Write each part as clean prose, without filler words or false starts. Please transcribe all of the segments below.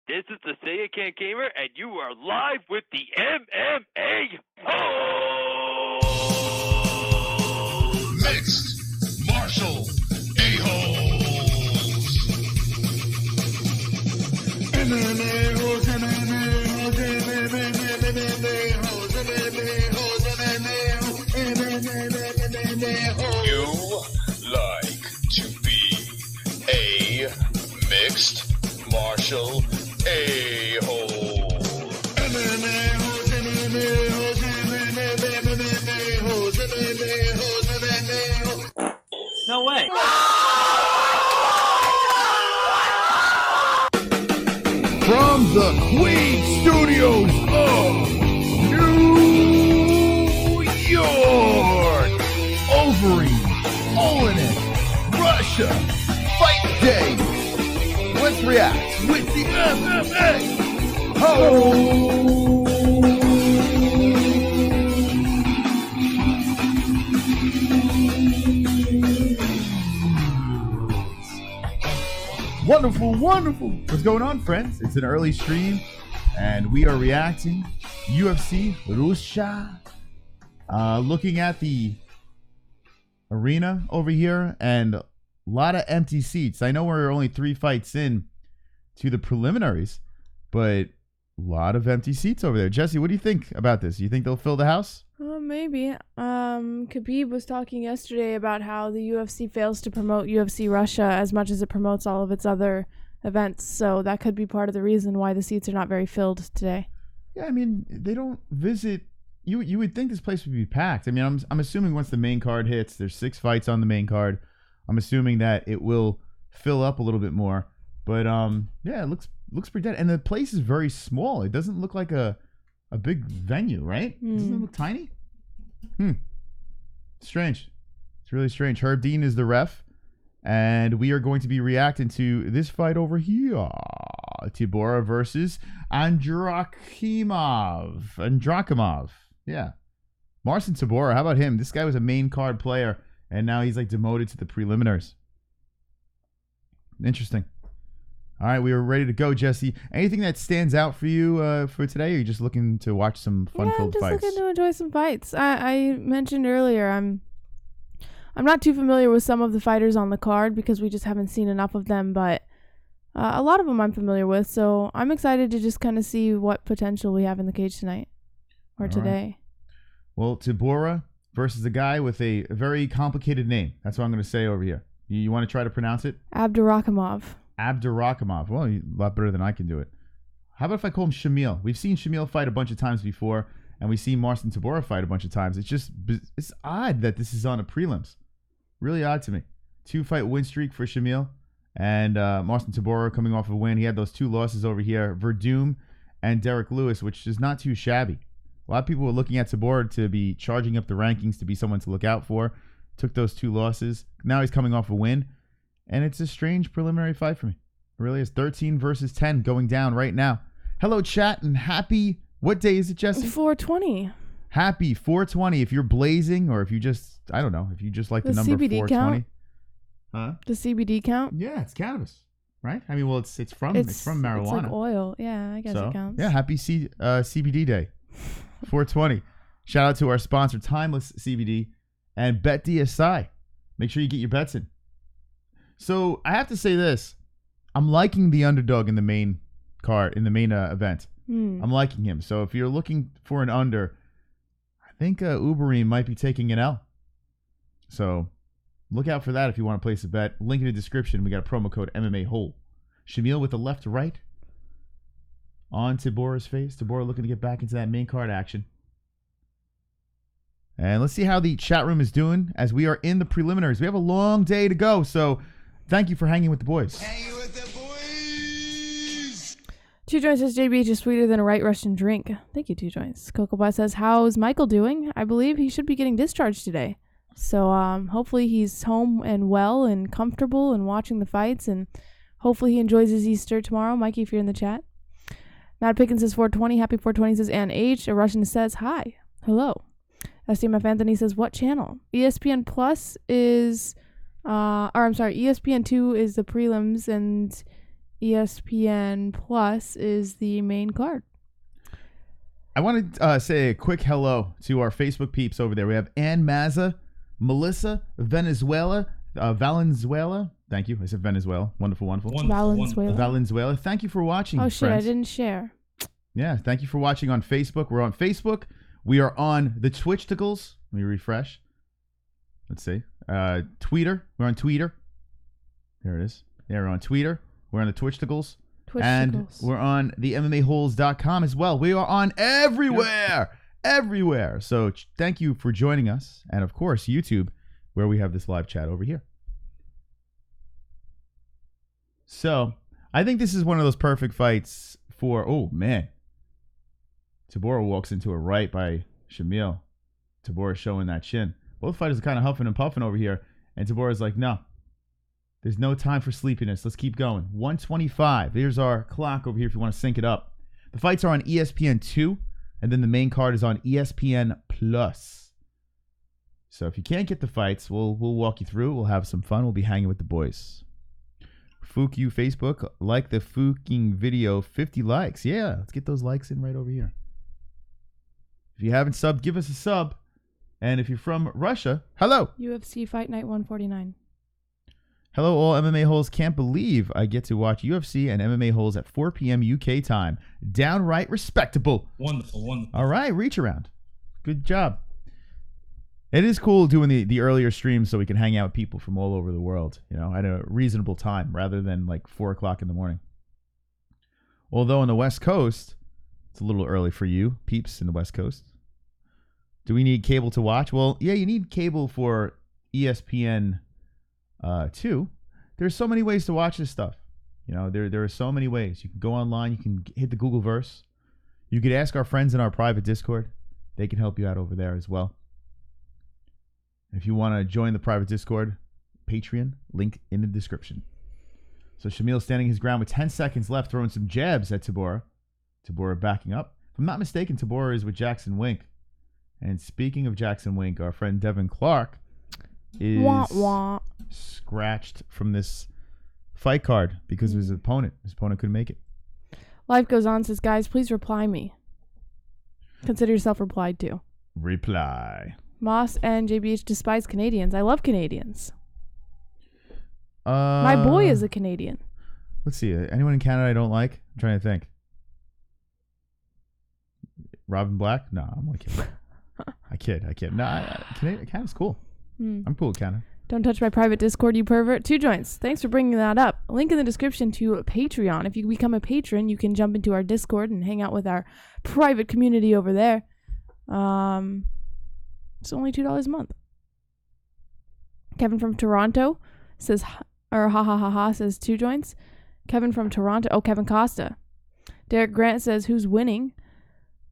This is the Say It Can't Gamer, and you are live with the MMA-Holes! Mixed Martial A-Holes! MMA-Holes, MMA-Holes, MMA-Holes, MMA-Holes, MMA-Holes. You like to be a mixed martial A-hole. MMA-Holes, MMA-Holes, MMA-Holes, MMA-Holes, MMA-Holes. No way! From the Queen Studios of New York, Overeem, Oleinik, Russia, Fight Day. Let's react with the MMA-Holes. Wonderful, wonderful. What's going on, friends? It's an early stream, and we are reacting UFC Russia. Looking at the arena over here, and a lot of empty seats. I know we're only 3 fights in to the preliminaries, but a lot of empty seats over there. Jesse, what do you think about this? You think they'll fill the house? Maybe. Khabib was talking yesterday about how the UFC fails to promote UFC Russia as much as it promotes all of its other events. So that could be part of the reason why the seats are not very filled today. Yeah, I mean, they don't visit. You would think this place would be packed. I mean, I'm assuming once the main card hits, there's 6 fights on the main card. I'm assuming that it will fill up a little bit more. But yeah, it looks pretty dead. And the place is very small. It doesn't look like a big venue, right? Doesn't it look tiny? Strange. It's really strange. Herb Dean is the ref, and we are going to be reacting to this fight over here. Tybura versus Andrakimov. Yeah. Marcin Tybura, how about him? This guy was a main card player, and now he's like demoted to the preliminaries. Interesting. All right, we are ready to go, Jesse. Anything that stands out for you for today, or are you just looking to watch some fun-filled fights? Yeah, I'm just looking to enjoy some fights. I mentioned earlier, I'm not too familiar with some of the fighters on the card because we just haven't seen enough of them, but a lot of them I'm familiar with, so I'm excited to just kind of see what potential we have in the cage tonight or All today. Right. Well, Tybura versus a guy with a very complicated name. That's what I'm going to say over here. You want to try to pronounce it? Abdurakimov. Abdurakimov. Well, a lot better than I can do it. How about if I call him Shamil? We've seen Shamil fight a bunch of times before, and we've seen Marcin Tybura fight a bunch of times. It's odd that this is on a prelims. Really odd to me. 2-fight win streak for Shamil, and Marcin Tybura coming off a win. He had those 2 losses over here, Verdum and Derek Lewis, which is not too shabby. A lot of people were looking at Tybura to be charging up the rankings to be someone to look out for. Took those 2 losses. Now he's coming off a win. And it's a strange preliminary fight for me. It really is. 13 versus 10 going down right now. Hello, chat, and happy... What day is it, Jesse? 420. Happy 420 if you're blazing, or if you just... I don't know. If you just like the number CBD 420. Count? Huh? The CBD count? Yeah, it's cannabis. Right? I mean, well, it's from marijuana. It's like oil. Yeah, I guess it counts. Yeah, happy CBD day. 420. Shout out to our sponsor, Timeless CBD and BetDSI. Make sure you get your bets in. So I have to say this. I'm liking the underdog in the main card, in the main event. I'm liking him. So if you're looking for an under, I think Overeem might be taking an L. So look out for that if you want to place a bet. Link in the description. We got a promo code MMA-Hole. Shamil with the left to right on Tybura's face. Tybura looking to get back into that main card action. And let's see how the chat room is doing as we are in the preliminaries. We have a long day to go, so thank you for hanging with the boys. Hanging with the boys! 2 Joints says JB is sweeter than a right Russian drink. Thank you, 2 Joints. Kokobot says, how's Michael doing? I believe he should be getting discharged today. So hopefully he's home and well and comfortable and watching the fights, and hopefully he enjoys his Easter tomorrow. Mikey, if you're in the chat. Matt Pickens says 420. Happy 420 says Ann H. A Russian says hi. Hello. SDMF Anthony says, what channel? ESPN Plus is, ESPN 2 is the prelims, and ESPN Plus is the main card. I want to say a quick hello to our Facebook peeps over there. We have Ann Mazza, Melissa, Valenzuela. Thank you. I said Venezuela. Wonderful. Valenzuela. Thank you for watching. Oh, shit. Friends. I didn't share. Yeah. Thank you for watching on Facebook. We're on Facebook. We are on the Twitchticles. Let me refresh. Let's see. Tweeter. We're on Tweeter. There it is. Yeah, we're on Tweeter. We're on the Twitchticles. And we're on the MMA-Holes.com as well. We are on everywhere. Everywhere. So thank you for joining us. And, of course, YouTube, where we have this live chat over here. So I think this is one of those perfect fights for, oh, man. Tabora walks into a right by Shamil. Tabora showing that chin. Both fighters are kind of huffing and puffing over here. And Tabora's like, no. There's no time for sleepiness. Let's keep going. 125. Here's our clock over here if you want to sync it up. The fights are on ESPN 2, and then the main card is on ESPN Plus. So if you can't get the fights, we'll walk you through. We'll have some fun. We'll be hanging with the boys. Fook you Facebook. Like the Fooking video. 50 likes. Yeah, let's get those likes in right over here. If you haven't subbed, give us a sub. And if you're from Russia, hello. UFC Fight Night 149. Hello, all MMA holes. Can't believe I get to watch UFC and MMA holes at 4 p.m. UK time. Downright respectable. Wonderful. All right, reach around. Good job. It is cool doing the earlier streams so we can hang out with people from all over the world, at a reasonable time rather than like 4 o'clock in the morning. Although on the West Coast, it's a little early for you, peeps in the West Coast. Do we need cable to watch? Well, yeah, you need cable for ESPN 2. There's so many ways to watch this stuff. There are so many ways. You can go online. You can hit the Googleverse. You could ask our friends in our private Discord. They can help you out over there as well. If you want to join the private Discord, Patreon, link in the description. So Shamil standing his ground with 10 seconds left, throwing some jabs at Tabora. Tabora backing up. If I'm not mistaken, Tabora is with Jackson Wink. And speaking of Jackson Wink, our friend Devin Clark is scratched from this fight card because of his opponent. His opponent couldn't make it. Life goes on, says, guys, please reply me. Consider yourself replied to. Reply. Moss and JBH despise Canadians. I love Canadians. My boy is a Canadian. Let's see. Anyone in Canada I don't like? I'm trying to think. Robin Black? No, I'm only kidding. I kid. No, Canada's cool. I'm cool with Canada. Don't touch my private Discord, you pervert. 2 joints. Thanks for bringing that up. Link in the description to Patreon. If you become a patron, you can jump into our Discord and hang out with our private community over there. It's only $2 a month. Kevin from Toronto says, says 2 joints. Kevin from Toronto. Oh, Kevin Costa. Derek Grant says, who's winning?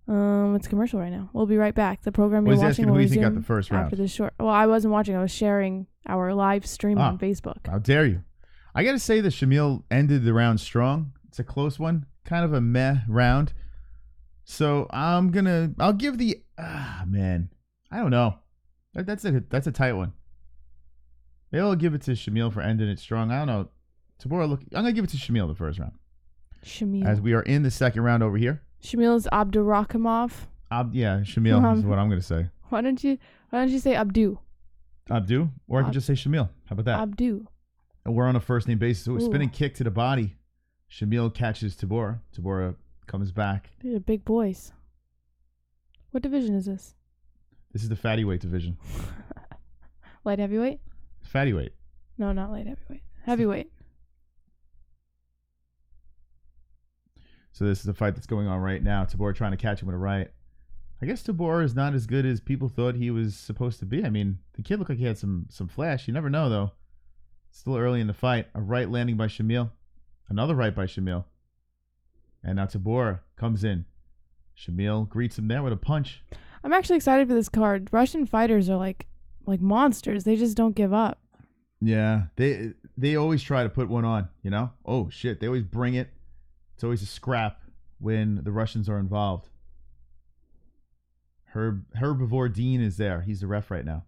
It's commercial right now. We'll be right back. The program you're watching will resume got the first round after this short. Well, I wasn't watching. I was sharing our live stream on Facebook. How dare you? I got to say that Shamil ended the round strong. It's a close one. Kind of a meh round. So I'll give the, man. I don't know. That's a tight one. Maybe I'll give it to Shamil for ending it strong. I don't know. Tabora, I'm going to give it to Shamil the first round. Shamil. As we are in the second round over here. Shamil's Abdurakhimov. Yeah, Shamil is what I'm going to say. Why don't you say Abdu? Abdu? Or I could just say Shamil. How about that? Abdu. And we're on a first name basis. So a spinning kick to the body. Shamil catches Tabora. Tabora comes back. These are big boys. What division is this? This is the fatty weight division. Light heavyweight? Fatty weight. No, not light heavyweight. Heavyweight. So this is the fight that's going on right now. Tabora trying to catch him with a right. I guess Tabora is not as good as people thought he was supposed to be. I mean, the kid looked like he had some flash. You never know, though. Still early in the fight. A right landing by Shamil. Another right by Shamil. And now Tabora comes in. Shamil greets him there with a punch. I'm actually excited for this card. Russian fighters are like monsters. They just don't give up. Yeah. They always try to put one on, Oh, shit. They always bring it. It's always a scrap when the Russians are involved. Herbivore Dean is there. He's the ref right now.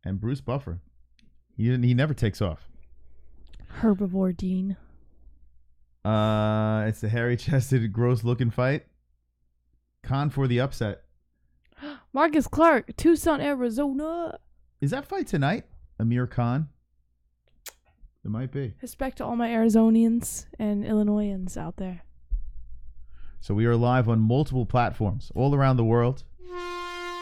And Bruce Buffer. He never takes off. Herbivore Dean. It's the hairy-chested, gross-looking fight. Khan for the upset. Marcus Clark, Tucson, Arizona. Is that fight tonight? Amir Khan? It might be. Respect to all my Arizonians and Illinoisans out there. So we are live on multiple platforms all around the world.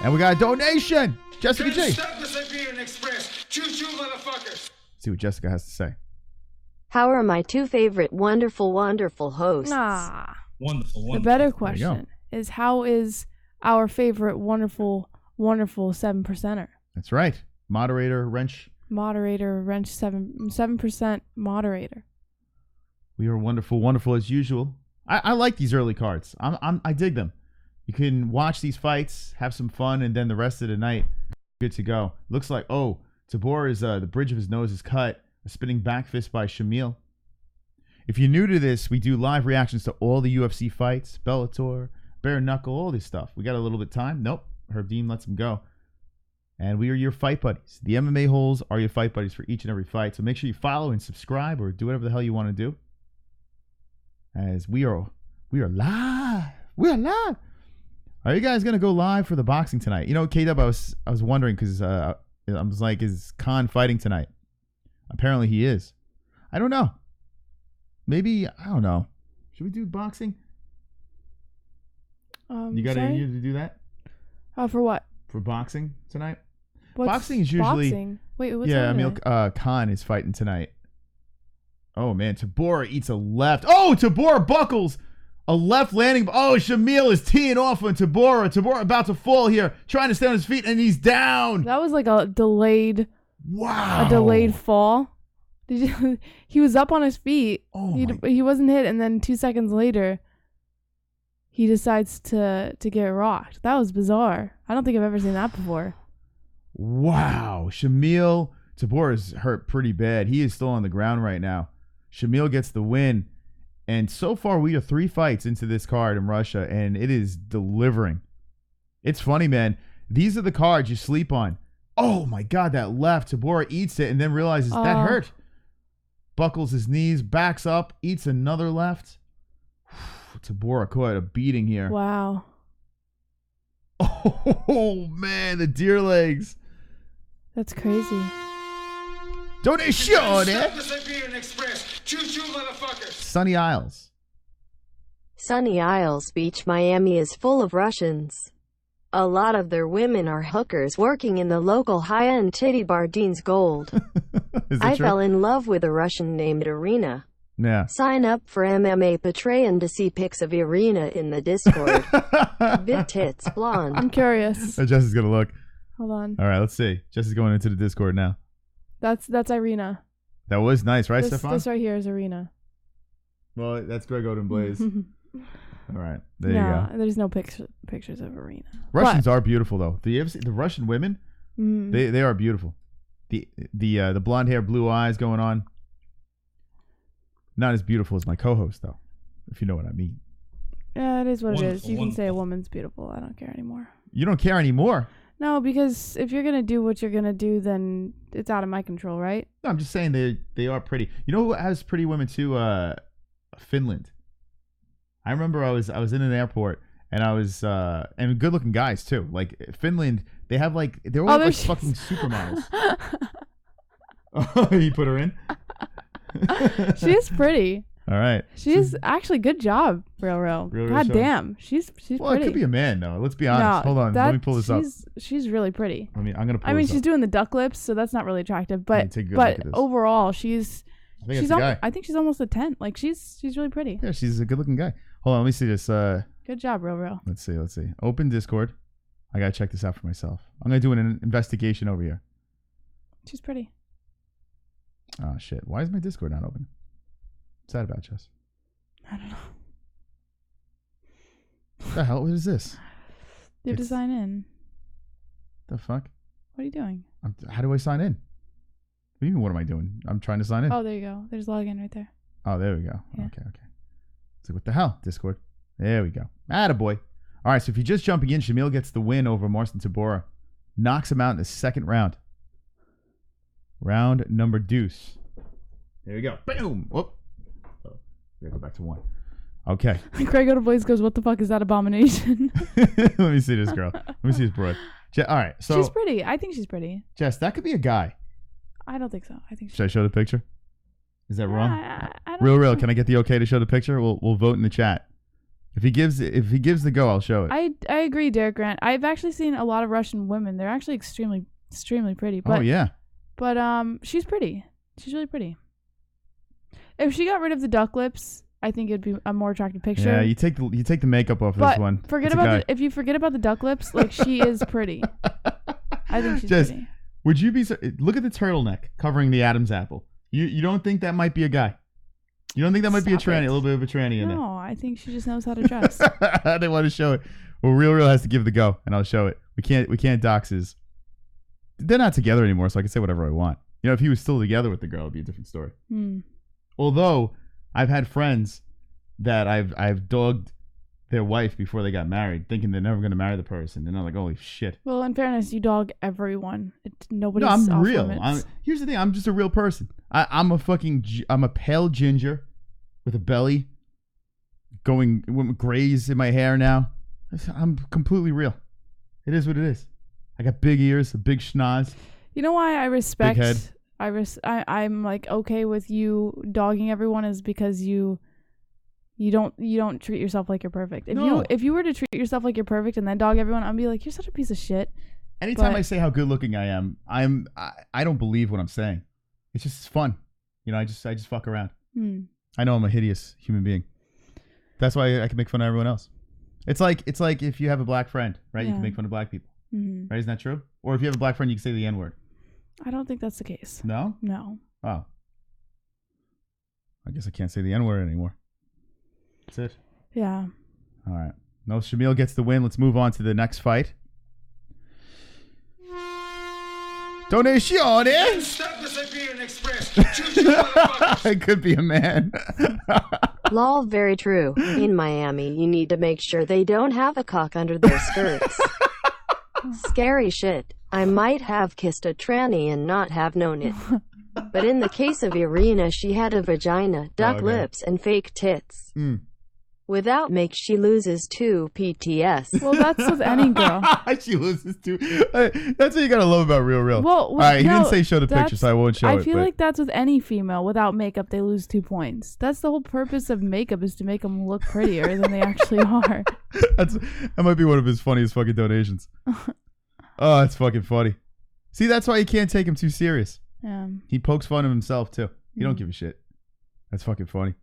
And we got a donation! Jessica G. Stop the Siberian Express. Choo-choo, motherfuckers. See what Jessica has to say. How are my two favorite wonderful, wonderful hosts? Nah. Wonderful. The better question is, how is our favorite wonderful, wonderful 7%er? That's right. Moderator, Wrench. Moderator, Wrench 7% moderator. We are wonderful, wonderful as usual. I like these early cards. I dig them. You can watch these fights, have some fun, and then the rest of the night, good to go. Looks like, Tabor is, the bridge of his nose is cut. A spinning back fist by Shamil. If you're new to this, we do live reactions to all the UFC fights, Bellator, Bare Knuckle, all this stuff. We got a little bit of time. Nope. Herb Dean lets him go. And we are your fight buddies. The MMA-Holes are your fight buddies for each and every fight. So make sure you follow and subscribe or do whatever the hell you want to do. As we are live. We are live. Are you guys going to go live for the boxing tonight? You know, K-Dub, I was wondering because I was like, is Khan fighting tonight? Apparently he is. I don't know. Maybe, I don't know. Should we do boxing? You got any to do that? For what? For boxing tonight? What's boxing is usually... Boxing? Wait, what's yeah, happening? Emil Khan is fighting tonight. Oh, man. Tabor eats a left. Oh, Tabor buckles. A left landing. Oh, Shamil is teeing off on Tabor. Tabor about to fall here. Trying to stay on his feet, and he's down. That was like a delayed... Wow. A delayed fall. He was up on his feet. Oh, he wasn't hit, and then 2 seconds later, he decides to get rocked. That was bizarre. I don't think I've ever seen that before. Wow. Shamil, Tabor is hurt pretty bad. He is still on the ground right now. Shamil gets the win. And so far, we are 3 fights into this card in Russia, and it is delivering. It's funny, man. These are the cards you sleep on. Oh, my God, that left. Tabor eats it and then realizes that hurt. Buckles his knees, backs up, eats another left. Tabor caught a beating here. Wow. Oh, man, the deer legs. That's crazy. Donation, Stop the Siberian Express. Choo-choo, motherfuckers. Sunny Isles. Sunny Isles Beach, Miami is full of Russians. A lot of their women are hookers working in the local high-end titty bar Dean's Gold. I fell in love with a Russian named Irina. Yeah. Sign up for MMA Patreon to see pics of Irina in the Discord. Big tits, blonde. I'm curious. Jess is going to look. Hold on. All right, let's see. Jess is going into the Discord now. That's Irina. That was nice, right, This Stefan? this right here is Irina. Well, that's Greg Oden Blaze. All right, there you go. There's no pictures of Irina. Russians are beautiful, though. The Russian women, Mm. they are beautiful. The blonde hair, blue eyes going on. Not as beautiful as my co-host, though, if you know what I mean. Yeah, it is what it is. Wonderful, You can say a wonderful. woman's beautiful. I don't care anymore. You don't care anymore. No, because if you're gonna do what you're gonna do, then it's out of my control, right? No, I'm just saying they are pretty. You know who has pretty women too? Finland. I remember I was in an airport and I was and good looking guys too. Like Finland, they have they're all like fucking supermodels. Oh, you put her in. She is pretty. All right. She's actually good job, Real. Real God show. damn, she's Well, pretty. it could be a man though. Let's be honest. Hold on. Let me pull this up. She's really pretty. I'm gonna pull I mean, this she's up. doing the duck lips, so that's not really attractive. Let me But take a good look at this. overall, she's I think it's a guy. I think she's almost a 10. Like she's really pretty. Yeah, she's a good looking guy. Hold on, let me see this. Good job, Real. Let's see. Open Discord. I gotta check this out for myself. I'm gonna do an investigation over here. She's pretty. Oh shit! Why is my Discord not open? What's that about, Jess? I don't know. What the hell? What is this? You have to It's- sign in. The fuck? What are you doing? How do I sign in? What do you mean? What am I doing? I'm trying to sign in. Oh, there you go. There's login right there. Oh, there we go. Yeah. Okay. So what the hell? Discord. There we go. Attaboy. All right, so if you're just jumping in, Shamil gets the win over Marcin Tybura. Knocks him out in the second round. Round number deuce. There we go. Boom. Whoop. Oh, we gotta go back to 1. Okay. Craig out of Blaze goes, what the fuck is that abomination? Let me see this girl. Let me see this broad. All right. So she's pretty. I think she's pretty. Jess, that could be a guy. I don't think so. I think Should I show the picture? Is that wrong? I don't Real. know. Can I get the okay to show the picture? We'll vote in the chat. If he gives the go, I'll show it. I agree, Derek Grant. I've actually seen a lot of Russian women. They're actually extremely pretty. But, oh yeah. But she's pretty. She's really pretty. If she got rid of the duck lips, I think it'd be a more attractive picture. Yeah, you take the makeup off of but this one. If you forget about the duck lips, like she is pretty. I think she's pretty. Would you be look at the turtleneck covering the Adam's apple? You don't think that might be a guy? You don't think that might be a tranny? A little bit of a tranny in there? No, I think she just knows how to dress. They want to show it. Well, Real has to give the go, and I'll show it. We can't dox his. They're not together anymore, so I can say whatever I want. You know, if he was still together with the girl, it'd be a different story. Although I've had friends that I've dogged their wife before they got married, thinking they're never going to marry the person, and I'm like, holy shit. Well, in fairness, you dog everyone. Nobody's No, I'm off real. limits. Here's the thing. I'm just a real person. I'm a pale ginger with a belly going with grays in my hair now. I'm completely real. It is what it is. I got big ears, a big schnoz. You know why I respect? Big head. I'm like okay with you dogging everyone is because you don't treat yourself like you're perfect. If you were to treat yourself like you're perfect and then dog everyone, I'd be like, you're such a piece of shit. Anytime I say how good looking I am, I don't believe what I'm saying. It's just fun. You know, I just fuck around. I know I'm a hideous human being. That's why I can make fun of everyone else. It's like if you have a black friend, right? You can make fun of black people. Right? Isn't that true? Or if you have a black friend, you can say the N-word. I don't think that's the case. No? No. Oh. I guess I can't say the N-word anymore. That's it. Yeah. All right. No, Shamil gets the win. Let's move on to the next fight. Donation! Stop the Siberian Express. Choo-choo, motherfuckers. It could be a man. Lol, very true. In Miami, you need to make sure they don't have a cock under their skirts. Scary shit. I might have kissed a tranny and not have known it. But in the case of Irina, she had a vagina, duck lips, and fake tits. Without make, she loses 2 PTS. Well, that's with any girl. She loses too. That's what you gotta love about Real. Well, all right, he didn't say show the picture, so I won't show it. I feel like that's with any female. Without makeup, they lose 2 points. That's the whole purpose of makeup, is to make them look prettier than they actually are. That might be one of his funniest fucking donations. Oh, it's fucking funny. See, that's why you can't take him too serious. Yeah. He pokes fun of himself too. He don't give a shit. That's fucking funny.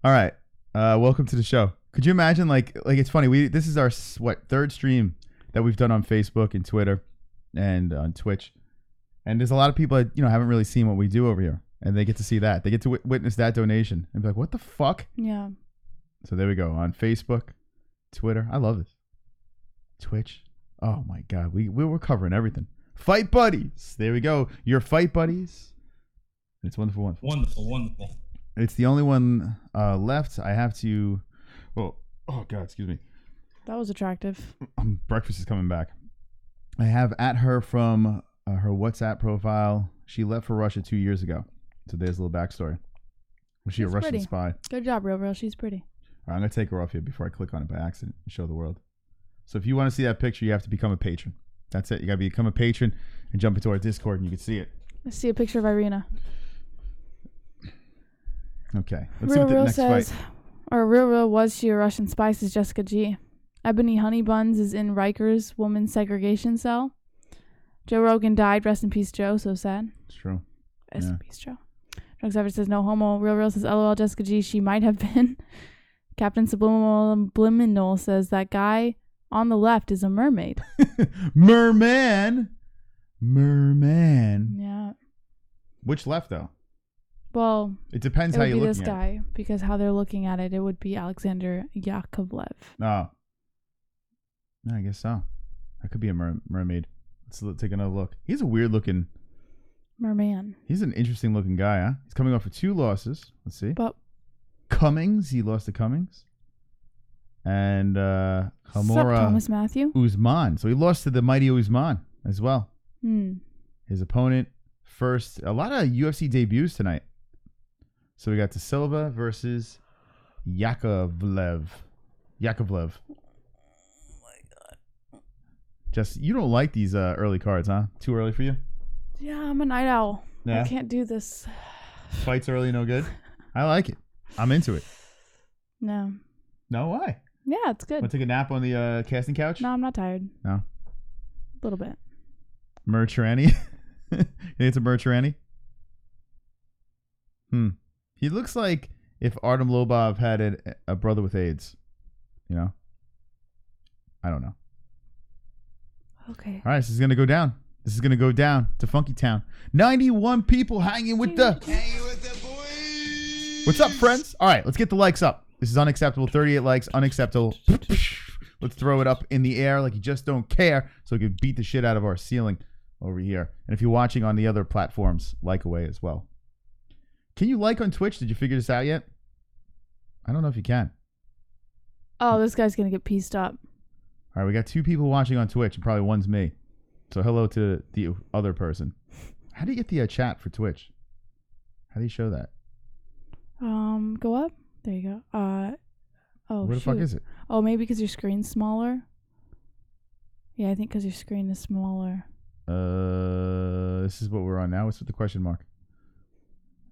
All right. Welcome to the show. Could you imagine, like it's funny. This is our third stream that we've done on Facebook and Twitter and on Twitch, and there's a lot of people that haven't really seen what we do over here, and they get to see that. They get to witness that donation and be like, "What the fuck?" Yeah. So there we go on Facebook, Twitter. I love this. Twitch. Oh my god, we were covering everything. Fight buddies. There we go. Your fight buddies. It's wonderful. Wonderful. It's the only one left. I have to. Oh God, excuse me. That was attractive. Breakfast is coming back. I have at her from her WhatsApp profile. She left for Russia 2 years ago. So there's a little backstory. Was she a Russian spy? Good job, Real. She's pretty. All right, I'm gonna take her off here before I click on it by accident and show the world. So if you want to see that picture, you have to become a patron. That's it. You gotta become a patron and jump into our Discord, and you can see it. Let's see a picture of Irina. Okay, let's see what the next fight. Real, was she a Russian spy? Says Jessica G. Ebony Honeybuns is in Rikers women's segregation cell. Joe Rogan died. Rest in peace, Joe. So sad. It's true. Rest in peace, Joe. Drugs Ever says no homo. Real says LOL. Jessica G. She might have been. Captain Subliminal says that guy on the left is a mermaid. Merman. Yeah. Which left though? Well, it depends it how would you be look this guy, because how they're looking at it, it would be Alexander Yakovlev. Oh. I guess so. That could be a mermaid. Let's take another look. He's a weird looking merman. He's an interesting looking guy, huh? He's coming off of 2 losses. Let's see. But Cummings, he lost to Cummings. And Hamora Thomas Matthew Usman. So he lost to the mighty Usman as well. Hmm. His opponent first. A lot of UFC debuts tonight. So we got De Silva versus Yakovlev. Oh my God. Jess, you don't like these early cards, huh? Too early for you? Yeah, I'm a night owl. Yeah? I can't do this. Fights early, no good? I like it. I'm into it. No. No, why? Yeah, it's good. Want to take a nap on the casting couch? No, I'm not tired. No. A little bit. Mercharani? You think it's a Mercharani? He looks like if Artem Lobov had a brother with AIDS. You know? I don't know. Okay. All right, this is going to go down. This is going to go down to Funky Town. 91 people hanging with the boys. What's up, friends? All right, let's get the likes up. This is unacceptable. 38 likes. Unacceptable. Let's throw it up in the air like you just don't care so we can beat the shit out of our ceiling over here. And if you're watching on the other platforms, like away as well. Can you like on Twitch? Did you figure this out yet? I don't know if you can. Oh, this guy's going to get pieced up. All right, we got 2 people watching on Twitch, and probably one's me. So hello to the other person. How do you get the chat for Twitch? How do you show that? Go up. There you go. Where the fuck is it? Oh, maybe because your screen's smaller. Yeah, I think because your screen is smaller. This is what we're on now. What's with the question mark?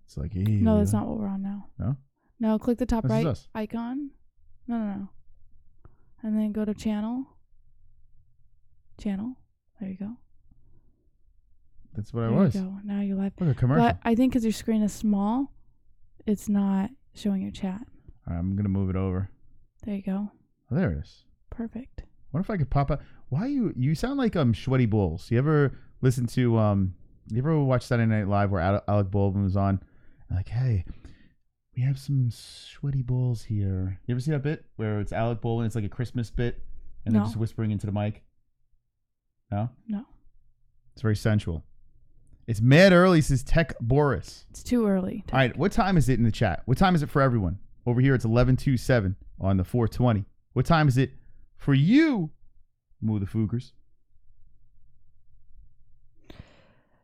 It's like, hey, no, that's not what we're on now. No? No, click the top This right is us. icon. No. And then go to channel. Channel. There you go. That's what I There was. you go. Now you're live. Look, a commercial. But I think because your screen is small, it's not showing your chat. All right, I'm going to move it over. There you go. Oh, there it is. Perfect. What if I could pop up? Why you sound like Sweaty Bulls. You ever listen to you ever watch Saturday Night Live where Alec Baldwin was on? Like, hey, we have some sweaty balls here. You ever see that bit where it's Alec Baldwin? It's like a Christmas bit, and they're just whispering into the mic. No. It's very sensual. It's mad early, says Tech Boris. It's too early. All right, what time is it in the chat? What time is it for everyone? Over here, it's 11:27 on the 420. What time is it for you, Moo the Foogers?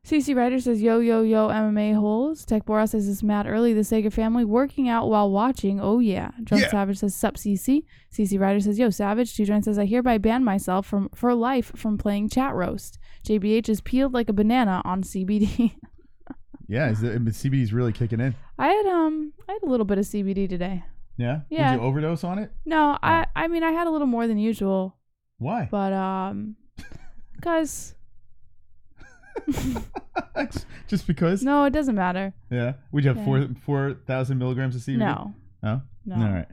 CC Ryder says, yo, MMA-Holes. Tech Boras says, it's Matt Early, the Sega family, working out while watching. Oh, yeah. Drunk Savage says, sup, CC. CC Ryder says, yo, Savage. Two says, I hereby ban myself for life from playing Chat Roast. JBH is peeled like a banana on CBD. Yeah, CBD's really kicking in. I had a little bit of CBD today. Yeah? Yeah. Did you overdose on it? No, I mean, I had a little more than usual. Why? But, because... Just because? No, it doesn't matter. Yeah. Would you have 4,000 milligrams of CBD? No. No? No. All right.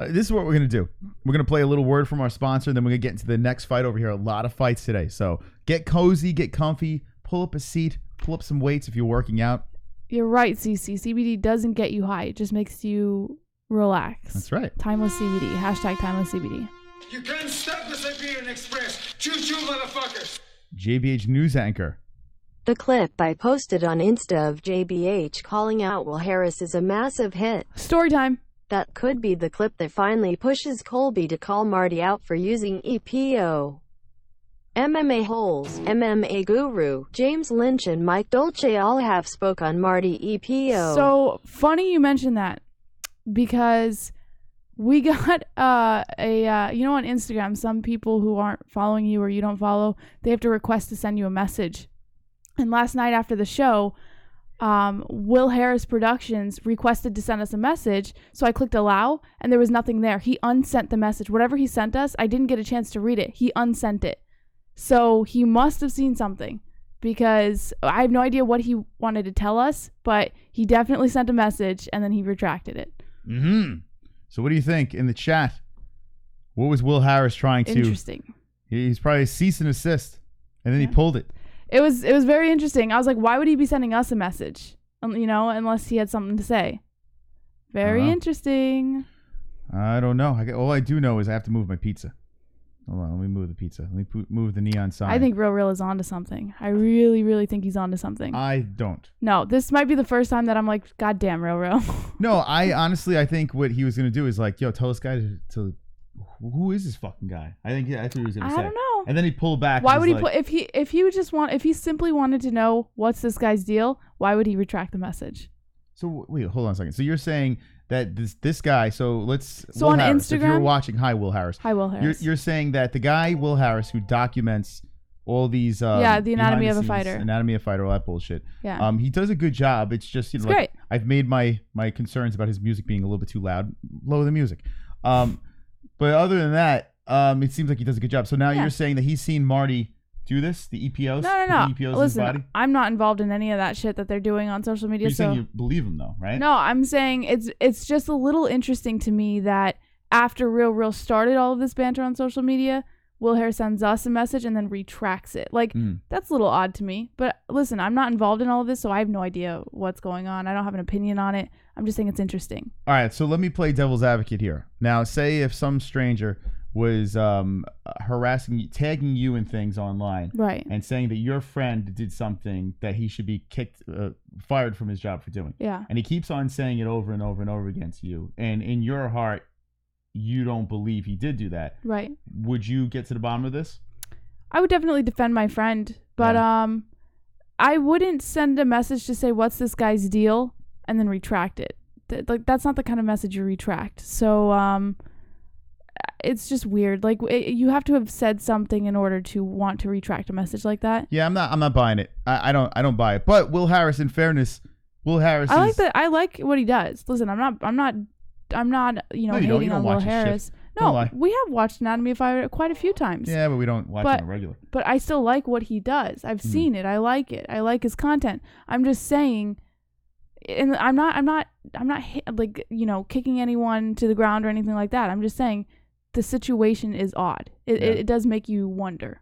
This is what we're going to do. We're going to play a little word from our sponsor, then we're going to get into the next fight over here. A lot of fights today. So get cozy, get comfy, pull up a seat, pull up some weights if you're working out. You're right, CC. CBD doesn't get you high. It just makes you relax. That's right. Timeless CBD. Hashtag timeless CBD. You can't stop the Siberian Express. Choo-choo, motherfuckers. JBH news anchor. The clip I posted on Insta of JBH calling out Will Harris is a massive hit. Story time. That could be the clip that finally pushes Colby to call Marty out for using EPO. MMA-Holes, MMA guru, James Lynch and Mike Dolce all have spoke on Marty EPO. So funny you mentioned that because we got on Instagram, some people who aren't following you or you don't follow, they have to request to send you a message. And last night after the show, Will Harris Productions requested to send us a message. So I clicked allow and there was nothing there. He unsent the message. Whatever he sent us, I didn't get a chance to read it. He unsent it. So he must have seen something because I have no idea what he wanted to tell us, but he definitely sent a message and then he retracted it. Mm-hmm. So what do you think in the chat? What was Will Harris trying to... Interesting. He's probably cease and assist. And then he pulled it. It was very interesting. I was like, why would he be sending us a message? Unless he had something to say. Very interesting. I don't know. All I do know is I have to move my pizza. Hold on, let me move the pizza. Let me move the neon sign. I think Real is onto something. I really, really think he's onto something. I don't. No, this might be the first time that I'm like, God damn, Real. No, I think what he was going to do is like, yo, tell this guy to who is this fucking guy? I think that's what he was going to say. I don't know. And then he pulled back. Why would he put if he simply wanted to know what's this guy's deal? Why would he retract the message? So wait, hold on a second. So you're saying that this guy? So let's. So Will on Harris, Instagram, if you're watching, hi Will Harris. Hi Will Harris. You're saying that the guy Will Harris who documents all these the anatomy of a fighter, all that bullshit. Yeah. He does a good job. It's just It's great. I've made my concerns about his music being a little bit too loud. Lower the music. But other than that, it seems like he does a good job. So now you're saying that he's seen Marty do this, the EPOs? No. The EPOs in his body? I'm not involved in any of that shit that they're doing on social media. You're saying you believe him though, right? No, I'm saying it's just a little interesting to me that after Real started all of this banter on social media, Will Harris sends us a message and then retracts it. Like, that's a little odd to me. But listen, I'm not involved in all of this, so I have no idea what's going on. I don't have an opinion on it. I'm just saying it's interesting. All right, so let me play devil's advocate here. Now, say if some stranger was harassing you, tagging you in things online, right, and saying that your friend did something that he should be fired from his job for doing. Yeah. And he keeps on saying it over and over and over again to you. And in your heart, you don't believe he did do that. Right. Would you get to the bottom of this? I would definitely defend my friend, but I wouldn't send a message to say, what's this guy's deal, and then retract it. That's not the kind of message you retract. So, it's just weird. Like, you have to have said something in order to want to retract a message like that. Yeah, I'm not buying it. I don't buy it. But Will Harris, in fairness, I like what he does. Listen, I'm not hating on Will Harris. No, we have watched Anatomy of a Fighter quite a few times. Yeah, but we don't watch it on regular. But I still like what he does. I've seen it. I like it. I like his content. I'm just saying, and I'm not like, kicking anyone to the ground or anything like that. I'm just saying the situation is odd. It does make you wonder.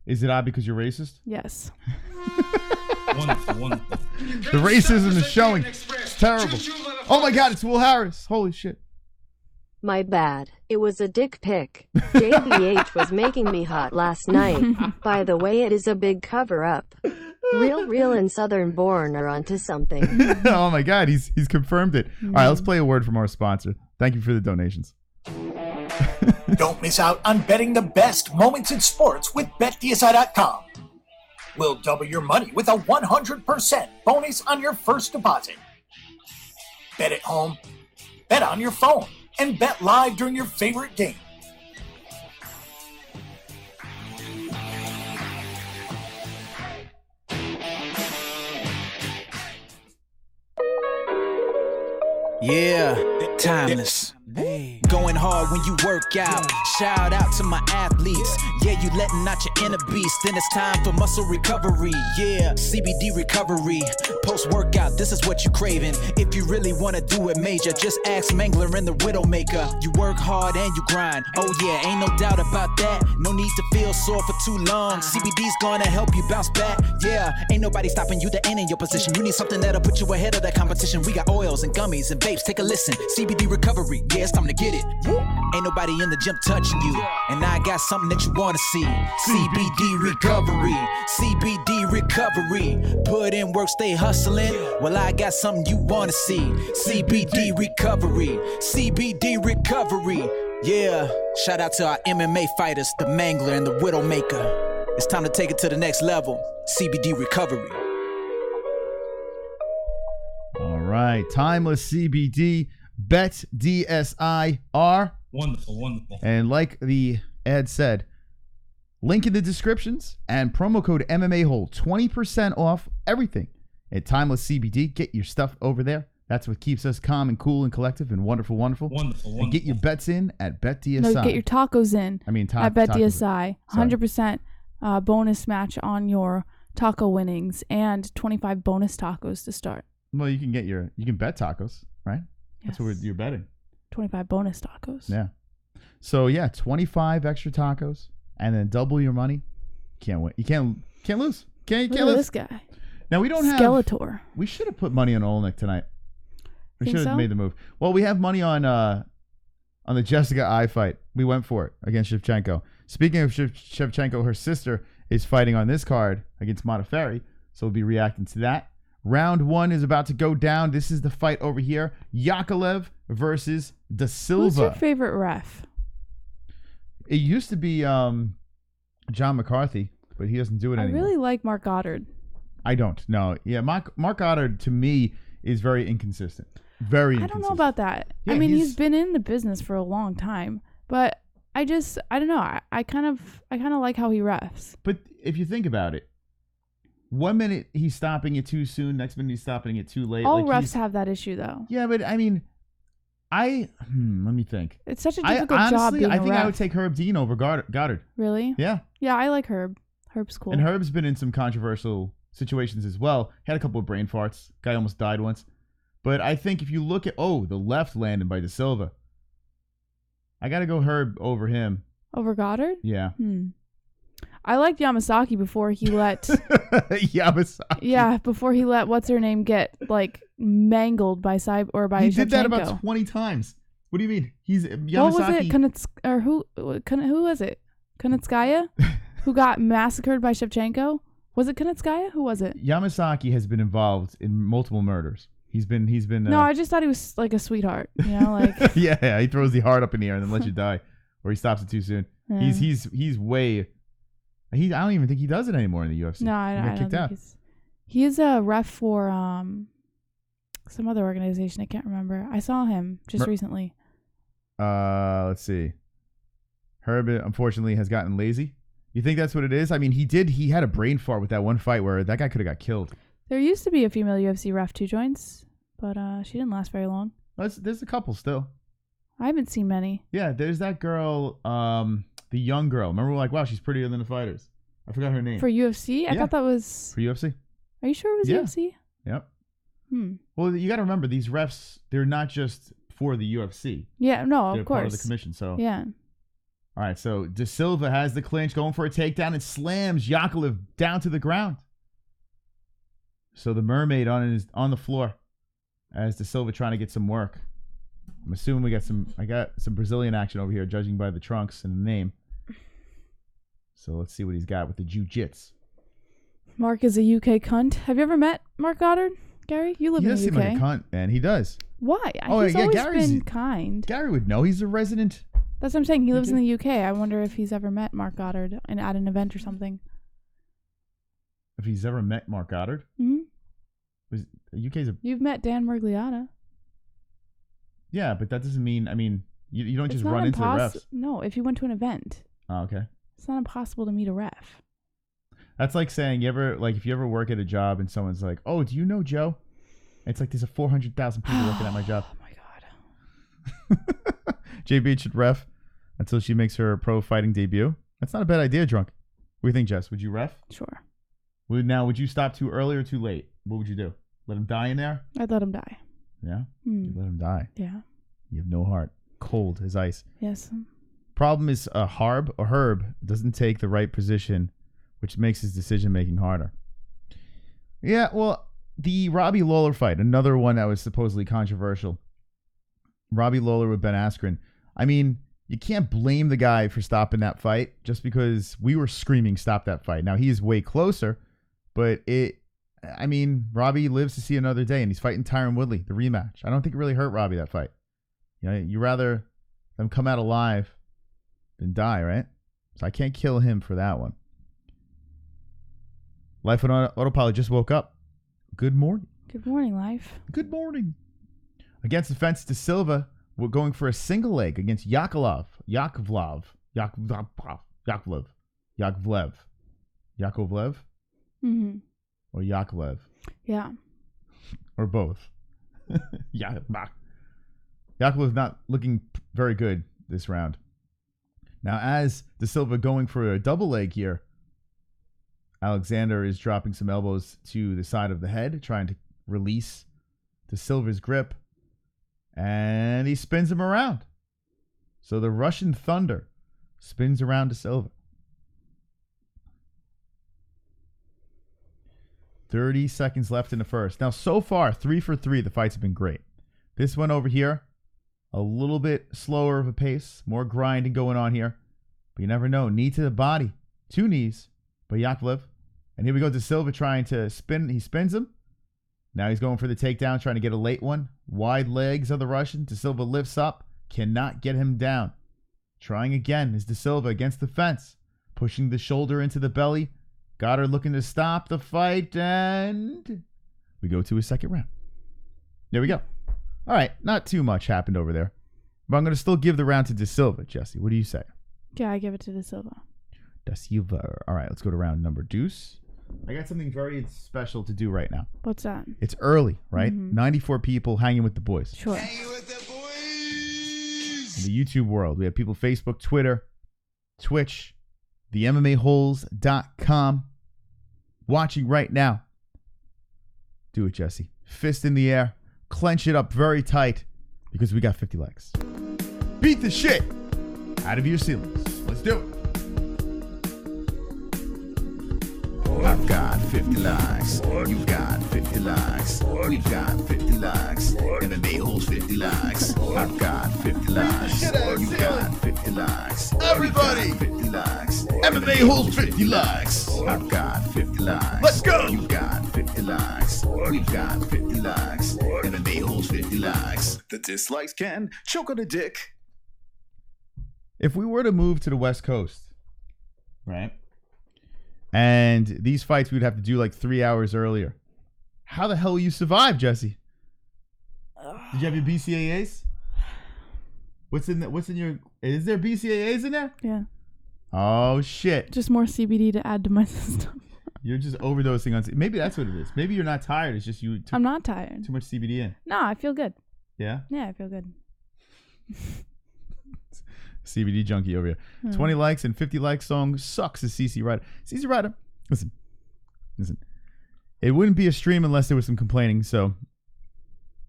Is it odd because you're racist? Yes. Wonderful. The racism is showing. It's terrible. Oh my God, it's Will Harris. Holy shit. My bad. It was a dick pic. JBH was making me hot last night. By the way, it is a big cover-up. Real and Southern Born are onto something. Oh my God, he's confirmed it. All right, let's play a word from our sponsor. Thank you for the donations. Don't miss out on betting the best moments in sports with BetDSI.com. We'll double your money with a 100% bonus on your first deposit. Bet at home, bet on your phone, and bet live during your favorite game. Yeah, timeless. Going hard when you work out. Shout out to my athletes. Yeah, you letting out your inner beast. Then it's time for muscle recovery. Yeah, CBD recovery. Post-workout, this is what you craving. If you really want to do it major, just ask Mangler and the Widowmaker. You work hard and you grind. Oh yeah, ain't no doubt about that. No need to feel sore for too long. CBD's gonna help you bounce back. Yeah, ain't nobody stopping you to end in your position. You need something that'll put you ahead of that competition. We got oils and gummies and vapes. Take a listen. CBD recovery. Yeah, it's time to get it. Ain't nobody in the gym touching you. And I got something that you wanna see. CBD recovery. CBD recovery. Put in work, stay hustling. Well, I got something you wanna see. CBD recovery. CBD recovery. Yeah. Shout out to our MMA fighters, the Mangler and the Widowmaker. It's time to take it to the next level. CBD recovery. All right. Timeless CBD. BetDSI are Wonderful. And like the ad said, link in the descriptions and promo code MMA-Hole, 20% off everything at Timeless CBD. Get your stuff over there. That's what keeps us calm and cool and collective and wonderful. And get your bets in at BetDSI. No, get your tacos in. At BetDSI. 100% bonus match on your taco winnings and 25 bonus tacos to start. Well, you can bet tacos, right? That's what you're betting. 25 bonus tacos. Yeah. So yeah, 25 extra tacos and then double your money. Can't win. You can't lose. Can't lose. This guy. Now we don't have Skeletor. We should have put money on Oleinik tonight. We Think should have so? made the move. Well, we have money on the Jessica I fight. We went for it against Shevchenko. Speaking of Shevchenko, her sister is fighting on this card against Modafferi, so we'll be reacting to that. Round 1 is about to go down. This is the fight over here. Yakovlev versus Da Silva. Who's your favorite ref? It used to be John McCarthy, but he doesn't do it anymore. I really like Mark Goddard. I don't. No. Yeah, Mark Goddard, to me, is very inconsistent. Very inconsistent. I don't know about that. Yeah, I mean, he's been in the business for a long time, but I don't know. I kind of like how he refs. But if you think about it, 1 minute he's stopping it too soon, next minute he's stopping it too late. All refs have that issue, though. Yeah, but I mean, let me think. It's such a difficult honestly, job being I a think ref. I would take Herb Dean over Goddard. Really? Yeah. Yeah, I like Herb. Herb's cool. And Herb's been in some controversial situations as well. Had a couple of brain farts. Guy almost died once. But I think if you look at, the left landed by De Silva. I got to go Herb over him. Over Goddard? Yeah. I liked Yamasaki before he let... Yamasaki. Yeah, before he let what's-her-name get, like, mangled by Shevchenko. He did that about 20 times. What do you mean? He's Yamasaki. What was it? Who was it? Kunitskaya? Who got massacred by Shevchenko? Was it Kunitskaya? Who was it? Yamasaki has been involved in multiple murders. He's been. No, I just thought he was like a sweetheart. You know, like. Yeah, he throws the heart up in the air and then lets you die, or he stops it too soon. Yeah. He's way. I don't even think he does it anymore in the UFC. No, I don't think he is a ref for some other organization. I can't remember. I saw him just recently. Let's see. Herb, unfortunately, has gotten lazy. You think that's what it is? I mean, he had a brain fart with that one fight where that guy could have got killed. There used to be a female UFC ref, 2 joints, but she didn't last very long. There's a couple still. I haven't seen many. Yeah, there's that girl, the young girl. Remember, we're like, wow, she's prettier than the fighters. I forgot her name. For UFC? I thought that was... For UFC? Are you sure it was UFC? Yep. Well, you got to remember, these refs, they're not just for the UFC. Yeah, no, they're of course. Part of the commission, so... Yeah. All right, so De Silva has the clinch, going for a takedown, and slams Yakovlev down to the ground. So the mermaid on the floor as De Silva trying to get some work. I'm assuming I got some Brazilian action over here, judging by the trunks and the name. So let's see what he's got with the jiu-jitsu. Mark is a UK cunt. Have you ever met Mark Goddard? Gary, you live in the UK. He does seem like a cunt, man. He does. Why? He's always been kind. Gary would know. He's a resident. That's what I'm saying. He lives in the UK. I wonder if he's ever met Mark Goddard at an event or something. If he's ever met Mark Goddard? Mm-hmm. You've met Dan Murgliata. Yeah, but that doesn't mean, you don't just run into the refs. No, if you went to an event. Oh, okay. It's not impossible to meet a ref. That's like saying, if you ever work at a job and someone's like, oh, do you know Joe? It's like there's 400,000 people working at my job. Oh, my God. JB should ref until she makes her pro fighting debut. That's not a bad idea, Drunk. What do you think, Jess? Would you ref? Sure. Would you stop too early or too late? What would you do? Let him die in there? I'd let him die. Yeah? You'd let him die. Yeah. You have no heart. Cold as ice. Yes. Problem is Herb doesn't take the right position, which makes his decision-making harder. Yeah, well, the Robbie Lawler fight, another one that was supposedly controversial. Robbie Lawler with Ben Askren. You can't blame the guy for stopping that fight just because we were screaming, stop that fight. Now, he is way closer, but Robbie lives to see another day, and he's fighting Tyron Woodley, the rematch. I don't think it really hurt Robbie, that fight. You rather them come out alive than die, right? So I can't kill him for that one. Life on Autopilot just woke up. Good morning. Good morning, Life. Good morning. Against the fence, De Silva, we're going for a single leg against Yakovlev. Mm-hmm. Or Yakovlev. Yeah. Or both. Yakovlev's not looking very good this round. Now, as De Silva going for a double leg here, Alexander is dropping some elbows to the side of the head, trying to release De Silva's grip, and he spins him around. So the Russian Thunder spins around De Silva. 30 seconds left in the first. Now, so far, 3 for 3. The fights have been great. This one over here, a little bit slower of a pace, more grinding going on here. But you never know. Knee to the body. 2 knees by Yakovlev. And here we go, De Silva trying to spin. He spins him. Now he's going for the takedown, trying to get a late one. Wide legs of the Russian. De Silva lifts up. Cannot get him down. Trying again is De Silva against the fence. Pushing the shoulder into the belly. Goddard looking to stop the fight. And we go to a second round. There we go. All right, not too much happened over there. But I'm going to still give the round to De Silva, Jesse. What do you say? Yeah, I give it to De Silva. Da Silva. All right, let's go to round number deuce. I got something very special to do right now. What's that? It's early, right? 94 people hanging with the boys. Sure. Hanging with the boys. In the YouTube world, we have people Facebook, Twitter, Twitch, the MMA-Holes.com watching right now. Do it, Jesse. Fist in the air. Clench it up very tight because we got 50 likes. Beat the shit out of your ceilings. Let's do it. I've got 50 likes. You've got 50 likes. We've got 50 likes. MMA Holes 50 likes. I've got 50 likes. You've got 50 likes. Everybody! 50 likes. MMA Holes 50 likes. I've got 50 likes. Let's go! You've got 50 likes. We've got 50 likes. MMA Holes 50 likes. The dislikes can choke on a dick. If we were to move to the West Coast, right? And these fights we'd have to do like 3 hours earlier. How the hell will you survive, Jesse? Did you have your BCAAs? What's in your? Is there BCAAs in there? Yeah. Oh shit! Just more CBD to add to my system. You're just overdosing on. Maybe that's what it is. Maybe you're not tired. It's just you. I'm not tired. Too much CBD in. No, I feel good. Yeah. Yeah, I feel good. CBD junkie over here. 20 likes and 50 likes song sucks as CC Rider. CC Rider, listen. It wouldn't be a stream unless there was some complaining, so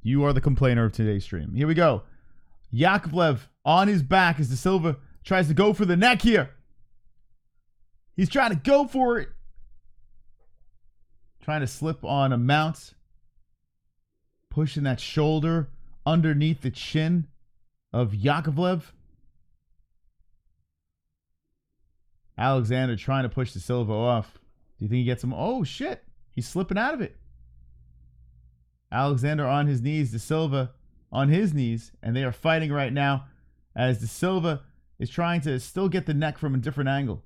you are the complainer of today's stream. Here we go. Yakovlev on his back as De Silva tries to go for the neck here. He's trying to go for it. Trying to slip on a mount. Pushing that shoulder underneath the chin of Yakovlev. Alexander trying to push De Silva off. Do you think he gets him? Oh, shit. He's slipping out of it. Alexander on his knees. De Silva on his knees. And they are fighting right now as De Silva is trying to still get the neck from a different angle.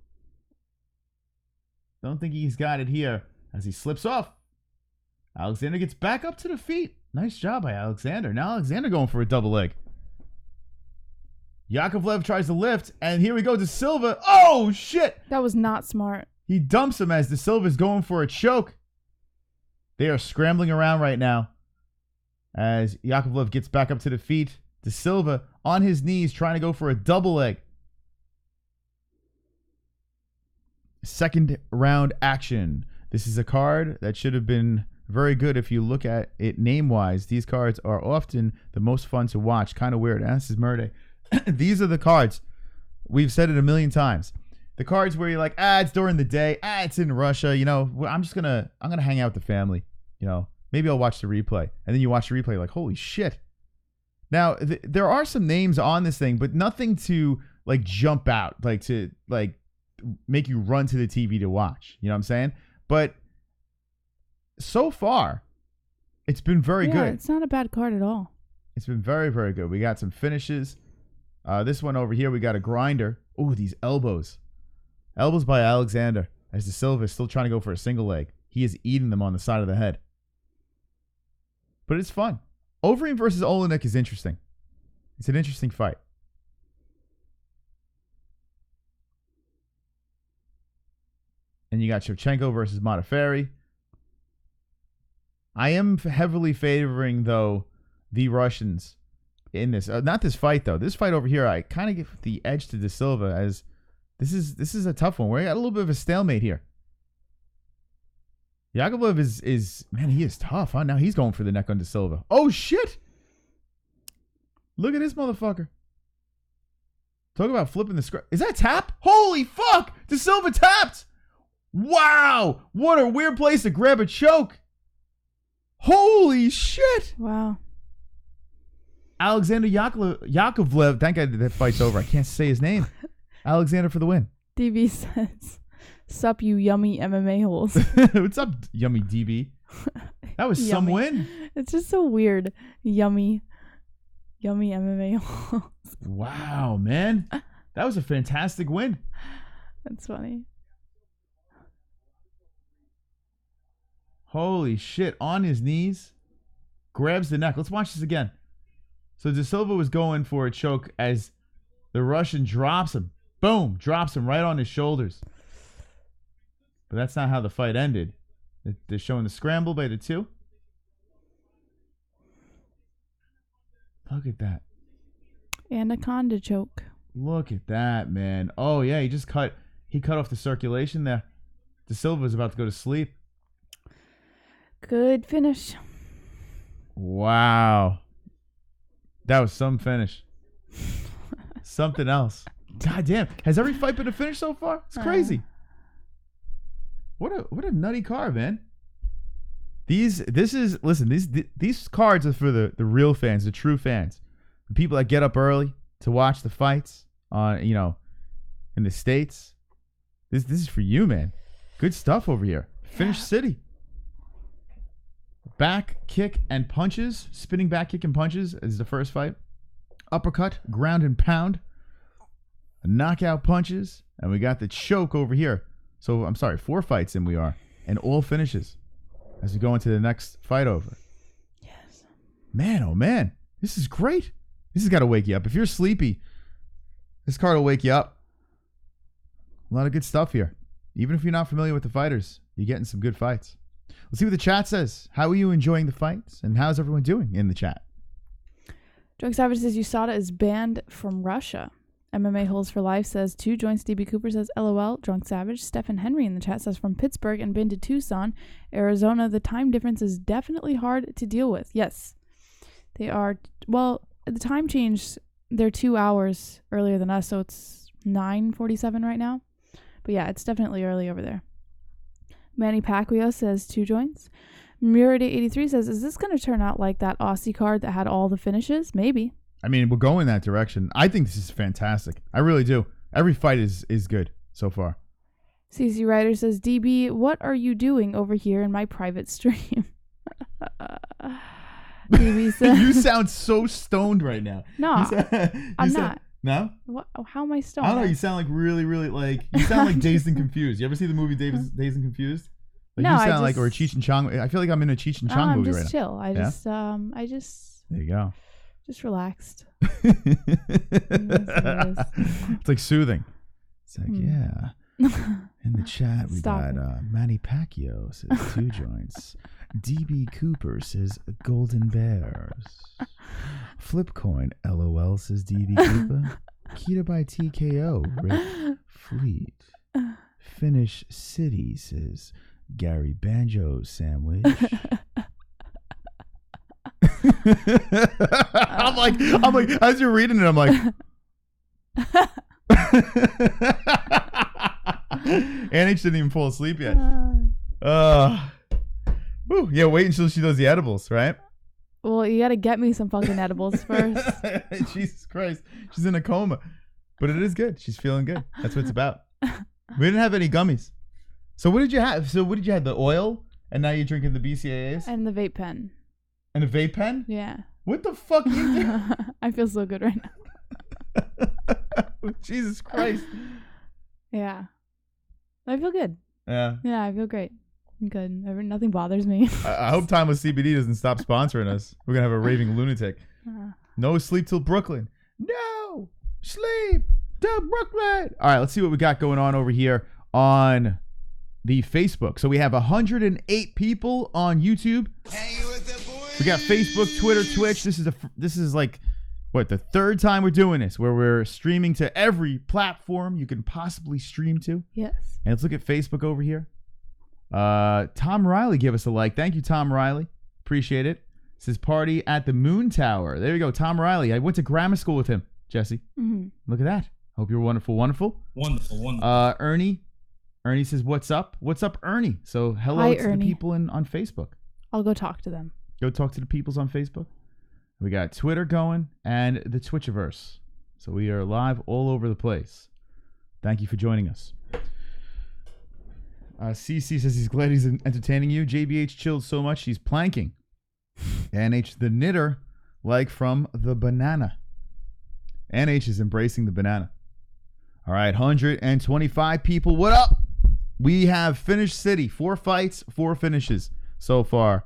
Don't think he's got it here as he slips off. Alexander gets back up to the feet. Nice job by Alexander. Now Alexander going for a double leg. Yakovlev tries to lift, and here we go, De Silva. Oh, shit! That was not smart. He dumps him as De Silva is going for a choke. They are scrambling around right now as Yakovlev gets back up to the feet. De Silva on his knees trying to go for a double leg. Second round action. This is a card that should have been very good if you look at it name-wise. These cards are often the most fun to watch. Kind of weird. This is Murday. These are the cards. We've said it a million times. The cards where you're like, it's during the day. It's in Russia. You know, I'm gonna hang out with the family. You know, maybe I'll watch the replay. And then you watch the replay, like, holy shit. Now, there are some names on this thing, but nothing to like jump out, like to like make you run to the TV to watch. You know what I'm saying? But so far, it's been very good. It's not a bad card at all. It's been very, very good. We got some finishes. This one over here, we got a grinder. Oh, these elbows. Elbows by Alexander as De Silva is still trying to go for a single leg. He is eating them on the side of the head. But it's fun. Overeem versus Oleinik is interesting. It's an interesting fight. And you got Shevchenko versus Modafferi. I am heavily favoring, though, the Russians in this. Not this fight, though. This fight over here, I kind of give the edge to De Silva as this is a tough one. We got a little bit of a stalemate here. Yakovlev is man, he is tough, huh? Now he's going for the neck on De Silva. Oh, shit! Look at this motherfucker. Talk about flipping the script. Is that tap? Holy fuck! De Silva tapped! Wow! What a weird place to grab a choke. Holy shit! Wow. Alexander Yakovlev. Thank God that fight's over. I can't say his name. Alexander for the win. DB says, "Sup, you yummy MMA holes." What's up, yummy DB? That was some win. It's just so weird. Yummy MMA holes. Wow, man. That was a fantastic win. That's funny. Holy shit. On his knees. grabs the neck. Let's watch this again. So De Silva was going for a choke as the Russian drops him. Boom, drops him right on his shoulders. But that's not how the fight ended. They're showing the scramble by the two. Look at that. Anaconda choke. Look at that, man. Oh, yeah, he cut off the circulation there. De Silva is about to go to sleep. Good finish. Wow. That was some finish. Something else. God damn. Has every fight been a finish so far? It's crazy. What a nutty card, man. These cards are for the real fans, the true fans. The people that get up early to watch the fights in the States. This is for you, man. Good stuff over here. Finish City. Back kick and punches. Spinning back kick and punches is the first fight. Uppercut, ground and pound. Knockout punches. And we got the choke over here. So, I'm sorry, 4 fights in we are. And all finishes as we go into the next fight over. Yes. Man, oh man. This is great. This has got to wake you up. If you're sleepy, this card will wake you up. A lot of good stuff here. Even if you're not familiar with the fighters, you're getting some good fights. Let's see what the chat says. How are you enjoying the fights? And how's everyone doing in the chat? Drunk Savage says USADA is banned from Russia. MMA-Holes for Life says 2 joints. DB Cooper says LOL. Drunk Savage. Stephen Henry in the chat says from Pittsburgh and been to Tucson, Arizona. The time difference is definitely hard to deal with. Yes. They are. Well, the time change, they're 2 hours earlier than us, so it's 9:47 right now. But yeah, it's definitely early over there. Manny Pacquiao says 2 joints. Murray83 says, is this going to turn out like that Aussie card that had all the finishes? Maybe. I mean, we're going that direction. I think this is fantastic. I really do. Every fight is good so far. CC Ryder says, DB, what are you doing over here in my private stream? DB says, you sound so stoned right now. No, I'm not. No? What? How am I stoned? I don't know. You sound like really, really you sound like Dazed and Confused. You ever see the movie Dazed and Confused? Like no, you sound like, or a Cheech and Chong. I feel like I'm in a Cheech and Chong movie right now. I'm just chill. I just. There you go. Just relaxed. It's like soothing. It's like, yeah. In the chat, we got Manny Pacquiao says 2 joints. DB Cooper says Golden Bears. Flipcoin LOL says DB Cooper. Keto by TKO Rick Fleet. Finish City says Gary Banjo Sandwich. I'm like, as you're reading it, I'm like, Anich didn't even fall asleep yet. Yeah, wait until she does the edibles, right? Well, you gotta get me some fucking edibles first. Jesus Christ, she's in a coma, but it is good. She's feeling good. That's what it's about. We didn't have any gummies. So what did you have? The oil, and now you're drinking the BCAAs and the vape pen. And a vape pen? Yeah. What the fuck are you doing? I feel so good right now. Jesus Christ. Yeah. I feel good. Yeah. Yeah, I feel great. I'm good. Nothing bothers me. I hope Timeless CBD doesn't stop sponsoring us. We're going to have a raving lunatic. No sleep till Brooklyn. No sleep till Brooklyn. All right, let's see what we got going on over here on the Facebook. So we have 108 people on YouTube. We got Facebook, Twitter, Twitch. This is like what, the 3rd time we're doing this, where we're streaming to every platform you can possibly stream to. Yes. And let's look at Facebook over here. Tom Riley gave us a like. Thank you, Tom Riley. Appreciate it. It says party at the Moon Tower. There you go, Tom Riley. I went to grammar school with him, Jesse. Mm-hmm. Look at that. Hope you're wonderful, wonderful. Wonderful. Ernie says, what's up? What's up, Ernie? So hello Hi, to Ernie. the people on Facebook. I'll go talk to them. Go talk to the peoples on Facebook. We got Twitter going and the Twitchiverse. So we are live all over the place. Thank you for joining us. CC says he's glad he's entertaining you. JBH chilled so much he's planking. NH the knitter, like from the banana. NH is embracing the banana. All right, 125 people. What up? We have Finish City. 4 fights, 4 finishes so far.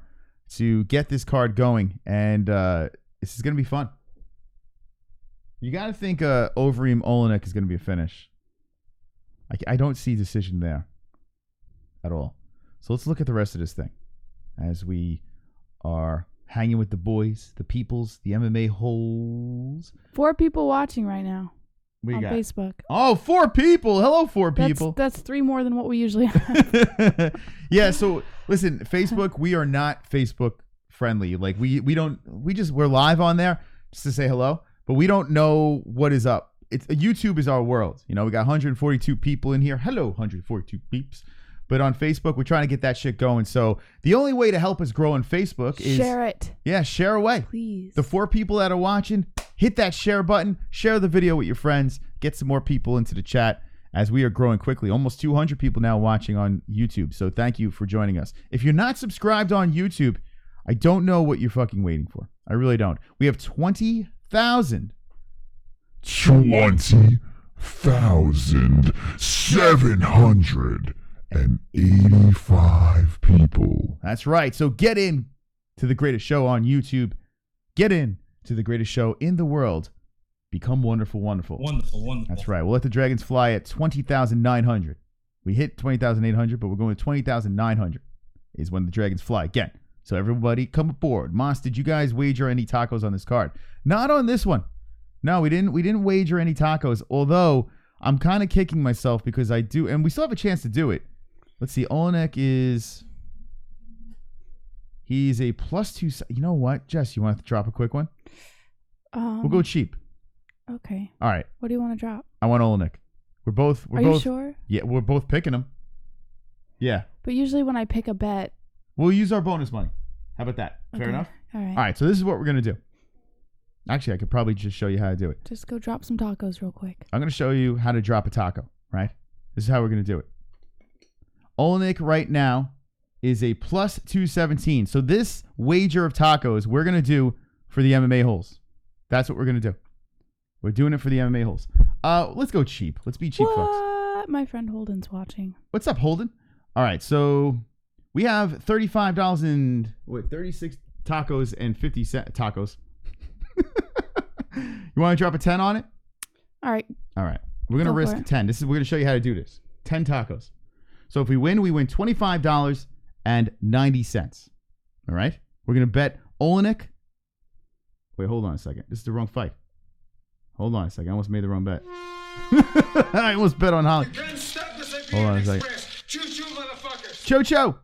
to get this card going, and this is going to be fun. You got to think Overeem Oleinik is going to be a finish. I don't see decision there at all. So let's look at the rest of this thing as we are hanging with the boys, the peoples, the MMA-Holes. 4 people watching right now We on got Facebook. Oh, 4 people. Hello, 4 people. That's 3 more than what we usually have. Yeah, so listen, Facebook, we are not Facebook friendly. Like we're live on there just to say hello, but we don't know what is up. YouTube is our world. You know, we got 142 people in here. Hello, 142 peeps. But on Facebook, we're trying to get that shit going. So the only way to help us grow on Facebook is share it. Yeah, share away. Please. The 4 people that are watching, hit that share button, share the video with your friends, get some more people into the chat as we are growing quickly. Almost 200 people now watching on YouTube. So thank you for joining us. If you're not subscribed on YouTube, I don't know what you're fucking waiting for. I really don't. We have 20,785 people. That's right. So get in to the greatest show on YouTube. Get in to the greatest show in the world. Become wonderful, wonderful. Wonderful. That's right. We'll let the Dragons fly at 20,900. We hit 20,800, but we're going to 20,900 is when the Dragons fly again. So everybody come aboard. Moss, did you guys wager any tacos on this card? Not on this one. No, we didn't wager any tacos, although I'm kind of kicking myself because I do, and we still have a chance to do it. Let's see. Oleinik he's a +2. You know what, Jess, you want to drop a quick one? We'll go cheap. Okay. All right. What do you want to drop? I want Oleinik. We're both. Are you sure? Yeah, we're both picking him. Yeah. But usually when I pick a bet, we'll use our bonus money. How about that? Fair enough? All right. All right, so this is what we're going to do. Actually, I could probably just show you how to do it. Just go drop some tacos real quick. I'm going to show you how to drop a taco, right? This is how we're going to do it. Oleinik right now is a +217. So this wager of tacos we're going to do for the MMA-Holes. That's what we're going to do. We're doing it for the MMA-Holes. Let's go cheap. Let's be cheap, folks. My friend Holden's watching. What's up, Holden? All right, so we have $35 and 36 tacos and 50 tacos. You want to drop a 10 on it? All right. We're going to risk 10. We're going to show you how to do this. 10 tacos. So if we win $25.90. All right? We're going to bet Oleinik. Wait, hold on a second. This is the wrong fight. Hold on a second. I almost made the wrong bet. I almost bet on Holly. Hold on a second. Cho.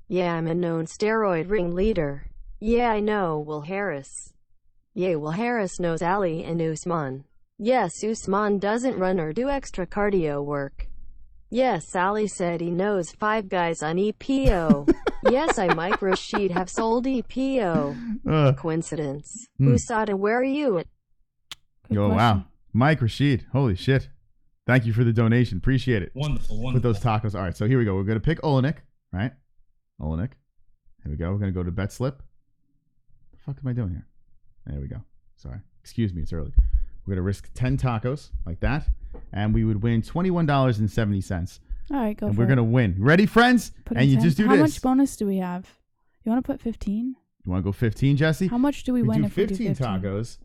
Yeah, I'm a known steroid ringleader. Yeah, I know Will Harris. Yeah, Will Harris knows Ali and Usman. Yes, Usman doesn't run or do extra cardio work. Yes, Ali said he knows 5 guys on EPO. Yes, I Mike Rashid have sold EPO. Coincidence. Usada, where are you at? Yo, wow. Mike Rashid. Holy shit. Thank you for the donation. Appreciate it. Wonderful. With those tacos. All right, so here we go. We're going to pick Oleinik, right? Oleinik. Here we go. We're going to go to bet slip. What the fuck am I doing here? There we go. Sorry. Excuse me. It's early. We're going to risk 10 tacos like that, and we would win $21.70. All right, go and for it. we're going to win. Ready, friends? And you 10. just do How this. How much bonus do we have? You want to put 15? You want to go 15, Jesse? How much do we win if we do 15? 15 tacos.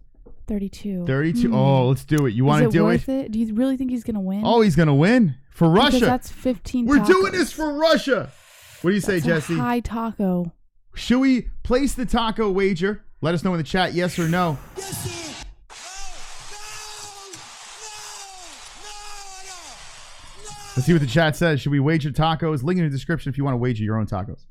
32. 32. Oh, let's do it. You want to do it? Is it worth it? Do you really think he's going to win? Oh, he's going to win? For Russia. Because that's 15 We're tacos. doing this for Russia. What do you say, Jesse? A high taco. Should we place the taco wager? Let us know in the chat, yes or no. Yes, sir. Let's see what the chat says. Should we wager tacos? Link in the description if you want to wager your own tacos.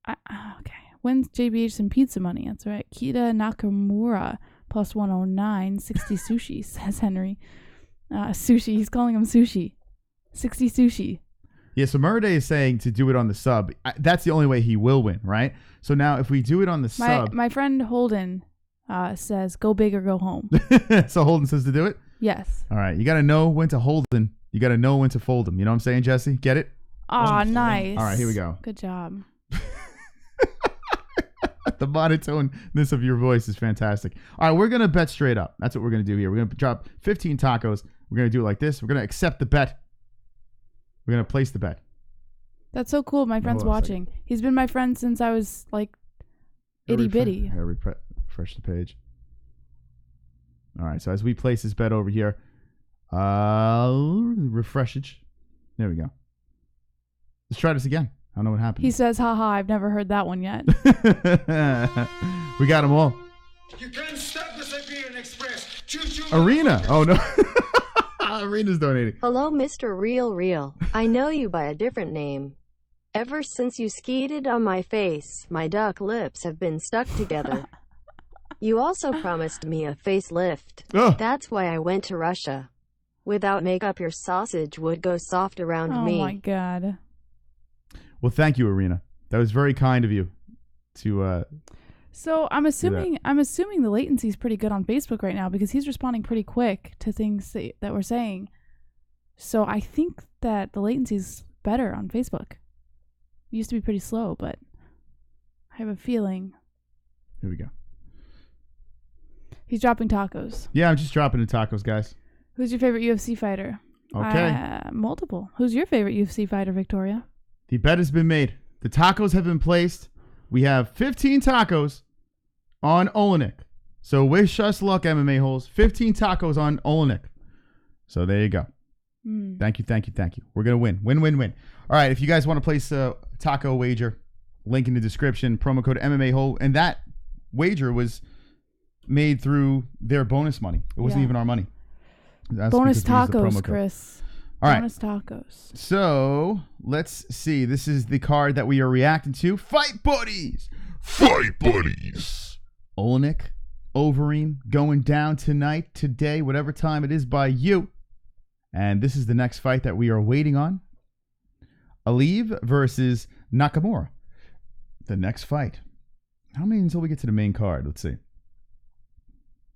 Okay. When's JBH some pizza money? That's right. Kita Nakamura plus 109. 60 sushi, says Henry. Sushi. He's calling him sushi. 60 sushi. Yeah, so Murday is saying to do it on the sub. That's the only way he will win, right? So now if we do it on the sub. My friend Holden says go big or go home. So Holden says to do it? Yes. All right. You got to know when to hold them. You got to know when to fold them. You know what I'm saying, Jesse? Get it? Aw, nice. All right, here we go. Good job. The monotoneness of your voice is fantastic. All right, we're going to bet straight up. That's what we're going to do here. We're going to drop 15 tacos. We're going to do it like this. We're going to accept the bet. We're going to place the bet. That's so cool. My friend's watching. He's been my friend since I was like itty bitty. Here, refresh the page. All right. So as we place this bet over here, refreshage. There we go. Let's try this again. I don't know what happened. He says, haha, I've never heard that one yet. We got them all. You can't stop the Siberian Express. Choo-choo. Arena. Oh, no. Arena's donating. Hello, Mr. Real. I know you by a different name. Ever since you skeeted on my face, my duck lips have been stuck together. You also promised me a facelift. Ugh. That's why I went to Russia. Without makeup, your sausage would go soft around me. Oh, my God. Well, thank you, Arena. That was very kind of you to So I'm assuming the latency is pretty good on Facebook right now because he's responding pretty quick to things that we're saying. So I think that the latency is better on Facebook. It used to be pretty slow, but I have a feeling. Here we go. He's dropping tacos. Yeah, I'm just dropping the tacos, guys. Who's your favorite UFC fighter? Okay. Multiple. Who's your favorite UFC fighter, Victoria? The bet has been made. The tacos have been placed. We have 15 tacos on Oleinik. So wish us luck, MMA-Holes. 15 tacos on Oleinik. So there you go. Thank you. We're going to win. Win. All right, if you guys want to place a taco wager, link in the description, promo code MMA-Hole. And that wager was made through their bonus money. It wasn't even our money. That's bonus tacos, Chris. All right. Bonus tacos. So let's see. This is the card that we are reacting to. Fight Buddies. Oleinik, Overeem going down tonight, today, whatever time it is by you. And this is the next fight that we are waiting on. Aliyev versus Nakamura. The next fight. How many until we get to the main card? Let's see.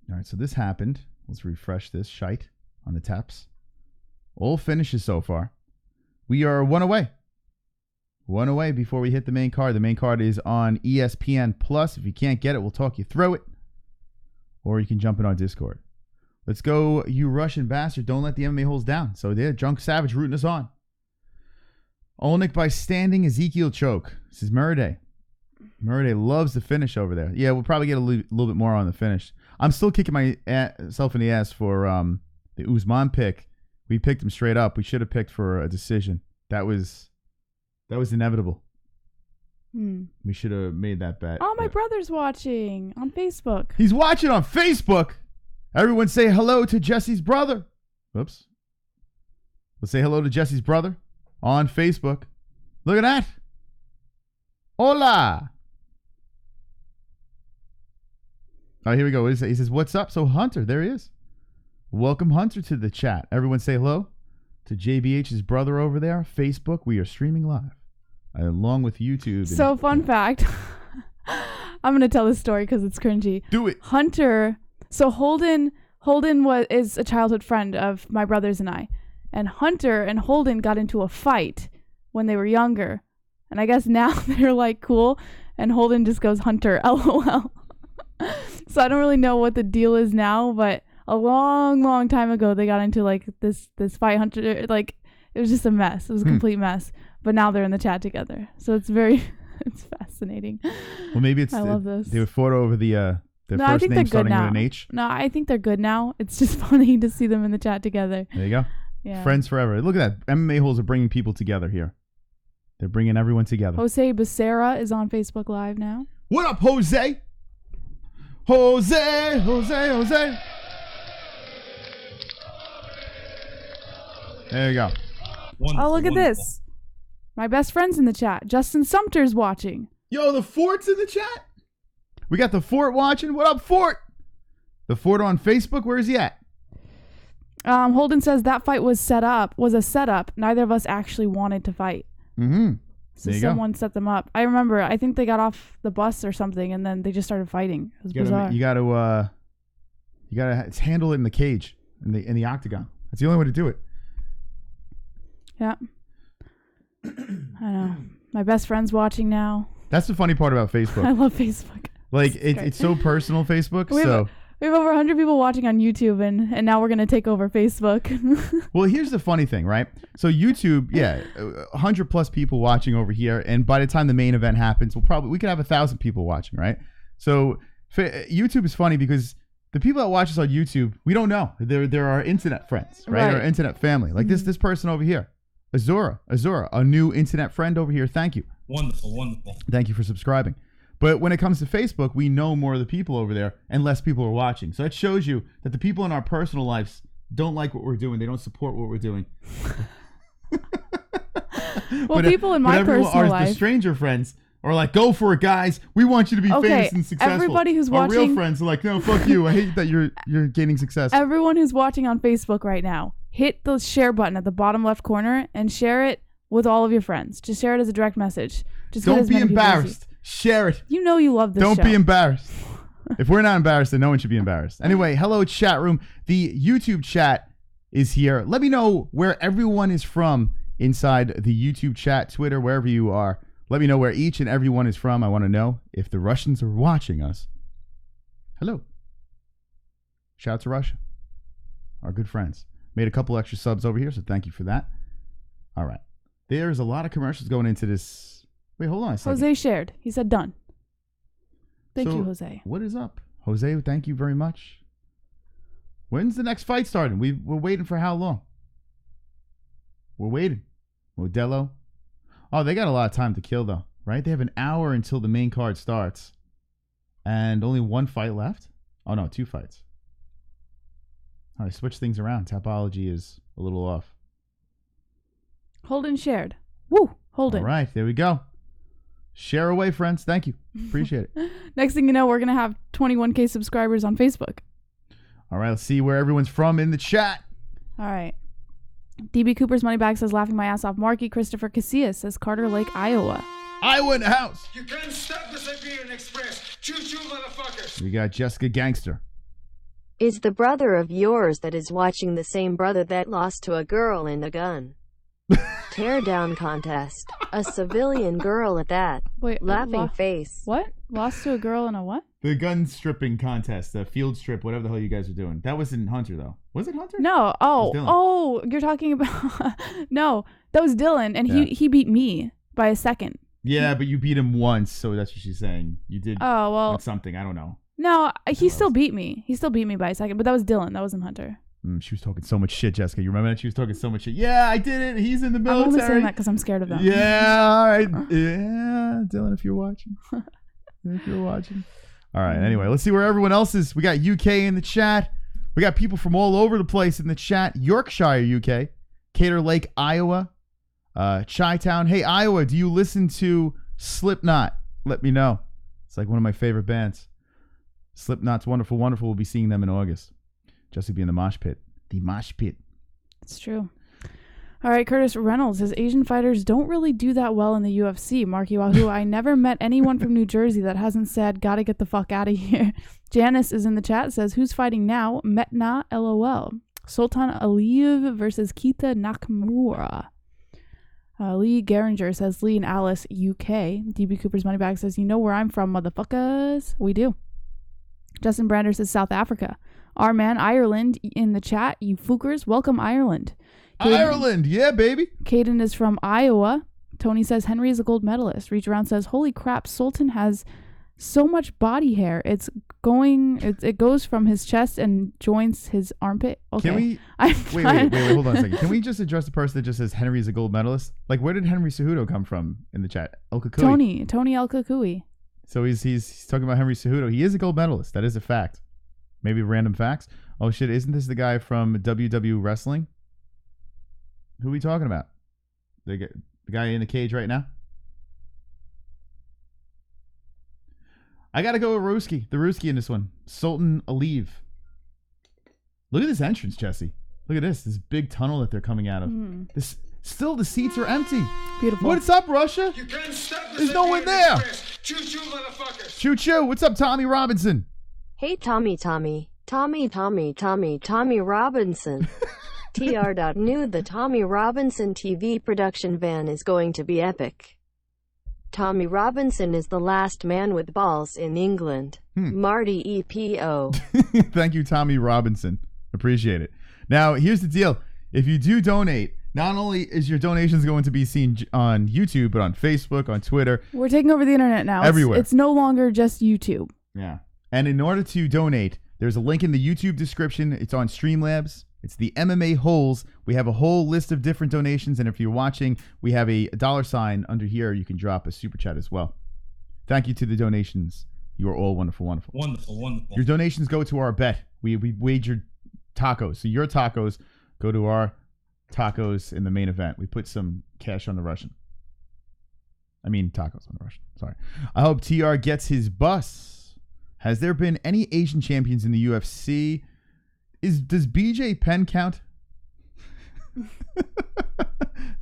All right, so this happened. Let's refresh this. Shite on the taps. All finishes so far. We are one away. One away before we hit the main card. The main card is on ESPN Plus. If you can't get it, we'll talk you through it. Or you can jump in our Discord. Let's go, you Russian bastard. Don't let the MMA-Holes down. So there, Drunk Savage rooting us on. Oleinik by standing Ezekiel choke. This is Murday. Murday loves the finish over there. Yeah, we'll probably get a little bit more on the finish. I'm still kicking myself in the ass for the Usman pick. We picked him straight up. We should have picked for a decision. That was inevitable. We should have made that bet. Oh, my brother's watching on Facebook. He's watching on Facebook. Everyone say hello to Jesse's brother. Whoops. Let's say hello to Jesse's brother on Facebook. Look at that. Hola. Oh, here we go. He says, what's up? So Hunter, there he is. Welcome Hunter to the chat. Everyone say hello to JBH's brother over there. Facebook, we are streaming live along with YouTube. So fun fact. I'm going to tell this story because it's cringy. Do it. Hunter. So Holden is a childhood friend of my brothers and I. And Hunter and Holden got into a fight when they were younger. And I guess now they're like cool. And Holden just goes Hunter, LOL. So I don't really know what the deal is now, but a long time ago they got into like this fight. Hunter, like, it was just a mess. It was a complete mess. But now they're in the chat together. So it's fascinating. Well, maybe I love this. They fought over their first name starting with an H. No, I think they're good now. It's just funny to see them in the chat together. There you go. Yeah. Friends forever. Look at that. MMA-Holes are bringing people together here. They're bringing everyone together. Jose Becerra is on Facebook Live now. What up, Jose? Jose. There you go. Oh, look at this. My best friend's in the chat. Justin Sumter's watching. Yo, the Fort's in the chat. We got the Fort watching. What up, Fort? The Fort on Facebook. Where is he at? Holden says that fight was a setup. Neither of us actually wanted to fight. Mm-hmm. So someone set them up. I remember. I think they got off the bus or something, and then they just started fighting. It was bizarre. You got to handle it in the cage, in the octagon. That's the only way to do it. Yeah. I know. My best friend's watching now. That's the funny part about Facebook. I love Facebook. Like it's so personal, Facebook. We have over 100 people watching on YouTube, and now we're going to take over Facebook. Well, here's the funny thing, right? So YouTube, 100 plus people watching over here, and by the time the main event happens, we could have 1,000 people watching, right? So YouTube is funny because the people that watch us on YouTube, we don't know. They're our internet friends, right? Our internet family. Like this person over here, Azura, a new internet friend over here. Thank you. Wonderful. Thank you for subscribing. But when it comes to Facebook, we know more of the people over there and less people are watching. So it shows you that the people in our personal lives don't like what we're doing. They don't support what we're doing. Well, people in my personal life. The stranger friends are like, go for it, guys. We want you to be famous and successful. Everybody who's watching. Our real friends are like, no, fuck you. I hate that you're gaining success. Everyone who's watching on Facebook right now, hit the share button at the bottom left corner and share it with all of your friends. Just share it as a direct message. Just don't be embarrassed. Share it. You know you love this Don't show. be embarrassed. If we're not embarrassed, then no one should be embarrassed. Anyway, hello, chat room. The YouTube chat is here. Let me know where everyone is from inside the YouTube chat, Twitter, wherever you are. Let me know where each and every one is from. I want to know if the Russians are watching us. Hello. Shout out to Russia. Our good friends. Made a couple extra subs over here, so thank you for that. All right. There's a lot of commercials going into this. Wait, hold on a second. Jose shared. He said done. Thank you, Jose. What is up? Jose, thank you very much. When's the next fight starting? We're waiting for how long? We're waiting. Modelo. Oh, they got a lot of time to kill, though, right? They have an hour until the main card starts. And only one fight left? Oh, no, 2 fights. I switched things around. Topology is a little off. Holden shared. Woo! Holden. All right, there we go. Share away, friends. Thank you. Appreciate it. Next thing you know, we're going to have 21K subscribers on Facebook. All right, let's see where everyone's from in the chat. All right. DB Cooper's Moneyback says, laughing my ass off. Marky Christopher Casillas says, Carter Lake, Iowa. Iowa in the house. You can't stop the Siberian Express. Choo-choo, motherfuckers. We got Jessica Gangster. Is the brother of yours that is watching the same brother that lost to a girl in a gun? Tear down contest. A civilian girl at that. Wait, laughing face. What? Lost to a girl in a what? The gun stripping contest, the field strip, whatever the hell you guys are doing. That wasn't Hunter, though. Was it Hunter? No. Oh, you're talking about... No, that was Dylan, and he beat me by a second. Yeah, but you beat him once, so that's what she's saying. You did something. I don't know. No, he still beat me. He still beat me by a second, but that was Dylan. That wasn't Hunter. She was talking so much shit, Jessica. You remember that? She was talking so much shit. Yeah, I did it. He's in the military. I'm only saying that because I'm scared of them. Yeah, all right. Yeah, Dylan, if you're watching. All right, anyway, let's see where everyone else is. We got UK in the chat. We got people from all over the place in the chat. Yorkshire, UK. Cater Lake, Iowa. Chi-Town. Hey, Iowa, do you listen to Slipknot? Let me know. It's like one of my favorite bands. Slipknot's Wonderful, Wonderful. We'll be seeing them in August. Just to be in the mosh pit. The mosh pit. It's true. All right, Curtis Reynolds says Asian fighters don't really do that well in the UFC. Marky Wahoo, I never met anyone from New Jersey that hasn't said, gotta get the fuck out of here. Janice is in the chat, says, who's fighting now? Metna LOL. Sultan Aliyev versus Kita Nakamura. Lee Geringer says, Lee and Alice, UK. DB Cooper's Moneyback says, you know where I'm from, motherfuckers. We do. Justin Brander says, South Africa. Arman, Ireland in the chat. You fookers, welcome Ireland. Ireland, yeah, baby. Caden is from Iowa. Tony says Henry is a gold medalist. Reach Around says, holy crap, Sultan has so much body hair. It goes from his chest and joins his armpit. Okay. Can we wait, hold on a second. Can we just address the person that just says Henry is a gold medalist? Like, where did Henry Cejudo come from in the chat? El Kukui. Tony El Kukui. So he's talking about Henry Cejudo. He is a gold medalist. That is a fact. Maybe random facts. Oh shit, isn't this the guy from WW Wrestling? Who are we talking about? The guy in the cage right now? I gotta go with the Ruski in this one. Sultan Aliyev. Look at this entrance, Jesse. Look at this big tunnel that they're coming out of. This still the seats are empty. Beautiful. What's up, Russia? You can't stop the There's no one there. Choo-choo, motherfuckers. Choo-choo. What's up, Tommy Robinson? Hey, Tommy Robinson. TR.new The Tommy Robinson TV production van is going to be epic. Tommy Robinson is the last man with balls in England. Marty EPO. Thank you, Tommy Robinson. Appreciate it. Now, here's the deal. If you do donate, not only is your donations going to be seen on YouTube, but on Facebook, on Twitter. We're taking over the internet now. Everywhere. It's no longer just YouTube. Yeah. And in order to donate, there's a link in the YouTube description. It's on Streamlabs. It's the MMA-Holes. We have a whole list of different donations. And if you're watching, we have a $sign under here. You can drop a super chat as well. Thank you to the donations. You are all wonderful, wonderful. Wonderful. Your donations go to our bet. We wagered tacos. So your tacos go to our tacos in the main event. We put some cash on the Russian. I mean tacos on the Russian. Sorry. I hope TR gets his bus. Has there been any Asian champions in the UFC? Does BJ Penn count? Does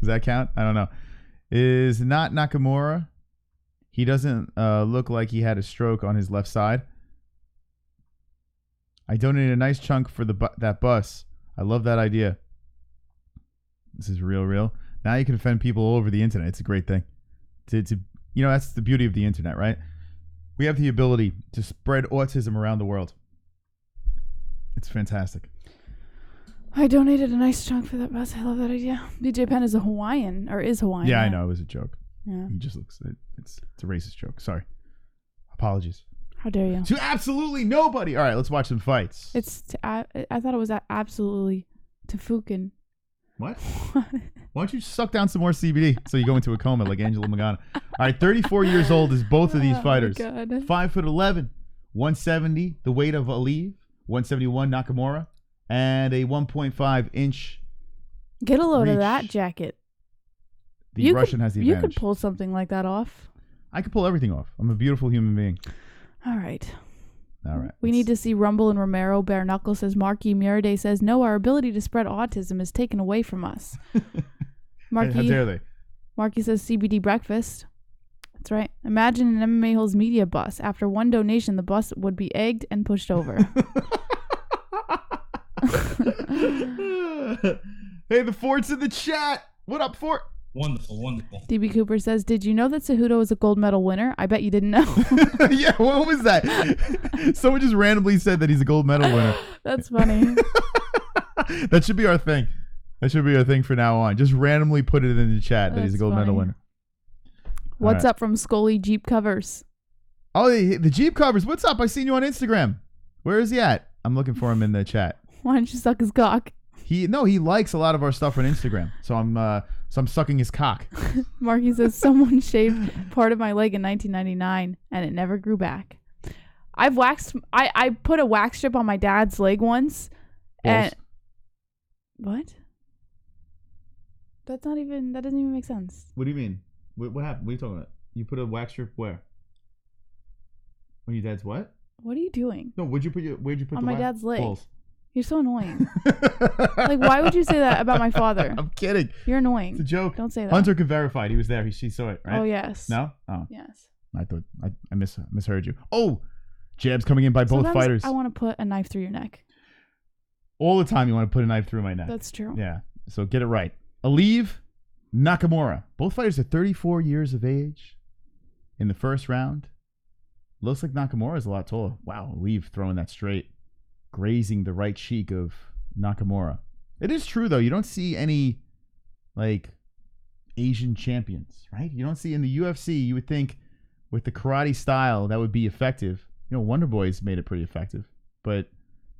that count? I don't know. Is not Nakamura? He doesn't look like he had a stroke on his left side. I donated a nice chunk for that bus. I love that idea. This is real. Now you can offend people all over the internet. It's a great thing. That's the beauty of the internet, right? We have the ability to spread autism around the world. It's fantastic. I donated a nice chunk for that bus. I love that idea. BJ Penn is Hawaiian. Yeah, I know. It was a joke. Yeah. He just looks... It's a racist joke. Sorry. Apologies. How dare you? To absolutely nobody. All right, let's watch some fights. I thought it was absolutely to Fukin. What? Why don't you suck down some more CBD so you go into a coma like Angela Magana? All right, 34 years old is both of these fighters. 5'11", 170, the weight of Aliyev, 171 Nakamura, and a 1.5 inch. Get a load reach. of that jacket. The Russian has the advantage. You could pull something like that off. I could pull everything off. I'm a beautiful human being. All right. We need to see Rumble and Romero. Bare Knuckle says, Marky Murday says, no, our ability to spread autism is taken away from us. Marky, how dare they? Marky says CBD breakfast. That's right. Imagine an MMA-Holes media bus. After one donation, the bus would be egged and pushed over. Hey, the Fort's in the chat. What up, Fort? Wonderful. DB Cooper says, did you know that Cejudo is a gold medal winner? I bet you didn't know. Yeah, what was that? Someone just randomly said that he's a gold medal winner. That's funny. That should be our thing. That should be our thing for now on. Just randomly put it in the chat that he's a gold medal winner. What's up from Scully Jeep Covers? Oh, the Jeep Covers. What's up? I seen you on Instagram. Where is he at? I'm looking for him in the chat. Why don't you suck his cock? He likes a lot of our stuff on Instagram. So I'm sucking his cock. Marky says, someone shaved part of my leg in 1999 and it never grew back. I put a wax strip on my dad's leg once. Balls. And what? That doesn't even make sense. What do you mean? What happened? What are you talking about? You put a wax strip where? On your dad's what? What are you doing? No, where'd you put on my dad's leg? Balls. You're so annoying. Like, why would you say that about my father? I'm kidding. You're annoying. It's a joke. Don't say that. Hunter could verify. He was there. She saw it, right? Oh, yes. No? Oh. Yes. I thought I misheard you. Oh, jabs coming in by both Sometimes fighters. I want to put a knife through your neck. All the time you want to put a knife through my neck. That's true. Yeah. So get it right. Aliyev, Nakamura. Both fighters are 34 years of age in the first round. Looks like Nakamura is a lot taller. Wow, Aliyev throwing that straight, grazing the right cheek of Nakamura. It is true, though. You don't see any, Asian champions, right? You don't see in the UFC. You would think with the karate style that would be effective. Wonder Boy's made it pretty effective. But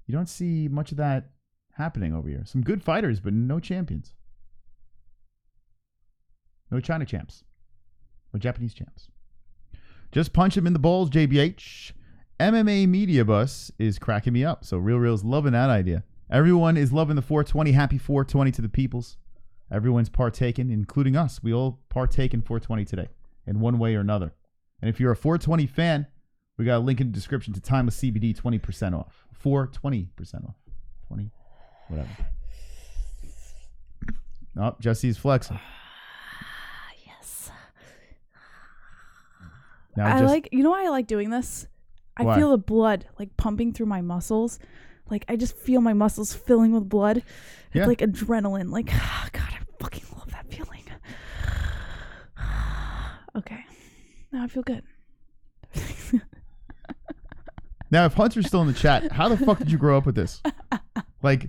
you don't see much of that happening over here. Some good fighters, but no champions. No China champs. Or Japanese champs. Just punch him in the balls, JBH. MMA Media Bus is cracking me up. So Real's loving that idea. Everyone is loving the 420. Happy 420 to the peoples. Everyone's partaking, including us. We all partake in 420 today in one way or another. And if you're a 420 fan, we got a link in the description to Timeless CBD 20% off. 420% off. 20, whatever. Oh, Jesse's flexing. Yes. Now I like doing this? I feel the blood pumping through my muscles. I just feel my muscles filling with blood. It's like adrenaline. God, I fucking love that feeling. Okay. Now I feel good. Now, if Hunter's still in the chat, how the fuck did you grow up with this? Like,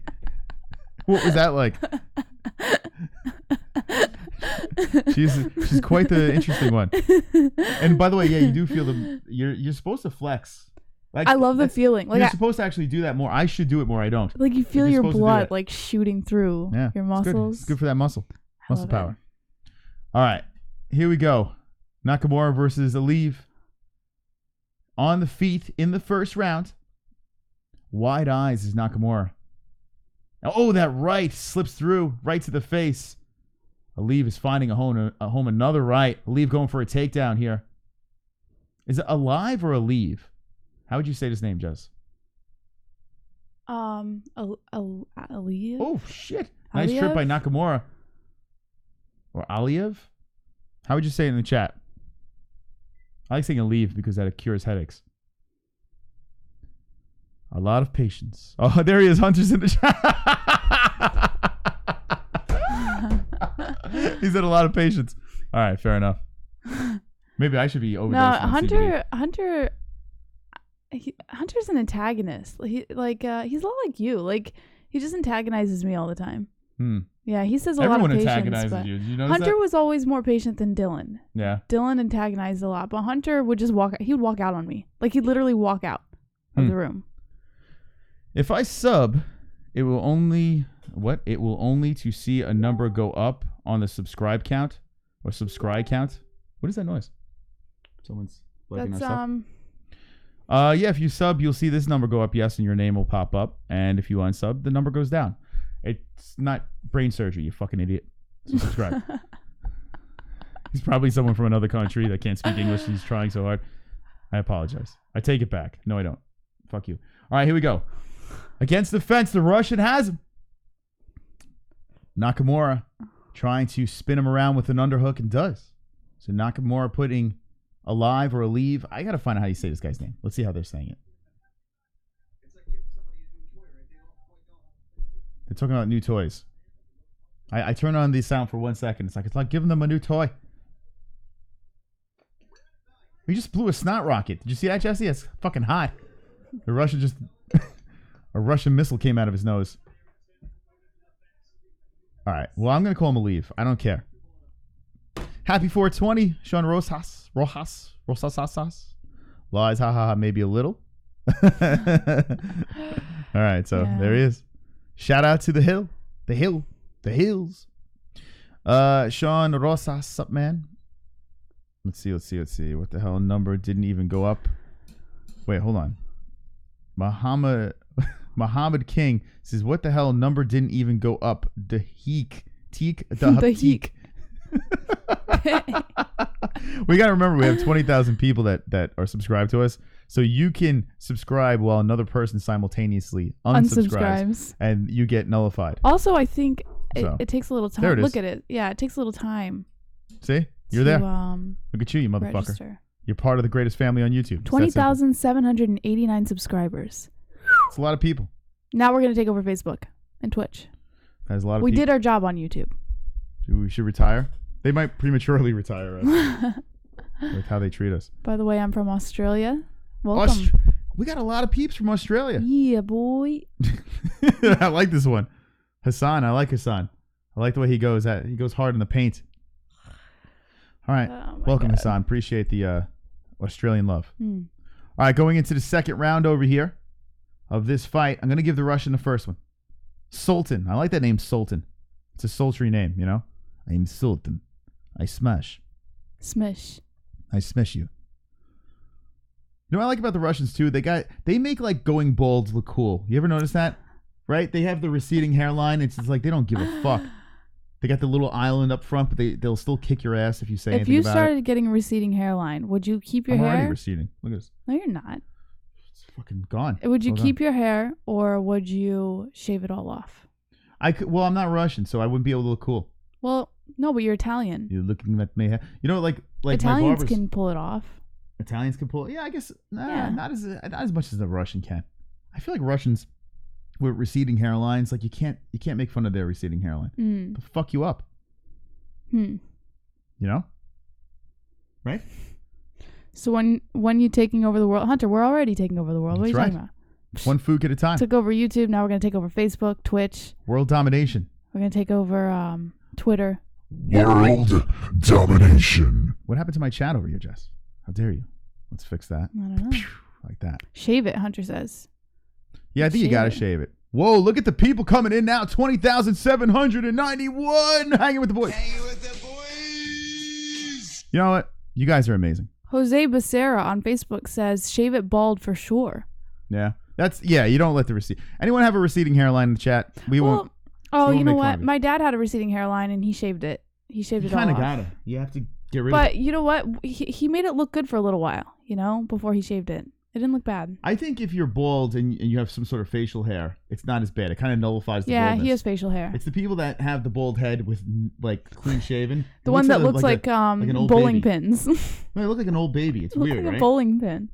what was that like? She's quite the interesting one. And by the way, yeah, you do feel you're supposed to flex. Like, I love the feeling. Like you're supposed to actually do that more. I should do it more. I don't. Like you feel your blood like shooting through your muscles. It's good for that muscle power. All right, here we go. Nakamura versus Aliyev. On the feet in the first round. Wide eyes is Nakamura. Oh, that right slips through right to the face. Aliyev is finding a home another right. Aliyev going for a takedown here. Is it Alive or Aliyev? How would you say this name, Jess? Aliyev. Oh shit! Nice trip by Nakamura. Or Aliyev? How would you say it in the chat? I like saying Aliyev because that cures headaches. A lot of patience. Oh, there he is. Hunter's in the chat. He said a lot of patience. All right, fair enough. Maybe I should be overdosing. No, Hunter's an antagonist. He's a lot like you. Like he just antagonizes me all the time. Yeah, he says a lot of patience. Everyone antagonizes you. Did you notice Hunter was always more patient than Dylan. Yeah. Dylan antagonized a lot, but Hunter would just walk. He would walk out on me. Like he'd literally walk out of the room. If I sub, it will only to see a number go up on the subscribe count or subscribe count. What is that noise? Someone's liking our stuff. Yeah, if you sub, you'll see this number go up, yes, and your name will pop up. And if you unsub, the number goes down. It's not brain surgery, you fucking idiot. So subscribe. He's probably someone from another country that can't speak English and he's trying so hard. I apologize. I take it back. No, I don't. Fuck you. All right, here we go. Against the fence, the Russian has him. Nakamura trying to spin him around with an underhook and does. So Nakamura putting Alive or Aliyev. I got to find out how you say this guy's name. Let's see how they're saying it. They're talking about new toys. I turn on the sound for 1 second. It's like giving them a new toy. We just blew a snot rocket. Did you see that, Jesse? That's fucking hot. The Russian just... a Russian missile came out of his nose. All right. Well, I'm going to call him Aliyev. I don't care. Happy 420, Sean Rosas. Lies, haha, maybe a little. All right, so there he is. Shout out to the hills. Sean Rosas, sup, man? Let's see. What the hell number didn't even go up? Wait, hold on. Muhammad King says, what the hell number didn't even go up? The heek. We got to remember we have 20,000 people that are subscribed to us. So you can subscribe while another person simultaneously unsubscribes and you get nullified. Also, I think it takes a little time. There it is. Look at it. Yeah, it takes a little time. See? You're there. Look at you motherfucker. Register. You're part of the greatest family on YouTube. 20,789 subscribers. It's a lot of people. Now we're going to take over Facebook and Twitch. That's a lot of people. We did our job on YouTube. We should retire. They might prematurely retire us with how they treat us. By the way, I'm from Australia. Welcome. We got a lot of peeps from Australia. Yeah, boy. I like this one. Hassan. I like Hassan. I like the way he goes. He goes hard in the paint. All right. Welcome, God. Hassan. Appreciate the Australian love. All right, going into the second round over here of this fight, I'm going to give the Russian the first one. Sultan. I like that name, Sultan. It's a sultry name, you know? I'm Sultan. I smash. Smash. I smash you. You know what I like about the Russians, too? They make, like, going bald look cool. You ever notice that? Right? They have the receding hairline. It's just like they don't give a fuck. They got the little island up front, but they'll still kick your ass if you say anything about it. If you started getting a receding hairline, would you keep your hair? I'm already receding. Look at this. No, you're not. It's fucking gone. Would you keep your hair, or would you shave it all off? Well, I'm not Russian, so I wouldn't be able to look cool. Well, no, but you're Italian. You're looking at me. You know, like Italians can pull it off. Italians can pull it. Yeah, I guess not as much as the Russian can. I feel like Russians with receding hairlines, like you can't make fun of their receding hairline. They'll fuck you up. You know? Right? So when you taking over the world, Hunter? We're already taking over the world. What are you talking about? One food at a time. Took over YouTube. Now we're gonna take over Facebook, Twitch. World domination. We're gonna take over Twitter. World domination. What happened to my chat over here, Jess? How dare you? Let's fix that. I don't know. Like that. Shave it, Hunter says. Yeah, I think you gotta shave it. Whoa, look at the people coming in now. 20,791. Hanging with the boys. You know what? You guys are amazing. Jose Becerra on Facebook says, shave it bald for sure. Yeah. You don't let the recede. Anyone have a receding hairline in the chat? We won't. Oh, we you won't know make fun what? of it. My dad had a receding hairline and he shaved it. He shaved it all off. You kind of gotta. You have to get rid of it. But you know what? He made it look good for a little while, before he shaved it. It didn't look bad. I think if you're bald and you have some sort of facial hair, it's not as bad. It kind of nullifies the baldness. Yeah, he has facial hair. It's the people that have the bald head with clean shaven. The one that looks like an old bowling baby. pins. No, they look like an old baby. It's weird, like right? a bowling pin.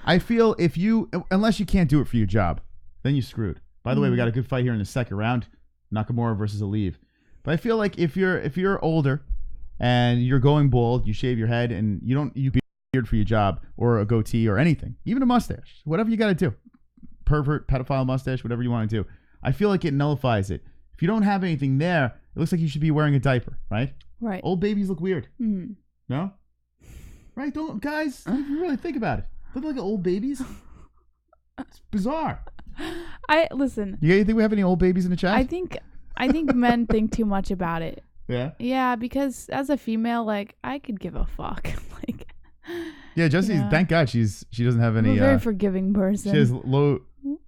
I feel unless you can't do it for your job, then you're screwed. By the way, we got a good fight here in the second round, Nakamura versus Aliyev. But I feel like if you're older and you're going bald, you shave your head and you beard for your job or a goatee or anything, even a mustache, whatever you got to do, pervert, pedophile mustache, whatever you want to do. I feel like it nullifies it. If you don't have anything there, it looks like you should be wearing a diaper, right? Right. Old babies look weird. Mm. No? Right? Don't guys, if you really think about it, look like old babies. It's bizarre. Listen. You think we have any old babies in the chat? I think men think too much about it. Yeah. Yeah, because as a female, I could give a fuck. Yeah, Jessie. Thank God she doesn't have any. I'm a very forgiving person. She has low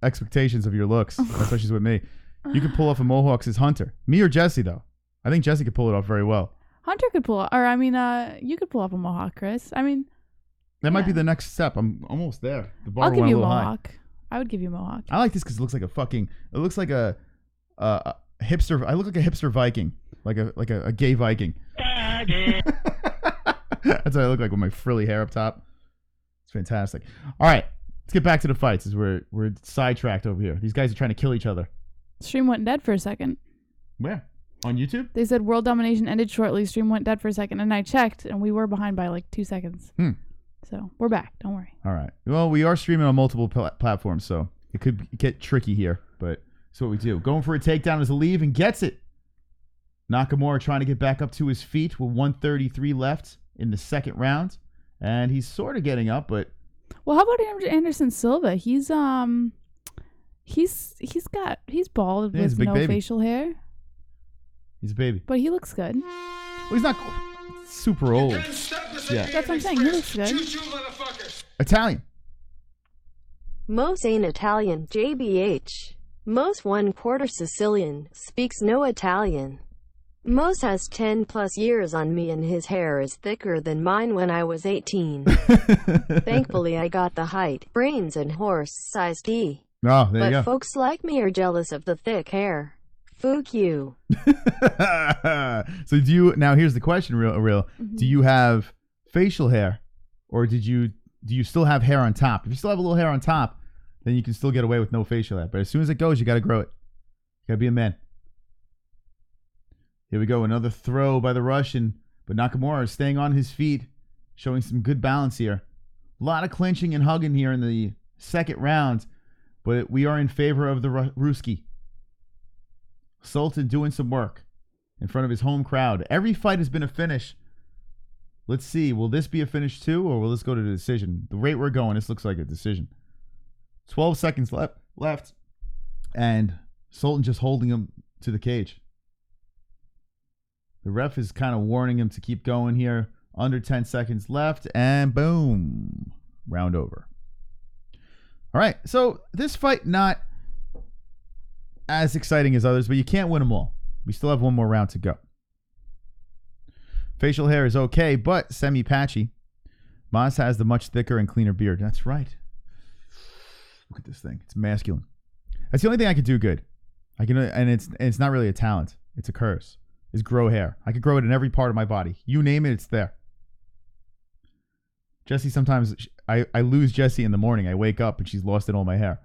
expectations of your looks. That's why she's with me. You could pull off a Mohawks as Hunter. Me or Jessie though. I think Jessie could pull it off very well. Hunter could pull, you could pull off a Mohawk, Chris. I mean, that might be the next step. I'm almost there. The bar I'll give went you a little Mohawk. high. I would give you a Mohawk. I like this because it looks like a hipster. I look like a hipster Viking, like a gay Viking. That's what I look like with my frilly hair up top. It's fantastic. All right, let's get back to the fights as we're sidetracked over here. These guys are trying to kill each other. Stream went dead for a second. Where? On YouTube? They said world domination ended shortly. Stream went dead for a second, and I checked, and we were behind by 2 seconds. So we're back. Don't worry. All right. Well, we are streaming on multiple platforms, so it could get tricky here, but it's what we do. Going for a takedown is Aliyev and gets it. Nakamura trying to get back up to his feet with 1:33 left in the second round, and he's sort of getting up, but. Well, how about Anderson Silva? He's bald with no baby. facial hair. He's a baby, but he looks good. Well, he's not super old. Yeah, that's what I'm saying. He looks good. Italian. Most ain't Italian. JBH. Most 1/4 Sicilian. Speaks no Italian. Most has 10 plus years on me and his hair is thicker than mine when I was 18. Thankfully I got the height, brains and horse-sized D. Oh, there you go. But folks like me are jealous of the thick hair. Fuck you. So now here's the question, real. Mm-hmm. Do you have facial hair or do you still have hair on top? If you still have a little hair on top, then you can still get away with no facial hair. But as soon as it goes, you got to grow it. You got to be a man. Here we go. Another throw by the Russian. But Nakamura is staying on his feet, showing some good balance here. A lot of clinching and hugging here in the second round. But we are in favor of the Ruski. Sultan doing some work in front of his home crowd. Every fight has been a finish. Let's see. Will this be a finish too, or will this go to the decision? The rate we're going, this looks like a decision. 12 seconds left. And Sultan just holding him to the cage. The ref is kind of warning him to keep going here. Under 10 seconds left. And boom. Round over. All right. So this fight not as exciting as others, but you can't win them all. We still have one more round to go. Facial hair is okay, but semi-patchy. Maz has the much thicker and cleaner beard. That's right. Look at this thing. It's masculine. That's the only thing I could do good. And it's not really a talent. It's a curse. Is grow hair. I could grow it in every part of my body. You name it, it's there. Jessie, sometimes I lose Jessie in the morning. I wake up and she's lost in all my hair.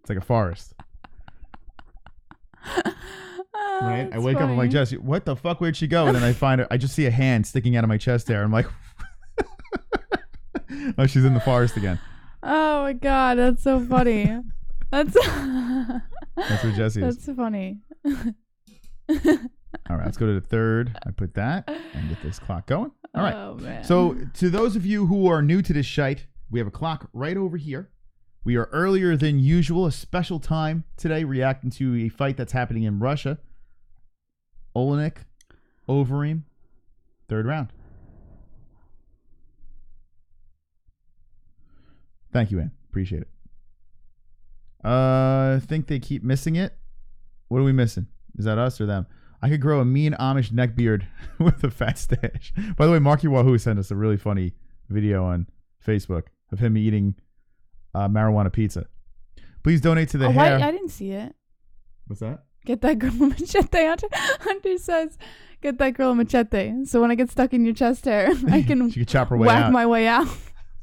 It's like a forest. Right? I wake up, I'm like, Jessie, what the fuck? Where'd she go? And then I find her. I just see a hand sticking out of my chest hair. I'm like, Oh, she's in the forest again. Oh my god, that's so funny. That's where Jesse is. That's funny. All right, let's go to the third. I put that and get this clock going. All right. Oh man. So to those of you who are new to this shite, we have a clock right over here. We are earlier than usual, a special time today, reacting to a fight that's happening in Russia. Oleinik, Overeem, third round. Thank you, Ann. Appreciate it. I think they keep missing it. What are we missing? Is that us or them? I could grow a mean Amish neck beard with a fat stash. By the way, Marky Wahoo sent us a really funny video on Facebook of him eating marijuana pizza. Please donate to the hair. I didn't see it. What's that? Get that girl a machete. Hunter says, get that girl a machete. So when I get stuck in your chest hair, I can she could chop her way whack out. my way out.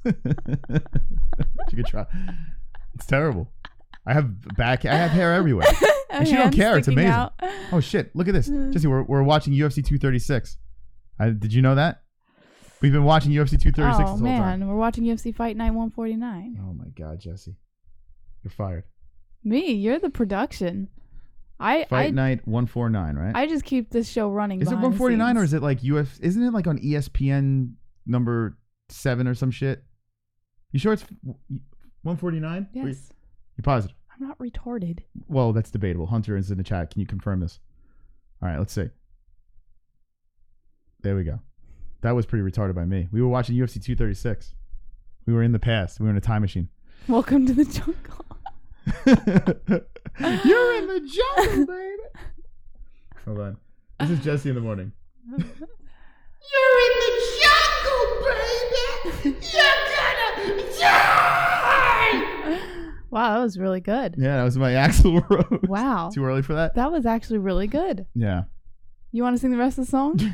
She could try. It's terrible. I have hair everywhere. And she don't care. It's amazing. Out. Oh shit! Look at this, Jesse. We're watching UFC 236. Did you know that? We've been watching UFC 236 this whole time. We're watching UFC Fight Night 149. Oh my god, Jesse, you're fired. Me, you're the production. Fight Night 149, right? I just keep this show running. Is it 149 or is it like UFC? Isn't it like on ESPN number 7 or some shit? You sure it's 149? Yes. You're positive? I'm not retarded. Well, that's debatable. Hunter is in the chat. Can you confirm this? All right, let's see. There we go. That was pretty retarded by me. We were watching UFC 236. We were in the past. We were in a time machine. Welcome to the jungle. You're in the jungle, baby. Hold on. This is Jesse in the morning. You're in the jungle, baby. You're gonna die. Wow, that was really good. Yeah, that was my Axl Rose. Wow. Too early for that? That was actually really good. Yeah. You want to sing the rest of the song? Jungle!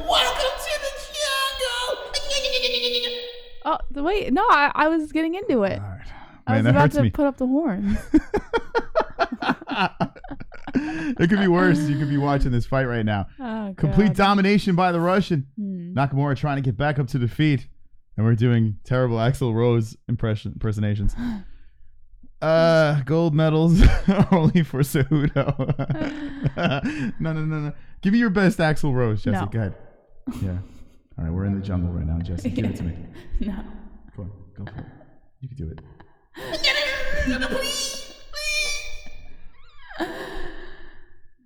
Welcome to the jungle! Oh, wait. No, I was getting into it. All right. I was about to put up the horns. It could be worse. You could be watching this fight right now. Oh, Complete God. domination by the Russian. Nakamura trying to get back up to the feet. And we're doing terrible Axl Rose impersonations. Gold medals are only for Cejudo. No. Give me your best Axl Rose, Jesse. No. Go ahead. Yeah. All right, we're in the jungle right now, Jesse. Give it to me. No. Come on, go for it. You can do it.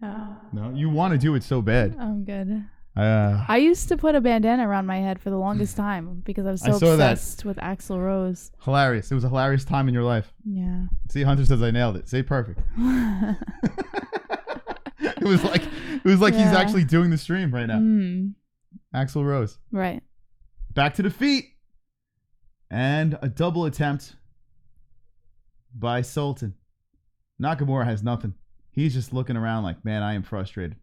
No. No, you want to do it so bad. I'm good. I used to put a bandana around my head for the longest time because I was so obsessed with Axl Rose. Hilarious. It was a hilarious time in your life. Yeah. See, Hunter says I nailed it. Say perfect. It was like he's actually doing the stream right now. Axl Rose. Right. Back to the feet. And a double attempt by Sultan. Nakamura has nothing. He's just looking around like, man, I am frustrated.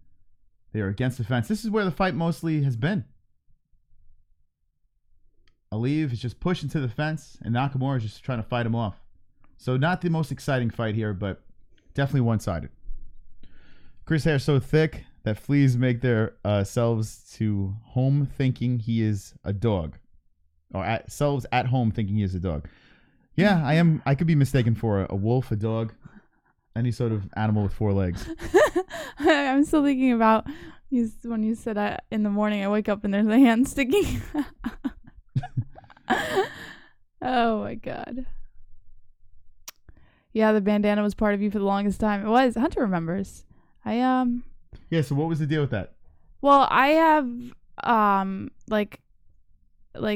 They are against the fence. This is where the fight mostly has been. Aliyev is just pushing to the fence, and Nakamura is just trying to fight him off. So not the most exciting fight here, but definitely one-sided. Chris' hair so thick that fleas make their selves to home thinking he is a dog. Or selves at home thinking he is a dog. Yeah, I am. I could be mistaken for a wolf, a dog, any sort of animal with 4 legs. I'm still thinking about when you said in the morning I wake up and there's a hand sticking. Oh my god. Yeah, the bandana was part of you for the longest time. It was. Hunter remembers. Yeah, so what was the deal with that? Well, I have like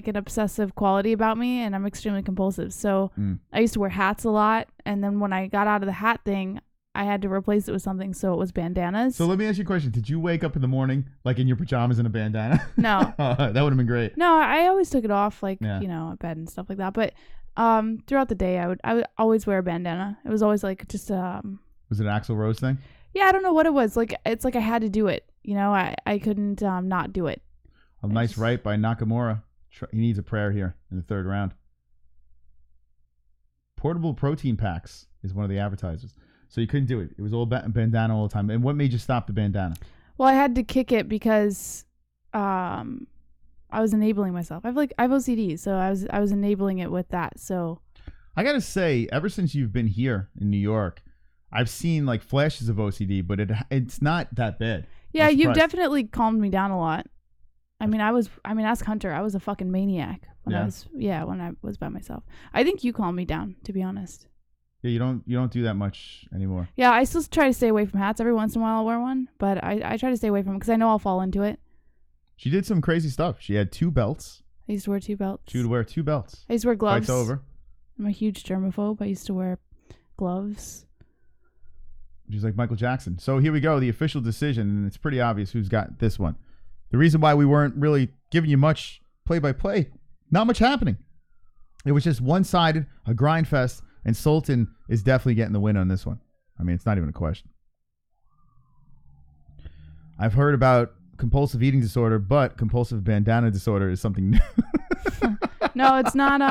an obsessive quality about me, and I'm extremely compulsive. So I used to wear hats a lot, and then when I got out of the hat thing, I had to replace it with something, so it was bandanas. So let me ask you a question. Did you wake up in the morning like in your pajamas and a bandana? No. That would have been great. No, I always took it off at bed and stuff like that. But throughout the day, I would always wear a bandana. It was always like just Was it an Axl Rose thing? Yeah, I don't know what it was. Like it's like I had to do it. I couldn't not do it. A nice right by Nakamura. He needs a prayer here in the third round. Portable protein packs is one of the advertisers. So you couldn't do it. It was all bandana all the time. And what made you stop the bandana? Well, I had to kick it because I enabling myself. I've OCD, so I was enabling it with that. So I gotta say, ever since you've been here in New York, I've seen like flashes of OCD, but it's not that bad. Yeah, you've definitely calmed me down a lot. Ask Hunter. I was a fucking maniac when I was by myself. I think you calmed me down, to be honest. Yeah, you don't do that much anymore. Yeah, I still try to stay away from hats. Every once in a while I'll wear one, but I try to stay away from them because I know I'll fall into it. She did some crazy stuff. She had 2 belts. I used to wear 2 belts. She would wear 2 belts. I used to wear gloves. Fight's over. I'm a huge germaphobe. I used to wear gloves. She's like Michael Jackson. So here we go, the official decision, and it's pretty obvious who's got this one. The reason why we weren't really giving you much play-by-play, not much happening. It was just one-sided, a grind fest, and Sultan is definitely getting the win on this one. I mean, it's not even a question. I've heard about compulsive eating disorder, but compulsive bandana disorder is something new. No, it's not.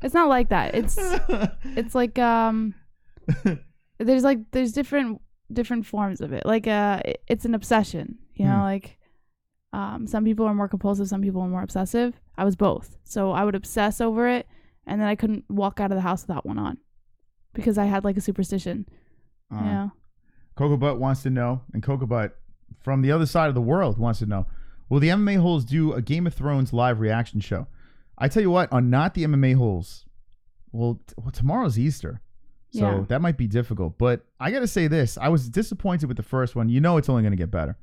It's not like that. It's like there's different forms of it. Like it's an obsession. You know, like some people are more compulsive, some people are more obsessive. I was both, so I would obsess over it, and then I couldn't walk out of the house without one on because I had like a superstition. Yeah. Cocoa Butt wants to know, and Cocoa Butt from the other side of the world wants to know, will the MMA-Holes do a Game of Thrones live reaction show? I tell you what, on Not the MMA-Holes, well, tomorrow's Easter, so that might be difficult. But I got to say this, I was disappointed with the first one. You know it's only going to get better.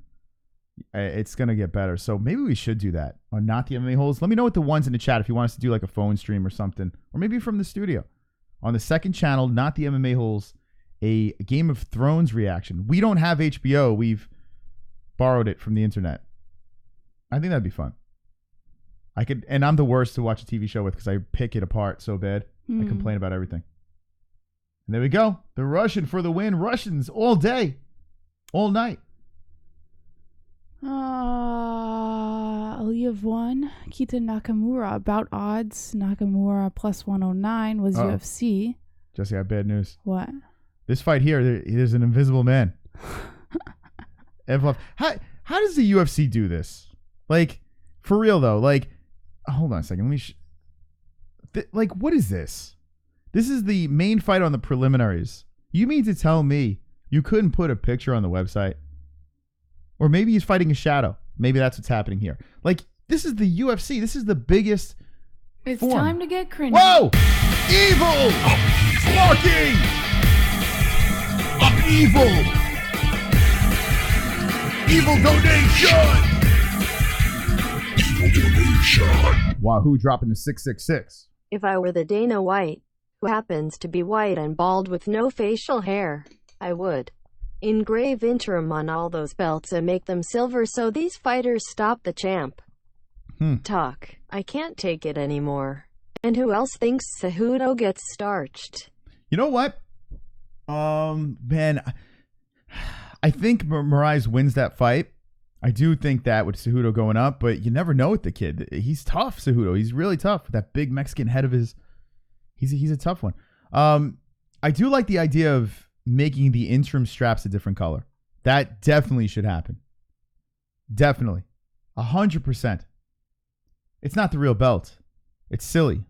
It's going to get better. So maybe we should do that on Not the MMA-Holes. Let me know what the ones in the chat if you want us to do like a phone stream or something, or maybe from the studio. On the second channel, Not the MMA-Holes, a Game of Thrones reaction. We don't have HBO. We've borrowed it from the internet. I think that'd be fun. I could, and I'm the worst to watch a TV show with because I pick it apart so bad. I complain about everything. And there we go. The Russian for the win. Russians all day, all night. Aliyev won. Kita Nakamura about odds. Nakamura plus 109 was UFC. Jesse, I have bad news. What? This fight here, there's an invisible man. Evlov. How does the UFC do this? Like, for real though. Like, hold on a second. Let me. Like, what is this? This is the main fight on the preliminaries. You mean to tell me you couldn't put a picture on the website? Or maybe he's fighting a shadow. Maybe that's what's happening here. Like, this is the UFC. This is the biggest. It's form. time to get cringy. Whoa! Evil! Sparking! I'm evil! Evil donation! Evil donation! Wahoo dropping to 666. If I were the Dana White, who happens to be white and bald with no facial hair, I would engrave interim on all those belts and make them silver so these fighters stop the champ. Talk. I can't take it anymore. And who else thinks Cejudo gets starched? You know what? Man, I think Moraes wins that fight. I do think that with Cejudo going up, but you never know with the kid. He's tough, Cejudo. He's really tough. With that big Mexican head of his. He's a tough one. I do like the idea of making the interim straps a different color. That definitely should happen. Definitely. 100%. It's not the real belt. It's silly.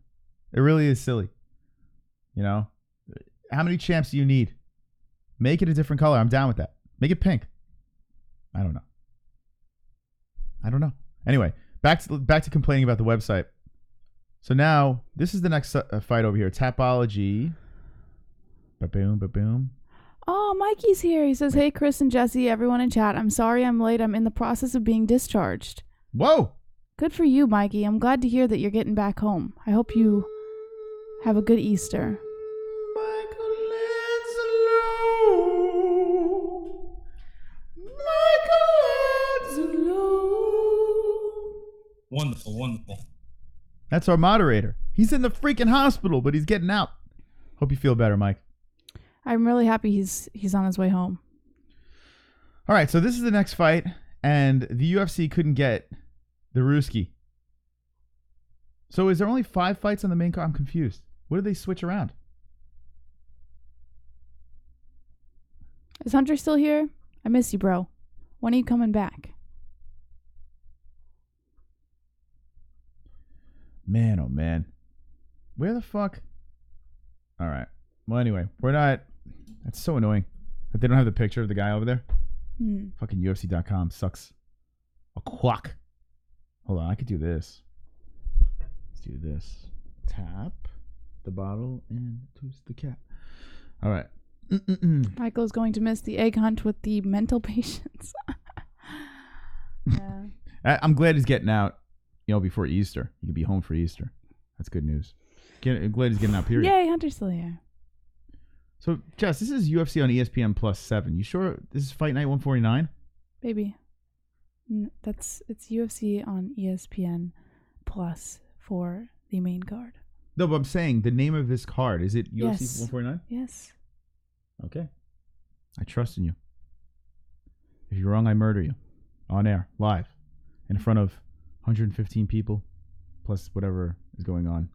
It really is silly. You know? How many champs do you need? Make it a different color. I'm down with that. Make it pink. I don't know. Anyway, back to complaining about the website. So now, this is the next fight over here. Tapology. Ba-boom, ba-boom. Oh, Mikey's here. He says, hey, Chris and Jesse, everyone in chat. I'm sorry I'm late. I'm in the process of being discharged. Whoa. Good for you, Mikey. I'm glad to hear that you're getting back home. I hope you have a good Easter. Wonderful, wonderful. That's our moderator. He's in the freaking hospital, but he's getting out. Hope you feel better, Mike. I'm really happy he's on his way home. All right, so this is the next fight, and the UFC couldn't get the Ruski. So is there only 5 fights on the main card? I'm confused. What did they switch around? Is Hunter still here? I miss you, bro. When are you coming back? Man, oh man. Where the fuck? All right. Well, anyway, we're not. That's so annoying that they don't have the picture of the guy over there. Fucking UFC.com sucks. A quack. Hold on, I could do this. Let's do this. Tap the bottle and twist the cap. All right. Michael's going to miss the egg hunt with the mental patients. Yeah. I'm glad he's getting out, before Easter. He could be home for Easter. That's good news. I'm glad he's getting out, period. Yay, Hunter's still here. So, Jess, this is UFC on ESPN Plus 7. You sure this is Fight Night 149? Baby. It's UFC on ESPN Plus for the main card. No, but I'm saying the name of this card, is it UFC Yes. 149? Yes. Okay. I trust in you. If you're wrong, I murder you. On air, live, in front of 115 people, plus whatever is going on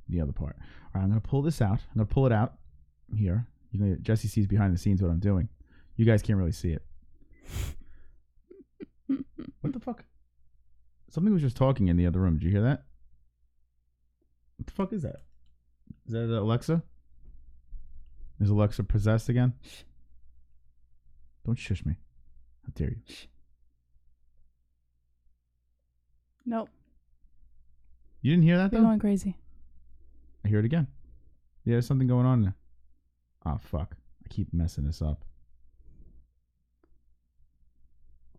the other part. All right, I'm going to pull this out. I'm going to pull it out here. Jesse sees behind the scenes what I'm doing. You guys can't really see it. What the fuck? Something was just talking in the other room. Did you hear that? What the fuck is that? Is that Alexa? Is Alexa possessed again? Don't shush me. How dare you? Nope. You didn't hear that, You're though? going crazy. I hear it again. Yeah, there's something going on there. Oh, fuck. I keep messing this up.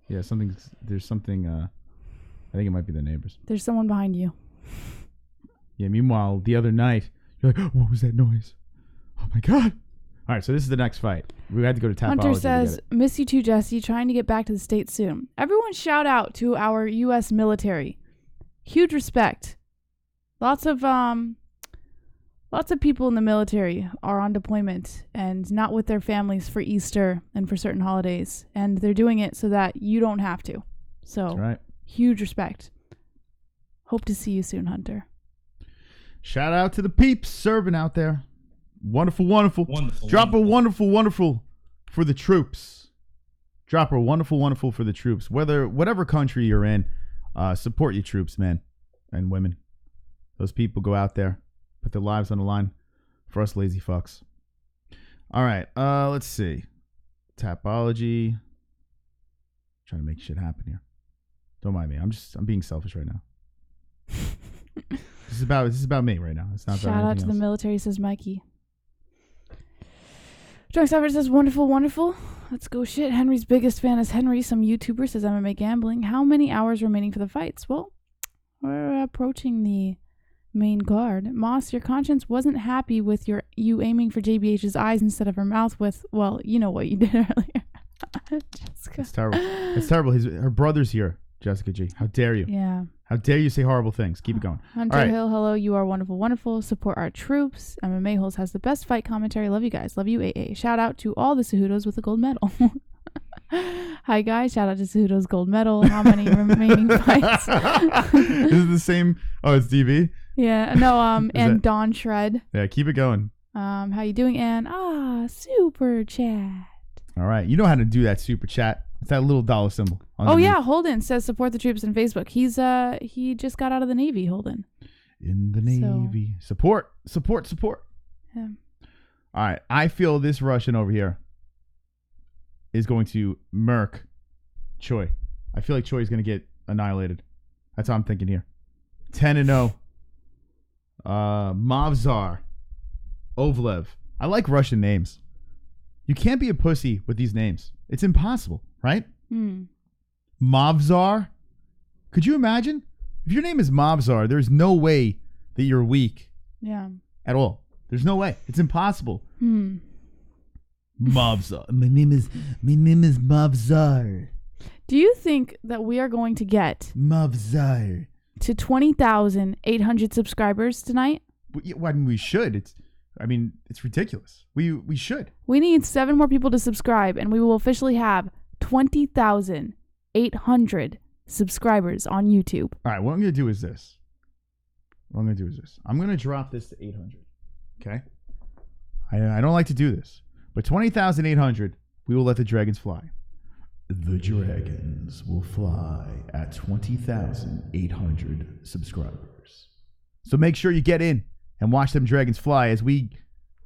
Yeah, there's something, I think it might be the neighbors. There's someone behind you. Yeah, meanwhile, the other night, you're like, what was that noise? Oh, my God. All right, so this is the next fight. We had to go to Tapology. Hunter says, miss you too, Jesse. Trying to get back to the States soon. Everyone shout out to our U.S. military. Huge respect. Lots of people in the military are on deployment and not with their families for Easter and for certain holidays. And they're doing it so that you don't have to. So, That's right. Huge respect. Hope to see you soon, Hunter. Shout out to the peeps serving out there. Wonderful, wonderful. Drop a wonderful for the troops. Drop a wonderful for the troops. Whatever country you're in, support your troops, man and women. Those people go out there, put their lives on the line for us lazy fucks. All right, let's see. Tapology. Trying to make shit happen here. Don't mind me. I'm being selfish right now. This is about me right now. It's not about Shout out to else. the military, says Mikey. Drunk Savage says, wonderful. Let's go shit. Henry's biggest fan is Henry. Some YouTuber says MMA gambling. How many hours remaining for the fights? Well, we're approaching the main card. Moss, your conscience wasn't happy with you aiming for JBH's eyes instead of her mouth with, well, you know what you did earlier. Jessica. It's terrible. It's terrible. Her brother's here, Jessica G. How dare you? Yeah. How dare you say horrible things? Keep it going. Hunter All right. Hill, hello. You are wonderful. Support our troops. MMA-Holes has the best fight commentary. Love you guys. Love you, AA. Shout out to all the Cejudos with the gold medal. Hi, guys. Shout out to Cejudo's gold medal. How many remaining fights? This is the same. Oh, it's DB? Yeah. No, and Dawn Shred. Yeah, keep it going. How you doing, Ann? Super chat. All right. You know how to do that super chat. It's that little dollar symbol. Oh, yeah. Holden says support the troops on Facebook. He just got out of the Navy, Holden. In the Navy. So. Support. Yeah. All right. I feel this Russian over here is going to murk Choi. I feel like Choi is going to get annihilated. That's how I'm thinking here. 10-0. Mavzar. Ovlev. I like Russian names. You can't be a pussy with these names. It's impossible, right? Mavzar. Could you imagine? If your name is Mavzar, there's no way that you're weak. Yeah. At all. There's no way. It's impossible. Mavzar. My name is Mavzar. Do you think that we are going to get Mavzar to 20,800 subscribers tonight? I mean, we should. It's ridiculous. We should. We need 7 more people to subscribe, and we will officially have 20,800 subscribers on YouTube. All right, what I'm going to do is this. I'm going to drop this to 800. Okay? I don't like to do this. But 20,800, we will let the dragons fly. The Dragons will fly at 20,800 subscribers. So make sure you get in and watch them Dragons fly as we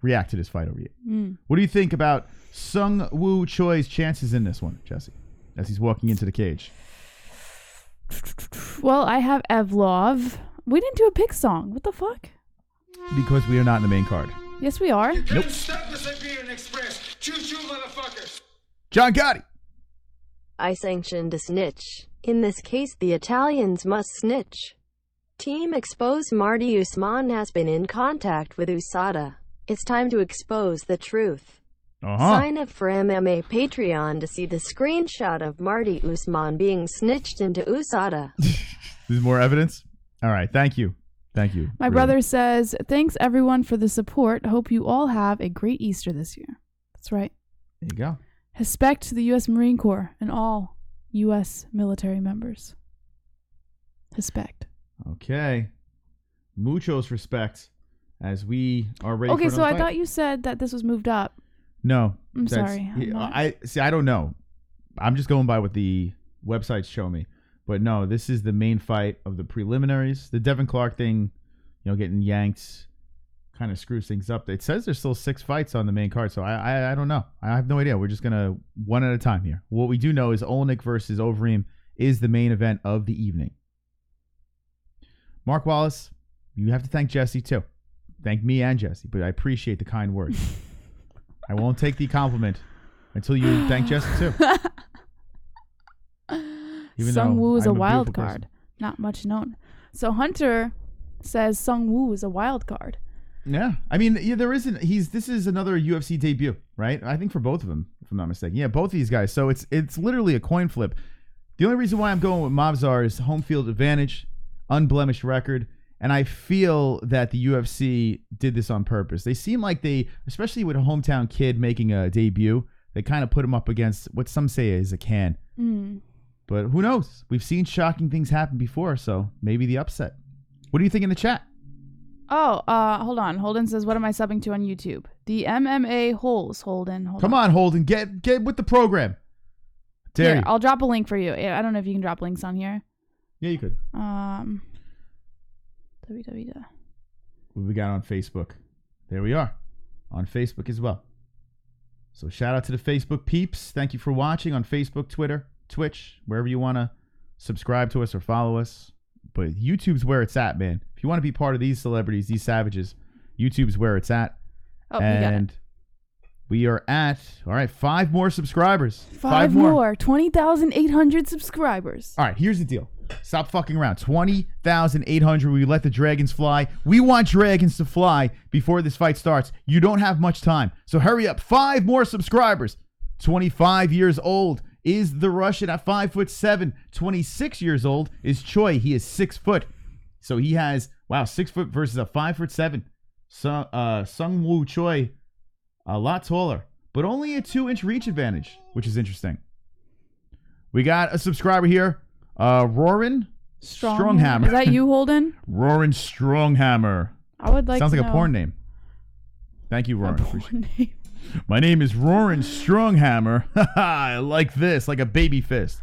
react to this fight over here. What do you think about Sung Woo Choi's chances in this one, Jesse, as he's walking into the cage? Well, I have Evlov. We didn't do a pick song. What the fuck? Because we are not in the main card. Yes, we are. Nope. Stop the Siberian Express. Choo-choo, motherfuckers. John Gotti. I sanctioned a snitch. In this case, the Italians must snitch. Team Expose Marty Usman has been in contact with USADA. It's time to expose the truth. Sign up for MMA Patreon to see the screenshot of Marty Usman being snitched into USADA. There's more evidence? All right. Thank you. Thank you. My brother says, thanks everyone for the support. Hope you all have a great Easter this year. That's right. There you go. Respect to the U.S. Marine Corps and all U.S. military members. Respect. Okay. Muchos respect as we are ready Okay, for so I fight. thought you said that this was moved up. No. I'm sorry. I don't know. I'm just going by what the websites show me. But no, this is the main fight of the preliminaries. The Devin Clark thing, getting yanked kind of screws things up. It says there's still 6 fights on the main card, so I don't know. I have no idea. We're just going to one at a time here. What we do know is Oleinik versus Overeem is the main event of the evening. Mark Wallace, you have to thank Jesse too. Thank me and Jesse, but I appreciate the kind words. I won't take the compliment until you thank Jesse too. Sung Woo is I'm a wild beautiful card. person. Not much known. So Hunter says Sung Woo is a wild card. Yeah. I mean, there isn't. This is another UFC debut, right? I think for both of them, if I'm not mistaken. Yeah, both of these guys. So it's literally a coin flip. The only reason why I'm going with Mavzar is home field advantage, unblemished record, and I feel that the UFC did this on purpose. They seem like they, especially with a hometown kid making a debut, they kind of put him up against what some say is a can. But who knows? We've seen shocking things happen before, so maybe the upset. What do you think in the chat? Oh, hold on. Holden says, what am I subbing to on YouTube? The MMA-Holes, Holden. Hold Come on, Holden. Get with the program. Dare Here, you. I'll drop a link for you. I don't know if you can drop links on here. Yeah, you could. www. What we got on Facebook? There we are. On Facebook as well. So shout out to the Facebook peeps. Thank you for watching on Facebook, Twitter, Twitch, wherever you want to subscribe to us or follow us. But YouTube's where it's at, man. If you want to be part of these celebrities, these savages, YouTube's where it's at. Oh, you got it. We are at, 5 more subscribers. 5 more. 20,800 subscribers. All right, here's the deal. Stop fucking around. 20,800. We let the dragons fly. We want dragons to fly before this fight starts. You don't have much time. So hurry up. 5 more subscribers. 25 years old is the Russian at 5'7". 26 years old is Choi. He is 6 foot. So he has, 6 foot versus a 5'7". Sung Woo Choi, a lot taller, but only a 2-inch reach advantage, which is interesting. We got a subscriber here. Roarin Stronghammer. Is that you, Holden? Roarin Stronghammer. I would like Sounds to like know. a porn name. Thank you, Roarin. Porn name. My name is Roarin Stronghammer. I like this, like a baby fist.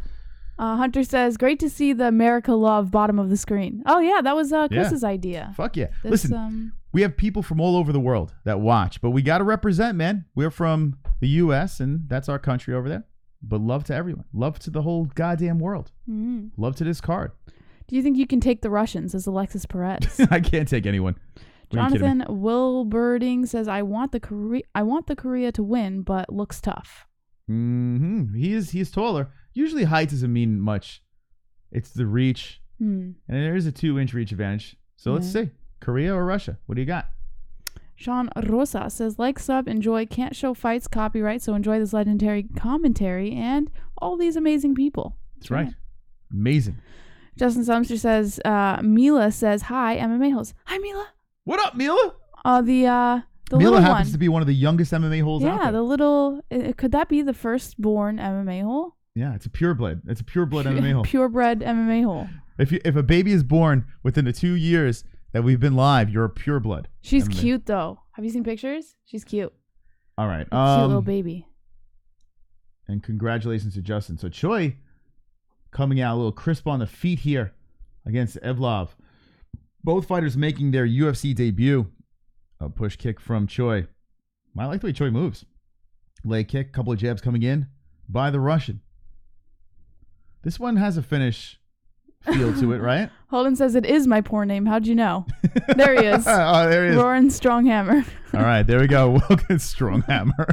Hunter says, great to see the America Love bottom of the screen. Oh, yeah, that was Chris's idea. Fuck yeah. This, Listen, we have people from all over the world that watch, but we got to represent, man. We're from the U.S., and that's our country over there. But love to everyone. Love to the whole goddamn world. Love to this card. Do you think you can take the Russians as Alexis Perez? I can't take anyone. Jonathan Wilberding says, I want the Korea to win, but looks tough. He's taller. Usually height doesn't mean much. It's the reach. And there is a 2-inch reach advantage. So let's see. Korea or Russia? What do you got? Sean Rosa says, like, sub, enjoy, can't show fights, copyright, so enjoy this legendary commentary and all these amazing people. That's right. Amazing. Justin Sumster says, Mila says, hi, MMA-Holes. Hi, Mila. What up, Mila? The Mila little happens one. to be one of the youngest MMA-Holes out there. Yeah, the little, could that be the firstborn MMA-hole? Yeah, it's a pureblood. It's a pureblood MMA hole. Purebred MMA hole. If a baby is born within the 2 years that we've been live, you're a pureblood. She's MMA. cute though. Have you seen pictures? She's cute. All right. Cute little baby. And congratulations to Justin. So Choi coming out a little crisp on the feet here against Evlov. Both fighters making their UFC debut. A push kick from Choi. I like the way Choi moves. Leg kick, couple of jabs coming in by the Russian. This one has a finish feel to it, right? Holden says it is my porn name. How'd you know? There he is. Oh, there he is. Roaring Stronghammer. All right, there we go. Welcome, Stronghammer.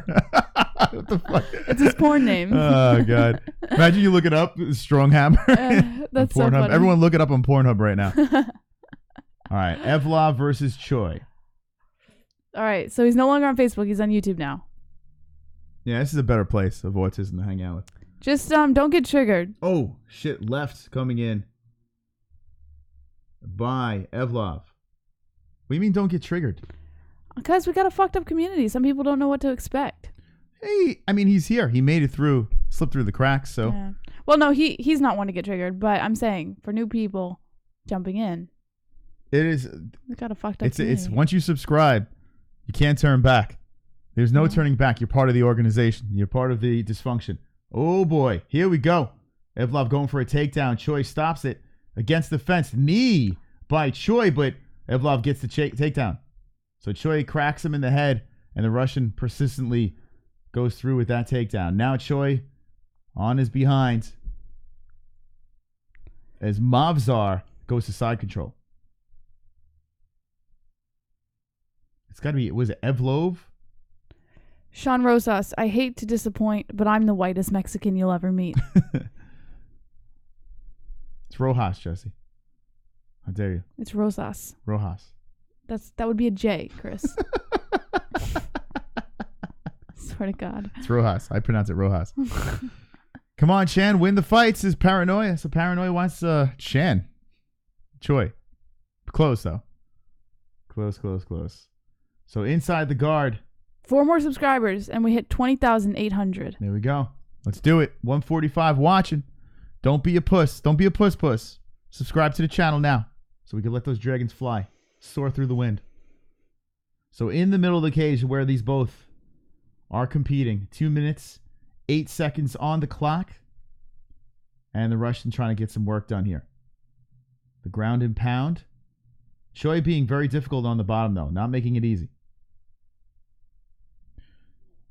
What the fuck? It's his porn name. Oh, God. Imagine you look it up, Stronghammer. That's so funny. Everyone look it up on Pornhub right now. All right, Evlov versus Choi. All right, so he's no longer on Facebook. He's on YouTube now. Yeah, this is a better place of autism to hang out with. Just don't get triggered. Oh, shit. Left coming in by Evlov. What do you mean don't get triggered? Because we got a fucked up community. Some people don't know what to expect. Hey, I mean, he's here. He made it through, slipped through the cracks, so. Yeah. Well, no, he's not one to get triggered, but I'm saying for new people jumping in. It is. We got a fucked up community. It's once you subscribe, you can't turn back. There's no turning back. You're part of the organization. You're part of the dysfunction. Oh, boy. Here we go. Evlov going for a takedown. Choi stops it against the fence. Knee by Choi, but Evlov gets the takedown. So Choi cracks him in the head, and the Russian persistently goes through with that takedown. Now Choi on his behind as Mavzar goes to side control. It's got to be, was it Evlov? Sean Rosas, I hate to disappoint, but I'm the whitest Mexican you'll ever meet. It's Rojas, Jesse. How dare you? It's Rosas. Rojas. That would be a J, Chris. Swear to God. It's Rojas. I pronounce it Rojas. Come on, Chan. Win the fight, says Paranoia. So Paranoia wants Chan. Choi. Close, though. Close. So inside the guard. 4 more subscribers, and we hit 20,800. There we go. Let's do it. 145 watching. Don't be a puss. Don't be a puss. Subscribe to the channel now so we can let those dragons fly. Soar through the wind. So in the middle of the cage where these both are competing. 2 minutes, 8 seconds on the clock. And the Russian trying to get some work done here. The ground and pound. Choi being very difficult on the bottom, though. Not making it easy.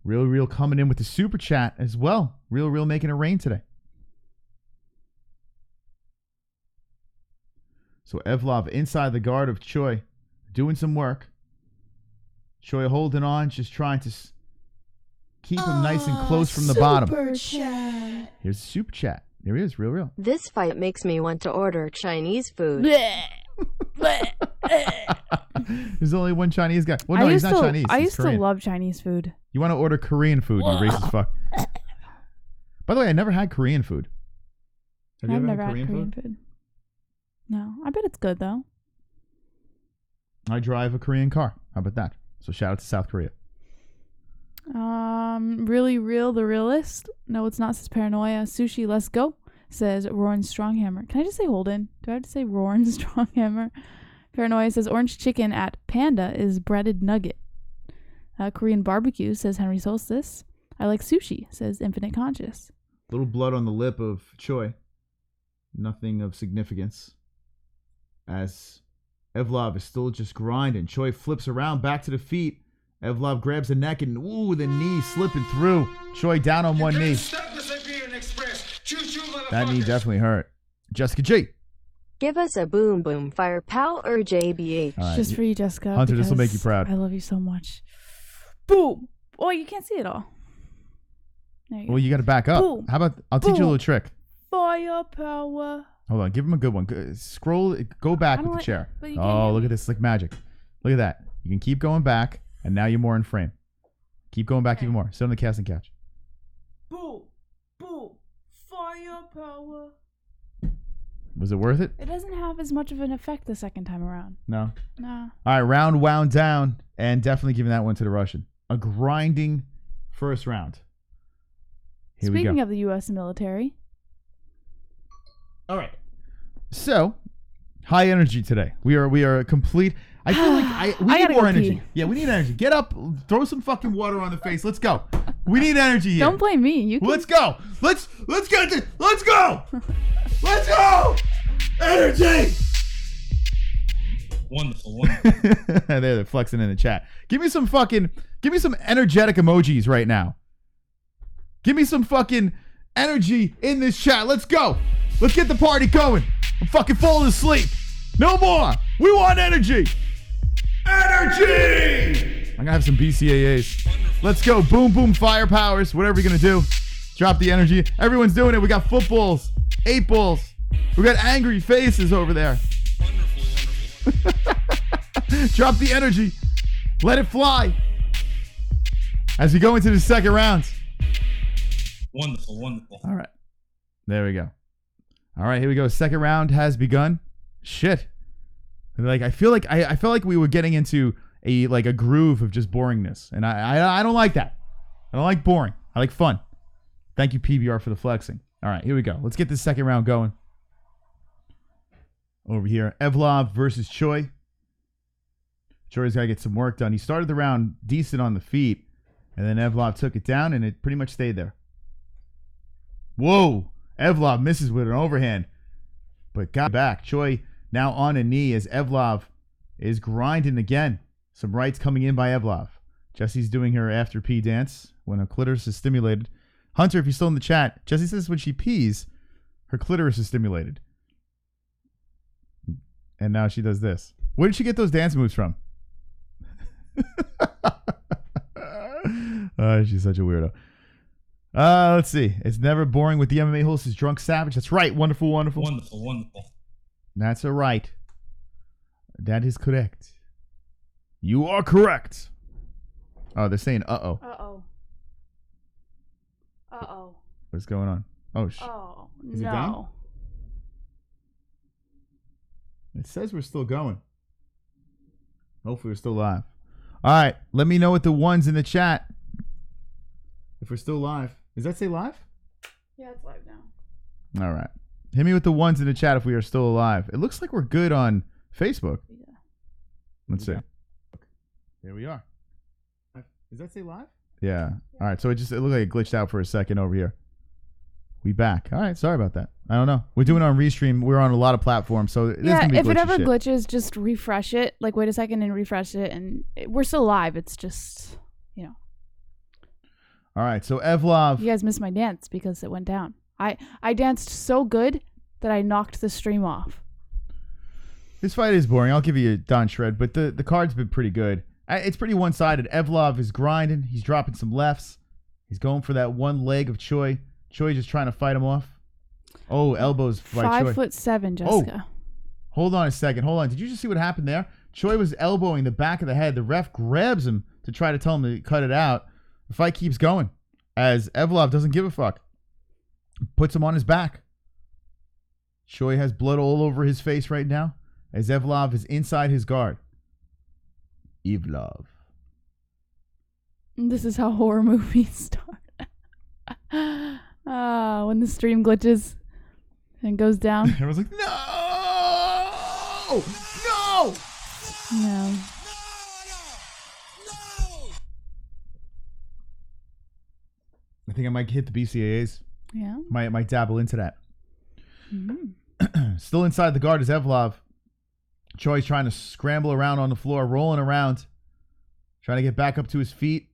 Real coming in with the super chat as well. Real making it rain today. So Evlov inside the guard of Choi. Doing some work. Choi holding on. Just trying to keep him nice and close from the bottom. Super chat. Here's the super chat. There he is. Real. This fight makes me want to order Chinese food. There's only one Chinese guy. Well, no, he's not Chinese. I He's used Korean. to love Chinese food. You want to order Korean food, you racist fuck. By the way, I never had Korean food. Have you I've ever never had Korean food? No, I bet it's good though. I drive a Korean car. How about that? So shout out to South Korea. Really real, the realist. No, it's not, says Paranoia. Sushi, let's go, says Roaring Stronghammer. Can I just say Holden? Do I have to say Roaring Stronghammer? Paranoia says orange chicken at Panda is breaded nugget. Korean barbecue, says Henry Solstice. I like sushi, says Infinite Conscious. Little blood on the lip of Choi. Nothing of significance. As Evlov is still just grinding. Choi flips around back to the feet. Evlov grabs the neck and ooh, the knee slipping through. Choi down on one knee. That knee definitely hurt. Jessica G. Give us a boom boom fire pow or JBH. Right. Just for you, Jessica. Hunter, this will make you proud. I love you so much. Boom. Oh, you can't see it all. There you go. Well, you got to back up. Boom. How about, I'll teach you a little trick. Firepower. Hold on, give him a good one. Scroll, go back with the chair. Oh, look at this, like magic. Look at that. You can keep going back, and now you're more in frame. Keep going back even more. Sit on the casting couch. Boom. Firepower. Was it worth it? It doesn't have as much of an effect the second time around. No. Nah. All right, round wound down, and definitely giving that one to the Russian. A grinding first round. Here we go. Speaking of the U.S. military. All right. So, high energy today. We are complete. I feel like we need more energy. pee. Yeah, we need energy. Get up, throw some fucking water on the face. Let's go. We need energy here. Don't blame me. You can... Let's go. Let's get this. Let's go. Let's go. Energy. Wonderful. They're flexing in the chat. Give me some energetic emojis right now. Give me some fucking energy in this chat. Let's go. Let's get the party going. I'm fucking falling asleep. No more. We want energy. Energy. I'm gonna have some BCAAs. Let's go. Boom, boom, fire powers. Whatever you're gonna do. Drop the energy. Everyone's doing it. We got footballs, 8 balls. We got angry faces over there. Drop the energy. Let it fly. As we go into the second round. Wonderful. All right. There we go. All right, here we go. Second round has begun. Shit. Like I feel like we were getting into a groove of just boringness. And I don't like that. I don't like boring. I like fun. Thank you, PBR, for the flexing. All right, here we go. Let's get this second round going. Over here, Evlov versus Choi. Choi's got to get some work done. He started the round decent on the feet, and then Evlov took it down, and it pretty much stayed there. Whoa! Evlov misses with an overhand, but got back. Choi now on a knee as Evlov is grinding again. Some rights coming in by Evlov. Jesse's doing her after pee dance when her clitoris is stimulated. Hunter, if you're still in the chat, Jesse says when she pees, her clitoris is stimulated. And now she does this. Where did she get those dance moves from? She's such a weirdo. Let's see. It's never boring with the MMA-Holes. Is Drunk Savage. That's right. Wonderful. Wonderful. That's all right. That is correct. You are correct. Oh, they're saying uh-oh. Uh-oh. What's going on? Oh, is it down? It says we're still going. Hopefully we're still live. All right. Let me know with the ones in the chat if we're still live. Does that say live? Yeah, it's live now. All right. Hit me with the ones in the chat if we are still alive. It looks like we're good on Facebook. Yeah. Let's see. Here we are. Does that say live? Yeah. All right. So it looked like it glitched out for a second over here. We back. All right. Sorry about that. I don't know. We're doing it on Restream. We're on a lot of platforms, so there's gonna be if it ever shit. glitches, just refresh it. Like, wait a second and refresh it, and we're still live. It's just, All right. So Evlov. You guys missed my dance because it went down. I danced so good that I knocked the stream off. This fight is boring. I'll give you a Don Shred, but the card's been pretty good. It's pretty one-sided. Evlov is grinding. He's dropping some lefts. He's going for that one leg of Choi. Choi just trying to fight him off. Oh, elbows by Choi. 5'7", Jessica. Oh, hold on a second. Hold on. Did you just see what happened there? Choi was elbowing the back of the head. The ref grabs him to try to tell him to cut it out. The fight keeps going as Evlov doesn't give a fuck. Puts him on his back. Choi has blood all over his face right now as Evlov is inside his guard. Evlov. This is how horror movies start. When the stream glitches and goes down. Everyone's like, no! No! No. I think I might hit the BCAAs. Yeah. Might dabble into that. Mm-hmm. Still inside the guard is Evlov. Choi's trying to scramble around on the floor, rolling around, trying to get back up to his feet.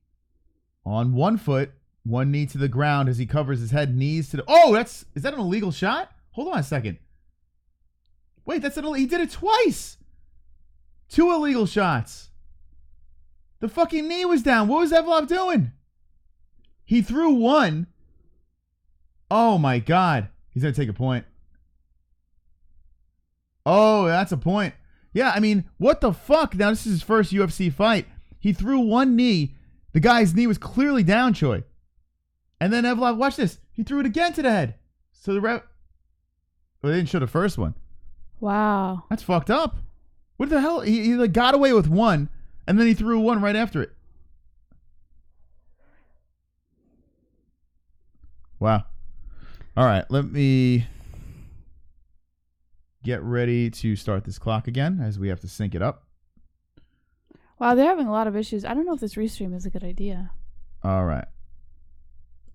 On one foot, one knee to the ground as he covers his head, knees to the... Oh, is that an illegal shot? Hold on a second. Wait, he did it twice. 2 illegal shots. The fucking knee was down. What was Evlov doing? He threw one. Oh my God. He's going to take a point. Oh, that's a point. Yeah, I mean, what the fuck? Now, this is his first UFC fight. He threw one knee. The guy's knee was clearly down, Choi. And then Evlov, watch this. He threw it again to the head. So the ref... Well, they didn't show the first one. Wow. That's fucked up. What the hell? He like got away with one, and then he threw one right after it. Wow. All right, let me get ready to start this clock again as we have to sync it up. Wow, they're having a lot of issues. I don't know if this restream is a good idea. All right.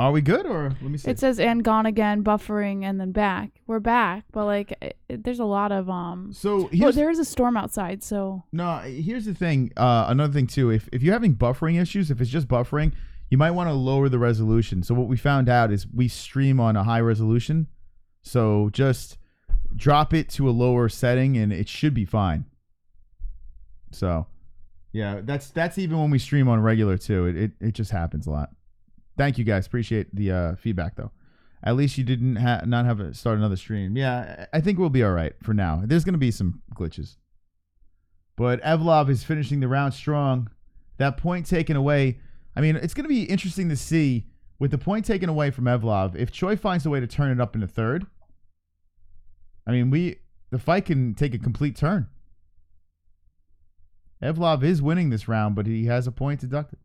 Are we good or let me see? It says and gone again, buffering, and then back. We're back, but like there's a lot of So there is a storm outside. So no, here's the thing. Another thing too. If you're having buffering issues, if it's just buffering, you might want to lower the resolution. So what we found out is we stream on a high resolution, so just drop it to a lower setting and it should be fine. So yeah, that's even when we stream on regular too. It just happens a lot. Thank you guys. Appreciate the feedback though. At least you didn't not have to start another stream. Yeah, I think we'll be all right for now. There's going to be some glitches. But Evlov is finishing the round strong. That point taken away. I mean, it's going to be interesting to see with the point taken away from Evlov if Choi finds a way to turn it up in the third. I mean, the fight can take a complete turn. Evlov is winning this round, but he has a point deducted.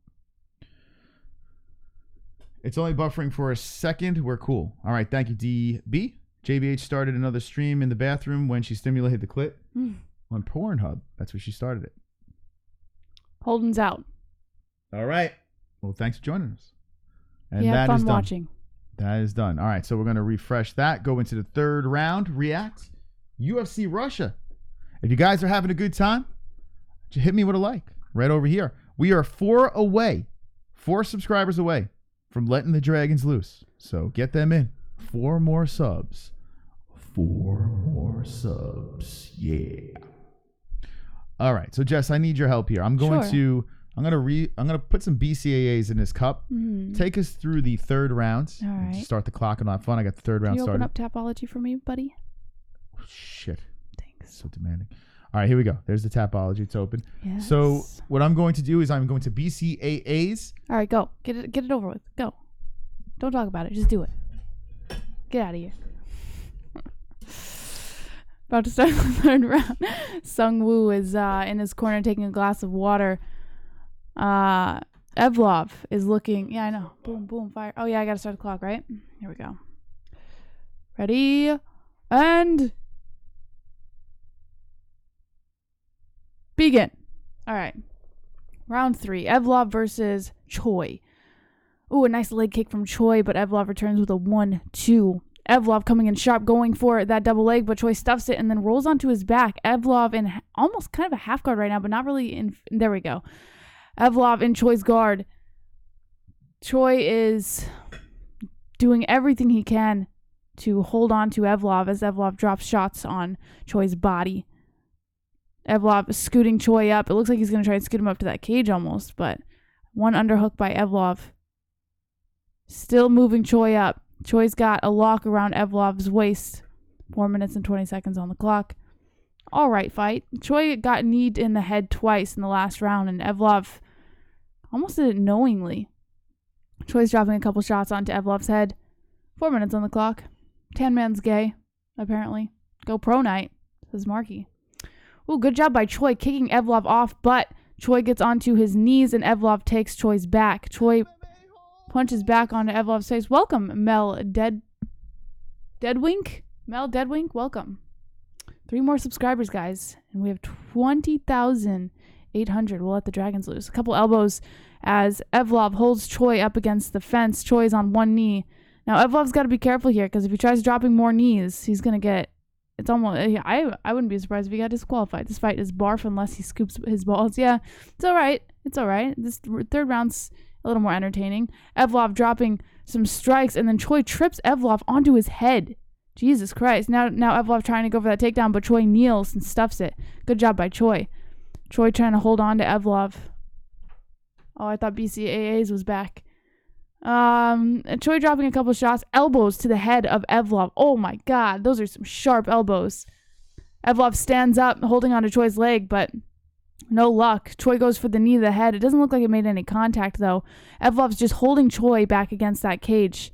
It's only buffering for a second. We're cool. All right. Thank you, DB. JBH started another stream in the bathroom when she stimulated the clit on Pornhub. That's where she started it. Holden's out. All right. Well, thanks for joining us. And yeah, that fun is done. watching. That is done. All right. So we're going to refresh that. Go into the third round. React. UFC Russia. If you guys are having a good time, hit me with a like right over here. We are 4 subscribers away from letting the dragons loose. So get them in. 4 more subs. 4 more subs. Yeah. All right. So Jess, I need your help here. I'm going to put some BCAAs in this cup. Take us through the third round. All right. Start the clock and have fun. I got the third round started. Can you open up Tapology for me, buddy? Oh, shit. Thanks. So demanding. All right, here we go. There's the Tapology. It's open. Yes. So what I'm going to do is I'm going to BCAAs. All right, go. Get it over with. Go. Don't talk about it. Just do it. Get out of here. About to start the third round. Sung Woo is in his corner taking a glass of water. Evlov is looking. Yeah, I know. Boom, boom, fire. Oh, yeah, I got to start the clock, right? Here we go. Ready? And begin. All right. Round 3. Evlov versus Choi. Ooh, a nice leg kick from Choi, but Evlov returns with a 1-2. Evlov coming in sharp, going for that double leg, but Choi stuffs it and then rolls onto his back. Evlov in almost kind of a half guard right now, but not really in. There we go. Evlov in Choi's guard. Choi is doing everything he can to hold on to Evlov as Evlov drops shots on Choi's body. Evlov scooting Choi up. It looks like he's going to try and scoot him up to that cage almost, but one underhook by Evlov. Still moving Choi up. Choi's got a lock around Evlov's waist. 4 minutes and 20 seconds on the clock. All right, fight. Choi got kneed in the head twice in the last round, and Evlov almost did it knowingly. Choi's dropping a couple shots onto Evlov's head. 4 minutes on the clock. Tan man's gay, apparently. Go pro night, says Marky. Ooh, good job by Choi kicking Evlov off, but Choi gets onto his knees, and Evlov takes Choi's back. Choi punches back onto Evlov's face. Welcome, Mel Deadwink. Mel Deadwink, welcome. 3 more subscribers, guys, and we have 20,800. We'll let the dragons loose. A couple elbows as Evlov holds Choi up against the fence. Choi's on one knee. Now, Evlov's got to be careful here because if he tries dropping more knees, he's going to get... It's almost... I wouldn't be surprised if he got disqualified. This fight is barf unless he scoops his balls. Yeah, it's all right. It's all right. This third round's a little more entertaining. Evlov dropping some strikes, and then Choi trips Evlov onto his head. Jesus Christ. Now Evlov trying to go for that takedown, but Choi kneels and stuffs it. Good job by Choi. Choi trying to hold on to Evlov. Oh, I thought BCAAs was back. Choi dropping a couple shots. Elbows to the head of Evlov. Oh my God. Those are some sharp elbows. Evlov stands up, holding onto Choi's leg, but no luck. Choi goes for the knee to the head. It doesn't look like it made any contact, though. Evlov's just holding Choi back against that cage.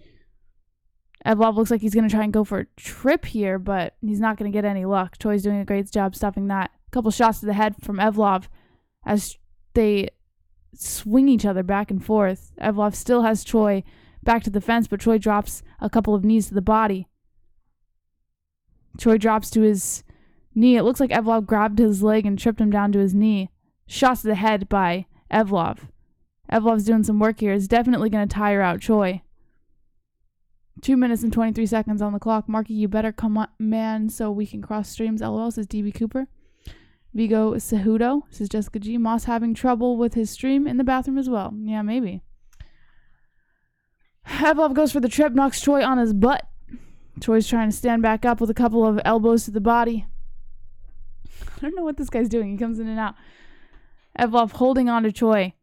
Evlov looks like he's going to try and go for a trip here, but he's not going to get any luck. Choi's doing a great job stuffing that. A couple shots to the head from Evlov as they swing each other back and forth. Evlov still has Choi back to the fence, but Choi drops a couple of knees to the body. Choi drops to his knee. It looks like Evlov grabbed his leg and tripped him down to his knee. Shots to the head by Evlov. Evlov's doing some work here. It's definitely going to tire out Choi. 2 minutes and 23 seconds on the clock. Marky, you better come on, man, so we can cross streams. LOL, says DB Cooper. Vigo Cejudo, says Jessica G. Moss having trouble with his stream in the bathroom as well. Yeah, maybe. Evlov goes for the trip, knocks Choi on his butt. Choi's trying to stand back up with a couple of elbows to the body. I don't know what this guy's doing. He comes in and out. Evlov holding on to Choi.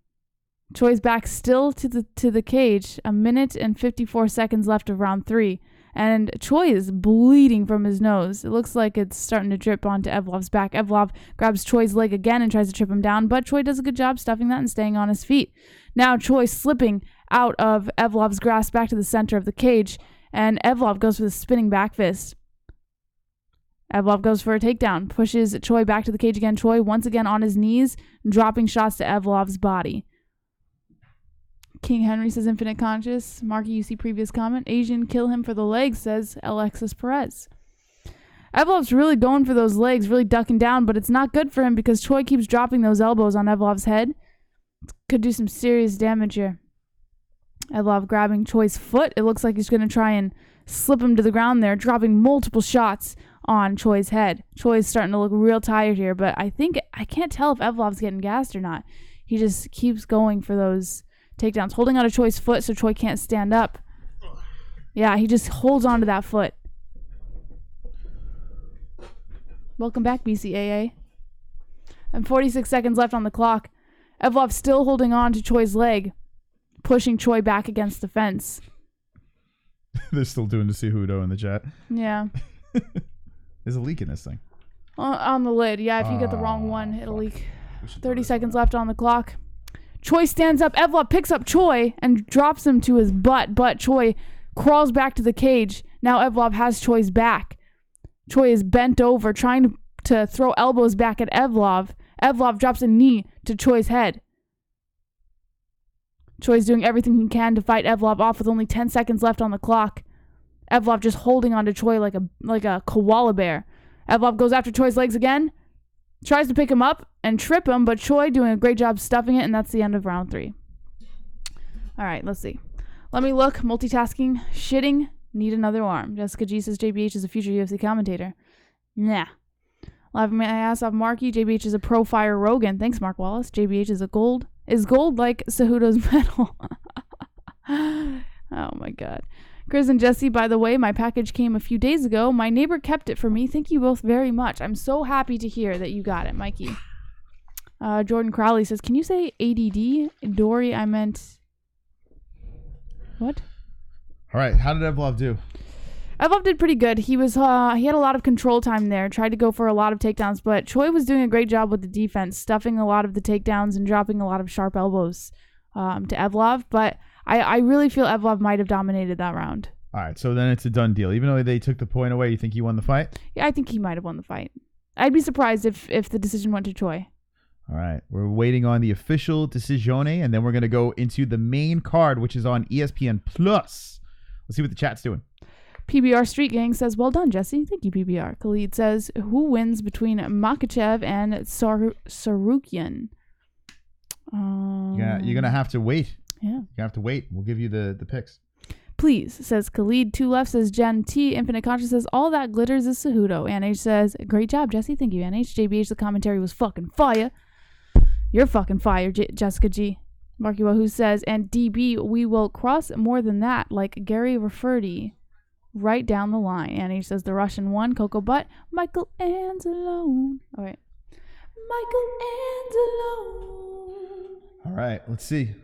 Choi's back still to the cage. 1 minute and 54 seconds left of round 3. And Choi is bleeding from his nose. It looks like it's starting to drip onto Evlov's back. Evlov grabs Choi's leg again and tries to trip him down, but Choi does a good job stuffing that and staying on his feet. Now Choi slipping out of Evlov's grasp back to the center of the cage, and Evlov goes for the spinning back fist. Evlov goes for a takedown, pushes Choi back to the cage again. Choi once again on his knees, dropping shots to Evlov's body. King Henry says Infinite Conscious. Marky, you see previous comment. Asian kill him for the legs, says Alexis Perez. Evlov's really going for those legs, really ducking down, but it's not good for him because Choi keeps dropping those elbows on Evlov's head. Could do some serious damage here. Evlov grabbing Choi's foot. It looks like he's going to try and slip him to the ground there, dropping multiple shots on Choi's head. Choi's starting to look real tired here, but I can't tell if Evlov's getting gassed or not. He just keeps going for those takedowns, holding on to Choi's foot so Choi can't stand up. Yeah, he just holds on to that foot. Welcome back, BCAA. And 46 seconds left on the clock. Evlov still holding on to Choi's leg, pushing Choi back against the fence. They're still doing the Cejudo in the chat. Yeah. There's a leak in this thing. On the lid. Yeah, if you get the wrong one, it'll leak. 30 seconds left on the clock. Choi stands up. Evlov picks up Choi and drops him to his butt, but Choi crawls back to the cage. Now Evlov has Choi's back. Choi is bent over, trying to throw elbows back at Evlov. Evlov drops a knee to Choi's head. Choi's doing everything he can to fight Evlov off with only 10 seconds left on the clock. Evlov just holding on to Choi like a koala bear. Evlov goes after Choi's legs again. Tries to pick him up and trip him, but Choi doing a great job stuffing it, and that's the end of round 3. All right, let's see. Let me look. Multitasking. Shitting. Need another arm. Jessica G says JBH is a future UFC commentator. Nah. Laughing my ass off Marky. JBH is a pro fire Rogan. Thanks, Mark Wallace. JBH is gold like Cejudo's medal. Oh my god. Chris and Jesse, by the way, my package came a few days ago. My neighbor kept it for me. Thank you both very much. I'm so happy to hear that you got it, Mikey. Jordan Crowley says, can you say ADD? Dory, I meant... What? All right, how did Evlov do? Evlov did pretty good. He had a lot of control time there, tried to go for a lot of takedowns, but Choi was doing a great job with the defense, stuffing a lot of the takedowns and dropping a lot of sharp elbows to Evlov, but I really feel Evlov might have dominated that round. All right, so then it's a done deal. Even though they took the point away, you think he won the fight? Yeah, I think he might have won the fight. I'd be surprised if the decision went to Choi. All right, we're waiting on the official decisione, and then we're going to go into the main card, which is on ESPN+. Let's see what the chat's doing. PBR Street Gang says, well done, Jesse. Thank you, PBR. Khalid says, who wins between Makhachev and Tsarukyan? You're going to have to wait. Yeah. You're going to have to wait. We'll give you the picks. Please, says Khalid. 2 left, says Jen T. Infinite Conscious says, all that glitters is Cejudo. NH says, great job, Jesse. Thank you, NH. JBH, the commentary was fucking fire. You're fucking fire, Jessica G. Marky Wahoo says, and DB, we will cross more than that, like Gary Rafferty. Right down the line. NH says, the Russian one. Coco Butt. Michael Anzalone. All right. Michael Anzalone. All right, let's see.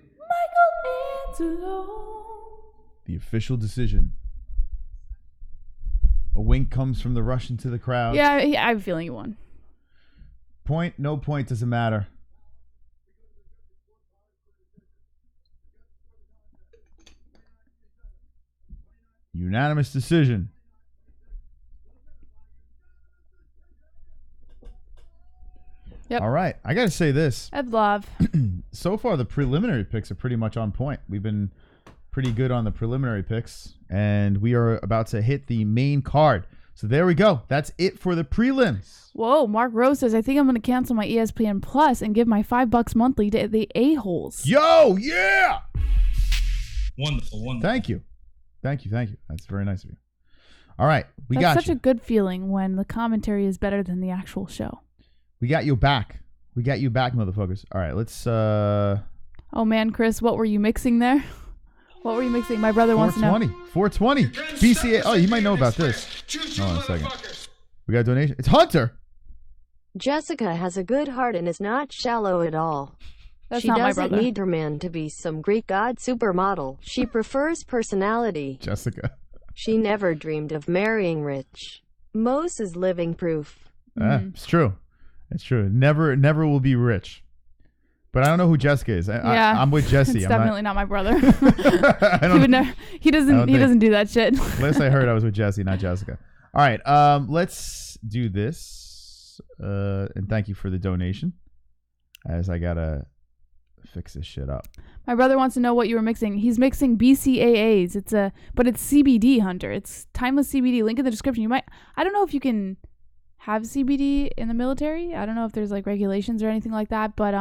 Michael Anzalone. The official decision. A wink comes from the Russian to the crowd. Yeah, I have a feeling you won. Point, no point, doesn't matter. Unanimous decision. Yep. All right. I got to say this. Evlov. So far, the preliminary picks are pretty much on point. We've been pretty good on the preliminary picks, and we are about to hit the main card. So there we go. That's it for the prelims. Whoa, Mark Rose says, I think I'm going to cancel my ESPN Plus and give my $5 monthly to the A-Holes. Yo, yeah! Wonderful. Thank you. Thank you. That's very nice of you. All right, That's such a good feeling when the commentary is better than the actual show. We got you back. Motherfuckers. All right, let's. Oh man, Chris, what were you mixing there? What were you mixing? My brother wants to know. 420. BCA. Oh, you might know about this. Hold on a second. We got a donation. It's Hunter. Jessica has a good heart and is not shallow at all. She not my doesn't brother. need her man to be some Greek god supermodel. She prefers personality. Jessica. She never dreamed of marrying rich. Mose is living proof. It's true. It's true. Never will be rich. But I don't know who Jessica is. I'm with Jesse. It's definitely not my brother. He doesn't do that shit. Last I heard, I was with Jesse, not Jessica. All right. Let's do this. And thank you for the donation. As I gotta fix this shit up. My brother wants to know what you were mixing. He's mixing BCAAs. But it's CBD, Hunter. It's timeless CBD. Link in the description. I don't know if you can have CBD in the military. I don't know if there's like regulations or anything like that. But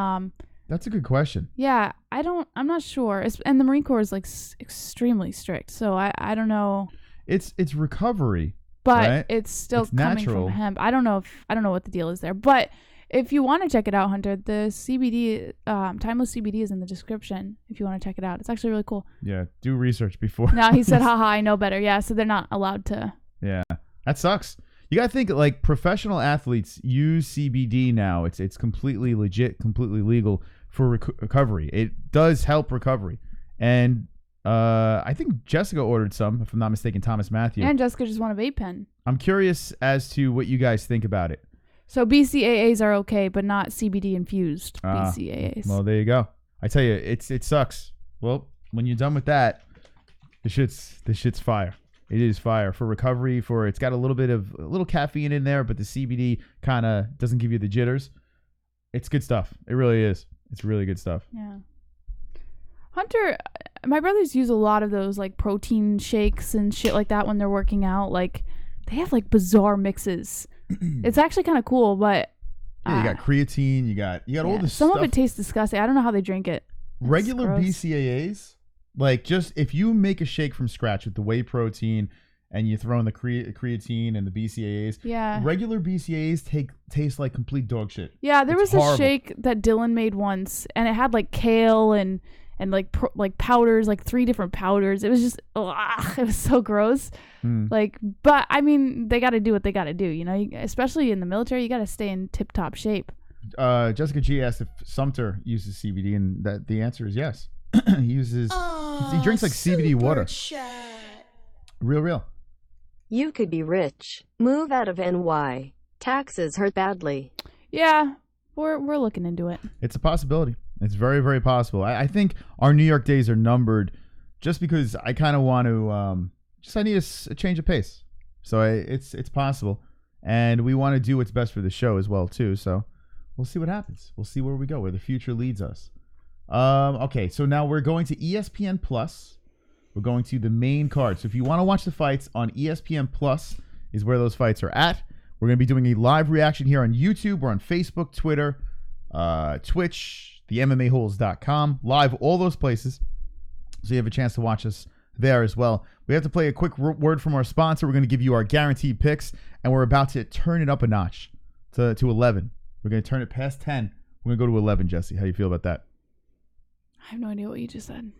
that's a good question. Yeah, I'm not sure. And the Marine Corps is like extremely strict. So I don't know. It's recovery, but right? it's still coming natural. from hemp. I don't know what the deal is there, but. If you want to check it out, Hunter, the CBD, timeless CBD is in the description if you want to check it out. It's actually really cool. Yeah, do research before. No, he said, haha, I know better. Yeah, so they're not allowed to. Yeah, that sucks. You got to think, like, professional athletes use CBD now. It's completely legit, completely legal for recovery. It does help recovery. And I think Jessica ordered some, if I'm not mistaken, Thomas Matthew. And Jessica just want a vape pen. I'm curious as to what you guys think about it. So BCAAs are okay, but not CBD infused BCAAs. Well, there you go. I tell you, it sucks. Well, when you're done with that, the shit's fire. It is fire for recovery. It's got a little caffeine in there, but the CBD kind of doesn't give you the jitters. It's good stuff. It really is. It's really good stuff. Yeah. Hunter, my brothers use a lot of those like protein shakes and shit like that when they're working out. Like they have like bizarre mixes. It's actually kind of cool, but yeah, you got creatine, you got all this some stuff. of it tastes disgusting. I don't know how they drink it. Regular BCAAs, like just if you make a shake from scratch with the whey protein and you throw in the creatine and the BCAAs, regular BCAAs taste like complete dog shit. Yeah, there was horrible. a shake that Dylan made once, and it had like kale and like powders, like 3 different powders. It was just, it was so gross. Like, but I mean, they got to do what they got to do, you know. Especially in the military, you got to stay in tip-top shape. Jessica G asked if Sumter uses CBD, and that the answer is yes. He drinks like CBD water. Real. You could be rich. Move out of NY. Taxes hurt badly. Yeah, we're looking into it. It's a possibility. It's very, very possible. I think our New York days are numbered just because I kind of want to, I need a change of pace. So it's possible. And we want to do what's best for the show as well, too. So we'll see what happens. We'll see where we go, where the future leads us. Okay, so now we're going to ESPN Plus. We're going to the main card. So if you want to watch the fights on ESPN Plus is where those fights are at. We're going to be doing a live reaction here on YouTube. We're on Facebook, Twitter, Twitch, the MMA-Holes.com, live, all those places. So you have a chance to watch us there as well. We have to play a quick word from our sponsor. We're going to give you our guaranteed picks, and we're about to turn it up a notch to 11. We're going to turn it past 10. We're going to go to 11, Jesse. How do you feel about that? I have no idea what you just said.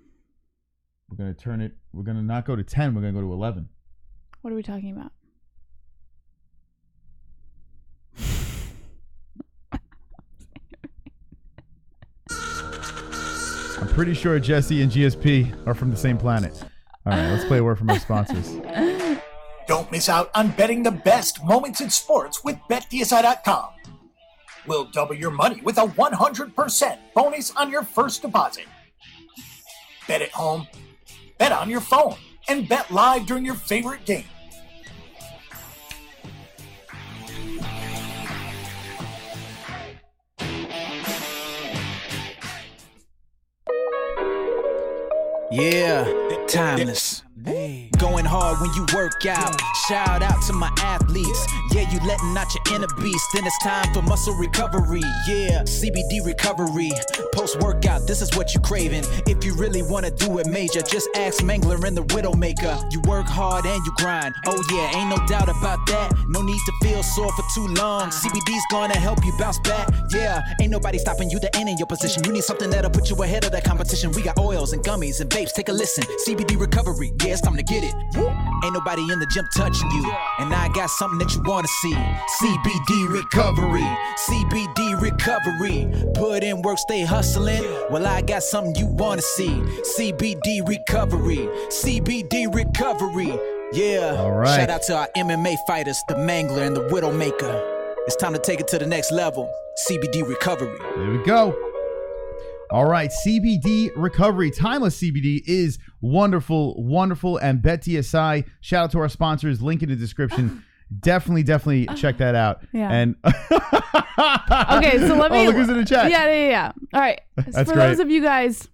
We're going to not go to 10. We're going to go to 11. What are we talking about? I'm pretty sure Jesse and GSP are from the same planet. All right, let's play a word from our sponsors. Don't miss out on betting the best moments in sports with BetDSI.com. We'll double your money with a 100% bonus on your first deposit. Bet at home, bet on your phone, and bet live during your favorite game. Yeah, timeless. Hey. Going hard when you work out. Shout out to my athletes. Yeah, you letting out your inner beast. Then it's time for muscle recovery. Yeah, CBD recovery. Post-workout, this is what you craving. If you really want to do it major, just ask Mangler and the Widowmaker. You work hard and you grind. Oh yeah, ain't no doubt about that. No need to feel sore for too long. CBD's gonna help you bounce back. Yeah, ain't nobody stopping you to end in your position. You need something that'll put you ahead of the competition. We got oils and gummies and vapes. Take a listen. CBD recovery. Yeah, it's time to get it. Ain't nobody in the gym touching you. And I got something that you wanna see. CBD recovery. CBD recovery. Put in work, stay hustling. Well, I got something you wanna see. CBD recovery. CBD recovery. Yeah. All right. Shout out to our MMA fighters, the Mangler and the Widowmaker. It's time to take it to the next level. CBD recovery. There we go. All right, CBD recovery. Timeless CBD is wonderful, wonderful. And BetDSI, shout out to our sponsors. Link in the description. Definitely check that out. Yeah. And okay, so let me. Oh, look who's in the chat. Yeah. All right. That's for great. those of you guys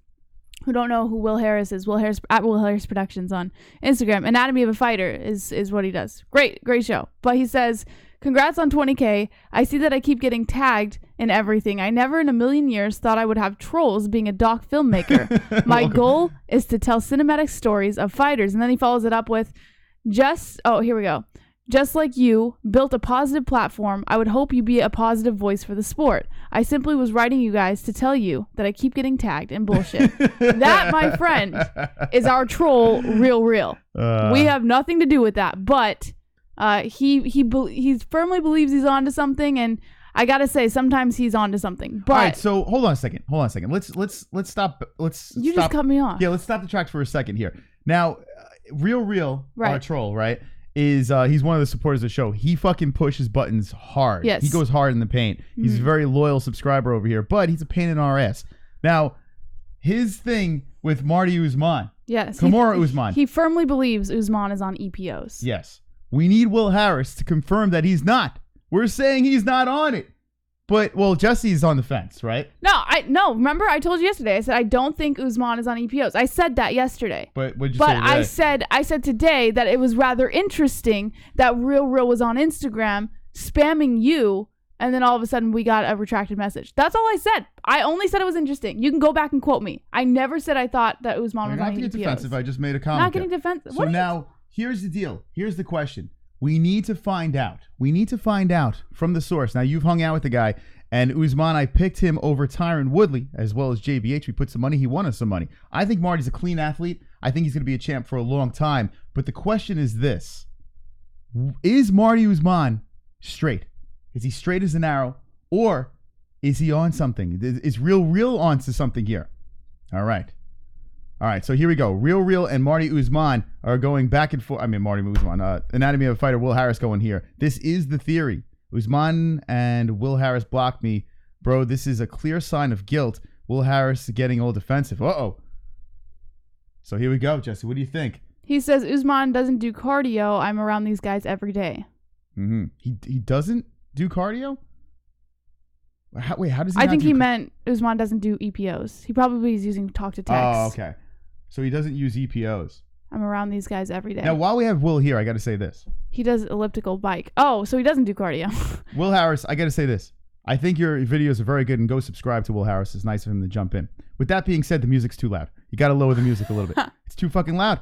who don't know who Will Harris is, Will Harris at Will Harris Productions on Instagram. Anatomy of a Fighter is what he does. Great show. But he says, congrats on 20K. I see that I keep getting tagged in everything. I never in a million years thought I would have trolls being a doc filmmaker. My goal is to tell cinematic stories of fighters. And then he follows it up with, here we go. Just like you built a positive platform, I would hope you be a positive voice for the sport. I simply was writing you guys to tell you that I keep getting tagged in bullshit. That, my friend, is our troll, real. We have nothing to do with that, but he firmly believes he's onto something, and I gotta say, sometimes he's onto something. But all right, so hold on a second. Let's stop. You just cut me off. Yeah, let's stop the tracks for a second here. Now, real, right. Our troll, right? Is he's one of the supporters of the show. He fucking pushes buttons hard. Yes. He goes hard in the paint. He's a very loyal subscriber over here, but he's a pain in our ass. Now, his thing with Marty Usman. Yes. Kamaru Usman. He firmly believes Usman is on EPOs. Yes. We need Will Harris to confirm that he's not. We're saying he's not on it. But, well, Jesse's on the fence, right? No. Remember, I told you yesterday. I said I don't think Usman is on EPOs. I said that yesterday. But what'd you say today? I said today that it was rather interesting that Real was on Instagram spamming you, and then all of a sudden we got a retracted message. That's all I said. I only said it was interesting. You can go back and quote me. I never said I thought that Usman was on EPOs. You're not getting defensive. I just made a comment. Not getting defensive. So now, here's the deal. Here's the question. We need to find out. From the source. Now, you've hung out with the guy, and Usman, I picked him over Tyron Woodley, as well as JBH. We put some money. He won us some money. I think Marty's a clean athlete. I think he's going to be a champ for a long time. But the question is this. Is Marty Usman straight? Is he straight as an arrow? Or is he on something? Is Real onto something here? All right, so here we go. Real and Marty Usman are going back and forth. I mean, Marty Usman. Anatomy of a Fighter, Will Harris going here. This is the theory. Usman and Will Harris blocked me. Bro, this is a clear sign of guilt. Will Harris getting all defensive. Uh-oh. So here we go, Jesse. What do you think? He says Usman doesn't do cardio. I'm around these guys every day. Mm-hmm. He doesn't do cardio? How does he I think he meant Usman doesn't do EPOs. He probably is using talk to text. Oh, okay. So he doesn't use EPOs. I'm around these guys every day. Now, while we have Will here, I got to say this. He does elliptical bike. Oh, so he doesn't do cardio. Will Harris, I got to say this. I think your videos are very good, and go subscribe to Will Harris. It's nice of him to jump in. With that being said, the music's too loud. You got to lower the music a little bit. It's too fucking loud.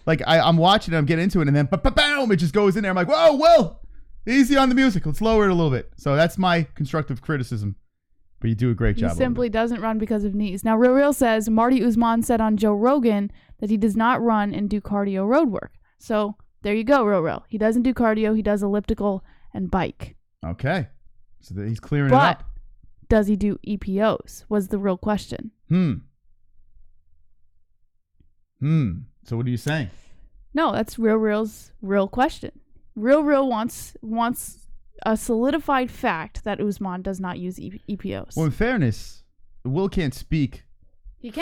Like, I'm watching it, I'm getting into it, and then boom, it just goes in there. I'm like, whoa, Will, easy on the music. Let's lower it a little bit. So that's my constructive criticism. But you do a great job. He simply doesn't run because of knees. Now, Real says Marty Usman said on Joe Rogan that he does not run and do cardio road work. So there you go, Real. He doesn't do cardio. He does elliptical and bike. Okay. So he's clearing it up. But does he do EPOs was the real question. So what are you saying? No, that's Real's real question. Real wants a solidified fact that Usman does not use EPOs. Well, in fairness, Will can't speak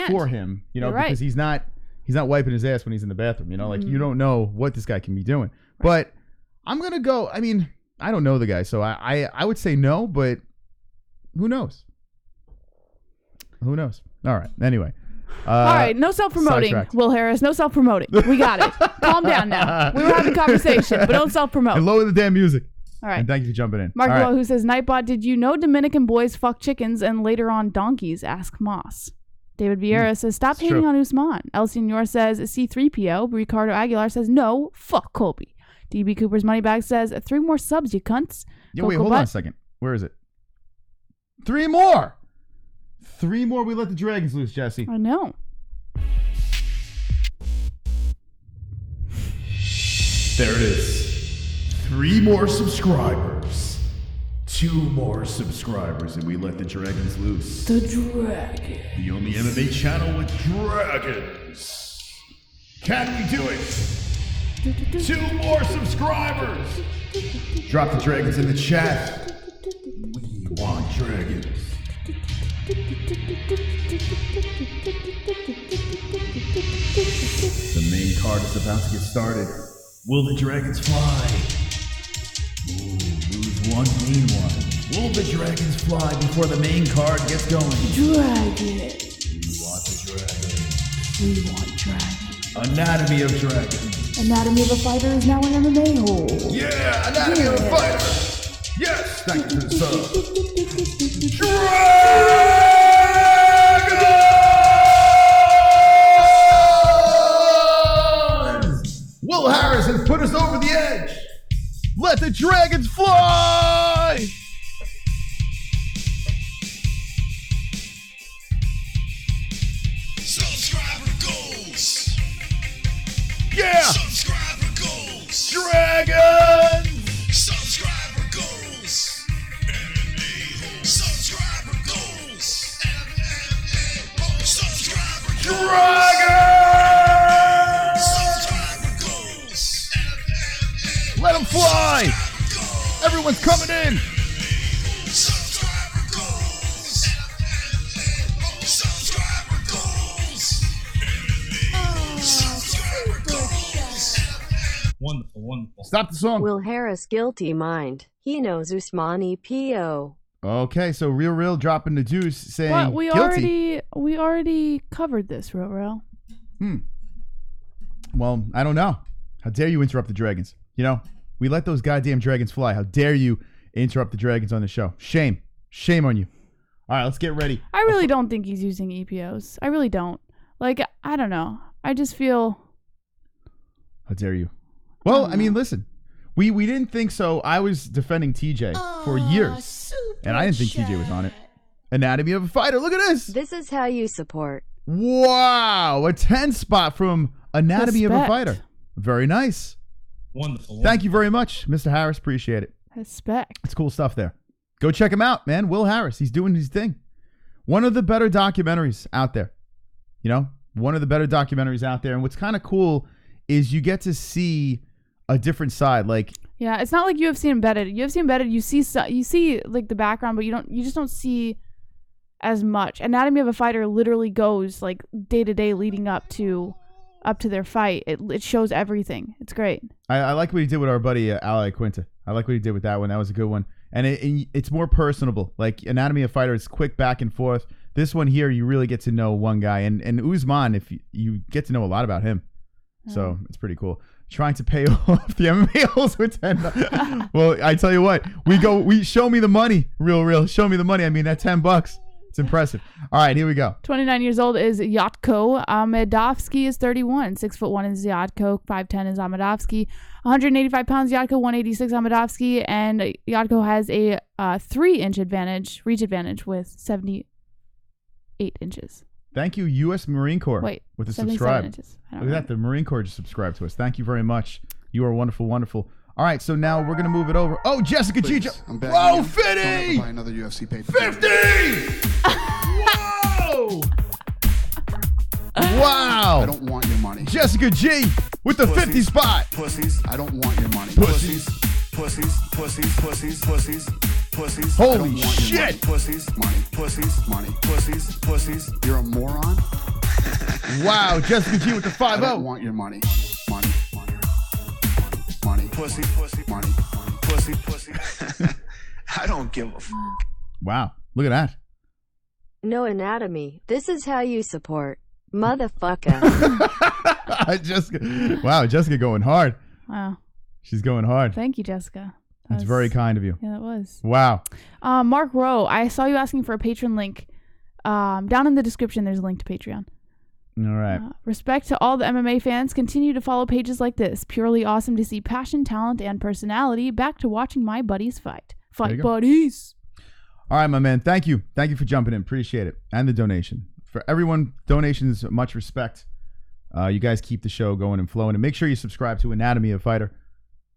for him, because he's not wiping his ass when he's in the bathroom, like you don't know what this guy can be doing. Right. But I'm going to go, I mean, I don't know the guy, so I would say no, but who knows? All right. Anyway, All right, no self-promoting, sidetracked. Will Harris. No self-promoting. We got it. Calm down now. We were having a conversation, but don't self-promote. And lower the damn music. All right. And thank you for jumping in. Mark All right. who says, Nightbot, did you know Dominican boys fuck chickens and later on donkeys? Ask Moss. David Vieira says, stop hating true. on Usman. El Senor says, C3PO. Ricardo Aguilar says, no, fuck Colby. DB Cooper's Moneybag says, 3 more subs, you cunts. Yo, wait, hold on a second. Where is it? 3 more. 3 more. We let the dragons loose, Jesse. I know. There it is. 3 more subscribers. 2 more subscribers, and we let the dragons loose. The dragon. The only MMA channel with dragons. Can we do it? 2 more subscribers. Drop the dragons in the chat. We want dragons. The main card is about to get started. Will the dragons fly? Ooh, lose one, gain one. Will the dragons fly before the main card gets going? Dragons. We want the dragons. We want dragons. Anatomy of dragons. Anatomy of a Fighter is now an MMA-Hole. Yeah, Anatomy of a Fighter. Yes, thank you for the sub. Dragons! Will Harris has put us over the edge. Let the dragons fly! Subscriber goals. Yeah! Subscriber goals. Dragons! Subscriber goals. MMA-Holes. Subscriber goals. MMA-Holes. Subscriber goals. Dragons! Subscriber goals. MMA-Holes. Let them fly! Everyone's coming in! Subscriber goals. MMA-Holes. Subscriber goals. MMA-Holes. Subscriber goals. Wonderful, wonderful. Stop the song. Will Harris guilty mind. He knows Usmani P.O. Okay, so Real dropping the juice saying But we guilty. already covered this, Real. Well, I don't know. How dare you interrupt the dragons? You know, we let those goddamn dragons fly. How dare you interrupt the dragons on the show? Shame. Shame on you. All right, let's get ready. I really don't think he's using EPOs. I really don't. Like, I don't know. I just feel... How dare you? Well, I mean, listen. We didn't think so. I was defending TJ for years. And I didn't think TJ was on it. Anatomy of a Fighter. Look at this. This is how you support. Wow. A 10 spot from Anatomy of a Respect. Fighter. Very nice. Wonderful. Thank you very much, Mr. Harris. Appreciate it. Respect. It's cool stuff there. Go check him out, man. Will Harris. He's doing his thing. One of the better documentaries out there. You know, one of the better documentaries out there. And what's kind of cool is you get to see a different side. Like, Yeah, it's not like UFC Embedded. UFC Embedded, you see like the background, but you just don't see as much. Anatomy of a Fighter literally goes like day to day leading up to their fight. It shows everything. It's great. I like what he did with our buddy Ali Quinta. I like what he did with that one. That was a good one. And it's more personable. Like Anatomy of a Fighter is quick back and forth. This one here, you really get to know one guy. And Usman, if you get to know a lot about him. So it's pretty cool. Trying to pay off the MMA-Holes with 10. Well, I tell you what, we show me the money. Real. Show me the money. I mean, that $10. It's impressive. All right, here we go. 29 years old is Yotko. Amedovski is 31. 6'1" is Yotko. 5'10" is Amedovski. 185 pounds Yotko. 186 Amedovski. And Yotko has a 3-inch reach advantage with 78 inches. Thank you, U.S. Marine Corps. Wait, with the 77 subscribe. inches. Look at that. The Marine Corps just subscribed to us. Thank you very much. You are wonderful, wonderful. All right, so now we're going to move it over. Oh, Jessica G. I'm back. Whoa, Don't 50! have to buy another UFC pay. 50! Whoa! Wow. I don't want your money. Jessica G with the 50 spot. Pussies, I don't want your money. Pussies. Pussies. Holy I don't want your shit. money. Pussies, money. Pussies. You're a moron. Wow, Jessica G with the 5-0. I don't want your money. Money. Pussy. Money. Pussy. I don't give a f***. Wow, look at that. No anatomy. This is how you support. Motherfucker. Jessica going hard. Wow. She's going hard. Thank you, Jessica. That's very kind of you. Yeah, it was. Wow. Mark Rowe, I saw you asking for a patron link. Down in the description, there's a link to Patreon. All right. Respect to all the MMA fans. Continue to follow pages like this. Purely awesome to see passion, talent, and personality. Back to watching my buddies fight. Fight buddies. All right, my man. Thank you. Thank you for jumping in. Appreciate it. And the donation. For everyone, donations, much respect. You guys keep the show going and flowing. And make sure you subscribe to Anatomy of a Fighter.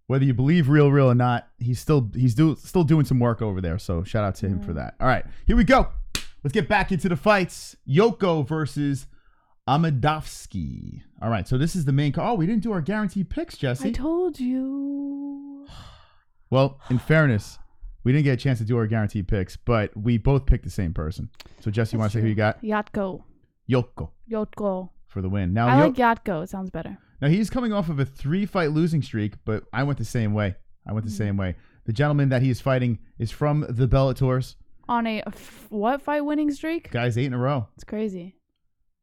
Whether you believe real or not, he's still doing some work over there. So shout out to him for that. All right, here we go. Let's get back into the fights. Jotko versus Amedovski. All right, so this is the main card. Oh, we didn't do our guaranteed picks, Jesse. I told you. Well, in fairness, we didn't get a chance to do our guaranteed picks, but we both picked the same person. So, Jesse, you want to say who you got? Jotko. Jotko. For the win. Now, I like Jotko. It sounds better. Now, he's coming off of a 3-fight losing streak, but I went the same way. The gentleman that he is fighting is from the Bellators. On a what fight winning streak? Guy's 8 in a row. It's crazy.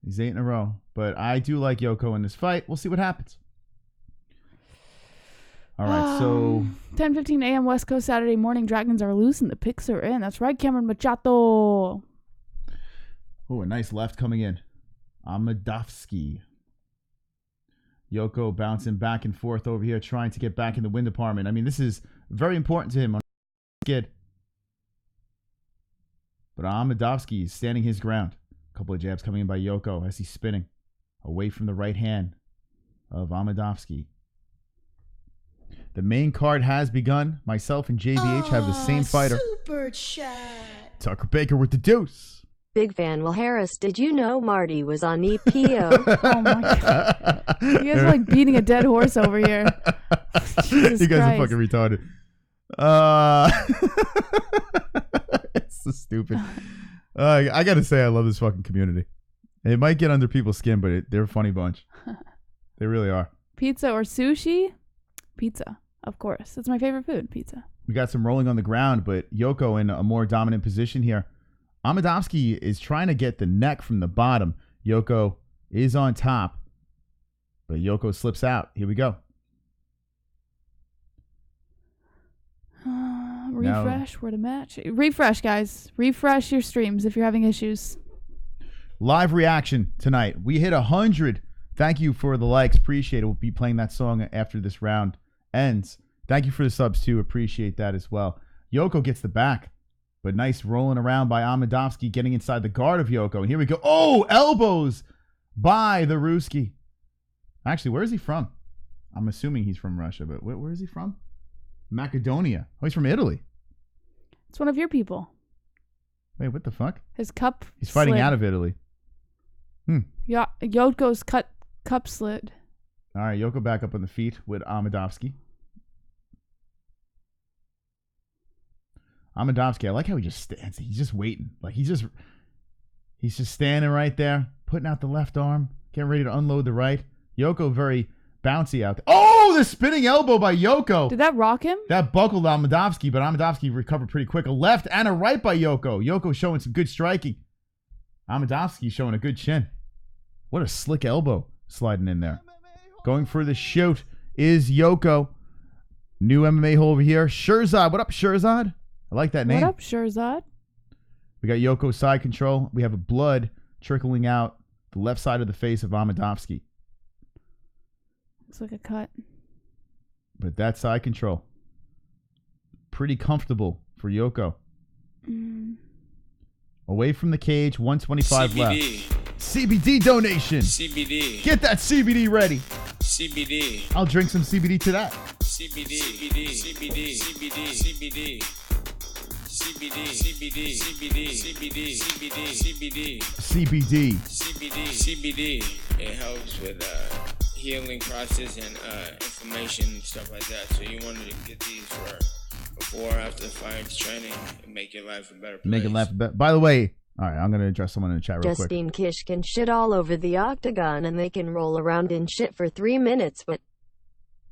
He's 8 in a row. But I do like Jotko in this fight. We'll see what happens. All right, so 10:15 a.m. West Coast Saturday morning. Dragons are loose and the picks are in. That's right, Cameron Machado. Oh, a nice left coming in. Amedovski. Jotko bouncing back and forth over here, trying to get back in the win department. I mean, this is very important to him. Kid. But Amedovski is standing his ground. A couple of jabs coming in by Jotko as he's spinning away from the right hand of Amedovski. The main card has begun. Myself and JBH have the same fighter. Super chat. Tucker Baker with the deuce. Big fan. Will Harris, did you know Marty was on EPO? Oh my god. You guys are like beating a dead horse over here. Jesus you guys Christ. are fucking retarded. It's so stupid. I gotta say, I love this fucking community. It might get under people's skin, but they're a funny bunch. They really are. Pizza or sushi? Pizza, of course. It's my favorite food, pizza. We got some rolling on the ground, but Jotko in a more dominant position here. Amedovski is trying to get the neck from the bottom. Jotko is on top, but Jotko slips out. Here we go. Refresh, where to match. Refresh, guys. Refresh your streams if you're having issues. Live reaction tonight. We hit 100. Thank you for the likes. Appreciate it. We'll be playing that song after this round ends. Thank you for the subs, too. Appreciate that as well. Jotko gets the back, but nice rolling around by Amedovski, getting inside the guard of Jotko. And here we go. Oh, elbows by the Ruski. Actually, where is he from? I'm assuming he's from Russia, but where is he from? Macedonia. Oh, he's from Italy. It's one of your people. Wait, what the fuck? His cup He's fighting slid. out of Italy. Jotko's cup slid. All right, Jotko back up on the feet with Amedovski. Amedovski, I like how he just stands. He's just waiting. Like he's just standing right there, putting out the left arm, getting ready to unload the right. Jotko very bouncy out there. Oh, the spinning elbow by Jotko. Did that rock him? That buckled Amedovski, but Amedovski recovered pretty quick. A left and a right by Jotko. Jotko showing some good striking. Amedovski showing a good chin. What a slick elbow sliding in there. Going for the shoot is Jotko. New MMA hole over here. Shirzad. What up, Shirzad? I like that name. What up, Shirzad? We got Jotko side control. We have a blood trickling out the left side of the face of Amedovski. Looks like a cut. But that side control. Pretty comfortable for Jotko. Away from the cage, 125 CBD. left. CBD donation. CBD. Get that CBD ready. CBD. I'll drink some CBD to that. CBD. CBD. CBD. CBD. CBD. CBD. CBD. CBD. CBD. CBD. CBD. CBD. CBD. It helps with healing process and inflammation and stuff like that. So you wanted to get these for before or after the fight training and make your life a better place. Make it laugh better. By the way, all right, I'm going to address someone in the chat real quick. Justine Kish can shit all over the octagon and they can roll around in shit for 3 minutes, but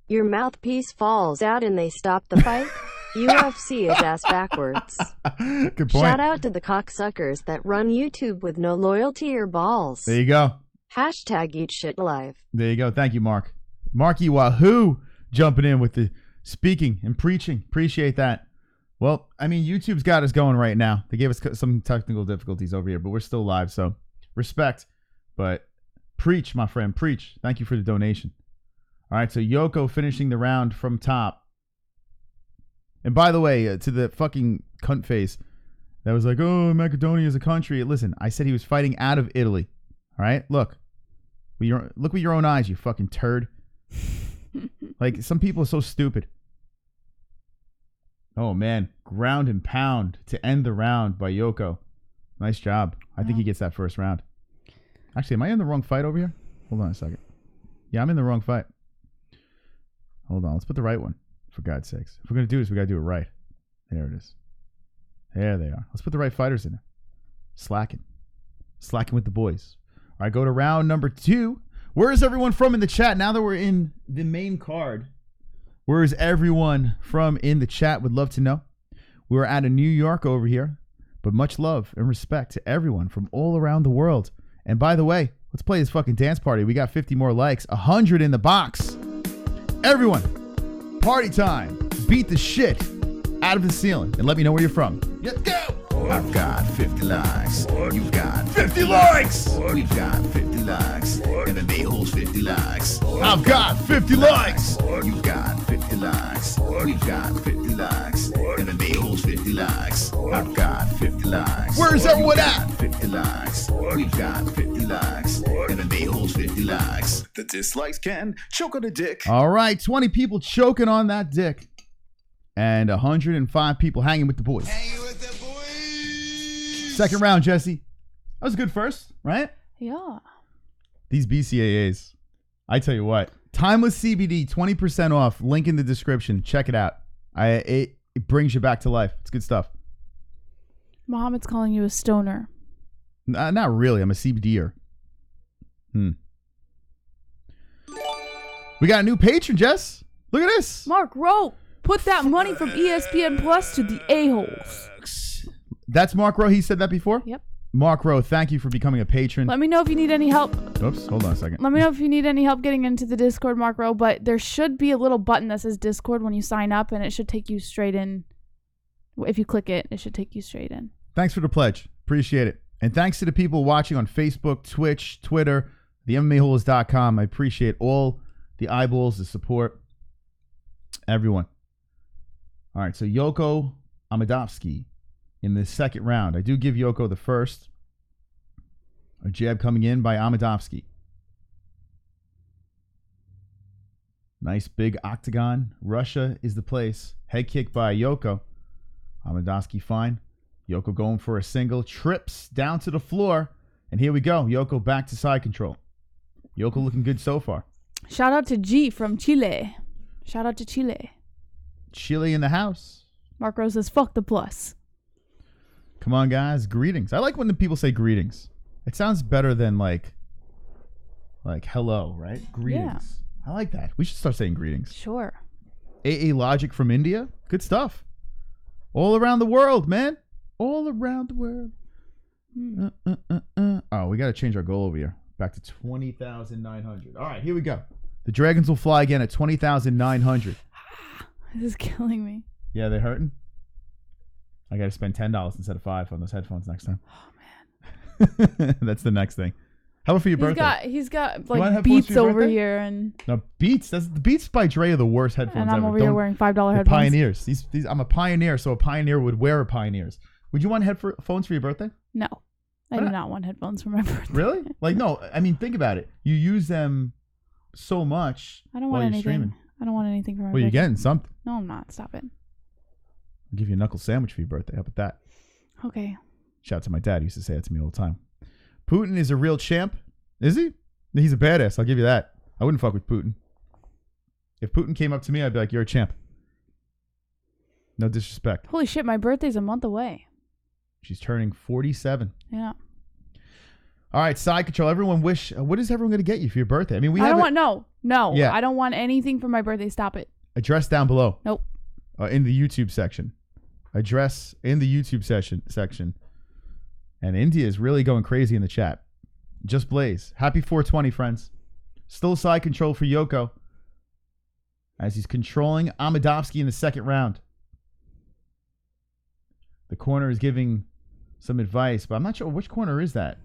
your mouthpiece falls out and they stop the fight? UFC is ass backwards. Good point. Shout out to the cocksuckers that run YouTube with no loyalty or balls. There you go. Hashtag eat shit live. There you go. Thank you, Mark. Marky Wahoo jumping in with the speaking and preaching. Appreciate that. Well, I mean, YouTube's got us going right now. They gave us some technical difficulties over here, but we're still live, so respect. But preach, my friend, preach. Thank you for the donation. All right, so Yoko finishing the round from top. And by the way, to the fucking cunt face that was like, oh, Macedonia is a country. Listen, I said he was fighting out of Italy. All right, look with your own eyes, you fucking turd. Like, some people are so stupid. Oh, man. Ground and pound to end the round by Yoko. Nice job. I think he gets that first round. Actually, am I in the wrong fight over here? Hold on a second. Yeah, I'm in the wrong fight. Hold on. Let's put the right one, for God's sakes. If we're going to do this, we got to do it right. There it is. There they are. Let's put the right fighters in there. Slacking. Slacking with the boys. All right, go to round number 2. Where is everyone from in the chat? Now that we're in the main card, where is everyone from in the chat? Would love to know. We're out of New York over here, but much love and respect to everyone from all around the world. And by the way, let's play this fucking dance party. We got 50 more likes, 100 in the box. Everyone, party time. Beat the shit out of the ceiling and let me know where you're from. Let's go. I've got 50 likes. You've got 50 likes. We've got 50 likes. MMA-Holes 50 likes. I've got 50 likes. You've got 50 likes. We've got 50 likes. MMA-Holes 50 likes. I've got 50 likes. Where's everyone at? 50 likes. We've got 50 likes. MMA-Holes 50 likes. The dislikes can choke on a dick. All right, 20 people choking on that dick. And 105 people hanging with the boys. Second round, Jesse. That was a good first, right? Yeah. These BCAAs. I tell you what. Timeless CBD, 20% off. Link in the description. Check it out. It brings you back to life. It's good stuff. Mohammed's calling you a stoner. Not really. I'm a CBDer. We got a new patron, Jess. Look at this. Mark Rowe. Put that money from ESPN Plus to the A-holes. That's Mark Rowe. He said that before? Yep. Mark Rowe, thank you for becoming a patron. Let me know if you need any help. Oops, hold on a second. Let me know if you need any help getting into the Discord, Mark Rowe. But there should be a little button that says Discord when you sign up, and it should take you straight in. If you click it, it should take you straight in. Thanks for the pledge. Appreciate it. And thanks to the people watching on Facebook, Twitch, Twitter, the MMAHoles.com. I appreciate all the eyeballs, the support. Everyone. All right, so Yoko Amedovski in the second round. I do give Yoko the first. A jab coming in by Amedovski. Nice big octagon. Russia is the place. Head kick by Yoko. Amedovski fine. Yoko going for a single. Trips down to the floor. And here we go. Yoko back to side control. Yoko looking good so far. Shout out to G from Chile. Shout out to Chile. Chile in the house. Mark Rose says, fuck the plus. Come on, guys. Greetings. I like when the people say greetings. It sounds better than like hello, right? Greetings. Yeah. I like that. We should start saying greetings. Sure. AA Logic from India. Good stuff. All around the world, man. All around the world. Oh, we got to change our goal over here. Back to 20,900. All right, here we go. The Dragons will fly again at 20,900. This is killing me. Yeah, they hurting? I got to spend $10 instead of $5 on those headphones next time. Oh, man. That's the next thing. How about for your birthday? He's got like Beats over here. And no, Beats. The Beats by Dre are the worst headphones ever. And I'm over here wearing $5 headphones. Pioneers. These, I'm a pioneer, so a pioneer would wear a Pioneers. Would you want headphones for your birthday? No. I do not want headphones for my birthday. Really? Like, no. I mean, think about it. You use them so much I don't want anything. Streaming. I don't want anything for my birthday. Well, you're getting something. No, I'm not. Stop it. I'll give you a knuckle sandwich for your birthday. How about that? Okay. Shout out to my dad. He used to say that to me all the time. Putin is a real champ. Is he? He's a badass. I'll give you that. I wouldn't fuck with Putin. If Putin came up to me, I'd be like, you're a champ. No disrespect. Holy shit, my birthday's a month away. She's turning 47. Yeah. All right, side control. Everyone wish. What is everyone going to get you for your birthday? I mean, I don't want. No. Yeah. I don't want anything for my birthday. Stop it. Address down below. Nope. In the YouTube section. Address in the YouTube section. And India is really going crazy in the chat. Just Blaze. Happy 420, friends. Still side control for Jotko as he's controlling Amedovski in the second round. The corner is giving some advice, but I'm not sure which corner is that.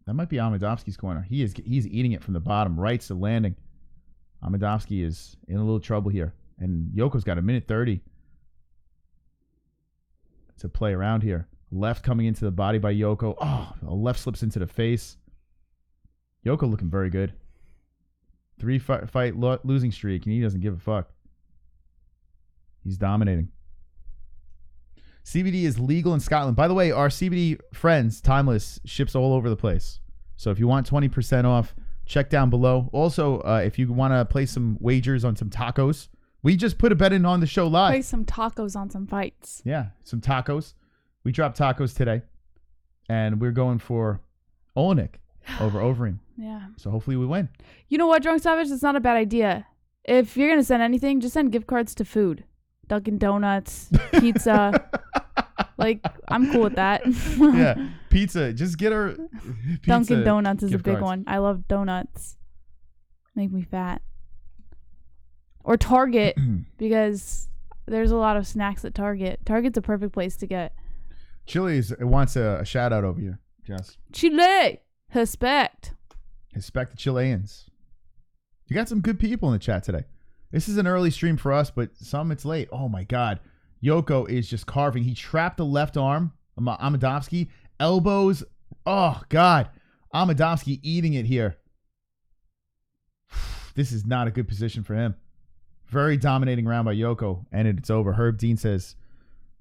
That might be Amedovski's corner. He's eating it from the bottom. Right's the landing. Amedovski is in a little trouble here. And Jotko's got a minute 30 to play around here. Left coming into the body by Jotko. Oh, a left slips into the face. Jotko looking very good. 3 fight losing streak, and he doesn't give a fuck. He's dominating. CBD is legal in Scotland. By the way, our CBD friends, Timeless, ships all over the place. So if you want 20% off, check down below. Also, if you want to play some wagers on some tacos, we just put a bet in on the show live. Play some tacos on some fights. Yeah, some tacos. We dropped tacos today, and we're going for Oleinik over Overeem. Yeah. So hopefully we win. You know what, Drunk Savage? It's not a bad idea. If you're going to send anything, just send gift cards to food. Dunkin' Donuts, pizza. Like, I'm cool with that. Yeah, pizza. Just get her pizza. Dunkin' Donuts is a big cards. one. I love donuts. Make me fat. Or Target, because there's a lot of snacks at Target. Target's a perfect place to get. Chili's wants a shout out over here, Jess. Chile! Respect. Respect the Chileans. You got some good people in the chat today. This is an early stream for us, but some it's late. Oh my God. Jotko is just carving. He trapped the left arm. Amedovski. Elbows. Oh God. Amedovski eating it here. This is not a good position for him. Very dominating round by Jotko. And it's over. Herb Dean says,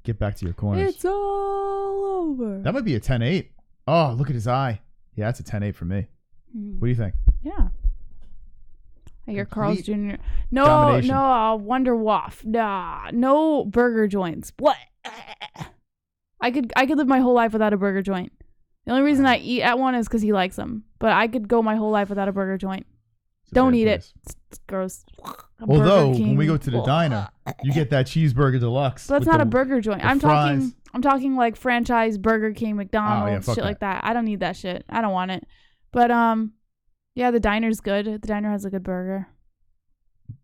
get back to your corners. It's all over. That might be a 10-8. Oh, look at his eye. Yeah, that's a 10-8 for me. What do you think? Yeah. I hear Carl's Jr. No, domination. Wonder Waff. Nah, no burger joints. What? I could live my whole life without a burger joint. The only reason I eat at one is because he likes them. But I could go my whole life without a burger joint. Don't eat it. It's gross. Although when we go to the diner, you get that cheeseburger deluxe. But that's not a burger joint. I'm fries. talking like franchise Burger King, McDonald's, shit like that. I don't need that shit. I don't want it. But yeah, the diner's good. The diner has a good burger.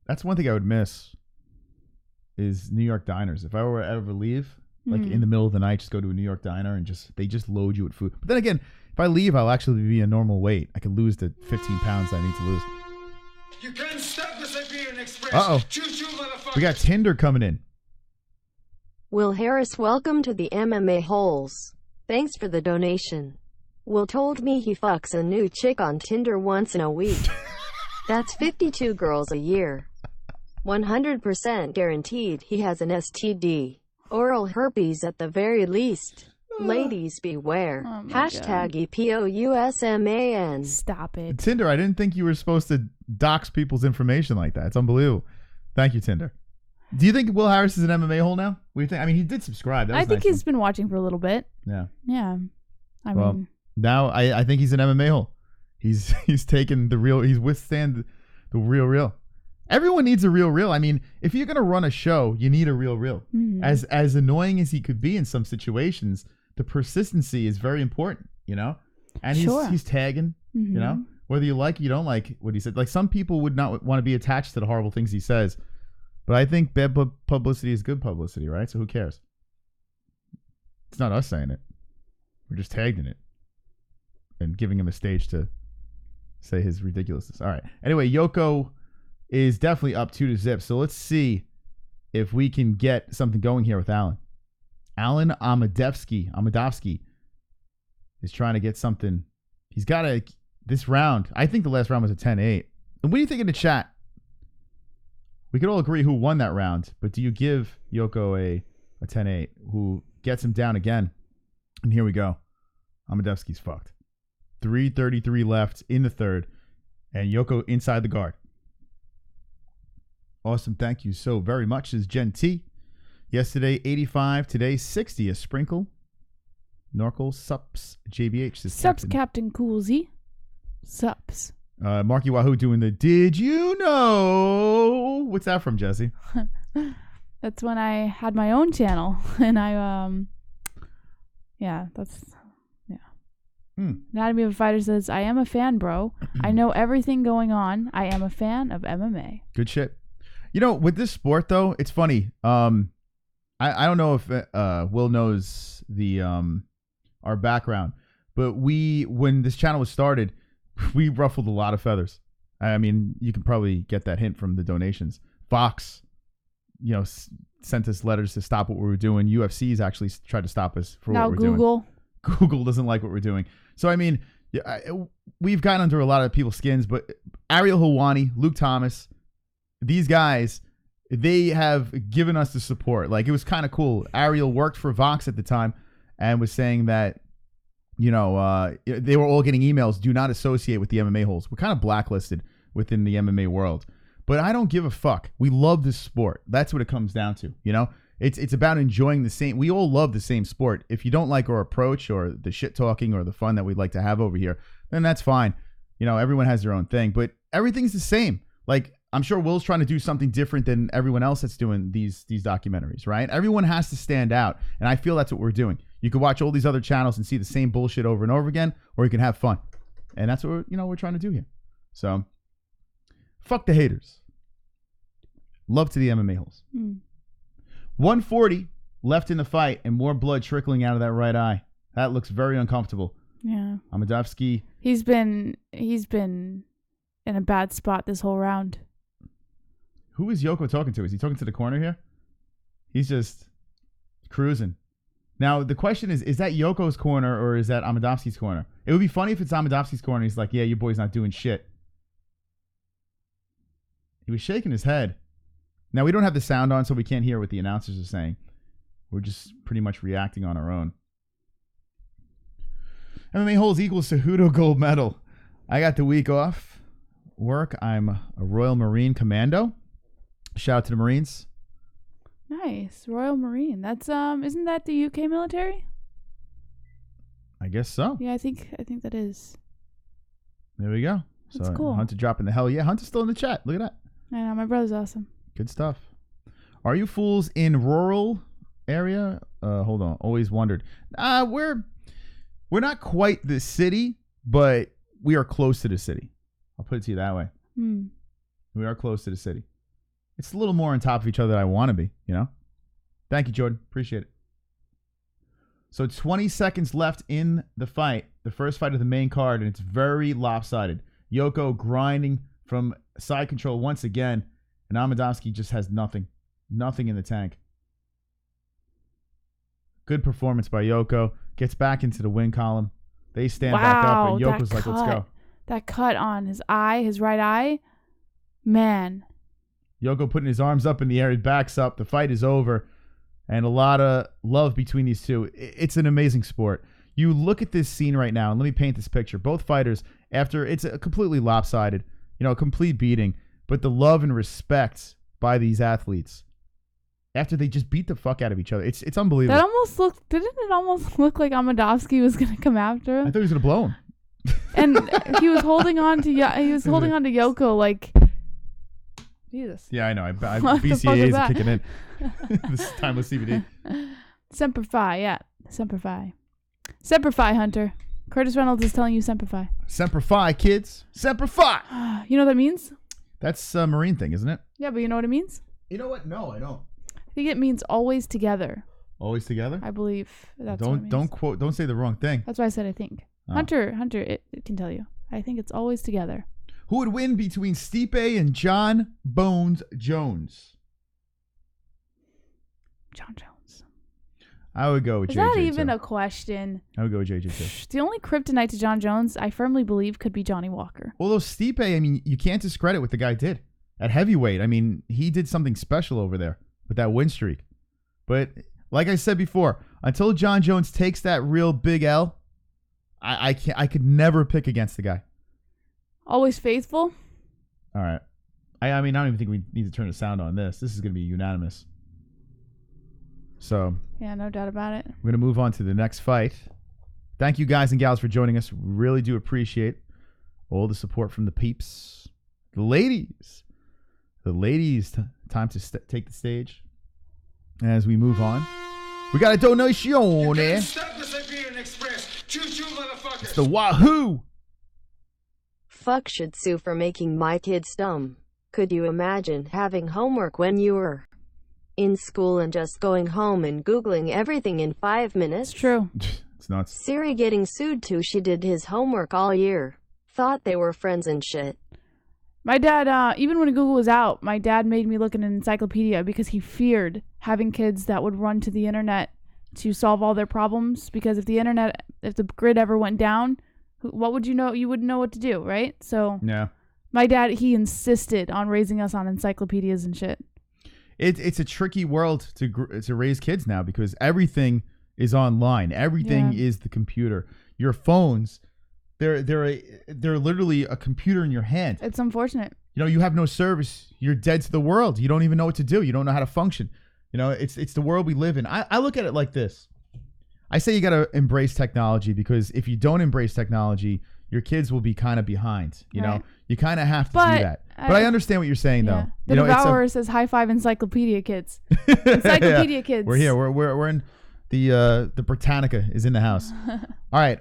That's one thing I would miss is New York diners. If I were to ever leave, like in the middle of the night, just go to a New York diner and they just load you with food. But then again, if I leave, I'll actually be a normal weight. I could lose the 15 pounds that I need to lose. You can't stop the Siberian Express. Uh-oh. Choo-choo, motherfuckers. We got Tinder coming in. Will Harris, welcome to the MMA-Holes. Thanks for the donation. Will told me he fucks a new chick on Tinder once in a week. That's 52 girls a year. 100% guaranteed he has an STD. Oral herpes at the very least. Ladies beware. Oh Hashtag EPOUSMAN. Stop it. Tinder, I didn't think you were supposed to dox people's information like that. It's unbelievable. Thank you, Tinder. Do you think Will Harris is an MMA hole now? What do you think? I mean, he did subscribe. That was I think nice he's been watching for a little bit. Yeah. Yeah. I Well, mean, now I think he's an MMA hole. He's taken the real. He's withstand the real. Everyone needs a real. I mean, if you're gonna run a show, you need a real. Mhm. As annoying as he could be in some situations, the persistency is very important. You know, and he's tagging. You know, whether you like it, you don't like what he said. Like some people would not want to be attached to the horrible things he says, but I think bad publicity is good publicity, right? So who cares? It's not us saying it. We're just tagged in it and giving him a stage to say his ridiculousness. All right. Anyway, Jotko is definitely up 2-0. So let's see if we can get something going here with Alen. Alen Amedovski is trying to get something. He's got this round. I think the last round was a 10-8. And what do you think in the chat? We could all agree who won that round, but do you give Jotko a 10-8 who gets him down again? And here we go. Amedovski's fucked. 3:33 left in the third. And Jotko inside the guard. Awesome. Thank you so very much. This is Gen T. Yesterday, 85. Today, 60. A sprinkle. Norkel. Sups. JBH. This Sups, Captain Coolsy. Sups. Marky Wahoo doing the Did You Know? What's that from, Jesse? That's when I had my own channel. And I, yeah, that's, yeah. Anatomy of a Fighter says, I am a fan, bro. I know everything going on. I am a fan of MMA. Good shit. You know, with this sport, though, it's funny. I don't know if Will knows the our background, but when this channel was started, we ruffled a lot of feathers. I mean, you can probably get that hint from the donations. Fox, sent us letters to stop what we were doing. UFC's actually tried to stop us for what we're doing. Google doesn't like what we're doing. So, I mean, we've gotten under a lot of people's skins, but Ariel Helwani, Luke Thomas, these guys, they have given us the support. Like, it was kind of cool. Ariel worked for Vox at the time and was saying that, they were all getting emails, do not associate with the MMA-Holes. We're kind of blacklisted within the MMA world. But I don't give a fuck. We love this sport. That's what it comes down to, It's about enjoying the same. We all love the same sport. If you don't like our approach or the shit talking or the fun that we'd like to have over here, then that's fine. Everyone has their own thing, but everything's the same. Like, I'm sure Will's trying to do something different than everyone else that's doing these documentaries, right? Everyone has to stand out, and I feel that's what we're doing. You can watch all these other channels and see the same bullshit over and over again, or you can have fun, and that's what we're trying to do here. So, fuck the haters. Love to the MMA-Holes. 140 left in the fight, and more blood trickling out of that right eye. That looks very uncomfortable. Yeah, Amedovski. He's been in a bad spot this whole round. Who is Jotko talking to? Is he talking to the corner here? He's just cruising. Now, the question is that Yoko's corner or is that Amedovski's corner? It would be funny if it's Amedovski's corner. He's like, yeah, your boy's not doing shit. He was shaking his head. Now, we don't have the sound on, so we can't hear what the announcers are saying. We're just pretty much reacting on our own. MMA-Holes equals Cejudo gold medal. I got the week off work. I'm a Royal Marine Commando. Shout out to the Marines. Nice. Royal Marine. That's isn't that the UK military? I guess so. Yeah, I think that is. There we go. That's so cool. Hunter dropping the hell yeah. Hunter's still in the chat. Look at that. I know, my brother's awesome. Good stuff. Are you fools in rural area? Hold on. Always wondered. We're not quite the city, but we are close to the city. I'll put it to you that way. We are close to the city. It's a little more on top of each other than I want to be, Thank you, Jordan. Appreciate it. So 20 seconds left in the fight, the first fight of the main card, and it's very lopsided. Jotko grinding from side control once again, and Amedovski just has nothing in the tank. Good performance by Jotko. Gets back into the win column. They stand back up, and Yoko's like, let's go. That cut on his eye, his right eye, man. Jotko putting his arms up in the air, he backs up. The fight is over, and a lot of love between these two. It's an amazing sport. You look at this scene right now, and let me paint this picture. Both fighters, after it's a completely lopsided, a complete beating, but the love and respect by these athletes after they just beat the fuck out of each other. It's unbelievable. Didn't it almost look like Amedovski was going to come after him? I thought he was going to blow him. And he was holding on to Jotko like, Jesus. Yeah, I know. BCAAs are kicking in. This is timeless CBD. Semper Fi, yeah. Semper Fi. Semper Fi, Hunter. Curtis Reynolds is telling you Semper Fi. Semper Fi, kids. Semper Fi. You know what that means? That's a Marine thing, isn't it? Yeah, but you know what it means? You know what? No, I don't. I think it means always together. Always together? I believe that's what it means. Don't say the wrong thing. That's why I said I think. Oh. Hunter, it can tell you. I think it's always together. Who would win between Stipe and John Bones Jones? John Jones. I would go with JJ. Is that even a question? I would go with JJ too. The only kryptonite to John Jones, I firmly believe, could be Johnny Walker. Although Stipe, I mean, you can't discredit what the guy did. At heavyweight, I mean, he did something special over there with that win streak. But like I said before, until John Jones takes that real big L, I could never pick against the guy. Always faithful? All right. I mean, I don't even think we need to turn the sound on this. This is going to be unanimous. So. Yeah, no doubt about it. We're going to move on to the next fight. Thank you guys and gals for joining us. We really do appreciate all the support from the peeps. The ladies. Time to take the stage as we move on. We got a donation there. Choo-choo, motherfuckers. It's the Wahoo. Fuck should sue for making my kids dumb. Could you imagine having homework when you were in school and just going home and Googling everything in 5 minutes? It's true. It's nuts. Siri getting sued too. She did his homework all year. Thought they were friends and shit. My dad, even when Google was out, my dad made me look at an encyclopedia because he feared having kids that would run to the internet to solve all their problems. Because if the grid ever went down, what would you know? You wouldn't know what to do, right? So yeah, my dad, he insisted on raising us on encyclopedias and shit. It's a tricky world to raise kids now because everything is online. Everything is the computer. Your phones. They're literally a computer in your hand. It's unfortunate. You have no service. You're dead to the world. You don't even know what to do. You don't know how to function. It's the world we live in. I look at it like this. I say you got to embrace technology because if you don't embrace technology, your kids will be kind of behind. You know, you kind of have to do that. But I understand what you're saying, though. The Devourer says high five encyclopedia kids. Encyclopedia kids. We're here. We're in the Britannica is in the house. All right.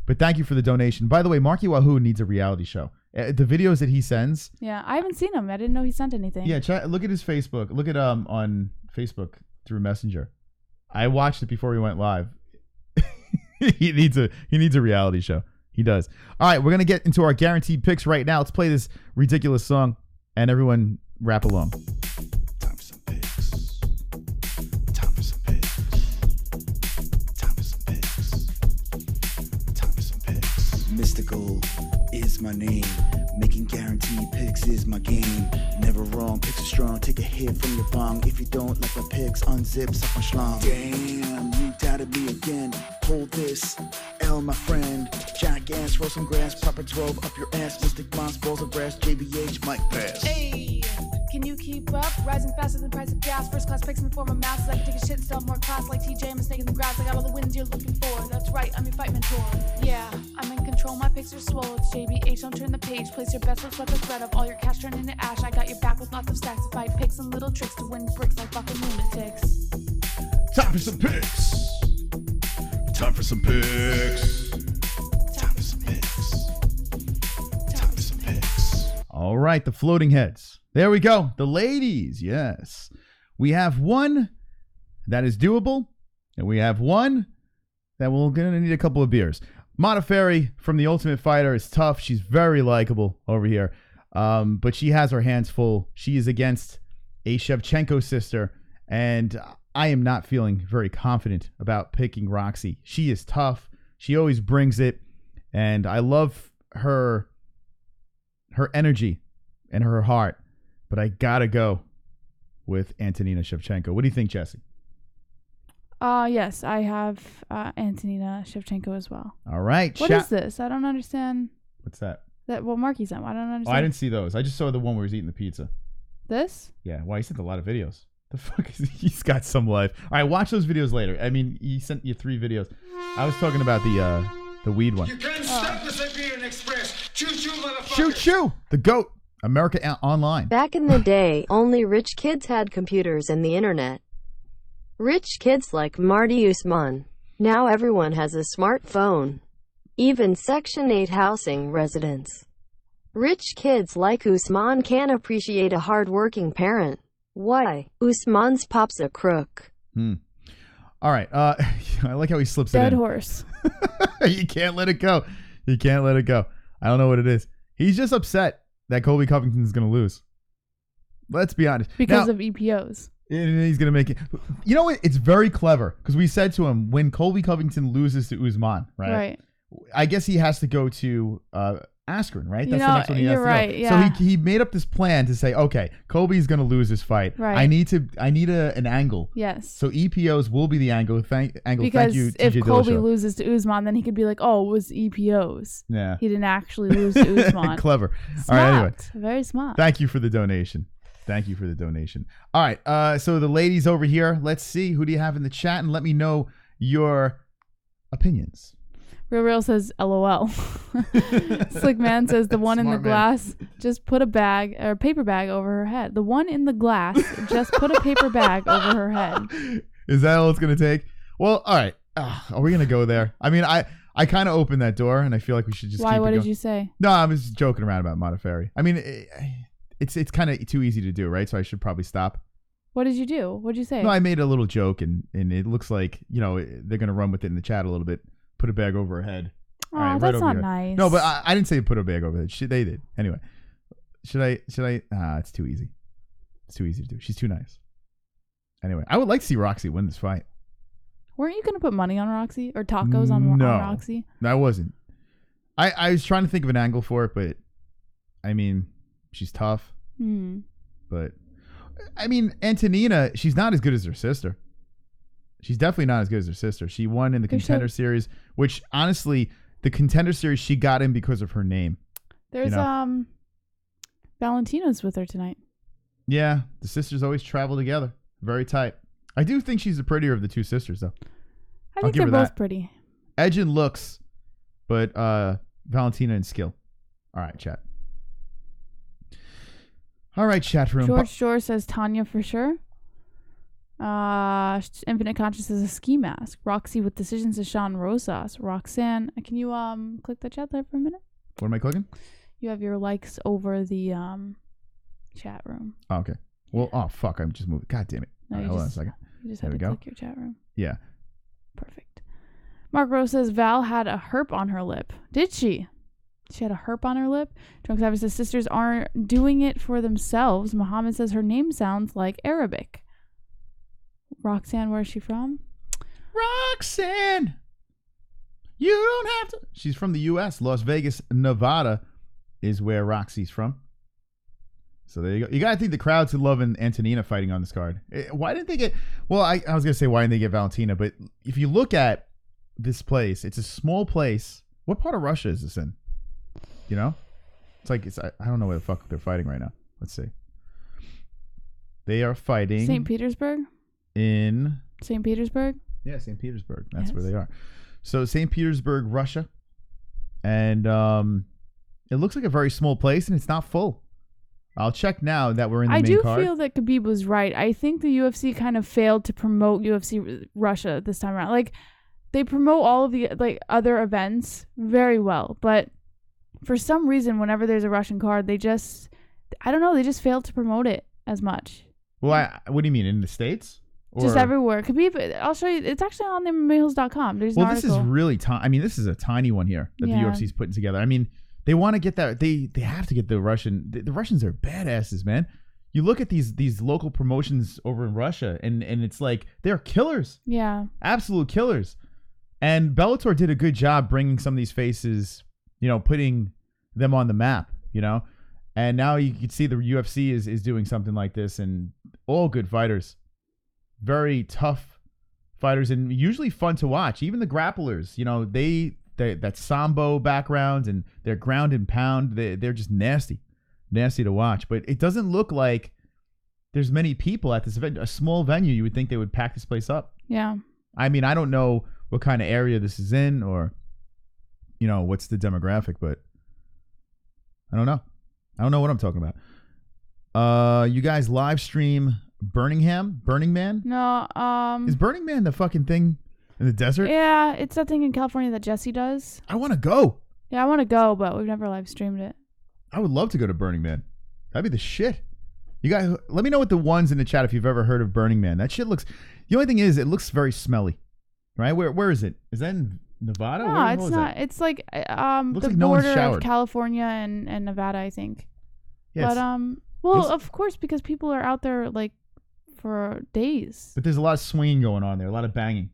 But thank you for the donation. By the way, Marky Wahoo needs a reality show. The videos that he sends. Yeah, I haven't seen him. I didn't know he sent anything. Yeah, look at his Facebook. Look at on Facebook through Messenger. I watched it before we went live. he needs a reality show. He does. All right, we're gonna get into our guaranteed picks right now. Let's play this ridiculous song, and everyone rap along. Time for some picks. Time for some picks. Time for some picks. Time for some picks. Mystical is my name. Making guaranteed picks is my game. Never wrong, picks are strong. Take a hit from your bong. If you don't like my picks, unzip, suck my schlong. Damn, you doubted me again. Hold this, L, my friend. Jackass, roll some grass, proper 12 up your ass. Mystic Moss, balls of brass, JBH, Mike Pass. Hey, can you keep up? Rising faster than price of gas. First class picks in the form of masses. I can take a shit and still have more class. Like TJ, I'm a snake in the grass. I got all the wins you're looking for. That's right, I'm your fight mentor. Yeah, I'm in control, my picks are swole. It's JBH, don't turn the page. Place your best bets, let the thread of all your cash turn into ash. I got your back with lots of stacks to fight picks and little tricks to win bricks like fucking lunatics. Time for some picks. Time for some picks. Time for some picks. Time for some picks. All right, the floating heads. There we go. The ladies, yes. We have one that is doable, and we have one that we're going to need a couple of beers. Modafferi from The Ultimate Fighter is tough. She's very likable over here, but she has her hands full. She is against a Shevchenko sister, and I am not feeling very confident about picking Roxy. She is tough. She always brings it, and I love her energy and her heart, but I got to go with Antonina Shevchenko. What do you think, Jesse? Yes, I have Antonina Shevchenko as well. All right. What is this? I don't understand. What's that? What Marky's on. I don't understand. Oh, I didn't see those. I just saw the one where he's eating the pizza. This? Yeah. Well, he sent a lot of videos. The fuck is he's got some life. All right, watch those videos later. I mean, he sent you 3 videos. I was talking about the weed one. You can't stop the Siberian Express. Choo-choo, motherfucker. Choo-choo. The GOAT. America Online. Back in the day, only rich kids had computers and the internet. Rich kids like Marty Usman. Now everyone has a smartphone. Even Section 8 housing residents. Rich kids like Usman can't appreciate a hard-working parent. Why? Usman's pop's a crook. All right. I like how he slips it in. Dead horse. You can't let it go. You can't let it go. I don't know what it is. He's just upset that Colby Covington's going to lose. Let's be honest. Because of EPOs. And he's going to make it. You know what? It's very clever because we said to him when Colby Covington loses to Usman, right? Right. I guess he has to go to Askren, right? That's the next one he has to right, go. yeah. So he made up this plan to say, okay, Colby's going to lose this fight. Right. I need an angle. Yes. So EPOs will be the angle. Thank you, because if TJ Colby Dillashaw. loses to Usman, then he could be like, oh, it was EPOs. Yeah. He didn't actually lose to Usman. Clever. Smart. All right, anyway. Very smart. Thank you for the donation. Thank you for the donation. All right. So the ladies over here, let's see. Who do you have in the chat? And let me know your opinions. Real says LOL. Slick Man says the one in the glass, just put a bag or paper bag over her head. The one in the glass, just put a paper bag over her head. Is that all it's going to take? Well, all right. Are we going to go there? I mean, I I kind of opened that door, and I feel like we should just. Why? Keep What it did you say? No, I was joking around about Modafferi. I mean, it's kind of too easy to do, right? So I should probably stop. What did you do? What did you say? No, I made a little joke, and it looks like they're gonna run with it in the chat a little bit. Put a bag over her head. Oh, right, that's right not over nice. No, but I didn't say put a bag over her head. They did. Anyway, should I? It's too easy. It's too easy to do. She's too nice. Anyway, I would like to see Roxy win this fight. Weren't you gonna put money on Roxy or tacos on Roxy? No, I wasn't. I was trying to think of an angle for it, but I mean, she's tough. But I mean, Antonina, she's not as good as her sister. She's definitely not as good as her sister. She won in the Contender Series, which honestly, the Contender Series she got in because of her name. There's Valentina's with her tonight. Yeah, the sisters always travel together. Very tight. I do think she's the prettier of the two sisters, though. I think they're both pretty. Edge in looks, but Valentina in skill. All right, chat. All right, chat room. George Shore says Tanya for sure. Infinite Conscious says a ski mask. Roxy with decisions to Sean Rosas. Roxanne, can you click the chat there for a minute? What am I clicking? You have your likes over the chat room. Oh, okay. Well, oh fuck, I'm just moving. God damn it. No, Hold on a second. You just there have we to go. click your chat room. Yeah. Perfect. Mark Rose says Val had a herp on her lip. Did she? She had a herp on her lip. Drunk Savage says sisters aren't doing it for themselves. Muhammad says her name sounds like Arabic. Roxanne, where's she from? Roxanne! You don't have to. She's from the U.S. Las Vegas, Nevada is where Roxy's from. So there you go. You got to think the crowd's loving Antonina fighting on this card. Why didn't they get... Well, I was going to say why didn't they get Valentina, but if you look at this place, it's a small place. What part of Russia is this in? You know? It's like, I don't know where the fuck they're fighting right now. Let's see. They are fighting... St. Petersburg? In... St. Petersburg? Yeah, St. Petersburg. That's where they are. So St. Petersburg, Russia. And it looks like a very small place, and it's not full. I'll check now that we're in the main card. I do feel that Khabib was right. I think the UFC kind of failed to promote UFC Russia this time around. Like, they promote all of the other events very well, but for some reason, whenever there's a Russian card, they just failed to promote it as much. Well, what do you mean, in the States? Just everywhere. Khabib, I'll show you. It's actually on the MMA-Holes.com. There's an article. This is really tiny. I mean, this is a tiny one here that the UFC's putting together. I mean, they want to get that. They have to get the Russian. The Russians are badasses, man. You look at these local promotions over in Russia, and it's like they're killers. Yeah, absolute killers. And Bellator did a good job bringing some of these faces, putting them on the map, And now you can see the UFC is doing something like this, and all good fighters, very tough fighters, and usually fun to watch. Even the grapplers, they that sambo background and their ground and pound, they're just nasty to watch. But it doesn't look like there's many people at this event. A small venue, you would think they would pack this place up. Yeah. I mean, I don't know what kind of area this is in, or what's the demographic, but I don't know. I don't know what I'm talking about. You guys live stream Burning Man? No, is Burning Man the fucking thing in the desert? Yeah, it's that thing in California that Jesse does. I want to go. Yeah, I want to go, but we've never live streamed it. I would love to go to Burning Man. That'd be the shit. You guys, let me know what the ones in the chat if you've ever heard of Burning Man. That shit looks... The only thing is, it looks very smelly. Right? Where is it? Is that in Nevada? No, it's not. That? It's like looks the like no border of California and Nevada, I think. Yes. But of course, because people are out there for days. But there's a lot of swinging going on there, a lot of banging.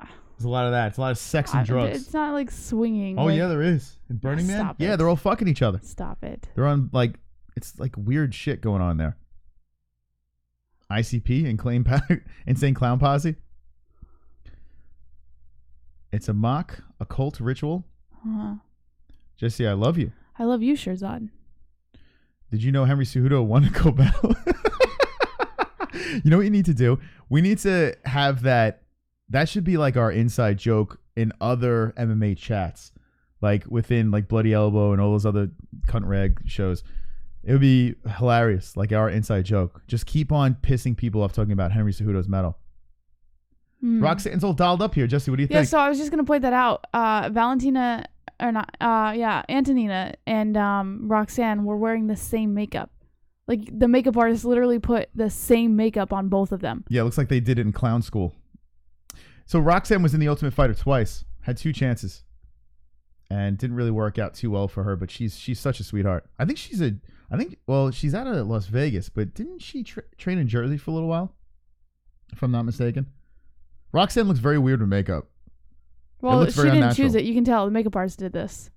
There's a lot of that. It's a lot of sex and drugs. It's not like swinging. Oh yeah, there is. In Burning Man? Stop it. Yeah, they're all fucking each other. Stop it. They're on it's like weird shit going on there. ICP and Insane Clown Posse. It's a mock occult ritual. Jesse, I love you. I love you, Shirzad. Did you know Henry Cejudo won a gold medal? You know what you need to do? We need to have that. That should be like our inside joke in other MMA chats, like within like Bloody Elbow and all those other cunt rag shows. It would be hilarious, like our inside joke. Just keep on pissing people off talking about Henry Cejudo's medal. Roxanne's all dolled up here. Jesse, what do you Yeah, think? so I was just going to point that out. Antonina and Roxanne were wearing the same makeup. Like, the makeup artist literally put the same makeup on both of them. Yeah, it looks like they did it in clown school. So Roxanne was in the Ultimate Fighter twice. Had 2 chances. And didn't really work out too well for her, but she's such a sweetheart. I think she's out of Las Vegas, but didn't she train in Jersey for a little while? If I'm not mistaken. Roxanne looks very weird with makeup. Well, she didn't choose it. You can tell the makeup artist did this.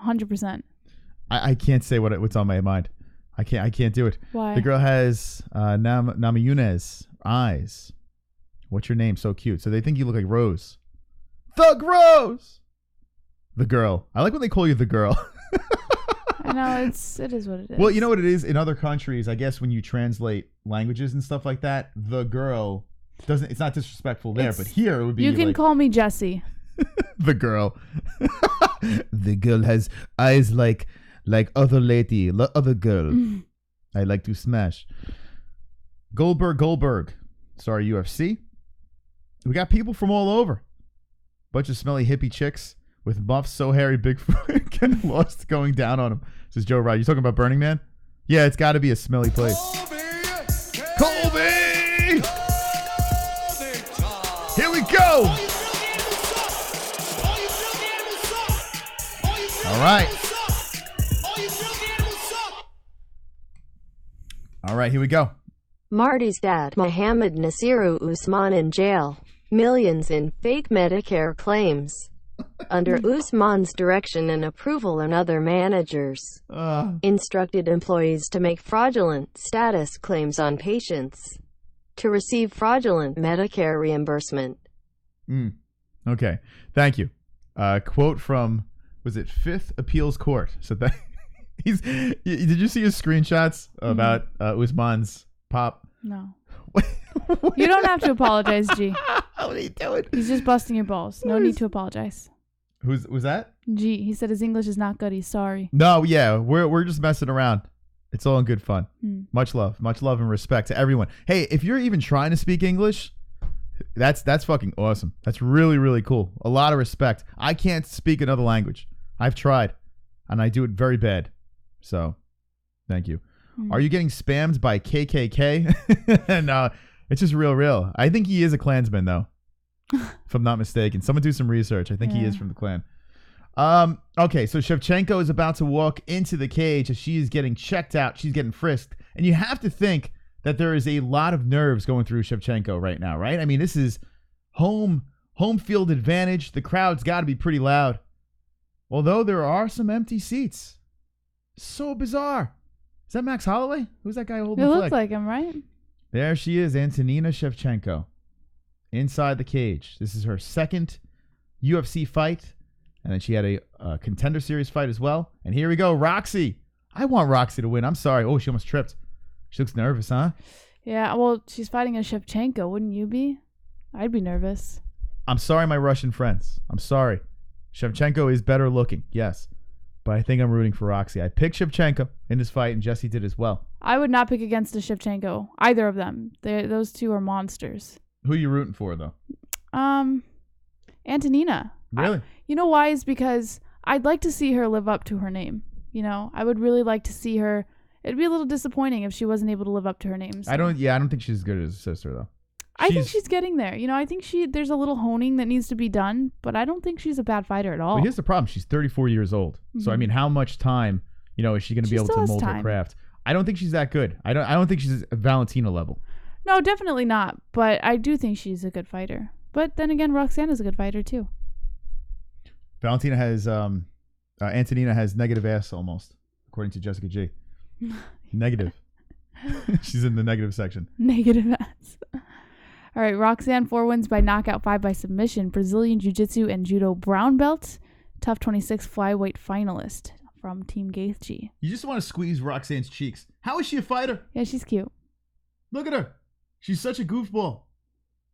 100%. I can't say what's on my mind. I can't do it. Why? The girl has Namayunes eyes. What's your name? So cute. So they think you look like Rose. Thug Rose! The girl. I like when they call you the girl. I know, it is what it is. Well, you know what it is? In other countries, I guess when you translate languages and stuff like that, the girl it's not disrespectful there, but here it would be You can call me Jessie. The girl. The girl has eyes like other lady, other girl. I like to smash. Goldberg. Sorry, UFC. We got people from all over. Bunch of smelly hippie chicks with buffs so hairy Bigfoot getting lost going down on him. Says Joe Rod. You talking about Burning Man? Yeah, it's got to be a smelly place. Colby! Here we go! All right. All right, here we go. Marty's dad, Mohammed Nasiru Usman, in jail. Millions in fake Medicare claims. Under Usman's direction and approval, and other managers instructed employees to make fraudulent status claims on patients to receive fraudulent Medicare reimbursement. Okay, thank you. Quote from, was it 5th Appeals Court? So that did you see his screenshots about Usman's pop? No. You don't have to apologize, G. What are you doing? He's just busting your balls. No need to apologize. Was that? G. He said his English is not good. He's sorry. No, yeah, we're just messing around. It's all in good fun. Much love and respect to everyone. Hey, if you're even trying to speak English, that's fucking awesome. That's really, really cool. A lot of respect. I can't speak another language. I've tried, and I do it very bad. So, thank you. Are you getting spammed by KKK? No, it's just real. I think he is a Klansman, though, if I'm not mistaken. Someone do some research. I think he is from the Klan. Okay, so Shevchenko is about to walk into the cage as she is getting checked out. She's getting frisked. And you have to think that there is a lot of nerves going through Shevchenko right now, right? I mean, this is home field advantage. The crowd's got to be pretty loud. Although there are some empty seats. So bizarre. Is that Max Holloway? Who's that guy holding the flag? It looks like him, right? There she is, Antonina Shevchenko. Inside the cage. This is her second UFC fight. And then she had a Contender Series fight as well. And here we go, Roxy. I want Roxy to win. I'm sorry. Oh, she almost tripped. She looks nervous, huh? Yeah, well, she's fighting a Shevchenko. Wouldn't you be? I'd be nervous. I'm sorry, my Russian friends. I'm sorry. Shevchenko is better looking, yes. But I think I'm rooting for Roxy. I picked Shevchenko in this fight, and Jesse did as well. I would not pick against a Shevchenko. Either of them. Those two are monsters. Who are you rooting for, though? Antonina. Really? You know why? Is because I'd like to see her live up to her name. You know, I would really like to see her. It'd be a little disappointing if she wasn't able to live up to her name. So. I don't think she's as good as her sister, though. I think she's getting there. You know, I think there's a little honing that needs to be done, but I don't think she's a bad fighter at all. But here's the problem. She's 34 years old. So, I mean, how much time, is she going to be able to mold her craft? I don't think she's that good. I don't think she's a Valentina level. No, definitely not. But I do think she's a good fighter. But then again, Roxanne is a good fighter, too. Valentina has, Antonina has negative ass almost, according to Jessica G. Negative. She's in the negative section. Negative ass. All right, Roxanne, 4 wins by knockout, 5 by submission. Brazilian Jiu-Jitsu and Judo brown belt. Tough 26 flyweight finalist from Team Gaethje. You just want to squeeze Roxanne's cheeks. How is she a fighter? Yeah, she's cute. Look at her. She's such a goofball.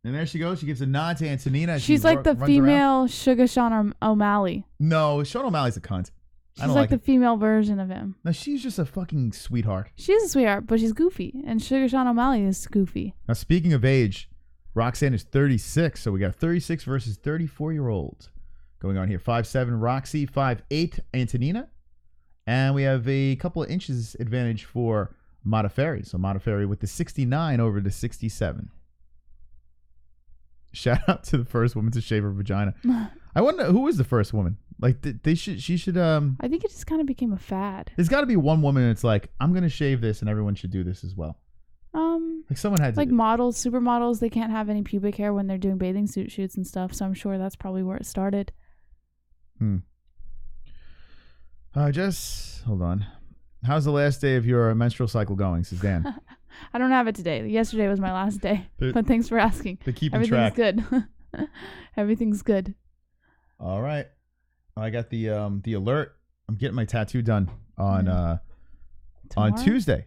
And there she goes. She gives a nod to Antonina. She's like the female Sugar Sean O'Malley. No, Sean O'Malley's a cunt. She's like the female version of him. No, she's just a fucking sweetheart. She's a sweetheart, but she's goofy. And Sugar Sean O'Malley is goofy. Now, speaking of age, Roxanne is 36, so we got 36 versus 34-year-old going on here. 5'7" Roxy, 5'8" Antonina, and we have a couple of inches advantage for Modafferi. So Modafferi with the 69 over the 67. Shout out to the first woman to shave her vagina. I wonder who was the first woman. Like she should. I think it just kind of became a fad. There's got to be one woman that's like, I'm gonna shave this, and everyone should do this as well. Like someone had to. Like models, supermodels, they can't have any pubic hair when they're doing bathing suit shoots and stuff. So I'm sure that's probably where it started. Just hold on. How's the last day of your menstrual cycle going, says Dan? I don't have it today. Yesterday was my last day. But thanks for asking. They're keeping Everything's track. good. Everything's good. All right. I got the alert. I'm getting my tattoo done on Tuesday.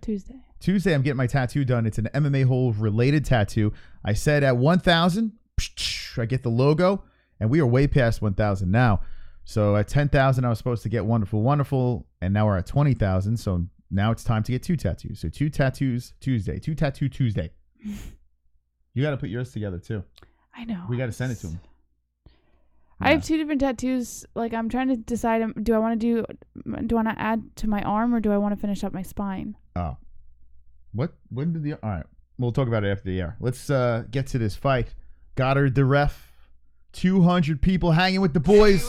Tuesday, I'm getting my tattoo done. It's an MMA-Holes related tattoo. I said at 1,000, I get the logo, and we are way past 1,000 now. So at 10,000, I was supposed to get Wonderful Wonderful, and now we're at 20,000. So now it's time to get 2 tattoos. So 2 tattoos Tuesday, 2 tattoo Tuesday. You got to put yours together too. I know. We got to send it to him. I have 2 different tattoos. Like I'm trying to decide, do I want to add to my arm or do I want to finish up my spine? Oh. When did all right. We'll talk about it after the air. Let's get to this fight. Goddard the ref. 200 people hanging with the boys.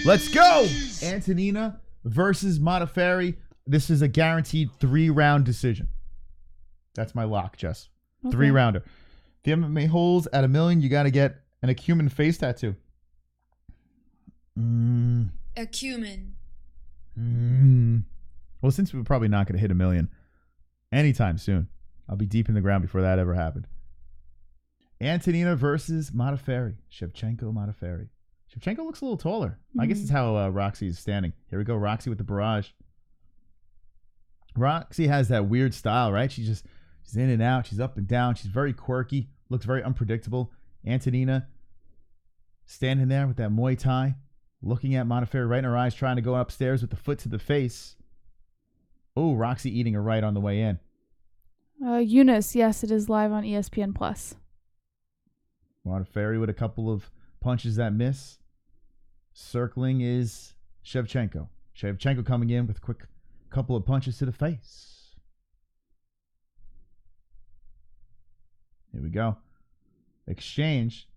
Let's go. Antonina versus Modafferi. This is a guaranteed 3-round decision. That's my lock, Jess. Okay. 3-rounder. The MMA-Holes at $1 million, you got to get an Acumen face tattoo. Acumen. Well, since we're probably not going to hit $1 million anytime soon, I'll be deep in the ground before that ever happened. Antonina versus Modafferi. Shevchenko, Modafferi. Shevchenko looks a little taller. I guess it's how Roxy is standing. Here we go. Roxy with the barrage. Roxy has that weird style, right? She's in and out. She's up and down. She's very quirky. Looks very unpredictable. Antonina standing there with that Muay Thai, looking at Modafferi right in her eyes, trying to go upstairs with the foot to the face. Oh, Roxy eating her right on the way in. Eunice, yes, it is live on ESPN+. Modafferi with a couple of punches that miss. Circling is Shevchenko. Shevchenko coming in with a quick couple of punches to the face. Here we go. Exchange.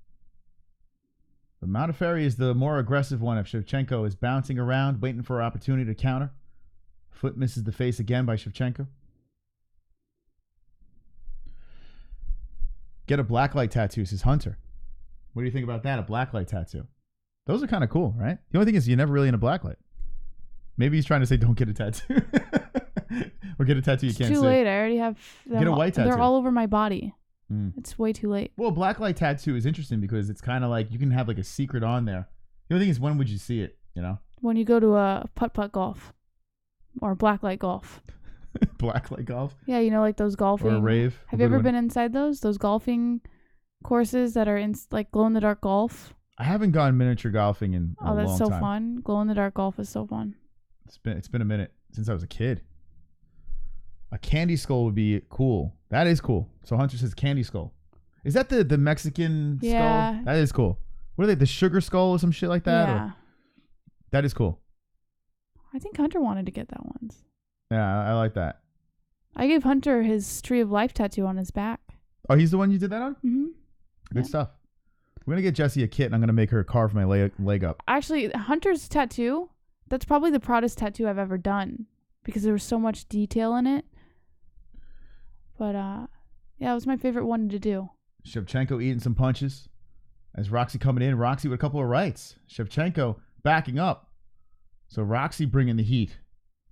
But Modafferi is the more aggressive one if Shevchenko is bouncing around, waiting for an opportunity to counter. Foot misses the face again by Shevchenko. Get a blacklight tattoo, says Hunter. What do you think about that? A blacklight tattoo. Those are kind of cool, right? The only thing is you're never really in a blacklight. Maybe he's trying to say don't get a tattoo. Or get a tattoo you can't see. It's too late. I already have them. Get a white tattoo. They're all over my body. It's way too late. Well, blacklight tattoo is interesting because it's kind of like you can have like a secret on there. The only thing is, when would you see it, you know? When you go to a putt-putt golf or blacklight golf. Blacklight golf? Yeah, you know, like those golfing. Or a rave. Have you ever been inside those golfing courses that are in like glow-in-the-dark golf? I haven't gone miniature golfing in a long time. Oh, that's so fun. Glow-in-the-dark golf is so fun. It's been a minute since I was a kid. A candy skull would be cool. That is cool. So Hunter says candy skull. Is that the Mexican skull? That is cool. What are they? The sugar skull or some shit like that? Yeah. Or? That is cool. I think Hunter wanted to get that once. Yeah, I like that. I gave Hunter his Tree of Life tattoo on his back. Oh, he's the one you did that on? Mm-hmm. Good stuff. We're going to get Jessie a kit, and I'm going to make her carve my leg up. Actually, Hunter's tattoo, that's probably the proudest tattoo I've ever done because there was so much detail in it. But, yeah, it was my favorite one to do. Shevchenko eating some punches. As Roxy coming in, Roxy with a couple of rights. Shevchenko backing up. So Roxy bringing the heat.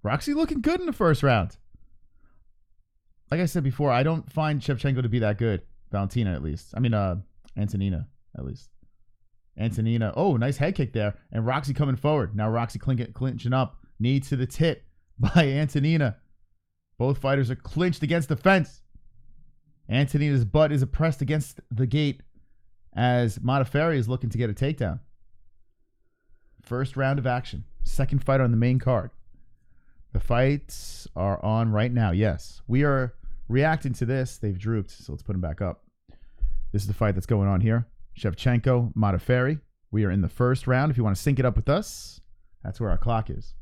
Roxy looking good in the first round. Like I said before, I don't find Shevchenko to be that good. Valentina, at least. I mean, Antonina, at least. Antonina. Oh, nice head kick there. And Roxy coming forward. Now Roxy clinching up. Knee to the tit by Antonina. Both fighters are clinched against the fence. Antonina's butt is pressed against the gate as Modafferi is looking to get a takedown. First round of action. Second fight on the main card. The fights are on right now. Yes, we are reacting to this. They've drooped, so let's put them back up. This is the fight that's going on here. Shevchenko, Modafferi. We are in the first round. If you want to sync it up with us, that's where our clock is.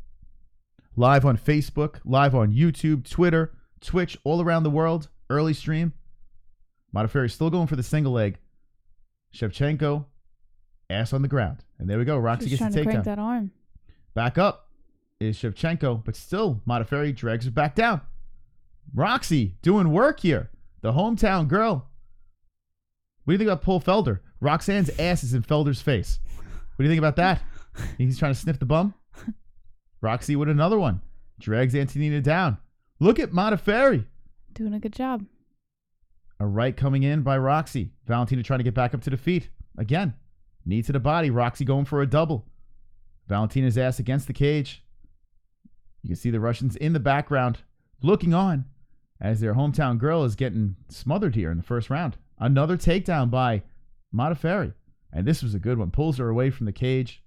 Live on Facebook, live on YouTube, Twitter, Twitch, all around the world. Early stream. Modafferi still going for the single leg. Shevchenko, ass on the ground. And there we go. Roxy gets the takedown. Trying to crank that arm. Back up is Shevchenko, but still Modafferi drags her back down. Roxy doing work here. The hometown girl. What do you think about Paul Felder? Roxanne's ass is in Felder's face. What do you think about that? He's trying to sniff the bum. Roxy with another one. Drags Antonina down. Look at Modafferi. Doing a good job. A right coming in by Roxy. Valentina trying to get back up to the feet. Again, knee to the body. Roxy going for a double. Valentina's ass against the cage. You can see the Russians in the background looking on as their hometown girl is getting smothered here in the first round. Another takedown by Modafferi. And this was a good one. Pulls her away from the cage.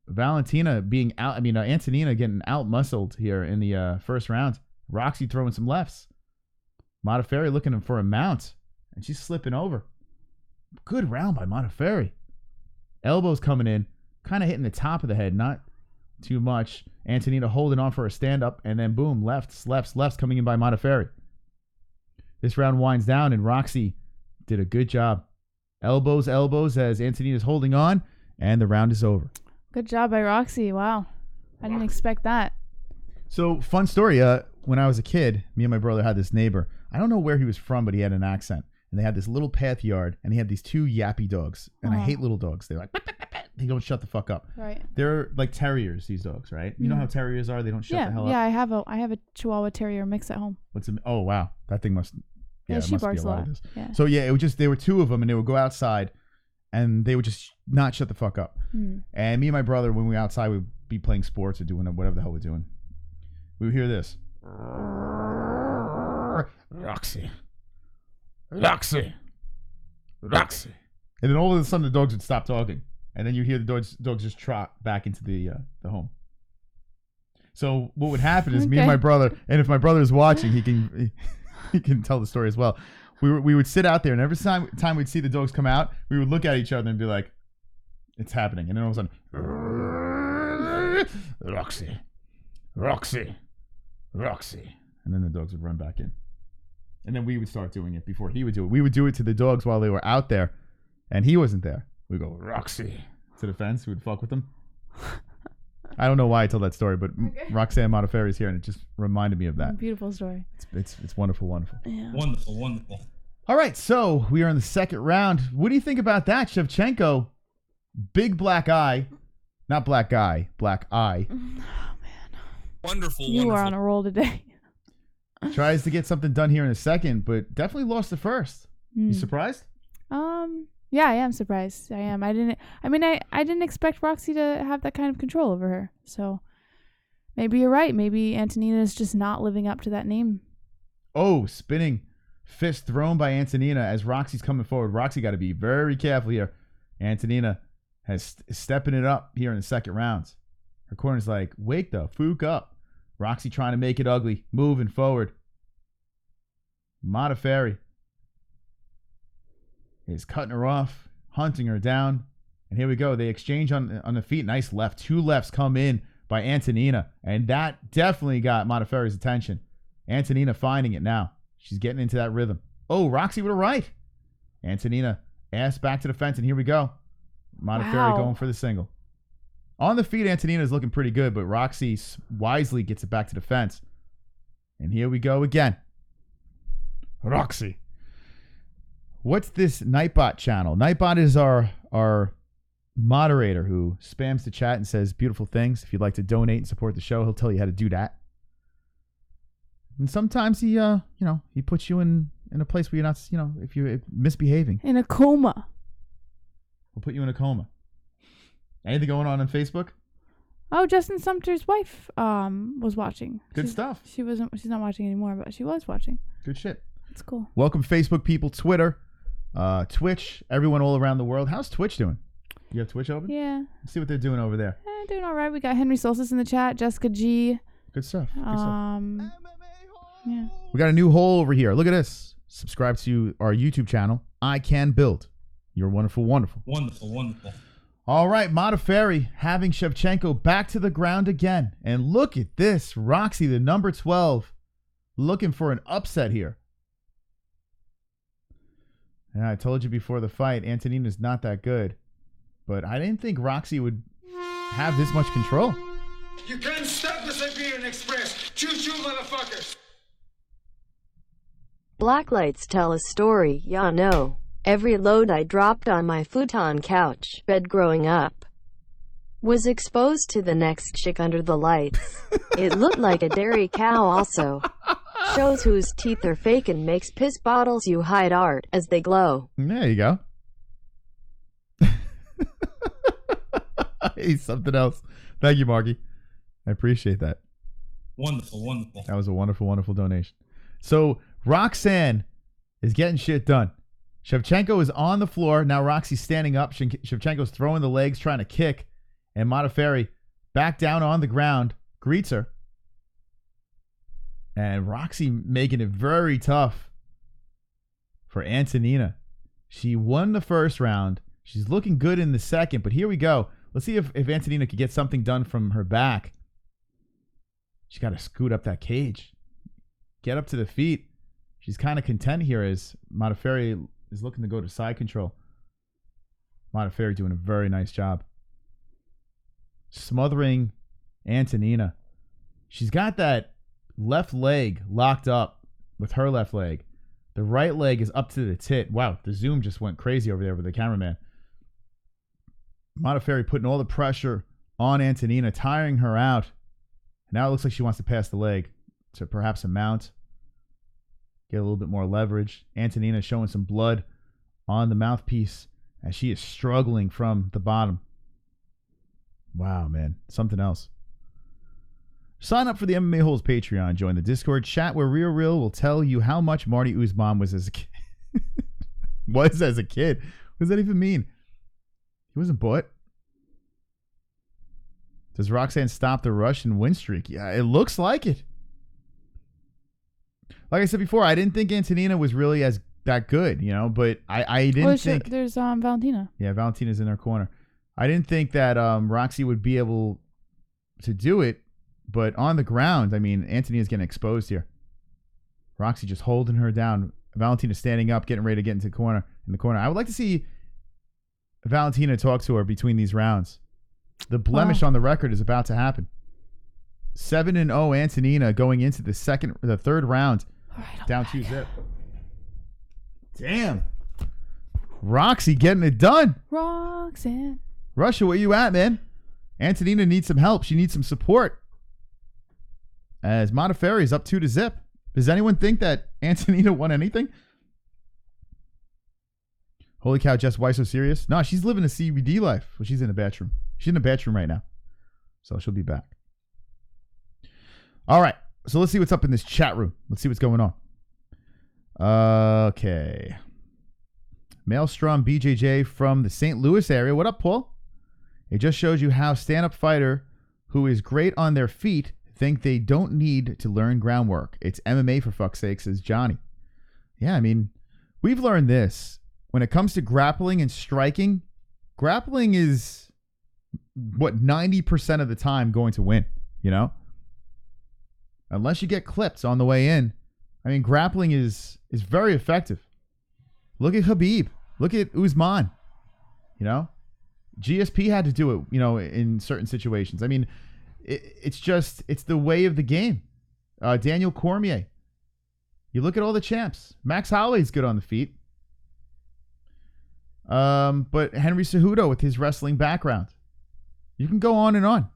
Valentina being out. Antonina getting out-muscled here in the first round. Roxy throwing some lefts. Modafferi looking for a mount. And she's slipping over. Good round by Modafferi. Elbows coming in. Kind of hitting the top of the head. Not too much. Antonina holding on for a stand-up. And then boom, lefts coming in by Modafferi. This round winds down and Roxy did a good job. Elbows as Antonina's holding on. And the round is over. Good job by Roxy. Wow. I didn't expect that. So, fun story. When I was a kid, me and my brother had this neighbor. I don't know where he was from, but he had an accent. And they had this little path yard, and he had these two yappy dogs. And I hate little dogs. They're like, they don't shut the fuck up. Right. They're like terriers, these dogs, right? You know how terriers are? They don't shut the hell up. Yeah, I have a Chihuahua Terrier mix at home. Oh, wow. That thing must... Yeah, she barks a lot. Yeah. So, yeah, they were two of them, and they would go outside, and they would just not shut the fuck up. And me and my brother, when we were outside, we'd be playing sports or doing whatever the hell we're doing. We would hear this. Roxy. And then all of a sudden the dogs would stop talking. And then you hear the dogs just trot back into the home. So what would happen is me and my brother, and if my brother is watching, he can tell the story as well. We would sit out there, and every time we'd see the dogs come out, we would look at each other and be like, it's happening. And then all of a sudden, Roxy. And then the dogs would run back in. And then we would start doing it before he would do it. We would do it to the dogs while they were out there, and he wasn't there. We'd go, Roxy, to the fence. We would fuck with them. I don't know why I told that story, but Roxanne Modafferi is here, and it just reminded me of that. Beautiful story. It's wonderful. Yeah. Wonderful. All right, so we are in the second round. What do you think about that? Shevchenko, big black eye. Not black guy, black eye. Oh, man. Wonderful. You are on a roll today. Tries to get something done here in a second, but definitely lost the first. You surprised? Yeah, I am surprised. I am. I didn't expect Roxy to have that kind of control over her. So maybe you're right. Maybe Antonina is just not living up to that name. Oh, spinning fist thrown by Antonina as Roxy's coming forward. Roxy got to be very careful here. Antonina is stepping it up here in the second round. Her corner's like, wake the fuck up. Roxy trying to make it ugly, moving forward. Modafferi is cutting her off, hunting her down. And here we go. They exchange on the feet. Nice left. Two lefts come in by Antonina. And that definitely got Modafferi's attention. Antonina finding it now. She's getting into that rhythm. Oh, Roxy with a right. Antonina ass back to the fence. And here we go. Modafferi going for the single. On the feet, Antonina is looking pretty good, but Roxy wisely gets it back to the fence. And here we go again. Roxy. What's this Nightbot channel? Nightbot is our moderator who spams the chat and says beautiful things. If you'd like to donate and support the show, he'll tell you how to do that. And sometimes he puts you in a place where you're not, if you're misbehaving. In a coma. We'll put you in a coma. Anything going on Facebook? Oh, Justin Sumter's wife was watching. Good stuff. She's not watching anymore, but she was watching. Good shit. That's cool. Welcome, Facebook people, Twitter, Twitch, everyone all around the world. How's Twitch doing? You have Twitch open? Yeah. Let's see what they're doing over there. Doing all right. We got Henry Solstice in the chat, Jessica G. Good stuff. Yeah. We got a new hole over here. Look at this. subscribe to our YouTube channel, I Can Build. You're wonderful, wonderful. Wonderful, wonderful. All right, Modafferi having Shevchenko back to the ground again. And look at this. Roxy, the number 12, looking for an upset here. And I told you before the fight, Antonina's not that good. But I didn't think Roxy would have this much control. You can't stop the Siberian Express. Choo-choo, motherfuckers. Blacklights tell a story, ya know. Every load I dropped on my futon couch bed growing up was exposed to the next chick under the lights. It looked like a dairy cow also. Shows whose teeth are fake and makes piss bottles you hide art as they glow. There you go. Hey, something else. Thank you, Marky. I appreciate that. Wonderful, wonderful. That was a wonderful, wonderful donation. So Roxanne is getting shit done. Shevchenko is on the floor. Now Roxy's standing up. Shevchenko's throwing the legs, trying to kick. And Modafferi back down on the ground, greets her. And Roxy making it very tough for Antonina. She won the first round. She's looking good in the second. But here we go. Let's see if Antonina could get something done from her back. She's got to scoot up that cage. Get up to the feet. She's kind of content here as Modafferi is looking to go to side control. Modafferi doing a very nice job. Smothering Antonina. She's got that left leg locked up with her left leg. The right leg is up to the tit. Wow, the zoom just went crazy over there with the cameraman. Modafferi putting all the pressure on Antonina, tiring her out. Now it looks like she wants to pass the leg to perhaps a mount. Get a little bit more leverage. Antonina showing some blood on the mouthpiece as she is struggling from the bottom. Wow, man. Something else. Sign up for the MMA-Holes Patreon. Join the Discord chat where Real will tell you how much Marty Usman was as a kid. Was as a kid. What does that even mean? He wasn't bought. Does Roxanne stop the Russian win streak? Yeah, it looks like it. Like I said before, I didn't think Antonina was really as that good, you know, but I didn't think... There's Valentina. Yeah, Valentina's in her corner. I didn't think that Roxy would be able to do it, but on the ground, I mean, Antonina's getting exposed here. Roxy just holding her down. Valentina standing up, getting ready to get into the corner. I would like to see Valentina talk to her between these rounds. The blemish on the record is about to happen. 7-0 Antonina going into the third round. Down 2-0. Damn. Roxy getting it done. Roxanne. Russia, where you at, man? Antonina needs some help. She needs some support. As Modafferi is up 2-0. Does anyone think that Antonina won anything? Holy cow, Jess, why so serious? No, she's living a CBD life. Well, she's in the bathroom. She's in the bathroom right now. So she'll be back. All right. So let's see what's up in this chat room. Let's see what's going on. Okay. Maelstrom BJJ from the St. Louis area. What up, Paul? It just shows you how stand-up fighter who is great on their feet think they don't need to learn groundwork. It's MMA for fuck's sake, says Johnny. Yeah, I mean, we've learned this. When it comes to grappling and striking, grappling is, 90% of the time going to win, you know? Unless you get clipped on the way in. I mean, grappling is very effective. Look at Khabib. Look at Usman. You know? GSP had to do it, you know, in certain situations. I mean, it's the way of the game. Daniel Cormier. You look at all the champs. Max Holloway's good on the feet. But Henry Cejudo with his wrestling background. You can go on and on.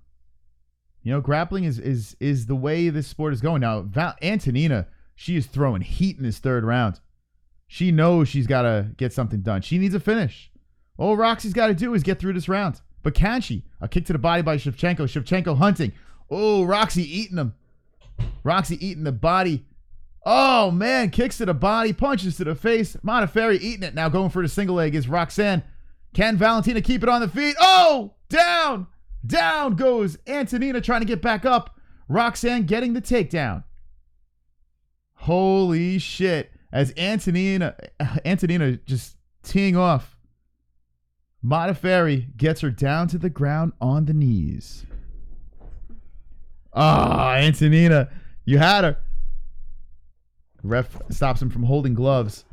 You know, grappling is the way this sport is going. Now, Antonina, she is throwing heat in this third round. She knows she's got to get something done. She needs a finish. All Roxy's got to do is get through this round. But can she? A kick to the body by Shevchenko. Shevchenko hunting. Oh, Roxy eating him. Roxy eating the body. Oh, man. Kicks to the body. Punches to the face. Modafferi eating it. Now going for the single leg is Roxanne. Can Valentina keep it on the feet? Oh, down. Down goes Antonina trying to get back up. Roxanne getting the takedown. Holy shit. as Antonina just teeing off. Modafferi gets her down to the ground on the knees. Antonina, you had her. Ref stops him from holding gloves.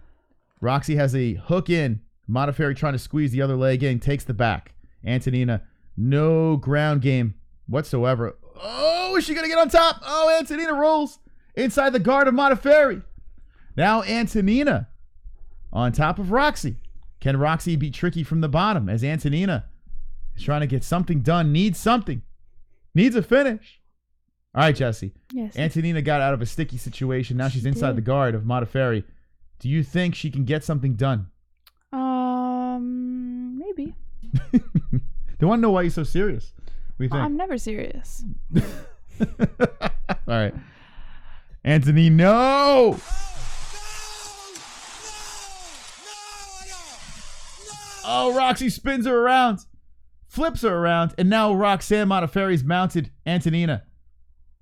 Roxy has a hook in. Modafferi trying to squeeze the other leg in, takes the back. Antonina, no ground game whatsoever. Oh, is she going to get on top? Oh, Antonina rolls inside the guard of Modafferi. Now Antonina on top of Roxy. Can Roxy be tricky from the bottom as Antonina is trying to get something done, needs something, needs a finish? All right, Jesse. Yes. Antonina got out of a sticky situation. Now she's inside the guard of Modafferi. Do you think she can get something done? Maybe. They want to know why you're so serious. What do you think? I'm never serious. All right. Anthony, no! Oh, Roxy spins her around, flips her around, and now Roxanne Modafferi's mounted Antonina.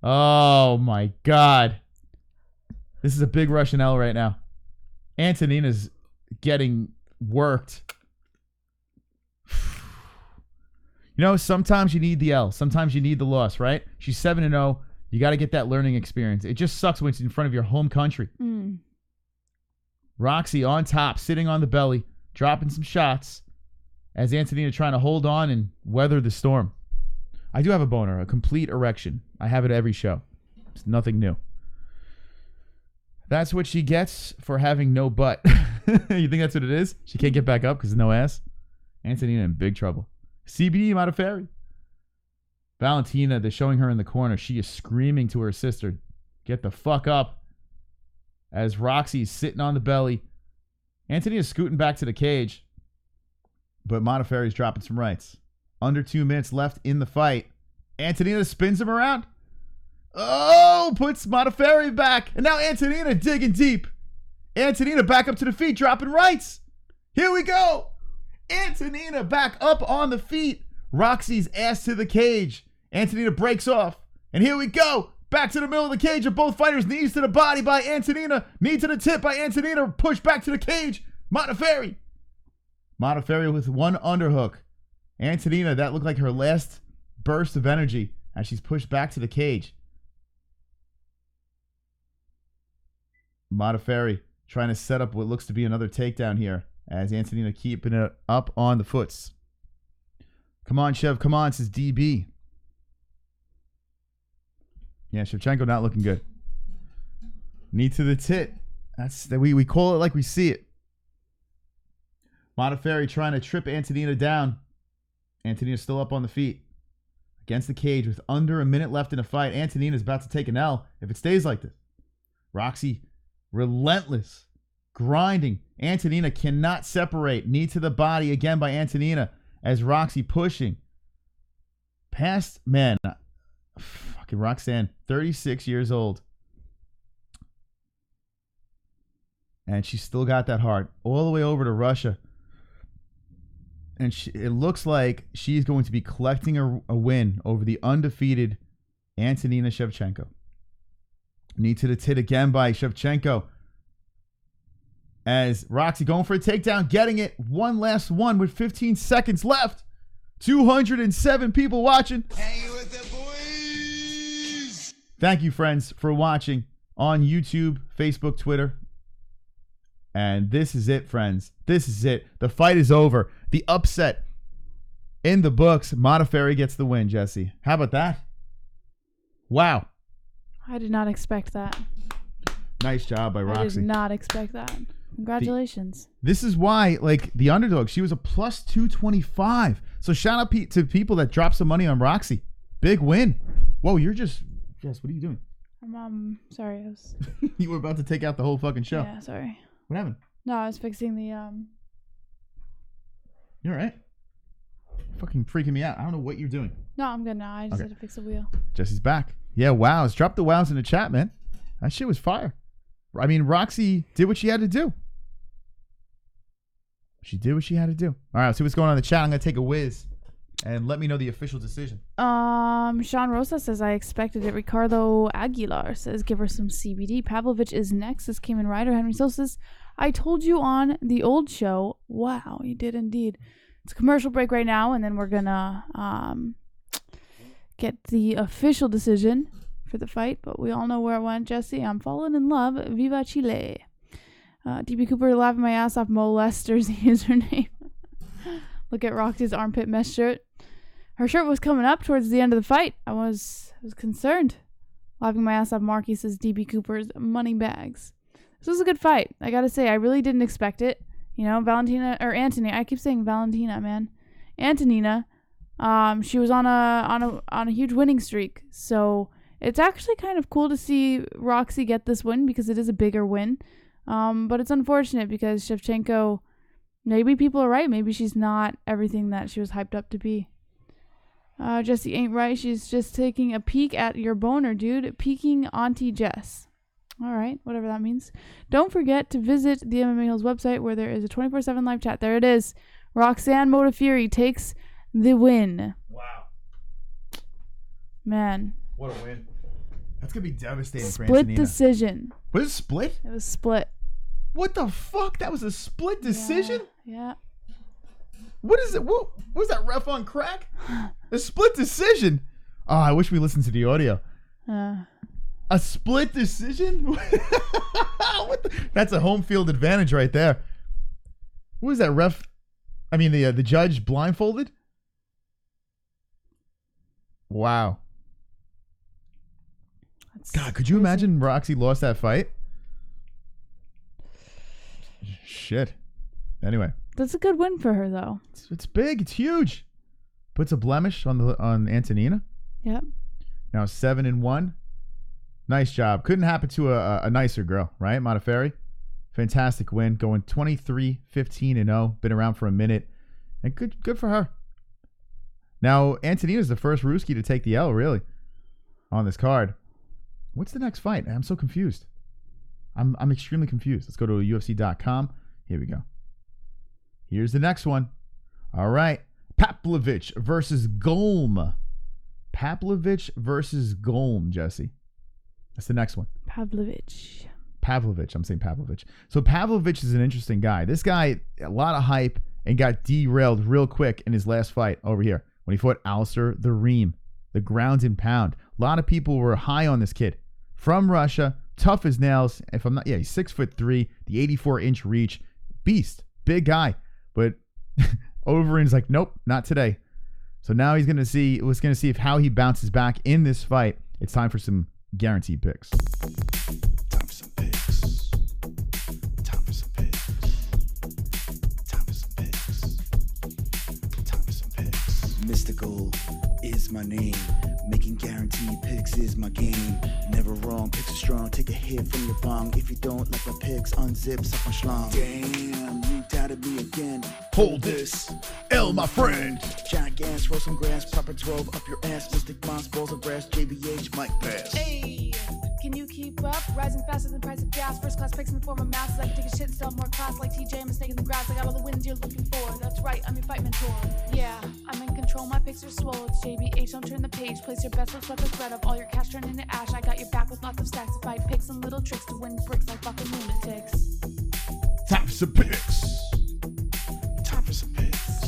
Oh, my God. This is a big Russian L right now. Antonina's getting worked. You know, sometimes you need the L. Sometimes you need the loss, right? She's 7-0. You got to get that learning experience. It just sucks when it's in front of your home country. Roxy on top, sitting on the belly, dropping some shots as Antonina trying to hold on and weather the storm. I do have a boner, a complete erection. I have it every show. It's nothing new. That's what she gets for having no butt. You think that's what it is? She can't get back up because of no ass? Antonina in big trouble. CBD Modafferi. Valentina, they're showing her in the corner. She is screaming to her sister, get the fuck up. As Roxy's sitting on the belly. Antonina's scooting back to the cage. But Modafferi's dropping some rights. Under 2 minutes left in the fight. Antonina spins him around. Oh, puts Modafferi back. And now Antonina digging deep. Antonina back up to the feet, dropping rights. Here we go. Antonina back up on the feet. Roxy's ass to the cage. Antonina breaks off. And here we go. Back to the middle of the cage of both fighters. Knees to the body by Antonina. Knee to the tip by Antonina. Push back to the cage. Modafferi. Modafferi with one underhook. Antonina, that looked like her last burst of energy as she's pushed back to the cage. Modafferi trying to set up what looks to be another takedown here as Antonina keeping it up on the foots. Come on, Shev. Come on, says DB. Yeah, Shevchenko not looking good. Knee to the tit. That's we call it like we see it. Modafferi trying to trip Antonina down. Antonina's still up on the feet. Against the cage with under a minute left in the fight. Antonina's about to take an L if it stays like this. Roxy, relentless, grinding. Antonina cannot separate. Knee to the body again by Antonina as Roxy pushing. Past, man, fucking Roxanne, 36 years old. And she still got that heart all the way over to Russia. And it looks like she's going to be collecting a win over the undefeated Antonina Shevchenko. Knee to the tit again by Shevchenko. As Roxy going for a takedown, getting it. One last one with 15 seconds left. 207 people watching. Hang with the boys. Thank you, friends, for watching on YouTube, Facebook, Twitter. And this is it, friends. This is it. The fight is over. The upset in the books. Modafferi gets the win, Jesse. How about that? Wow. I did not expect that. Nice job by Roxy. I did not expect that. Congratulations. This is why, like, the underdog, she was a plus 225. So shout out to people that dropped some money on Roxy. Big win. Whoa, you're just... Jess, what are you doing? I'm sorry. I was... You were about to take out the whole fucking show. Yeah, sorry. What happened? No, I was fixing the... You all right? Fucking freaking me out. I don't know what you're doing. No, I'm good now. I just had to fix the wheel. Jesse's back. Yeah, wows. Drop the wows in the chat, man. That shit was fire. I mean, Roxy did what she had to do. She did what she had to do. All right, let's see what's going on in the chat. I'm going to take a whiz and let me know the official decision. Sean Rosa says, I expected it. Ricardo Aguilar says, give her some CBD. Pavlovich is next. This came in Ryder. Henry Sil says, I told you on the old show. Wow, you did indeed. It's a commercial break right now, and then we're gonna get the official decision for the fight, but we all know where it went. Jesse, I'm falling in love. Viva Chile. DB Cooper, laughing my ass off. Mo Lester's username. Look at Roxy's armpit mesh shirt. Her shirt was coming up towards the end of the fight. I was concerned. Laughing my ass off. Marky says DB Cooper's money bags. This was a good fight. I gotta say, I really didn't expect it. You know, Valentina or Antony. I keep saying Valentina, man. Antonina. She was on a huge winning streak. So it's actually kind of cool to see Roxy get this win because it is a bigger win. But it's unfortunate because Shevchenko, maybe people are right. Maybe she's not everything that she was hyped up to be. Jesse ain't right. She's just taking a peek at your boner, dude. Peeking Auntie Jess. All right, whatever that means. Don't forget to visit the MMA-Holes website where there is a 24/7 live chat. There it is. Roxanne Modafferi takes the win. Wow. Man. What a win. That's going to be devastating for Split Antonina. decision. Was it split? It was split. What the fuck? That was a split decision? Yeah. What is it? What was that ref on crack? A split decision? Oh, I wish we listened to the audio. A split decision? That's a home field advantage right there. Who was that ref? I mean, the judge blindfolded? Wow. God, could you imagine Roxy lost that fight? Shit. Anyway. That's a good win for her, though. It's big. It's huge. Puts a blemish on Antonina. Yep. Now 7-1. Nice job. Couldn't happen to a nicer girl, right? Modafferi. Fantastic win. Going 23-15-0. Been around for a minute. And good for her. Now, Antonina's the first Ruski to take the L, really, on this card. What's the next fight? I'm so confused. I'm extremely confused. Let's go to UFC.com. Here we go. Here's the next one. All right. Pavlovich versus Golm. Pavlovich versus Golm, Jesse. That's the next one. Pavlovich. I'm saying Pavlovich. So Pavlovich is an interesting guy. This guy, a lot of hype and got derailed real quick in his last fight over here when he fought Alistair the Ream, the ground and pound. A lot of people were high on this kid. From Russia, tough as nails. If I'm not, yeah, he's 6'3", the 84-inch reach. Beast. Big guy. But Overeem's like, nope, not today. So now he's going to see if how he bounces back in this fight. It's time for some guaranteed picks. Time for some picks. Time for some picks. Time for some picks. Time for some picks. Mystical is my name. Making guaranteed picks is my game. Never wrong, picks are strong. Take a hit from your bong. If you don't like my picks, unzip, suck my schlong. Damn, you doubted me again. Hold this, L, my friend. Jackass, roll some grass, proper 12 up your ass. Mystic Moms, balls of brass, JBH, Mike Pass. Hey, can you keep up? Rising faster than the price of gas. First class picks in the form of masses. I can take a shit and sell more class like TJ. I'm a snake in the grass. I got all the wins you're looking for. That's right, I'm your fight mentor. Yeah, I'm in control. My picks are swole. It's JBH. Don't turn the page. Place your best foot, sweat the thread of all your cash turned into ash. I got your back with lots of stacks of fight picks and little tricks to win bricks like fucking lunatics. Time for some picks. Time for some picks.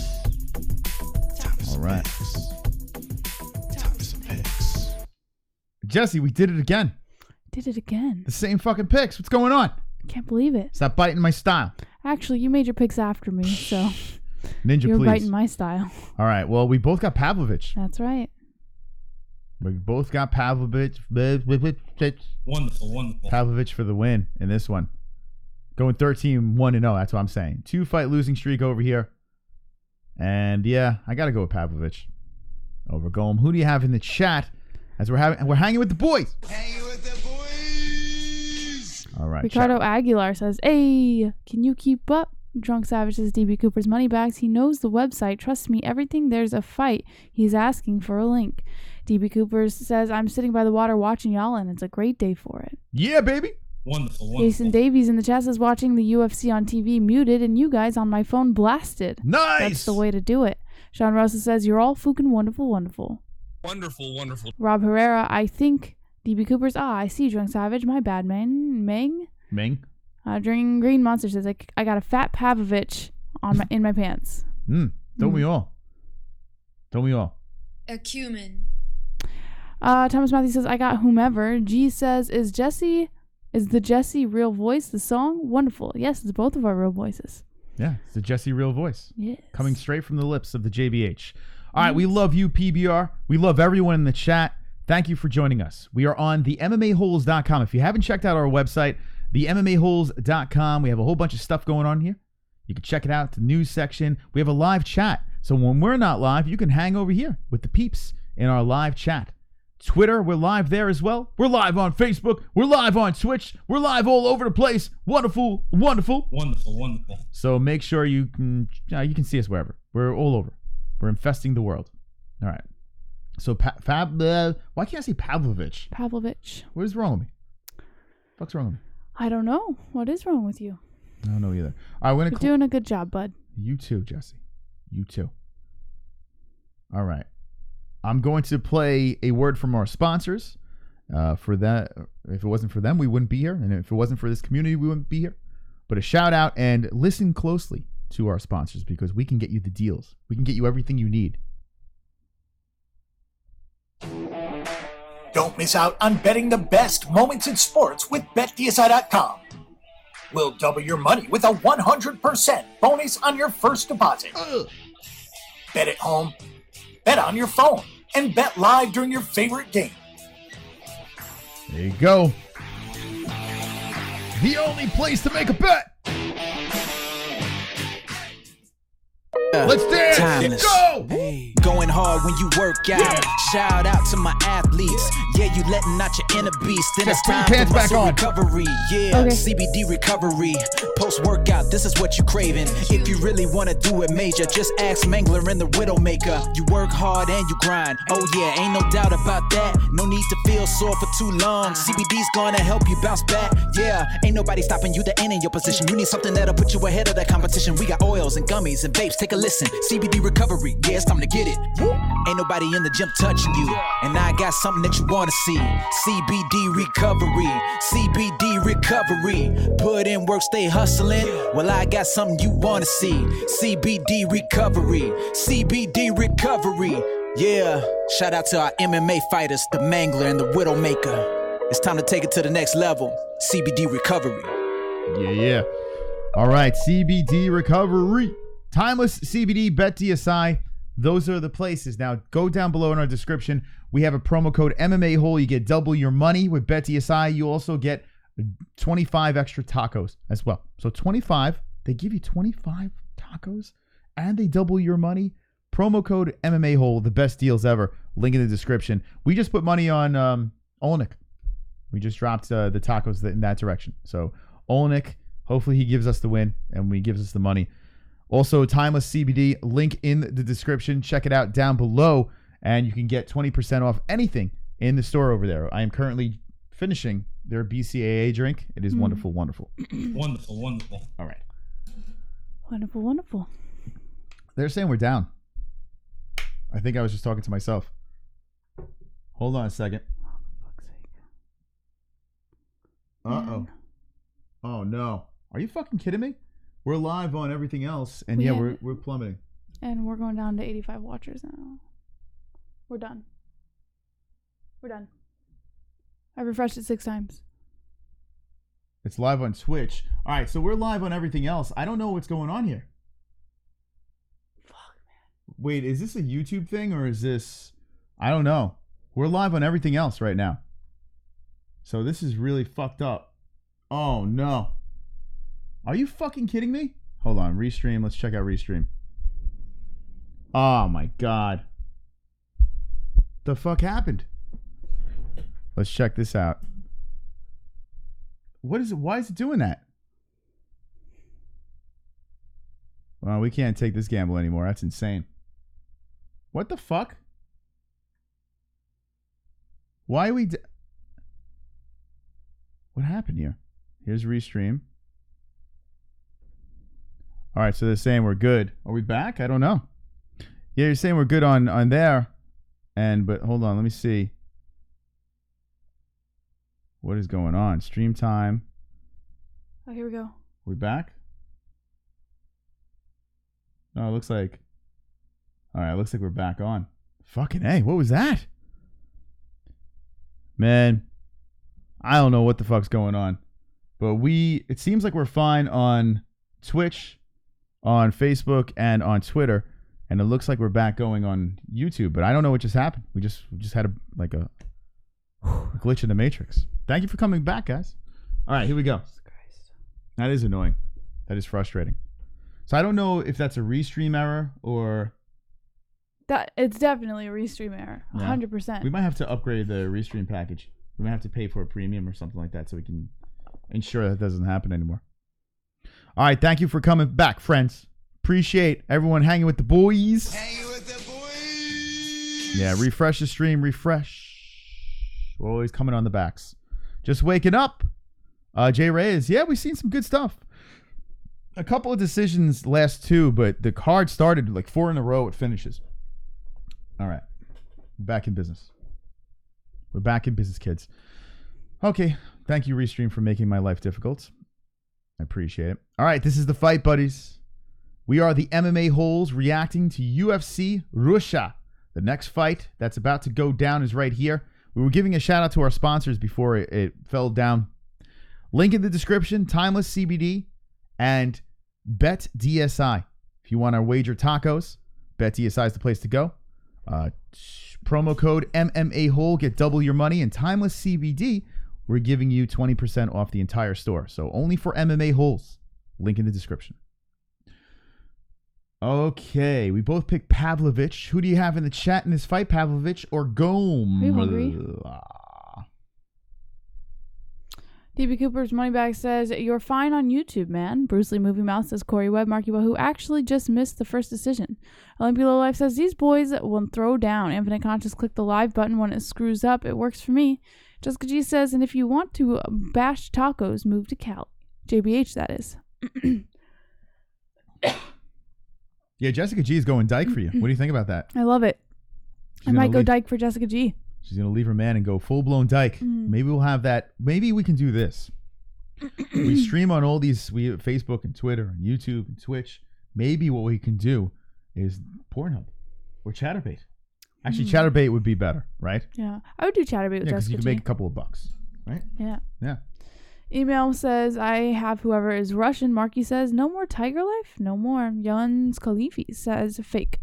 Time for some All right. picks. Time for some picks. Jesse, we did it again. Did it again. The same fucking picks. What's going on? Can't believe it. Stop biting my style. Actually, you made your picks after me, so Ninja, you're please. biting my style. All right. Well, we both got Pavlovich. That's right. We both got Pavlovich. Wonderful. Pavlovich for the win in this one. Going 13-1-0. That's what I'm saying. 2-fight losing streak over here. And yeah, I got to go with Pavlovich over Golm. Who do you have in the chat? As we're hanging with the boys. All right. Ricardo chat. Aguilar says, hey, can you keep up? Drunk Savage says DB Cooper's money bags. He knows the website. Trust me, everything there's a fight. He's asking for a link. DB Cooper says, I'm sitting by the water watching y'all, and it's a great day for it. Yeah, baby. Wonderful. Jason Davies in the chat says, watching the UFC on TV muted and you guys on my phone blasted. Nice. That's the way to do it. Sean Rosa says, you're all fucking wonderful, wonderful. Wonderful, wonderful. Rob Herrera, I think DB Cooper's, I see Drunk Savage, my bad, man. Meng? Drinking Green Monster says, I got a fat Pavlovich in my pants. Don't we all? A cumin. Thomas Matthew says, I got whomever. G says, is the Jesse real voice the song? Wonderful. Yes, it's both of our real voices. Yeah, it's the Jesse real voice. Yes. Coming straight from the lips of the JBH. All right, we love you, PBR. We love everyone in the chat. Thank you for joining us. We are on the MMA-Holes.com. If you haven't checked out our website, the MMA-Holes.com, we have a whole bunch of stuff going on here. You can check it out, the news section. We have a live chat. So when we're not live, you can hang over here with the peeps in our live chat. Twitter, we're live there as well. We're live on Facebook. We're live on Twitch. We're live all over the place. Wonderful, wonderful. Wonderful, wonderful. So make sure you can see us wherever. We're all over. We're infesting the world. All right. So why can't I say Pavlovich? Pavlovich. What is wrong with me? What's wrong with me? I don't know. What is wrong with you? I don't know either. All right, You're doing a good job, bud. You too, Jesse. You too. All right. I'm going to play a word from our sponsors. For that, if it wasn't for them, we wouldn't be here. And if it wasn't for this community, we wouldn't be here. But a shout out and listen closely to our sponsors because we can get you the deals. We can get you everything you need. Don't miss out on betting the best moments in sports with BetDSI.com. We'll double your money with a 100% bonus on your first deposit. Bet at home, bet on your phone, and bet live during your favorite game. There you go. The only place to make a bet. Let's dance. Timeless. Go. Going hard when you work out. Yeah. Shout out to my athletes. Yeah, you letting out your inner beast. Then it's Put your time pants for back muscle on. recovery. Yeah, Okay. CBD recovery. Post-workout, this is what you craving. If you really want to do it major, just ask Mangler and the Widowmaker. You work hard and you grind. Oh yeah, ain't no doubt about that. No need to feel sore for too long. CBD's gonna help you bounce back. Yeah, ain't nobody stopping you that ain't in your position. You need something that'll put you ahead of the competition. We got oils and gummies and vapes. Take a listen. CBD recovery. Yeah, it's time to get it. Ain't nobody in the gym touching you. And I got something that you wanna see. CBD recovery. CBD recovery. Put in work, stay hustling. Well, I got something you wanna see. CBD recovery. CBD recovery. Yeah. Shout out to our MMA fighters, the Mangler and the Widowmaker. It's time to take it to the next level. CBD recovery. Yeah. All right, CBD recovery. Timeless CBD, BetDSI. Those are the places. Now, go down below in our description. We have a promo code MMA-Hole. You get double your money with BetDSI. You also get 25 extra tacos as well. So 25, they give you 25 tacos and they double your money. Promo code MMA-Hole, the best deals ever. Link in the description. We just put money on Oleinik. We just dropped the tacos in that direction. So Oleinik, hopefully he gives us the win and he gives us the money. Also, Timeless CBD, link in the description. Check it out down below, and you can get 20% off anything in the store over there. I am currently finishing their BCAA drink. It is wonderful, wonderful. Wonderful, wonderful. All right. Wonderful, wonderful. They're saying we're down. I think I was just talking to myself. Hold on a second. Uh-oh. Oh, no. Are you fucking kidding me? We're live on everything else, and we're plummeting. And we're going down to 85 watchers now. We're done. I refreshed it 6 times. It's live on Twitch. All right, so we're live on everything else. I don't know what's going on here. Fuck, man. Wait, is this a YouTube thing, or is this... I don't know. We're live on everything else right now. So this is really fucked up. Oh, no. Are you fucking kidding me? Hold on, Restream. Let's check out Restream. Oh my god. The fuck happened? Let's check this out. What is it? Why is it doing that? Well, we can't take this gamble anymore. That's insane. What the fuck? Why are we... What happened here? Here's Restream. All right, so they're saying we're good. Are we back? I don't know. Yeah, you're saying we're good on there. But hold on, let me see. What is going on? Stream time. Oh, here we go. We back? Oh, it looks like... All right, it looks like we're back on. Fucking A, what was that? Man, I don't know what the fuck's going on. But it seems like we're fine on Twitch, on Facebook, and on Twitter. And it looks like we're back going on YouTube. But I don't know what just happened. We just had a glitch in the Matrix. Thank you for coming back, guys. All right, here we go. That is annoying. That is frustrating. So I don't know if that's a restream error or... That it's definitely a restream error. 100%. We might have to upgrade the restream package. We might have to pay for a premium or something like that so we can ensure that doesn't happen anymore. All right, thank you for coming back, friends. Appreciate everyone hanging with the boys. Hanging with the boys. Yeah, refresh the stream. Refresh. We're always coming on the backs. Just waking up. Jay Reyes. Yeah, we've seen some good stuff. A couple of decisions last two, but the card started like 4 in a row. It finishes. All right. Back in business. We're back in business, kids. Okay. Thank you, Restream, for making my life difficult. I appreciate it. All right. This is the Fight Buddies. We are the MMA-Holes reacting to UFC Russia. The next fight that's about to go down is right here. We were giving a shout out to our sponsors before it fell down. Link in the description, Timeless CBD and BetDSI. If you want to wager tacos, BetDSI is the place to go. Promo code MMA-Hole, get double your money. And Timeless CBD, we're giving you 20% off the entire store. So only for MMA-Holes. Link in the description. Okay, we both picked Pavlovich. Who do you have in the chat in this fight, Pavlovich or Golm? Are you hungry? DB Cooper's Moneybag says, you're fine on YouTube, man. Bruce Lee Movie Mouth says, Corey Webb, Marky Wahoo actually just missed the first decision. Olympia Low Life says, these boys will throw down. Infinite Conscious, click the live button when it screws up. It works for me. Jessica G says, and if you want to bash tacos, move to Cali. JBH, that is. Yeah, Jessica G is going dyke for you. What do you think about that? I love it. I might go dyke for Jessica G. She's going to leave her man and go full-blown dyke. Maybe we'll have that. Maybe we can do this. We stream on all these. We have Facebook and Twitter and YouTube and Twitch. Maybe what we can do is Pornhub or Chatterbait. Actually, Chatterbait would be better, right? Yeah. I would do Chatterbait with Jessica G. Because you can make a couple of bucks, right? Yeah. Yeah. Email says, I have whoever is Russian. Marky says, no more Tiger Life? No more. Yuns Khalifi says, fake.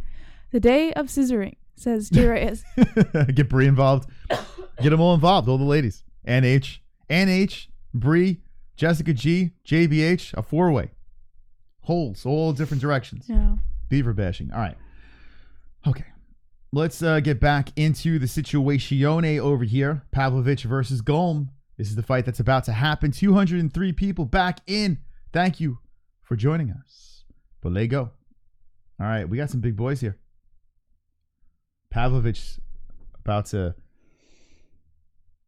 The day of scissoring, says J. Reyes. Get Bree involved. Get them all involved, all the ladies. NH, Bree, Jessica G, JBH, a 4-way. Holes, all different directions. Yeah. Beaver bashing. All right. Okay. Let's get back into the situazione over here. Pavlovich versus Golm. This is the fight that's about to happen. 203 people back in. Thank you for joining us. But let go. All right, we got some big boys here. Pavlovich about to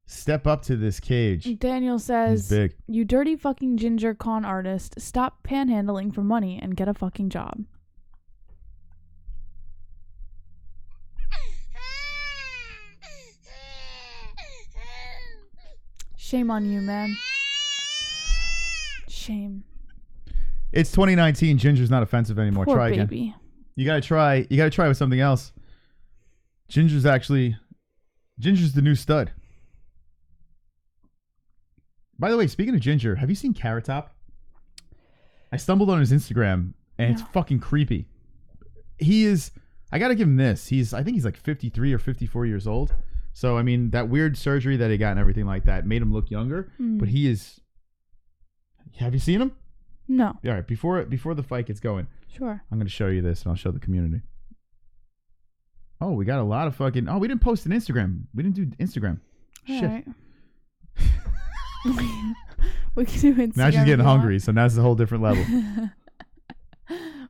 step up to this cage. Daniel says, he's big. You dirty fucking ginger con artist, stop panhandling for money and get a fucking job. Shame on you, man. Shame. It's 2019. Ginger's not offensive anymore. Poor try baby. again. You gotta try. You gotta try with something else. Ginger's the new stud. By the way, speaking of Ginger, have you seen Carrot Top? I stumbled on his Instagram and it's fucking creepy. He is. I gotta give him this. I think he's like 53 or 54 years old. So, I mean, that weird surgery that he got and everything like that made him look younger. But he is... Have you seen him? No. All right, before the fight gets going. Sure. I'm going to show you this, and I'll show the community. Oh, we got a lot of fucking... Oh, we didn't post an Instagram. We didn't do Instagram. All Shit. right. We can do Instagram. Now she's getting hungry, so now it's a whole different level. When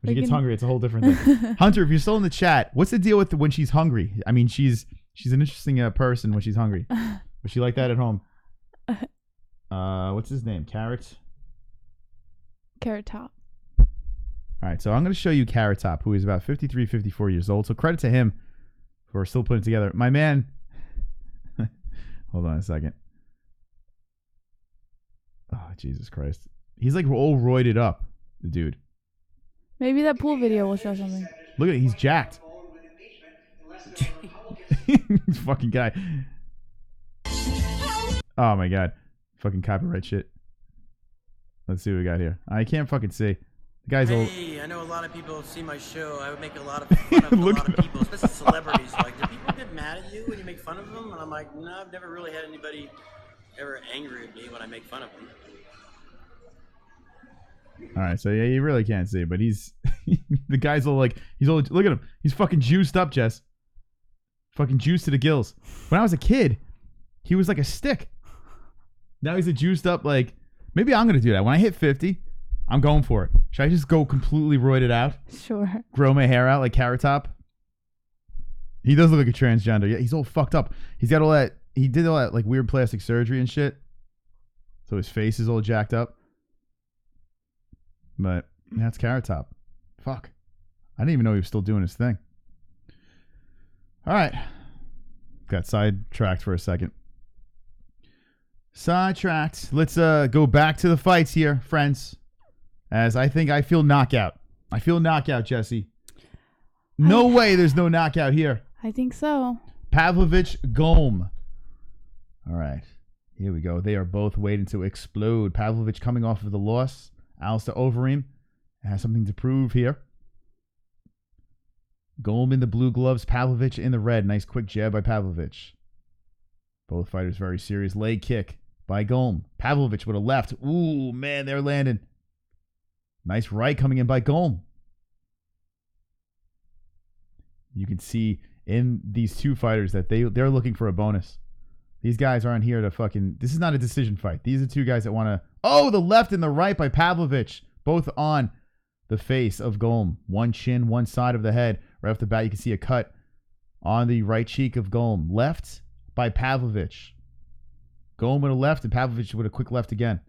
she gets hungry, it's a whole different thing. Hunter, if you're still in the chat, what's the deal with when she's hungry? I mean, she's an interesting person when she's hungry. Was she like that at home? What's his name? Carrot Top. All All right, so I'm going to show you Carrot Top, who is about 53, 54 years old. So credit to him for still putting it together. My man, hold on a second. Oh, Jesus Christ. He's like all roided up, the dude. Maybe that pool video will show something. Look at it, he's jacked. Fucking guy. Oh my God. Fucking copyright shit. Let's see what we got here. I can't fucking see. The guy's old. Hey, I know a lot of people see my show. I would make a lot of fun of a lot of people, especially celebrities. Like, do people get mad at you when you make fun of them? And I'm like, no, I've never really had anybody ever angry at me when I make fun of them. All right, so yeah, you really can't see, but he's the guy's all like, he's all, look at him. He's fucking juiced up, Jess. Fucking juiced to the gills. When I was a kid, he was like a stick. Now he's a juiced up, like, maybe I'm going to do that. When I hit 50, I'm going for it. Should I just go completely roided out? Sure. Grow my hair out like Carrot Top? He does look like a transgender. Yeah, he's all fucked up. He's got all that, he did all that like weird plastic surgery and shit. So his face is all jacked up. But that's Carrot Top. Fuck. I didn't even know he was still doing his thing. All right. Got sidetracked for a second. Sidetracked. Let's go back to the fights here, friends. As I feel knockout. I feel knockout, Jesse. No way there's no knockout here. I think so. Pavlovich, Golm. All right. Here we go. They are both waiting to explode. Pavlovich coming off of the loss. Alistair Overeem has something to prove here. Golm in the blue gloves. Pavlovich in the red. Nice quick jab by Pavlovich. Both fighters very serious. Leg kick by Golm. Pavlovich with a left. Ooh, man, they're landing. Nice right coming in by Golm. You can see in these two fighters that they're looking for a bonus. These guys aren't here to fucking... This is not a decision fight. These are two guys that want to... Oh, the left and the right by Pavlovich. Both on the face of Golm. One chin, one side of the head. Right off the bat, you can see a cut on the right cheek of Golm. Left by Pavlovich. Golm with a left and Pavlovich with a quick left again.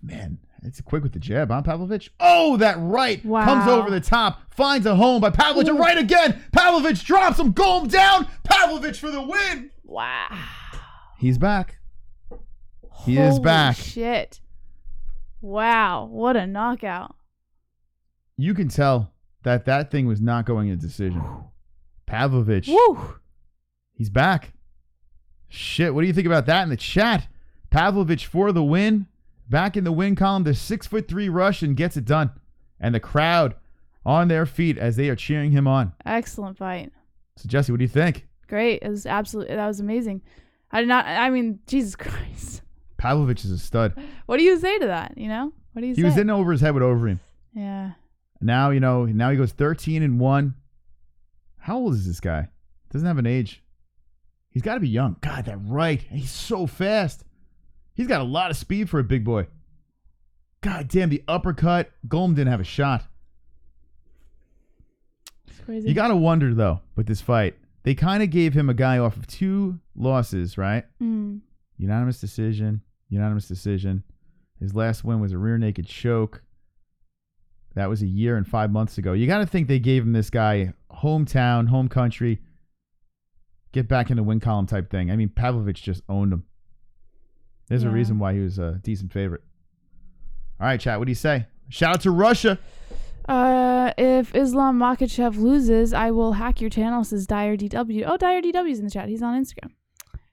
Man, it's quick with the jab, huh, Pavlovich? Oh, that right comes over the top, finds a home by Pavlovich. A right again. Pavlovich drops him. Golm down. Pavlovich for the win. Wow. He's back. He is back. Shit. Wow. What a knockout. You can tell that thing was not going into decision. Pavlovich. Woo. He's back. Shit, what do you think about that in the chat? Pavlovich for the win. Back in the win column, the 6'3" Russian gets it done. And the crowd on their feet as they are cheering him on. Excellent fight. So, Jesse, what do you think? Great. It was that was amazing. Jesus Christ. Pavlovich is a stud. What do you say to that, you know? What do you say? He was in over his head with Overeem. Yeah. Now, now he goes 13-1. How old is this guy? Doesn't have an age. He's got to be young. God, that right. He's so fast. He's got a lot of speed for a big boy. God damn, the uppercut. Golm didn't have a shot. It's crazy. You got to wonder, though, with this fight. They kind of gave him a guy off of 2 losses, right? Mm. Unanimous decision. His last win was a rear naked choke. That was a year and 5 months ago. You got to think they gave him this guy hometown, home country, get back in the win column type thing. I mean, Pavlovich just owned him. There's a reason why he was a decent favorite. All right, chat, what do you say? Shout out to Russia. If Islam Makhachev loses, I will hack your channel, says Dyer DW. Oh, Dyer DW's in the chat. He's on Instagram.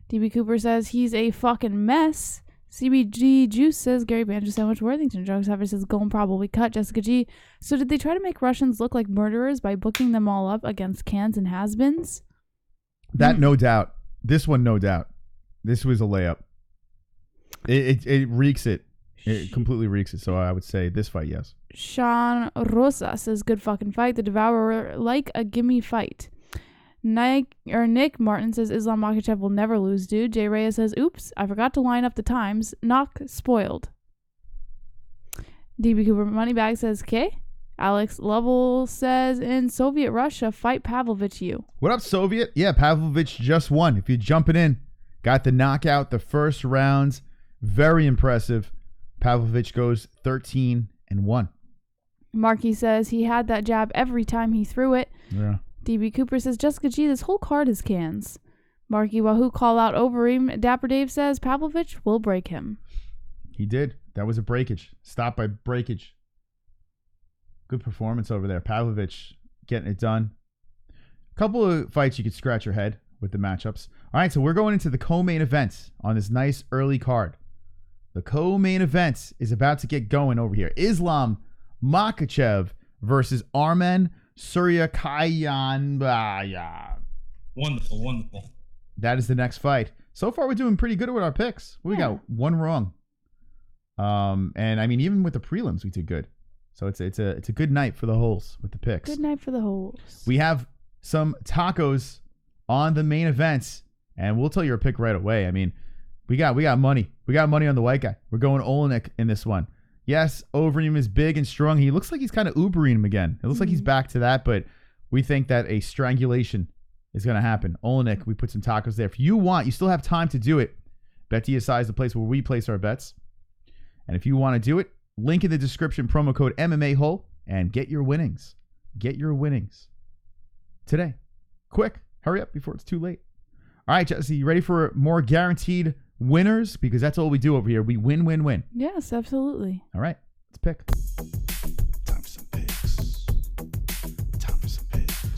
DB Cooper says he's a fucking mess. CBG Juice says Gary Banjo Sandwich Worthington. Drugs Haver says Golm probably cut. Jessica G. So did they try to make Russians look like murderers by booking them all up against cans and has-beens? That no doubt. This one, no doubt. This was a layup. It reeks it. It completely reeks it. So I would say this fight, yes. Sean Rosa says good fucking fight. The Devourer like a gimme fight. Nick Martin says Islam Makhachev will never lose, dude. Jay Reyes says, oops, I forgot to line up the times. Knock spoiled. DB Cooper Moneybag says K. Alex Lovell says in Soviet Russia, fight Pavlovich you. What up, Soviet? Yeah, Pavlovich just won. If you're jumping in, got the knockout the first rounds Very impressive. Pavlovich goes 13-1. Markey says he had that jab every time he threw it. Yeah. DB Cooper says, Jessica G, this whole card is cans. Marky Wahoo call out Overeem. Dapper Dave says Pavlovich will break him. He did. That was a breakage. Stopped by breakage. Good performance over there. Pavlovich getting it done. A couple of fights you could scratch your head with the matchups. All right, so we're going into the co-main events on this nice early card. The co-main event is about to get going over here. Islam Makhachev versus Arman Tsarukyan. Wonderful, wonderful. That is the next fight. So far, we're doing pretty good with our picks. We got one wrong. And I mean, even with the prelims, we did good. So it's a good night for the holes with the picks. Good night for the holes. We have some tacos on the main events, and we'll tell you our pick right away. I mean, we got money. We got money on the white guy. We're going Oleinik in this one. Yes, Overeem is big and strong. He looks like he's kind of Ubering him again. It looks like he's back to that, but we think that a strangulation is going to happen. Oleinik, we put some tacos there. If you want, you still have time to do it. BetDSI is the place where we place our bets. And if you want to do it, link in the description, promo code MMA-Hole, and get your winnings. Get your winnings today. Quick, hurry up before it's too late. All right, Jesse, you ready for more guaranteed winners? Because that's all we do over here. We win, win, win. Yes, absolutely. All right, let's pick. Time for some picks. Time for some picks.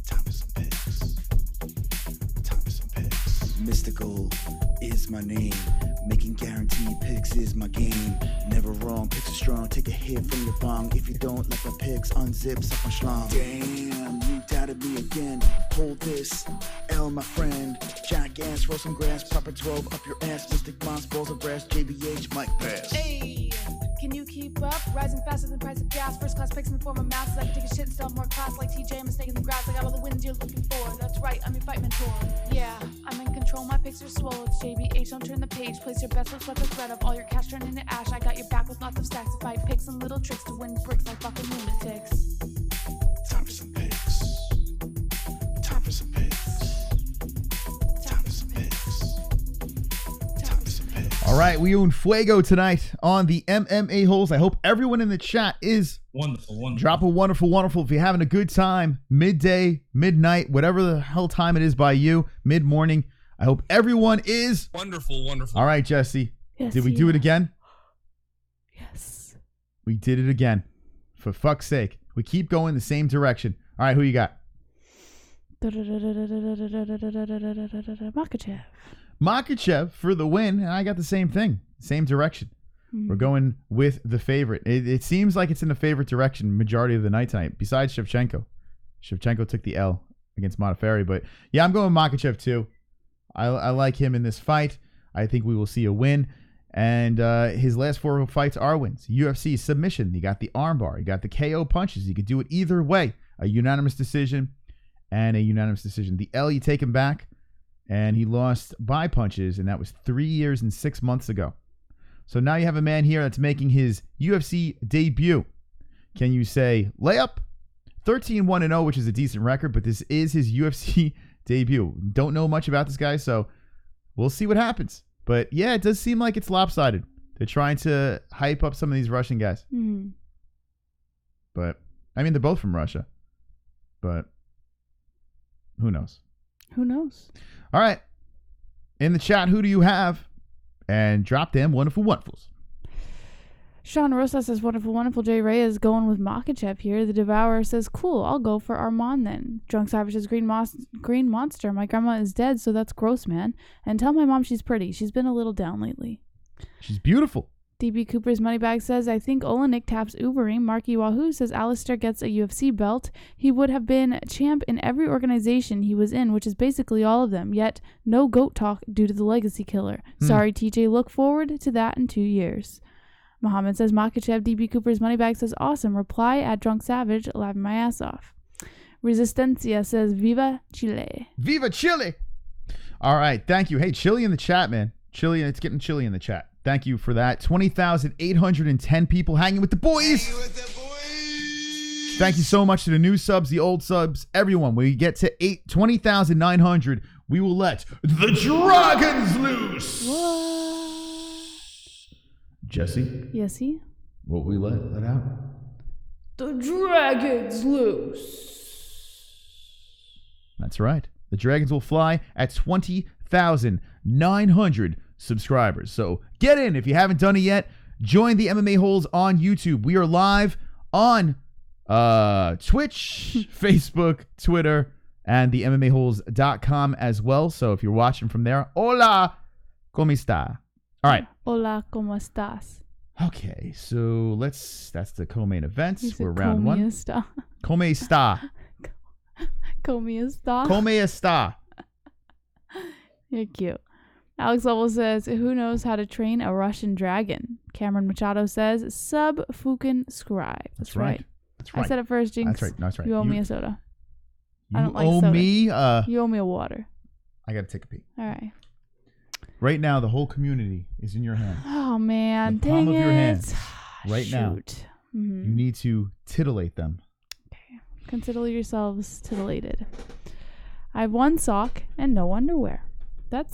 Time for some picks. Time for some picks. Mystical is my name. Making guaranteed picks is my game. Never wrong, picks are strong. Take a hit from your bong. If you don't like my picks, unzip, suck my schlong. Damn, you doubted me again. Hold this, L, my friend. Jackass, roll some grass, proper 12 up your ass. Mystic Mons, balls of brass, JBH, Mike Pass. Hey, can you keep up? Rising faster than the price of gas. First class picks in the form of masses. I can take a shit and still have more class. Like TJ, I'm a snake in the grass. I got all the wins you're looking for. That's right, I'm your fight mentor. Yeah, I'm in control. My picks are swole. It's JBH. Don't turn the page. Place your best, let's let the thread of all your cash turn into ash. I got your back with lots of stacks of fight picks and little tricks to win bricks like fucking lunatics. Time for some picks. Time for some picks. Time for some picks. Time for some picks. All right, we own Fuego tonight on the MMA-Holes. I hope everyone in the chat is wonderful, wonderful. Drop a wonderful, wonderful. If you're having a good time, midday, midnight, whatever the hell time it is by you, mid-morning, I hope everyone is wonderful, wonderful. All right, Jesse. Yes, did we do it again? Yes. We did it again. For fuck's sake. We keep going the same direction. All right, who you got? Makhachev. Makhachev for the win, and I got the same thing. Same direction. We're going with the favorite. It seems like it's in the favorite direction majority of the night tonight, besides Shevchenko. Shevchenko took the L against Modafferi, but yeah, I'm going Makhachev too. I like him in this fight. I think we will see a win. And his last 4 fights are wins. UFC submission. You got the armbar. You got the KO punches. You could do it either way. A unanimous decision and a unanimous decision. The L, you take him back. And he lost by punches. And that was 3 years and 6 months ago. So now you have a man here that's making his UFC debut. Can you say layup? 13-1-0, which is a decent record. But this is his UFC debut. Don't know much about this guy, so we'll see what happens. But yeah, it does seem like it's lopsided. They're trying to hype up some of these Russian guys. But I mean, they're both from Russia. But who knows? Who knows? All right. In the chat, who do you have? And drop them wonderful wonderfuls. Sean Rosa says, wonderful, wonderful. Jay Ray is going with Makhachev here. The Devourer says, cool, I'll go for Arman then. Drunk Savage says, Green Monster. My grandma is dead, so that's gross, man. And tell my mom she's pretty. She's been a little down lately. She's beautiful. DB Cooper's Moneybag says, I think Oleinik taps Overeem. Marky Wahoo says, Alistair gets a UFC belt. He would have been champ in every organization he was in, which is basically all of them. Yet, no GOAT talk due to the legacy killer. Sorry, TJ. Look forward to that in 2 years. Muhammad says, Makhachev. DB Cooper's Moneybag says, awesome. Reply at Drunk Savage, laughing my ass off. Resistencia says, Viva Chile. Viva Chile. All right. Thank you. Hey, Chile in the chat, man. Chile, it's getting chilly in the chat. Thank you for that. 20,810 people hanging with the boys. Thank you so much to the new subs, the old subs, everyone. When we get to 20,900, we will let the dragons loose. What? Jesse? Yesy? What we let out? The dragon's loose. That's right. The Dragons will fly at 20,900 subscribers. So get in if you haven't done it yet. Join the MMA-Holes on YouTube. We are live on Twitch, Facebook, Twitter, and the MMAHoles.com as well. So if you're watching from there, hola, ¿cómo está? All right. Hola, ¿cómo estás? Okay, so that's the co-main events. We're round ¿Cómo one. está? ¿Cómo está? ¿Cómo está? ¿Cómo está? You're cute. Alex Level says, who knows how to train a Russian dragon? Cameron Machado says, sub fucking scribe. That's right. That's right. I said it first, Jinx. That's right. No, that's right. You owe me a soda. I You don't like owe soda. me You owe me a water. I gotta take a pee. All right. Right now, the whole community is in your hands. Oh, man. The palm Dang of it. your hands. Right now. Mm-hmm. You need to titillate them. Consider yourselves titillated. I have one sock and no underwear. That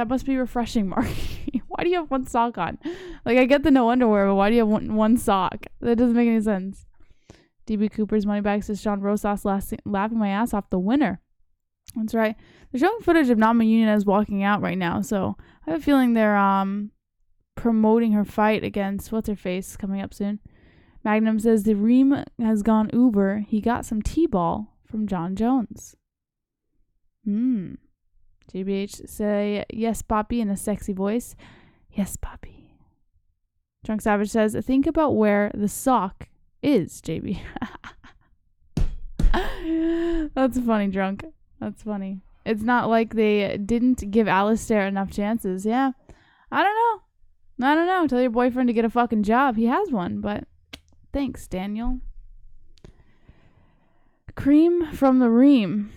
must be refreshing, Mark. Why do you have one sock on? Like, I get the no underwear, but why do you have one sock? That doesn't make any sense. DB Cooper's money back says Sean Rosas laughing my ass off the winner. That's right. They're showing footage of Nama Nunez walking out right now, so I have a feeling they're promoting her fight against what's-her-face coming up soon. Magnum says the Reem has gone Uber. He got some T-ball from John Jones. JBH say, yes, Poppy, in a sexy voice. Yes, Poppy. Drunk Savage says, think about where the sock is, JB. That's funny, Drunk. That's funny. It's not like they didn't give Alistair enough chances. Yeah. I don't know. Tell your boyfriend to get a fucking job. He has one, but thanks, Daniel. Cream from the Reem.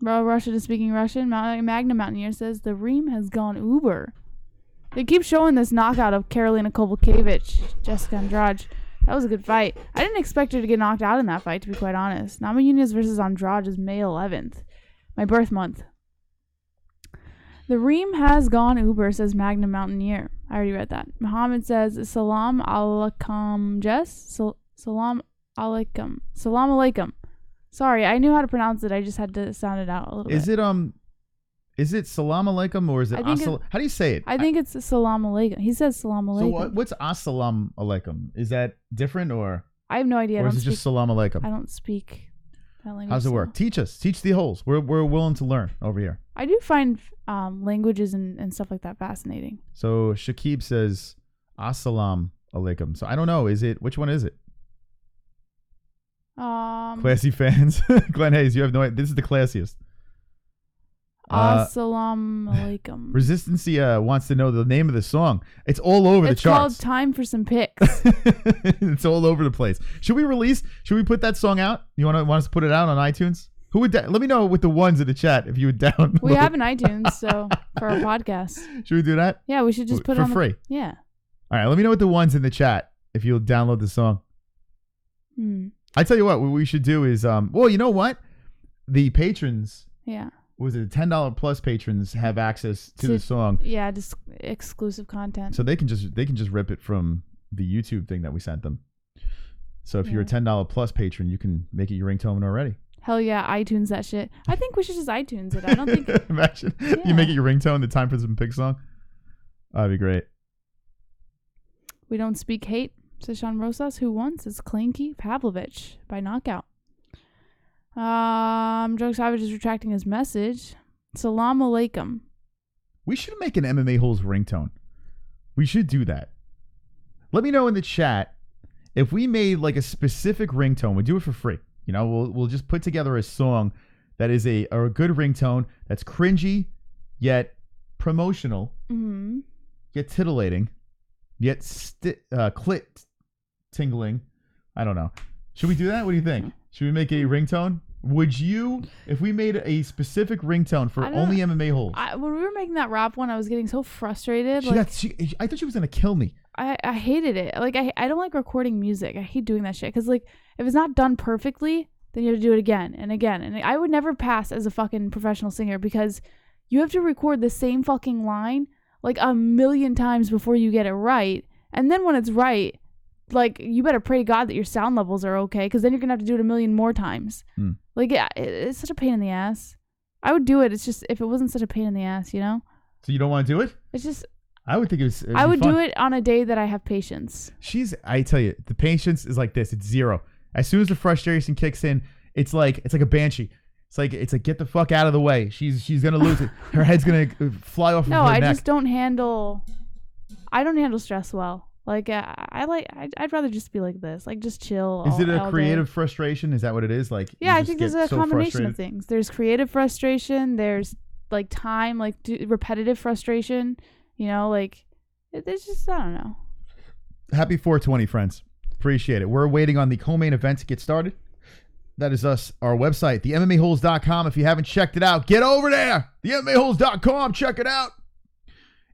Bro, Russia is speaking Russian. Magna Mountaineer says the Reem has gone Uber. They keep showing this knockout of Karolina Kowalkiewicz, Jessica Andrade. That was a good fight. I didn't expect her to get knocked out in that fight, to be quite honest. Nama Nunez versus Andrade is May 11th. My birth month. The Reem has gone Uber, says Magnum Mountaineer. I already read that. Muhammad says, Salam alaikum, Jess. Salam alaikum. Salam alaikum. Sorry, I knew how to pronounce it. I just had to sound it out a little bit. Is it salam alaikum or is it how do you say it? I think it's salam alaikum. He says salam alaikum. So what's assalam alaikum? Is that different or? I have no idea. Or is it just salam alaikum? I don't speak that language. How's it work? Teach us. Teach the holes. We're willing to learn over here. I do find languages and stuff like that fascinating. So Shakib says assalam alaikum. So I don't know. Which one is it? Classy fans. Glenn Hayes, you have no idea. This is the classiest. Assalamu alaikum. Resistancy wants to know the name of the song. It's all over the charts. It's called Time for Some Picks. It's all over the place. Should we put that song out? You want us to put it out on iTunes? Who would let me know with the ones in the chat if you would download. We have an iTunes, so for our podcast. Should we do that? Yeah, we should just put it on for free. Yeah. All right, let me know with the ones in the chat if you'll download the song. I tell you what we should do is well, you know what? The patrons. Yeah. Was it $10 plus patrons have access to the song? Yeah, just exclusive content. So they can just rip it from the YouTube thing that we sent them. So if you're a $10 plus patron, you can make it your ringtone already. Hell yeah, iTunes that shit. I think we should just iTunes it. I don't think. Imagine you make it your ringtone. The Time for Some Pig song. That'd be great. We don't speak hate, says Sean Rosas. Who won? Says Clanky Pavlovich by knockout. Drug Savage is retracting his message. Salam alaikum. We should make an MMA Holes ringtone. We should do that. Let me know in the chat if we made like a specific ringtone. We'll do it for free. You know, we'll just put together a song that is a good ringtone that's cringy yet promotional, yet titillating, yet clit tingling. I don't know. Should we do that? What do you think? Should we make a ringtone? Would you, if we made a specific ringtone for only MMA Holes? When we were making that rap one, I was getting so frustrated. I thought she was going to kill me. I hated it. Like, I don't like recording music. I hate doing that shit. Because, like, if it's not done perfectly, then you have to do it again and again. And I would never pass as a fucking professional singer because you have to record the same fucking line like a million times before you get it right. And then when it's right, like, you better pray to God that your sound levels are okay, because then you're going to have to do it a million more times. Like, yeah, it's such a pain in the ass. I would do it. It's just, if it wasn't such a pain in the ass, you know? So you don't want to do it? It's just... I would think it would I would fun. do it on a day that I have patience. I tell you, the patience is like this. It's zero. As soon as the frustration kicks in, it's like a banshee. It's like get the fuck out of the way. She's going to lose it. Her head's going to fly off of her neck. No, I just don't handle... I don't handle stress well. Like, I'd rather just be like this. Like, just chill. Is it a creative frustration? Is that what it is? Like, yeah, I think there's a combination of things. There's creative frustration. There's, like, time, like, repetitive frustration. You know, like, it's just, I don't know. Happy 420, friends. Appreciate it. We're waiting on the co-main event to get started. That is us, our website, the MMA-Holes.com. If you haven't checked it out, get over there. The MMA-Holes.com. Check it out.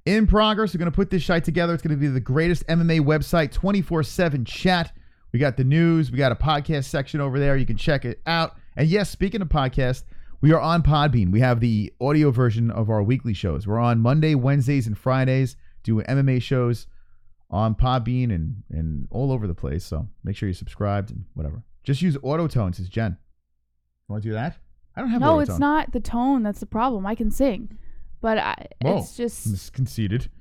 In progress, we're going to put this shite together. It's going to be the greatest MMA website, 24/7 chat. We got the news. We got a podcast section over there. You can check it out. And yes, speaking of podcast, we are on Podbean. We have the audio version of our weekly shows. We're on Monday, Wednesdays, and Fridays doing MMA shows on Podbean and all over the place. So make sure you're subscribed and whatever. Just use autotone, says Jen. You want to do that? I don't have No, autotone. it's not the tone that's the problem. I can sing. But it's just... It's conceited.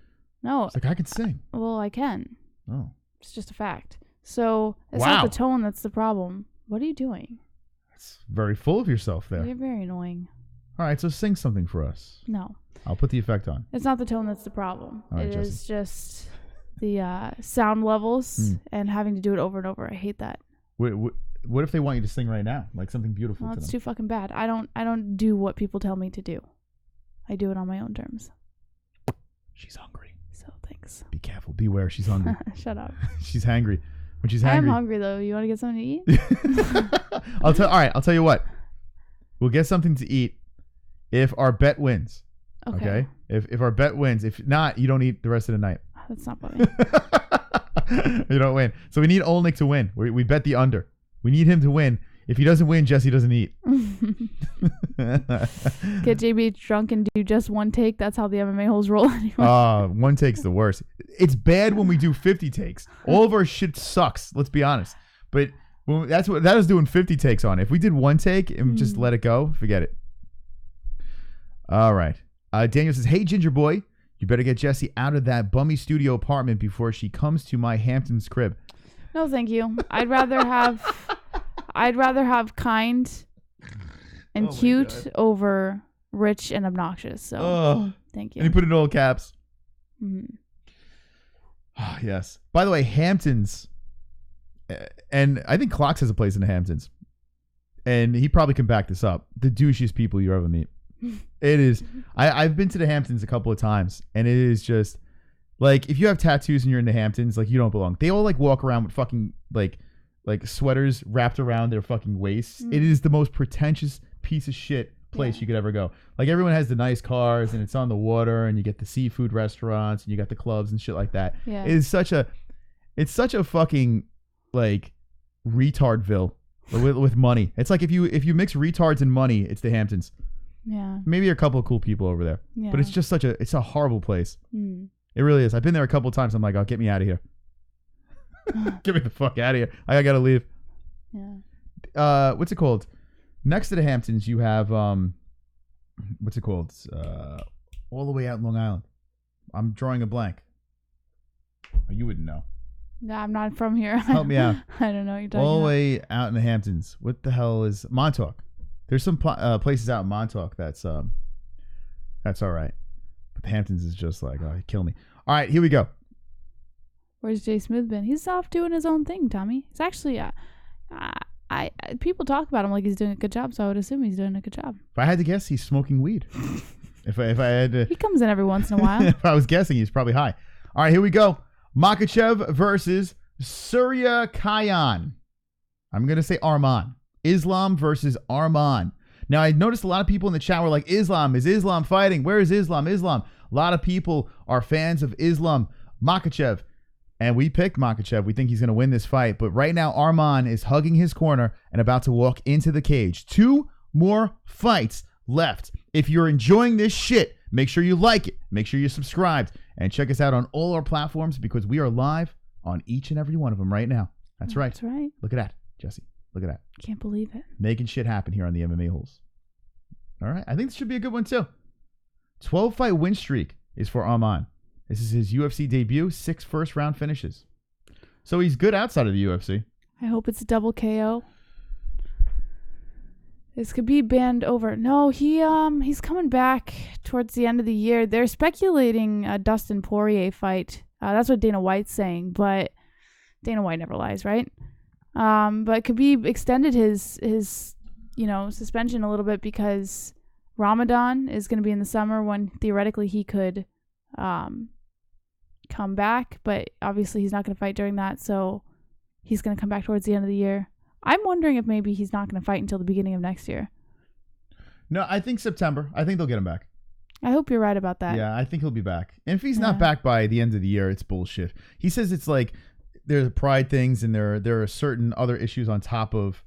No. It's like, I can sing. Well, I can. Oh. It's just a fact. So it's not the tone that's the problem. What are you doing? It's very full of yourself there. You're very annoying. All right, so sing something for us. No. I'll put the effect on. It's not the tone that's the problem. All right, it Jesse. is just the sound levels and having to do it over and over. I hate that. What if they want you to sing right now? Like something beautiful Well, to it's them? too fucking bad. I don't do what people tell me to do. I do it on my own terms. She's hungry. So thanks. Be careful. Beware. She's hungry. Shut up. She's hangry. When she's I hangry. am hungry though. You want to get something to eat? All right. I'll tell you what. We'll get something to eat if our bet wins. Okay. If our bet wins. If not, you don't eat the rest of the night. That's not funny. You don't win. So we need Oleinik to win. We bet the under. We need him to win. If he doesn't win, Jesse doesn't eat. Get JB drunk and do just one take. That's how the MMA holes roll anyway. One take's the worst. It's bad when we do 50 takes. All of our shit sucks. Let's be honest. But that is doing 50 takes on. If we did one take and just let it go, forget it. All right. Daniel says, "Hey Ginger Boy, you better get Jesse out of that bummy studio apartment before she comes to my Hamptons crib." No, thank you. I'd rather have kind and cute over rich and obnoxious. So thank you. And he put it in all caps. Mm-hmm. Oh, yes. By the way, Hamptons, and I think Clocks has a place in the Hamptons, and he probably can back this up. The douchiest people you ever meet. It is. I've been to the Hamptons a couple of times, and it is just like, if you have tattoos and you're in the Hamptons, like, you don't belong. They all like walk around with fucking like sweaters wrapped around their fucking waists. It is the most pretentious piece of shit place you could ever go. Like, everyone has the nice cars and it's on the water, and you get the seafood restaurants and you got the clubs and shit like that. Yeah. It's such a fucking like retardville with money. It's like if you mix retards and money, it's the Hamptons. Yeah. Maybe a couple of cool people over there. Yeah. But it's just it's a horrible place. Mm. It really is. I've been there a couple of times. I'm like, oh, get me out of here. Get me the fuck out of here. I gotta leave. Yeah. What's it called? Next to the Hamptons, you have what's it called? All the way out in Long Island. I'm drawing a blank. Oh, you wouldn't know. No, I'm not from here. Help me out. I don't know what you're talking All the about. way out in the Hamptons. What the hell is Montauk? There's some places out in Montauk that's all right. But the Hamptons is just like, oh, kill me. All right, here we go. Where's Jay Smooth been? He's off doing his own thing, Tommy. He's actually, people talk about him like he's doing a good job, so I would assume he's doing a good job. If I had to guess, he's smoking weed. if I had to, he comes in every once in a while. If I was guessing, he's probably high. All right, here we go. Makhachev versus Tsarukyan. I'm gonna say Arman. Islam versus Arman. Now, I noticed a lot of people in the chat were like, Islam, is Islam fighting? Where is Islam? Islam. A lot of people are fans of Islam. Makhachev. And we picked Makhachev. We think he's going to win this fight. But right now, Arman is hugging his corner and about to walk into the cage. 2 more fights left. If you're enjoying this shit, Make sure you like it. Make sure you're subscribed. And check us out on all our platforms because we are live on each and every one of them right now. That's right. That's right. Look at that, Jesse. Look at that. Can't believe it. Making shit happen here on the MMA-Holes. All right. I think this should be a good one, too. 12-fight win streak is for Arman. This is his UFC debut. 6 first-round finishes. So he's good outside of the UFC. I hope it's a double KO. This could be banned over. No, he's coming back towards the end of the year. They're speculating a Dustin Poirier fight. That's what Dana White's saying, but Dana White never lies, right? But Khabib extended his suspension a little bit because Ramadan is going to be in the summer when theoretically he could come back, but obviously he's not going to fight during that, so he's going to come back towards the end of the year. I'm wondering if maybe he's not going to fight until the beginning of next year. No, I think September. I think they'll get him back. I hope you're right about that. Yeah, I think he'll be back. And if he's not back by the end of the year, it's bullshit. He says it's like there's pride things and there are certain other issues on top of,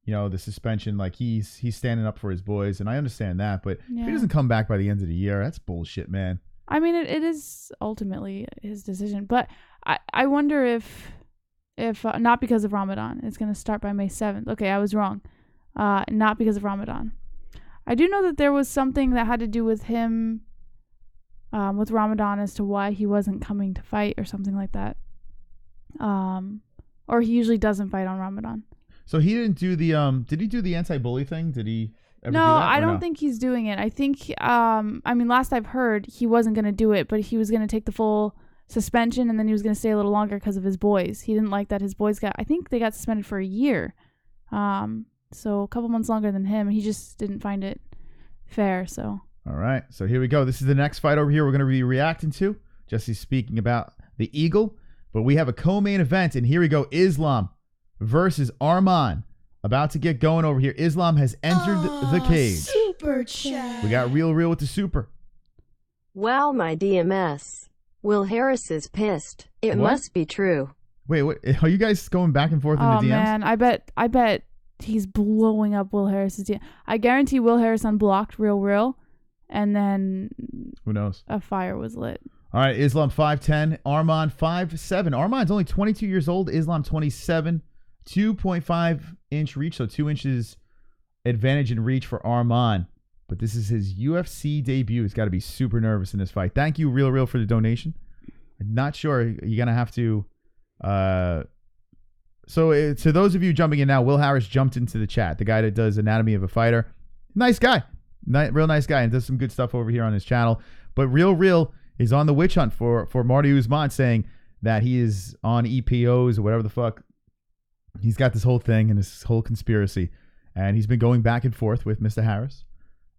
the suspension. Like he's standing up for his boys, and I understand that. But if he doesn't come back by the end of the year, that's bullshit, man. I mean, it is ultimately his decision. But I wonder if not because of Ramadan. It's going to start by May 7th. Okay, I was wrong. Not because of Ramadan. I do know that there was something that had to do with him with Ramadan as to why he wasn't coming to fight or something like that. Or he usually doesn't fight on Ramadan. So he didn't do the did he do the anti-bully thing? Did he ever do that? No, I don't think he's doing it. I think last I've heard he wasn't going to do it, but he was going to take the full suspension and then he was going to stay a little longer because of his boys. He didn't like that his boys I think they got suspended for a year. So a couple months longer than him. He just didn't find it fair, so. All right. So here we go. This is the next fight over here we're going to be reacting to. Jesse's speaking about the Eagle, but we have a co-main event, and here we go. Islam versus Arman. About to get going over here. Islam has entered the cage. Super chat. We got real with the super. Well, my DMS. Will Harris is pissed. It What? must be true. Wait, what? Are you guys going back and forth in the DMs? Man, I bet he's blowing up Will Harris's DM. I guarantee Will Harris unblocked Real, and then Who knows? a fire was lit. All right, Islam 5'10", Arman 5'7". Arman's only 22 years old. Islam 27, 2.5-inch reach, so 2 inches advantage in reach for Arman. But this is his UFC debut. He's got to be super nervous in this fight. Thank you, Real, for the donation. I'm not sure. You're going to have to... So to those of you jumping in now, Will Harris jumped into the chat. The guy that does Anatomy of a Fighter. Nice guy. Real nice guy, and does some good stuff over here on his channel. But Real is on the witch hunt for Marty Usman, saying that he is on EPOs or whatever the fuck. He's got this whole thing and this whole conspiracy. And he's been going back and forth with Mr. Harris.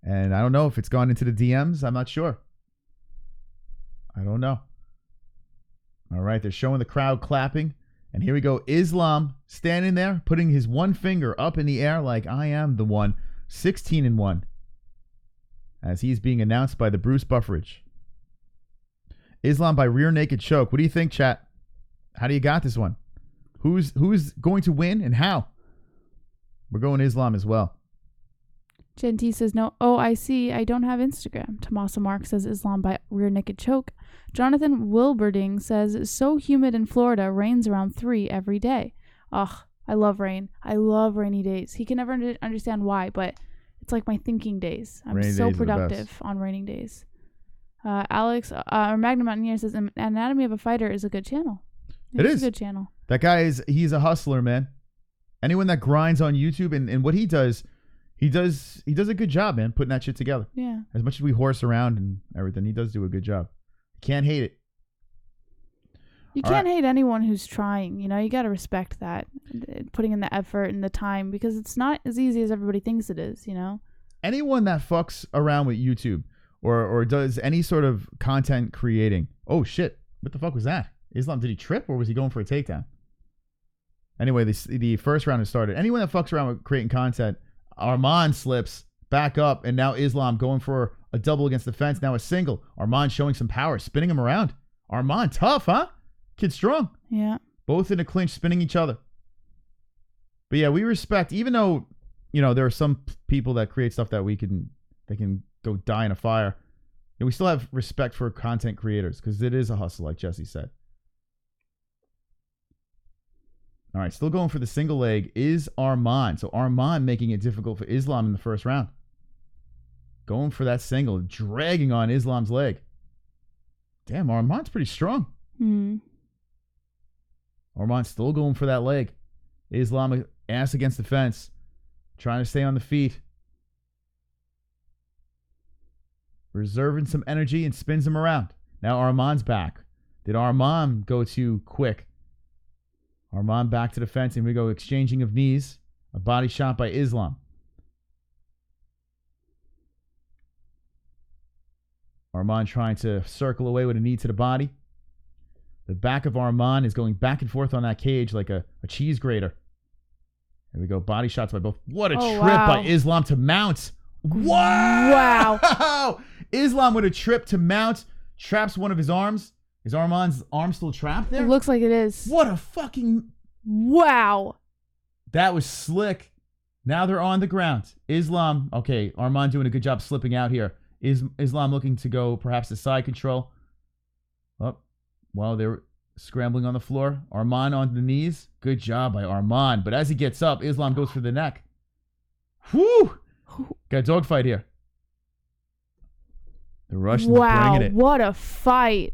And I don't know if it's gone into the DMs. I'm not sure. I don't know. All right, they're showing the crowd clapping. And here we go. Islam standing there, putting his one finger up in the air like I am the one. 16-1. As he's being announced by the Bruce Bufferage. Islam by rear naked choke. What do you think, chat? How do you got this one? Who's going to win and how? We're going Islam as well. Gentee says no. Oh, I see. I don't have Instagram. Tomasa Mark says Islam by rear naked choke. Jonathan Wilberding says so humid in Florida. Rains around 3 every day. Ugh, I love rain. I love rainy days. He can never understand why, but it's like my thinking days. I'm Rainy so days are the productive best. on raining days. Alex or Magnum Mountaineer says Anatomy of a Fighter is a good channel. It is a good channel. That guy he's a hustler, man. Anyone that grinds on YouTube and what he does a good job, man, putting that shit together. Yeah. As much as we horse around and everything, he does do a good job. Can't hate it. You can't hate anyone who's trying. You got to respect that, putting in the effort and the time, because it's not as easy as everybody thinks it is. Anyone that fucks around with YouTube or does any sort of content creating. Oh shit! What the fuck was that? Islam, did he trip or was he going for a takedown? Anyway, the first round has started. Anyone that fucks around with creating content, Arman slips back up, and now Islam going for a double against the fence. Now a single. Arman showing some power, spinning him around. Arman, tough, huh? Kid strong. Yeah. Both in a clinch, spinning each other. But yeah, we respect, even though, there are some people that create stuff that they can go die in a fire. And we still have respect for content creators because it is a hustle, like Jesse said. All right, still going for the single leg is Arman. So Arman making it difficult for Islam in the first round. Going for that single, dragging on Islam's leg. Damn, Arman's pretty strong. Arman's still going for that leg. Islam ass against the fence, trying to stay on the feet. Reserving some energy and spins him around. Now Arman's back. Did Arman go too quick? Arman back to the fence, and we go exchanging of knees. A body shot by Islam. Arman trying to circle away with a knee to the body. The back of Arman is going back and forth on that cage like a cheese grater. There we go. Body shots by both. What a trip by Islam to mount. Wow. Islam with a trip to mount. Traps one of his arms. Is Arman's arm still trapped there? It looks like it is. What a fucking... Wow. That was slick. Now they're on the ground. Islam... Okay, Arman doing a good job slipping out here. Islam looking to go perhaps to side control. Oh, well, they're scrambling on the floor. Arman on the knees. Good job by Arman. But as he gets up, Islam goes for the neck. Whew! Got a dogfight here. The Russians bringing it. What a fight.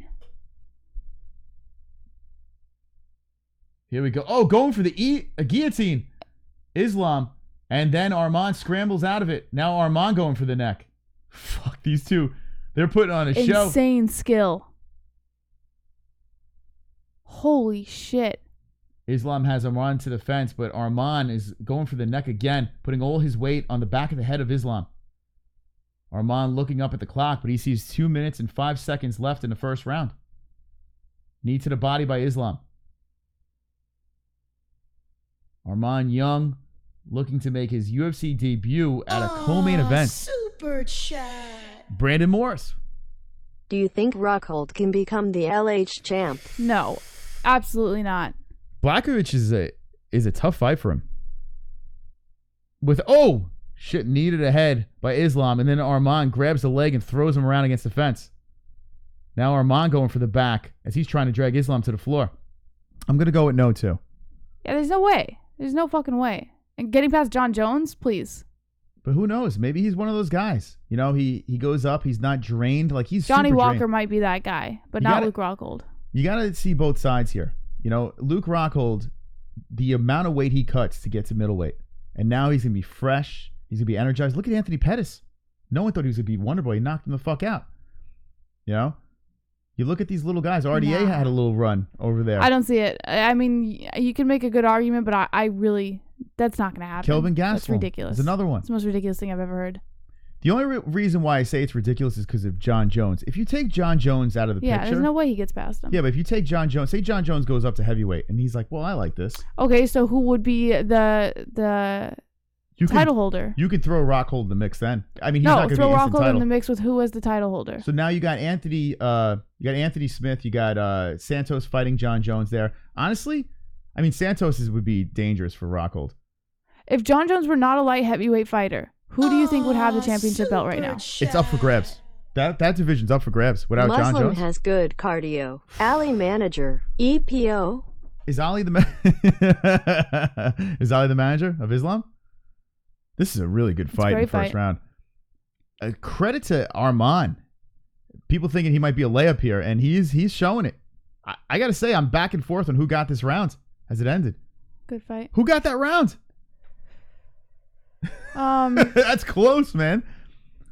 Here we go. Oh, going for the a guillotine. Islam. And then Arman scrambles out of it. Now Arman going for the neck. Fuck, these two. They're putting on a show. Insane skill. Holy shit. Islam has Arman to the fence, but Arman is going for the neck again, putting all his weight on the back of the head of Islam. Arman looking up at the clock, but he sees 2 minutes and 5 seconds left in the first round. Knee to the body by Islam. Arman Young looking to make his UFC debut at a co-main event. Super chat. Brandon Morris. Do you think Rockhold can become the LH champ? No, absolutely not. Blachowicz is a tough fight for him. Knee to the head by Islam, and then Arman grabs the leg and throws him around against the fence. Now Arman going for the back as he's trying to drag Islam to the floor. I'm going to go with no, too. Yeah, there's no way. There's no fucking way. And getting past John Jones, please. But who knows? Maybe he's one of those guys. You know, he goes up. He's not drained. Like, he's Johnny super Walker drained. might be that guy, but not Luke Rockhold. You got to see both sides here. You know, Luke Rockhold, the amount of weight he cuts to get to middleweight. And now he's going to be fresh. He's going to be energized. Look at Anthony Pettis. No one thought he was going to be Wonderboy. He knocked him the fuck out. You know? You look at these little guys. RDA had a little run over there. I don't see it. I mean, you can make a good argument, but I really... That's not going to happen. Kelvin Gastelum. That's ridiculous. There's another one. It's the most ridiculous thing I've ever heard. The only reason why I say it's ridiculous is because of John Jones. If you take John Jones out of the picture... Yeah, there's no way he gets past him. Yeah, but if you take John Jones... Say John Jones goes up to heavyweight, and he's like, well, I like this. Okay, so who would be the title holder? You could throw Rockhold in the mix then. I mean, he's not going to be throw instant Rockhold title. in the mix with who as the title holder. So now you got Anthony Smith, you got Santos fighting John Jones there. Honestly, I mean, Santos would be dangerous for Rockhold. If John Jones were not a light heavyweight fighter, who do you think would have the championship belt right now? It's up for grabs. That division's up for grabs without Muslim John Jones. has good cardio. Ali manager. EPO. Is Ali the manager of Islam? This is a really good fight in the first round. Credit to Arman. People thinking he might be a layup here, and he's showing it. I got to say, I'm back and forth on who got this round as it ended. Good fight. Who got that round? That's close, man.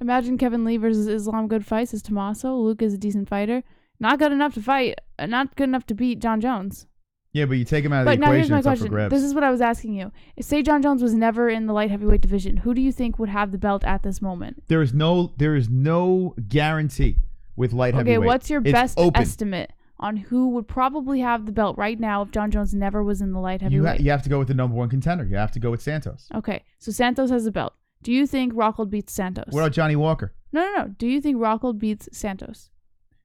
Imagine Kevin Lee versus Islam. Good fights is Tommaso. Luke is a decent fighter. Not good enough to fight. Not good enough to beat John Jones. Yeah, but you take him out of But the now here's equation, my it's up for question. grabs. This is what I was asking you. Say John Jones was never in the light heavyweight division. Who do you think would have the belt at this moment? There is no guarantee with light heavyweight. Okay, what's your It's best open. estimate on who would probably have the belt right now if John Jones never was in the light heavyweight? You have to go with the number one contender. You have to go with Santos. Okay, so Santos has the belt. Do you think Rockhold beats Santos? What about Johnny Walker? No. Do you think Rockhold beats Santos?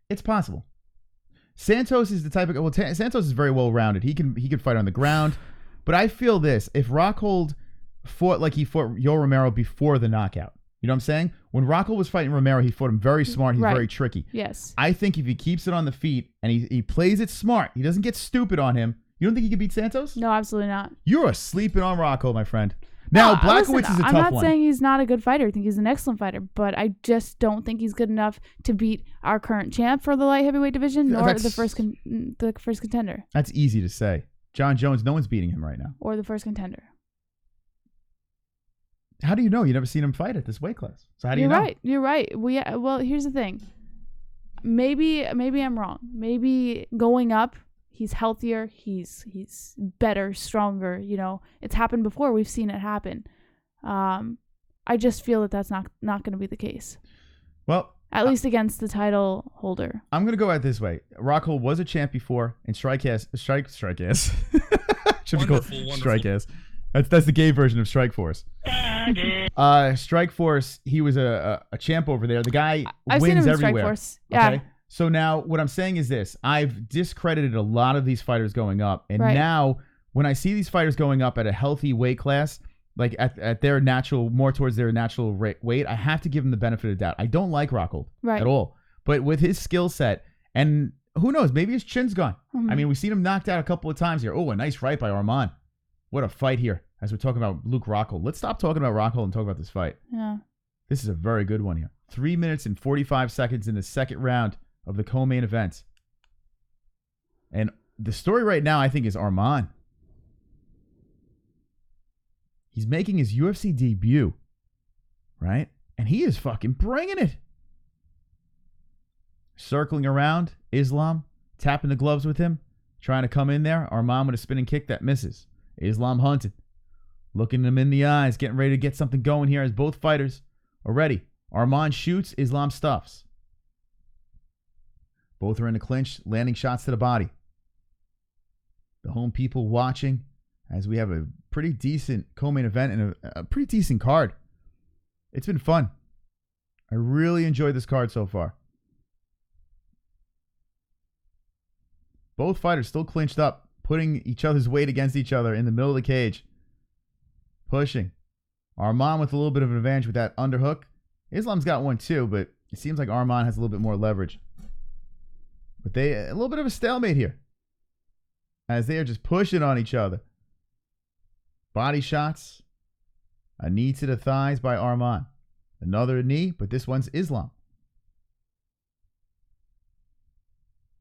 It's possible. Santos is the type of Santos is very well rounded. He can fight on the ground, but I feel this: if Rockhold fought like he fought Yo Romero before the knockout, You know what I'm saying? When Rockhold was fighting Romero, he fought him very smart. He's very tricky. Yes. I think if he keeps it on the feet and he plays it smart, he doesn't get stupid on him. You don't think he can beat Santos? No, absolutely not. You're sleeping on Rockhold, my friend. Now, Blachowicz is a tough one. I'm not saying he's not a good fighter. I think he's an excellent fighter, but I just don't think he's good enough to beat our current champ for the light heavyweight division, nor the first contender. That's easy to say. John Jones, no one's beating him right now. Or the first contender. How do you know? You never seen him fight at this weight class. So how do you know? You're right. Well, here's the thing. Maybe I'm wrong. Maybe going up, he's healthier, he's better, stronger. You know, it's happened before. We've seen it happen. I just feel that that's not going to be the case. Well, at least against the title holder. I'm going to go at it this way. Rockhold was a champ before, and Strikeass should be called Strikeass. That's the gay version of Strikeforce. Strikeforce, he was a champ over there. The guy I've wins seen him everywhere. In Strikeforce. Yeah. Okay? So now what I'm saying is this. I've discredited a lot of these fighters going up. And now when I see these fighters going up at a healthy weight class, like at their natural, more towards their natural weight, I have to give them the benefit of the doubt. I don't like Rockhold at all. But with his skill set, and who knows, maybe his chin's gone. Mm-hmm. I mean, we've seen him knocked out a couple of times here. Oh, a nice right by Arman. What a fight here. As we're talking about Luke Rockhold. Let's stop talking about Rockhold and talk about this fight. Yeah. This is a very good one here. 3 minutes and 45 seconds in the second round of the co-main event. And the story right now, I think, is Arman. He's making his UFC debut, right? And he is fucking bringing it. Circling around, Islam, tapping the gloves with him, trying to come in there. Arman with a spinning kick that misses. Islam hunting. Looking him in the eyes, getting ready to get something going here as both fighters are ready. Arman shoots, Islam stuffs. Both are in the clinch, landing shots to the body. The home people watching as we have a pretty decent co-main event and a pretty decent card. It's been fun. I really enjoyed this card so far. Both fighters still clinched up, putting each other's weight against each other in the middle of the cage. Pushing. Arman with a little bit of an advantage with that underhook. Islam's got one too, but it seems like Arman has a little bit more leverage. But a little bit of a stalemate here. As they are just pushing on each other. Body shots. A knee to the thighs by Arman. Another knee, but this one's Islam.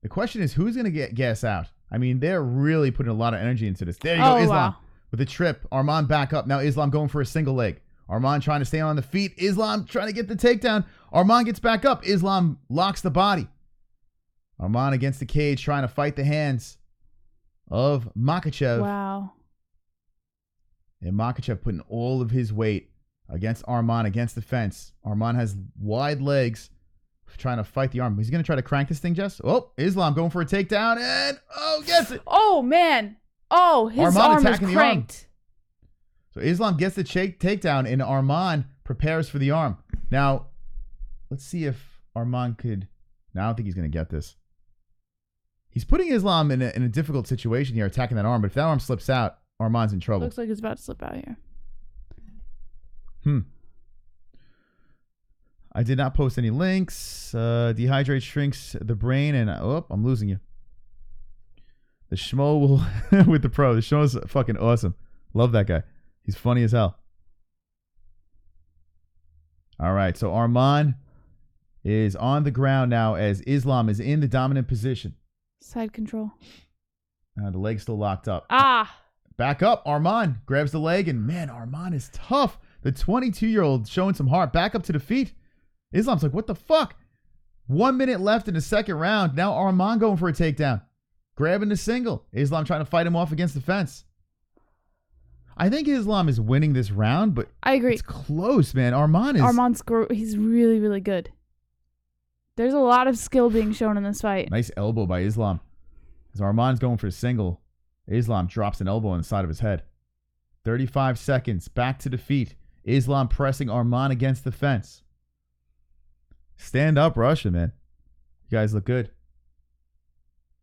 The question is, who's going to get gas out? I mean, they're really putting a lot of energy into this. There you go, Islam. Wow. With a trip, Arman back up. Now Islam going for a single leg. Arman trying to stay on the feet. Islam trying to get the takedown. Arman gets back up. Islam locks the body. Arman against the cage trying to fight the hands of Makhachev. Wow. And Makhachev putting all of his weight against Arman, against the fence. Arman has wide legs trying to fight the arm. He's going to try to crank this thing, Jess. Oh, Islam going for a takedown and, gets it. Oh, man. Oh, his arm is cranked. So Islam gets the takedown and Arman prepares for the arm. Now, let's see if Arman could... No, I don't think he's going to get this. He's putting Islam in a difficult situation here, attacking that arm. But if that arm slips out, Arman's in trouble. Looks like it's about to slip out here. I did not post any links. Dehydrate shrinks the brain and... Oh, I'm losing you. The Schmo will... with the pro. The Schmo's fucking awesome. Love that guy. He's funny as hell. All right, so Arman is on the ground now as Islam is in the dominant position. Side control. The leg's still locked up. Back up. Arman grabs the leg, and man, Arman is tough. The 22-year-old showing some heart. Back up to the feet. Islam's like, what the fuck? 1 minute left in the second round. Now Arman going for a takedown. Grabbing the single. Islam trying to fight him off against the fence. I think Islam is winning this round, but I agree. It's close, man. Arman's he's really, really good. There's a lot of skill being shown in this fight. Nice elbow by Islam. As Arman's going for a single, Islam drops an elbow on the side of his head. 35 seconds. Back to the feet. Islam pressing Arman against the fence. Stand up, Russia, man. You guys look good.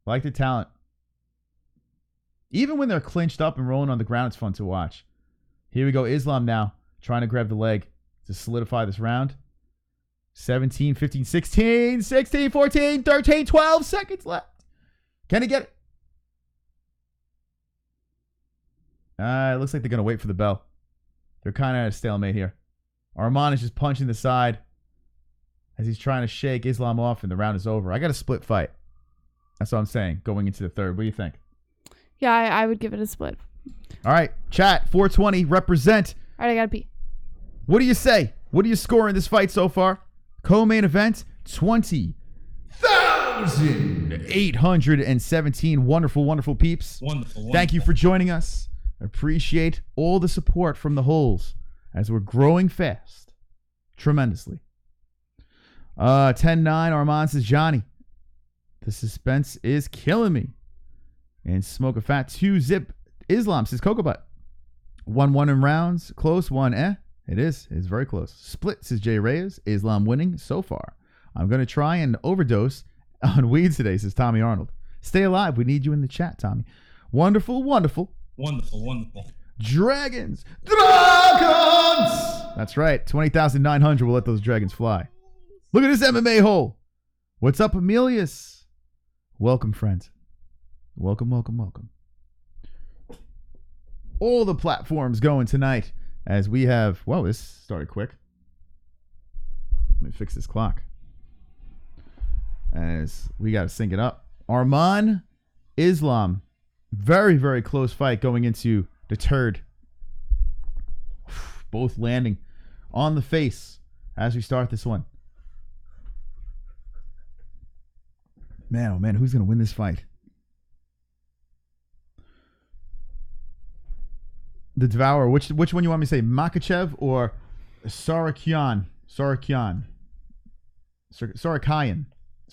Like the talent. Even when they're clinched up and rolling on the ground, it's fun to watch. Here we go. Islam now trying to grab the leg. to solidify this round. 17, 15, 16, 16, 14, 13, 12 seconds left. Can he get it? It looks like they're going to wait for the bell. They're kind of at a stalemate here. Arman is just punching the side as he's trying to shake Islam off, and the round is over. I got a split fight. That's what I'm saying, going into the third. What do you think? Yeah, I would give it a split. All right, chat, 420, represent. All right, I got to pee. What do you say? What do you score in this fight so far? Co-main event, 20,817. Wonderful, wonderful peeps. Wonderful. Thank you for joining us. Appreciate all the support from the holes as we're growing fast. Tremendously. 10-9, Arman says, Johnny, the suspense is killing me. And Smoke a Fat 2-zip. Islam says, Cocoa Butt. 1-1 in rounds. Close, 1 It is. It's very close. Split, says Jay Reyes. Islam winning so far. I'm going to try and overdose on weed today, says Tommy Arnold. Stay alive. We need you in the chat, Tommy. Wonderful, wonderful. Wonderful. Dragons. That's right. 20,900 will let those dragons fly. Look at this MMA hole. What's up, Emilius? Welcome, friends. Welcome. All the platforms going tonight as we have... Whoa, this started quick. Let me fix this clock. As we got to sync it up. Arman, Islam. Very, very close fight going into the third. Both landing on the face as we start this one. Man, oh man, who's going to win this fight? The Devourer. Which one you want me to say? Makhachev or Tsarukyan? Tsarukyan. It's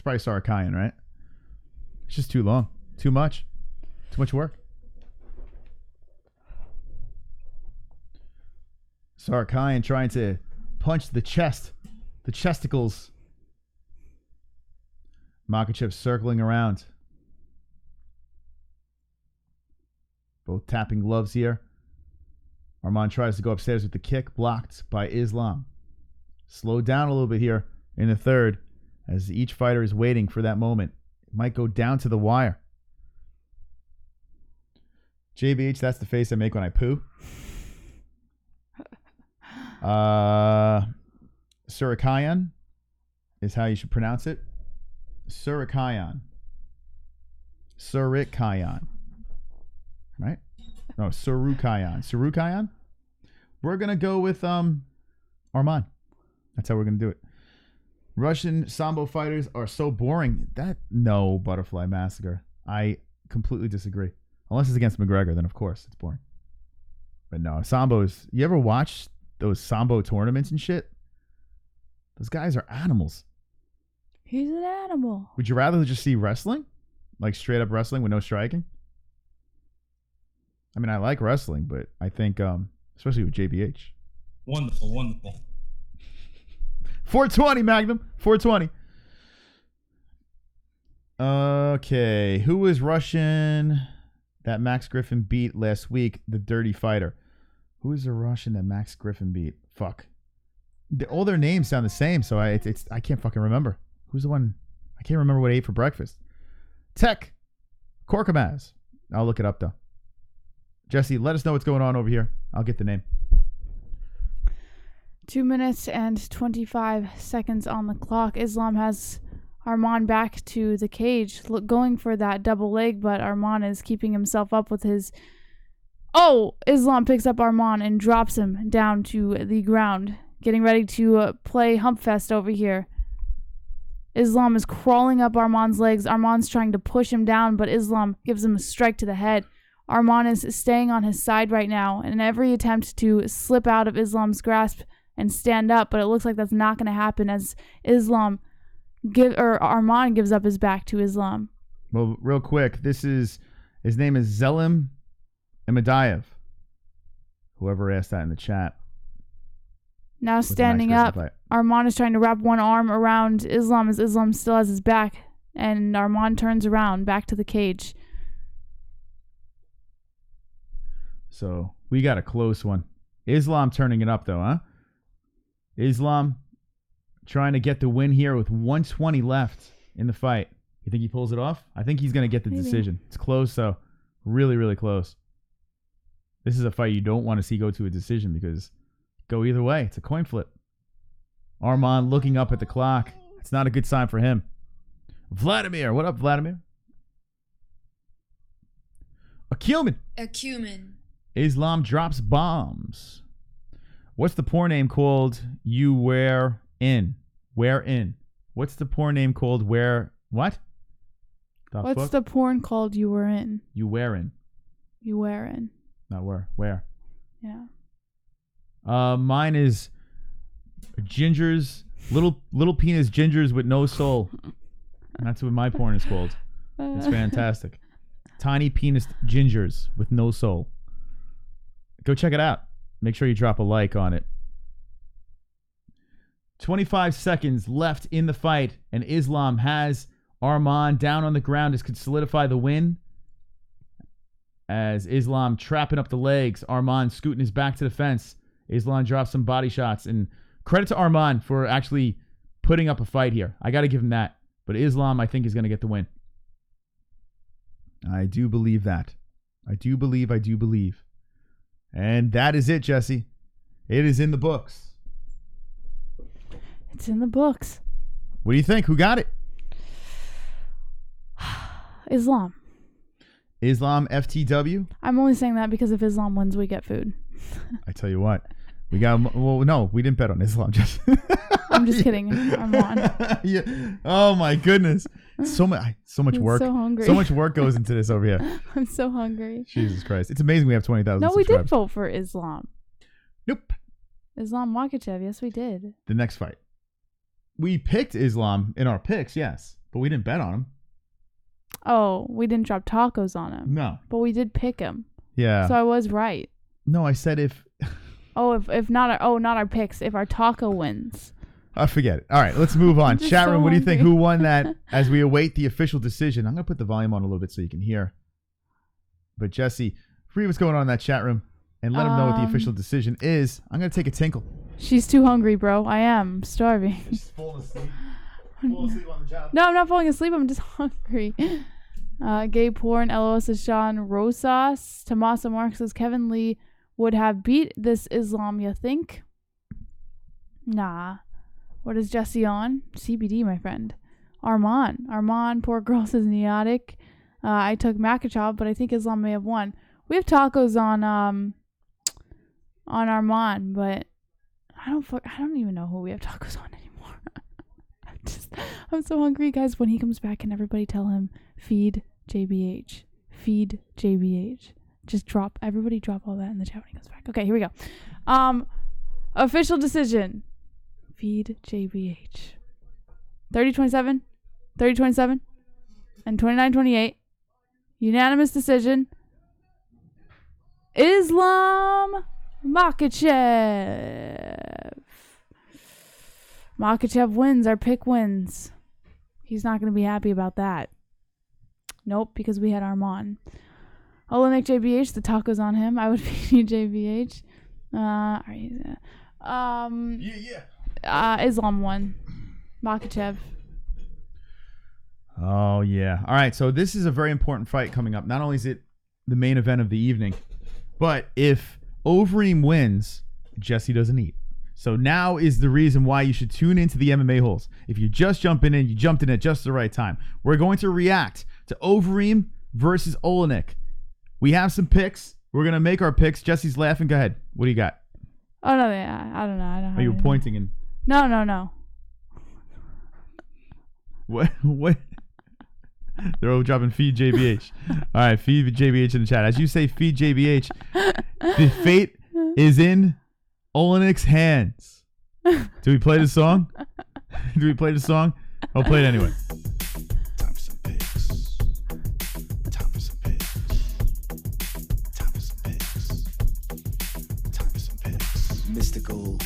probably Tsarukyan, right? It's just too long. Too much. Too much work. Tsarukyan trying to punch the chest. The chesticles. Makhachev circling around. Both tapping gloves here. Arman tries to go upstairs with the kick, blocked by Islam. Slowed down a little bit here in the third as each fighter is waiting for that moment. It might go down to the wire. JBH, that's the face I make when I poo. Tsarukyan is how you should pronounce it. Tsarukyan. Right? No, Tsarukyan. We're going to go with Arman. That's how we're going to do it. Russian Sambo fighters are so boring. No, Butterfly Massacre. I completely disagree. Unless it's against McGregor, then of course it's boring. But no, Sambo's... You ever watch those Sambo tournaments and shit? Those guys are animals. He's an animal. Would you rather just see wrestling? Like straight up wrestling with no striking? I mean, I like wrestling, but I think, especially with JBH. Wonderful. 420, Magnum. 420. Okay. Who was Russian that Max Griffin beat last week? The Dirty Fighter. Who is the Russian that Max Griffin beat? Fuck. All their names sound the same, so I can't fucking remember. Who's the one? I can't remember what I ate for breakfast. Tech. Korkamaz. I'll look it up, though. Jesse, let us know what's going on over here. I'll get the name. 2 minutes and 25 seconds on the clock. Islam has Arman back to the cage, going for that double leg, but Arman is keeping himself up with his... Oh! Islam picks up Arman and drops him down to the ground, getting ready to play Humpfest over here. Islam is crawling up Arman's legs. Arman's trying to push him down, but Islam gives him a strike to the head. Arman is staying on his side right now in every attempt to slip out of Islam's grasp and stand up, but it looks like that's not going to happen as Arman gives up his back to Islam. Well, real quick, his name is Alen Amedovski. Whoever asked that in the chat. Now standing up, Arman is trying to wrap one arm around Islam as Islam still has his back, and Arman turns around back to the cage. So we got a close one. Islam turning it up though, huh? Islam trying to get the win here with 120 left in the fight. You think he pulls it off? I think he's going to get the decision. It's close, though. Really, really close. This is a fight you don't want to see go to a decision because go either way. It's a coin flip. Arman looking up at the clock. It's not a good sign for him. Vladimir. What up, Vladimir? Acumen. Islam drops bombs. What's the porn name called? You wear in. Where in? What's the porn name called? Where? What? What's the porn called? You were in. You wear in. You wear in. Not where. Where? Yeah. Mine is gingers, little penis gingers with no soul. That's what my porn is called. It's fantastic. Tiny penis gingers with no soul. Go check it out. Make sure you drop a like on it. 25 seconds left in the fight, and Islam has Arman down on the ground. This could solidify the win. As Islam trapping up the legs, Arman scooting his back to the fence. Islam drops some body shots, and credit to Arman for actually putting up a fight here. I got to give him that. But Islam, I think, is going to get the win. I do believe that. I do believe. And that is it, Jesse. It is in the books. It's in the books. What do you think? Who got it? Islam. Islam FTW? I'm only saying that because if Islam wins, we get food. I tell you what. We got, well, no, we didn't bet on Islam. Just I'm just kidding. I'm on. Yeah. Oh my goodness. So much work. So hungry. So much work goes into this over here. I'm so hungry. Jesus Christ. It's amazing we have 20,000 No, we subscribers. did vote for Islam. Nope. Islam Makhachev. Yes, we did. The next fight. We picked Islam in our picks, yes. But we didn't bet on him. Oh, we didn't drop tacos on him. No. But we did pick him. Yeah. So I was right. No, I said if... if not our not our picks, if our taco wins. I forget it. All right, let's move on. Chat room, what do you think? Who won that as we await the official decision? I'm going to put the volume on a little bit so you can hear. But Jesse, read what's going on in that chat room and let them know what the official decision is. I'm going to take a tinkle. She's too hungry, bro. I am starving. She's falling asleep. Falling asleep on the job. No, I'm not falling asleep. I'm just hungry. Gay porn, LOS says Sean Rosas. Tomasa Mark says Kevin Lee would have beat this Islam, you think? Nah. What is Jesse on? CBD, my friend. Arman, poor girl, says Neotic. I took Makhachev, but I think Islam may have won. We have tacos on Arman, but I don't even know who we have tacos on anymore. I'm so hungry, guys. When he comes back, can everybody tell him, feed JBH. Feed JBH. Just everybody drop all that in the chat when he comes back. Okay, here we go. Official decision. Feed JBH. 30-27, 30-27, and 29-28. Unanimous decision. Islam Makhachev. Makhachev wins. Our pick wins. He's not going to be happy about that. Nope, because we had Arman. Oleinik JBH, the taco's on him. I would feed you JBH. Islam won. Makhachev. Oh, yeah. All right, so this is a very important fight coming up. Not only is it the main event of the evening, but if Overeem wins, Jesse doesn't eat. So now is the reason why you should tune into the MMA-Holes. If you're just jumping in, you jumped in at just the right time. We're going to react to Overeem versus Oleinik. We have some picks. We're going to make our picks. Jesse's laughing. Go ahead. What do you got? Oh, no, yeah. I don't know. I don't know. Are you pointing and... No. What? They're all dropping feed JBH. All right, feed JBH in the chat. As you say feed JBH, the fate is in Oleinik's hands. Do we play the song? I'll play it anyway. Time for some picks. Time for some picks. Time for some picks. Time for some picks. Mystical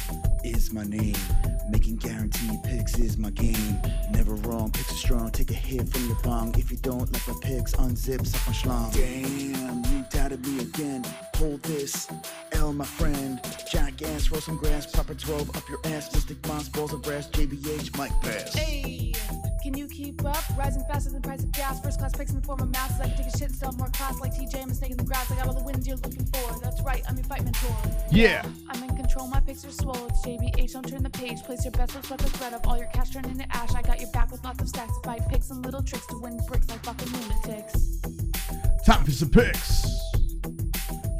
is my name. Making guaranteed picks is my game. Never wrong, picks are strong. Take a hit. hear from your bong. If you don't, let the pigs unzip, suck my schlong. Damn, you doubted me again. Hold this, L, my friend. Jack ass, roll some grass, proper 12 up your ass. Mystic Moss, balls of brass, JBH, Mike Pass. Hey, can you keep up? Rising faster than the price of gas. First class picks in the form of masses. I can take a shit and stuff more class like TJ. I'm a snake in the grass. I got all the wins you're looking for. That's right, I'm your fight mentor. Yeah. I'm in control, my picks are swole. It's JBH, don't turn the page. Place your best looks, let the thread up. All your cash turn into ash. I got your back with lots of stacks. Fight picks and little tricks to win bricks like fucking lunatics. Time for some picks.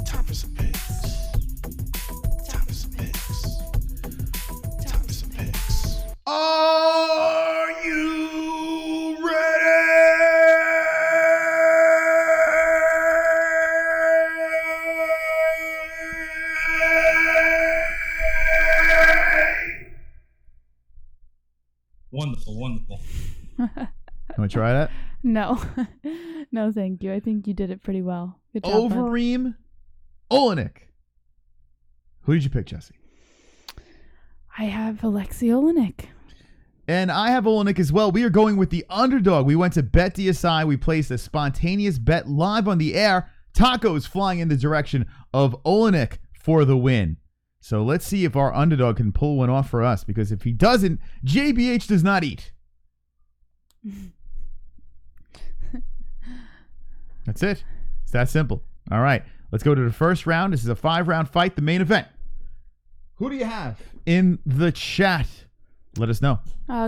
Time for some picks. Time for some picks. Time for some picks. Are you ready? Wonderful, wonderful. You want to try that? No. No, thank you. I think you did it pretty well. Good job, bud. Overeem, Oleinik. Who did you pick, Jesse? I have Aleksei Oleinik. And I have Oleinik as well. We are going with the underdog. We went to BetDSI. We placed a spontaneous bet live on the air. Tacos flying in the direction of Oleinik for the win. So let's see if our underdog can pull one off for us, because if he doesn't, JBH does not eat. That's it. It's that simple. All right, let's go to the first round. This is a 5-round fight, the main event. Who do you have in the chat? Let us know.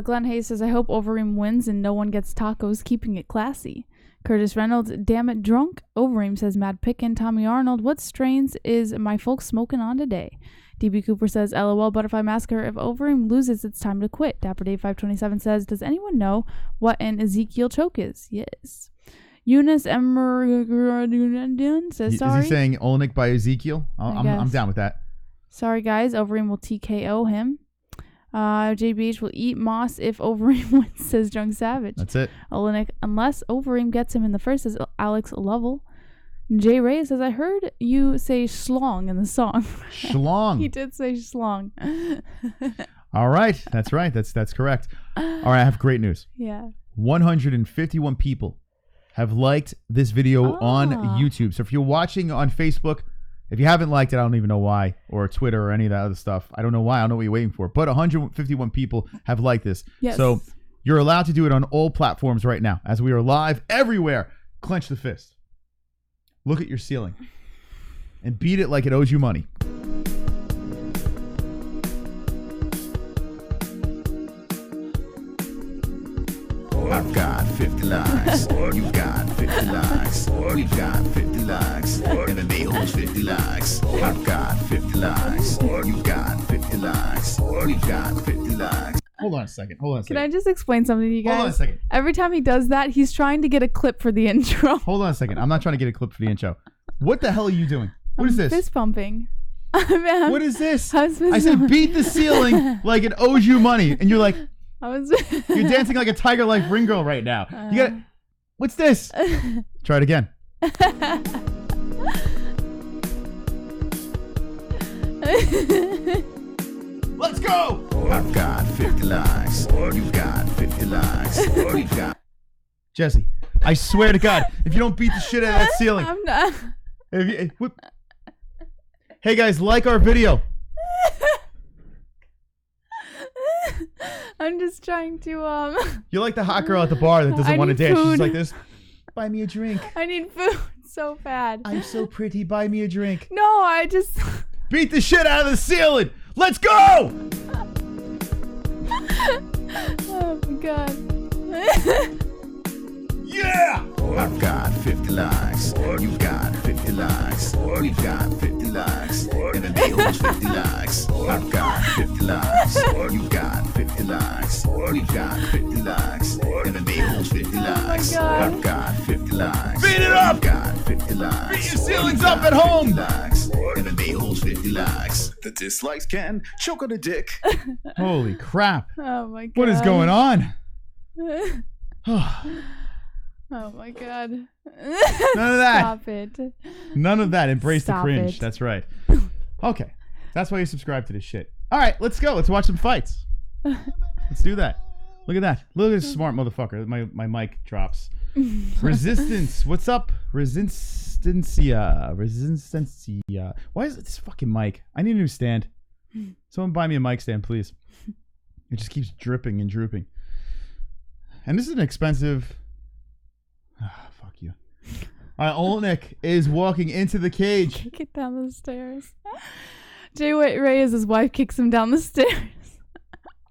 Glenn Hayes says, I hope Overeem wins and no one gets tacos, keeping it classy. Curtis Reynolds, damn it, drunk. Overeem says, Mad Pickin'. Tommy Arnold, what strains is my folks smoking on today? DB Cooper says, LOL, Butterfly Massacre. If Overeem loses, it's time to quit. Dapper Dave 527 says, does anyone know what an Ezekiel choke is? Yes. Eunice Emeraldun says, sorry. Is he saying Oleinik by Ezekiel? I'm down with that. Sorry, guys. Overeem will TKO him. JBH will eat Moss if Overeem wins, says Drunk Savage. That's it. Oleinik, unless Overeem gets him in the first, says Alex Lovell. Jay Ray says, I heard you say schlong in the song. Schlong. He did say schlong. All right. That's right. That's correct. All right. I have great news. Yeah. 151 people have liked this video on YouTube. So if you're watching on Facebook, if you haven't liked it, I don't even know why, or Twitter or any of that other stuff. I don't know why. I don't know what you're waiting for. But 151 people have liked this. Yes. So you're allowed to do it on all platforms right now, as we are live everywhere. Clench the fist. Look at your ceiling and beat it like it owes you money. I've got 50 likes. You've got 50 likes. We've got 50 likes. MMA-Holes 50 likes. I've got 50 likes. You've got 50 likes. We've got 50 likes. Hold on a second. Can I just explain something to you guys? Hold on a second. Every time he does that, he's trying to get a clip for the intro. Hold on a second. I'm not trying to get a clip for the intro. What the hell are you doing? What is this? Fist pumping. What is this? I said beat the ceiling like it owes you money. And you're like, you're dancing like a Tiger Life ring girl right now. You got what's this? Try it again. Let's go. I've got 50 likes. You've got 50 likes. We've got. Jesse, I swear to God, if you don't beat the shit out of that ceiling. I'm not. Hey guys, like our video. I'm just trying to You're like the hot girl at the bar that doesn't want to dance. Food. She's like this. Buy me a drink. I need food so bad. I'm so pretty. Buy me a drink. No, I just beat the shit out of the ceiling. Let's go. Oh my God. Yeah. I've got 50 likes. You've got 50 likes. We've got 50 likes. MMA-Holes 50 likes. I've got 50 likes. You've got 50 likes. We've got 50 likes. MMA-Holes 50 likes. I've got 50 likes. Beat it up. I've got 50 likes. Beat your ceilings up at home. MMA-Holes 50 likes. The dislikes can choke on a dick. Holy crap. Oh my God. What is going on? Oh my God. None of that. Stop it. None of that. Embrace Stop the cringe. it. That's right. Okay. That's why you subscribe to this shit. All right, let's go. Let's watch some fights. Let's do that. Look at that. Look at this smart motherfucker. My mic drops. Resistance. What's up? Resistencia. Why is it this fucking mic? I need a new stand. Someone buy me a mic stand, please. It just keeps dripping and drooping. And this is an expensive... fuck you. All right, Oleinik is walking into the cage. Kick it down the stairs. Jay White Ray as his wife kicks him down the stairs.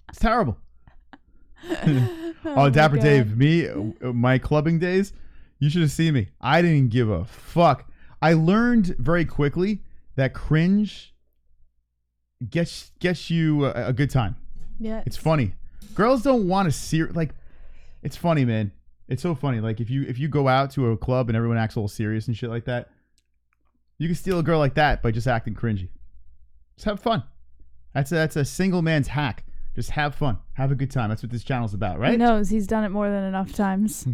It's terrible. Dapper God. Dave, my clubbing days, you should have seen me. I didn't give a fuck. I learned very quickly that cringe gets you a good time. Yeah. It's funny. Girls don't want to see like. It's funny, man. It's so funny. Like if you go out to a club and everyone acts all serious and shit like that, you can steal a girl like that by just acting cringy. Just have fun. That's a single man's hack. Just have fun. Have a good time. That's what this channel's about, right? He knows. He's done it more than enough times.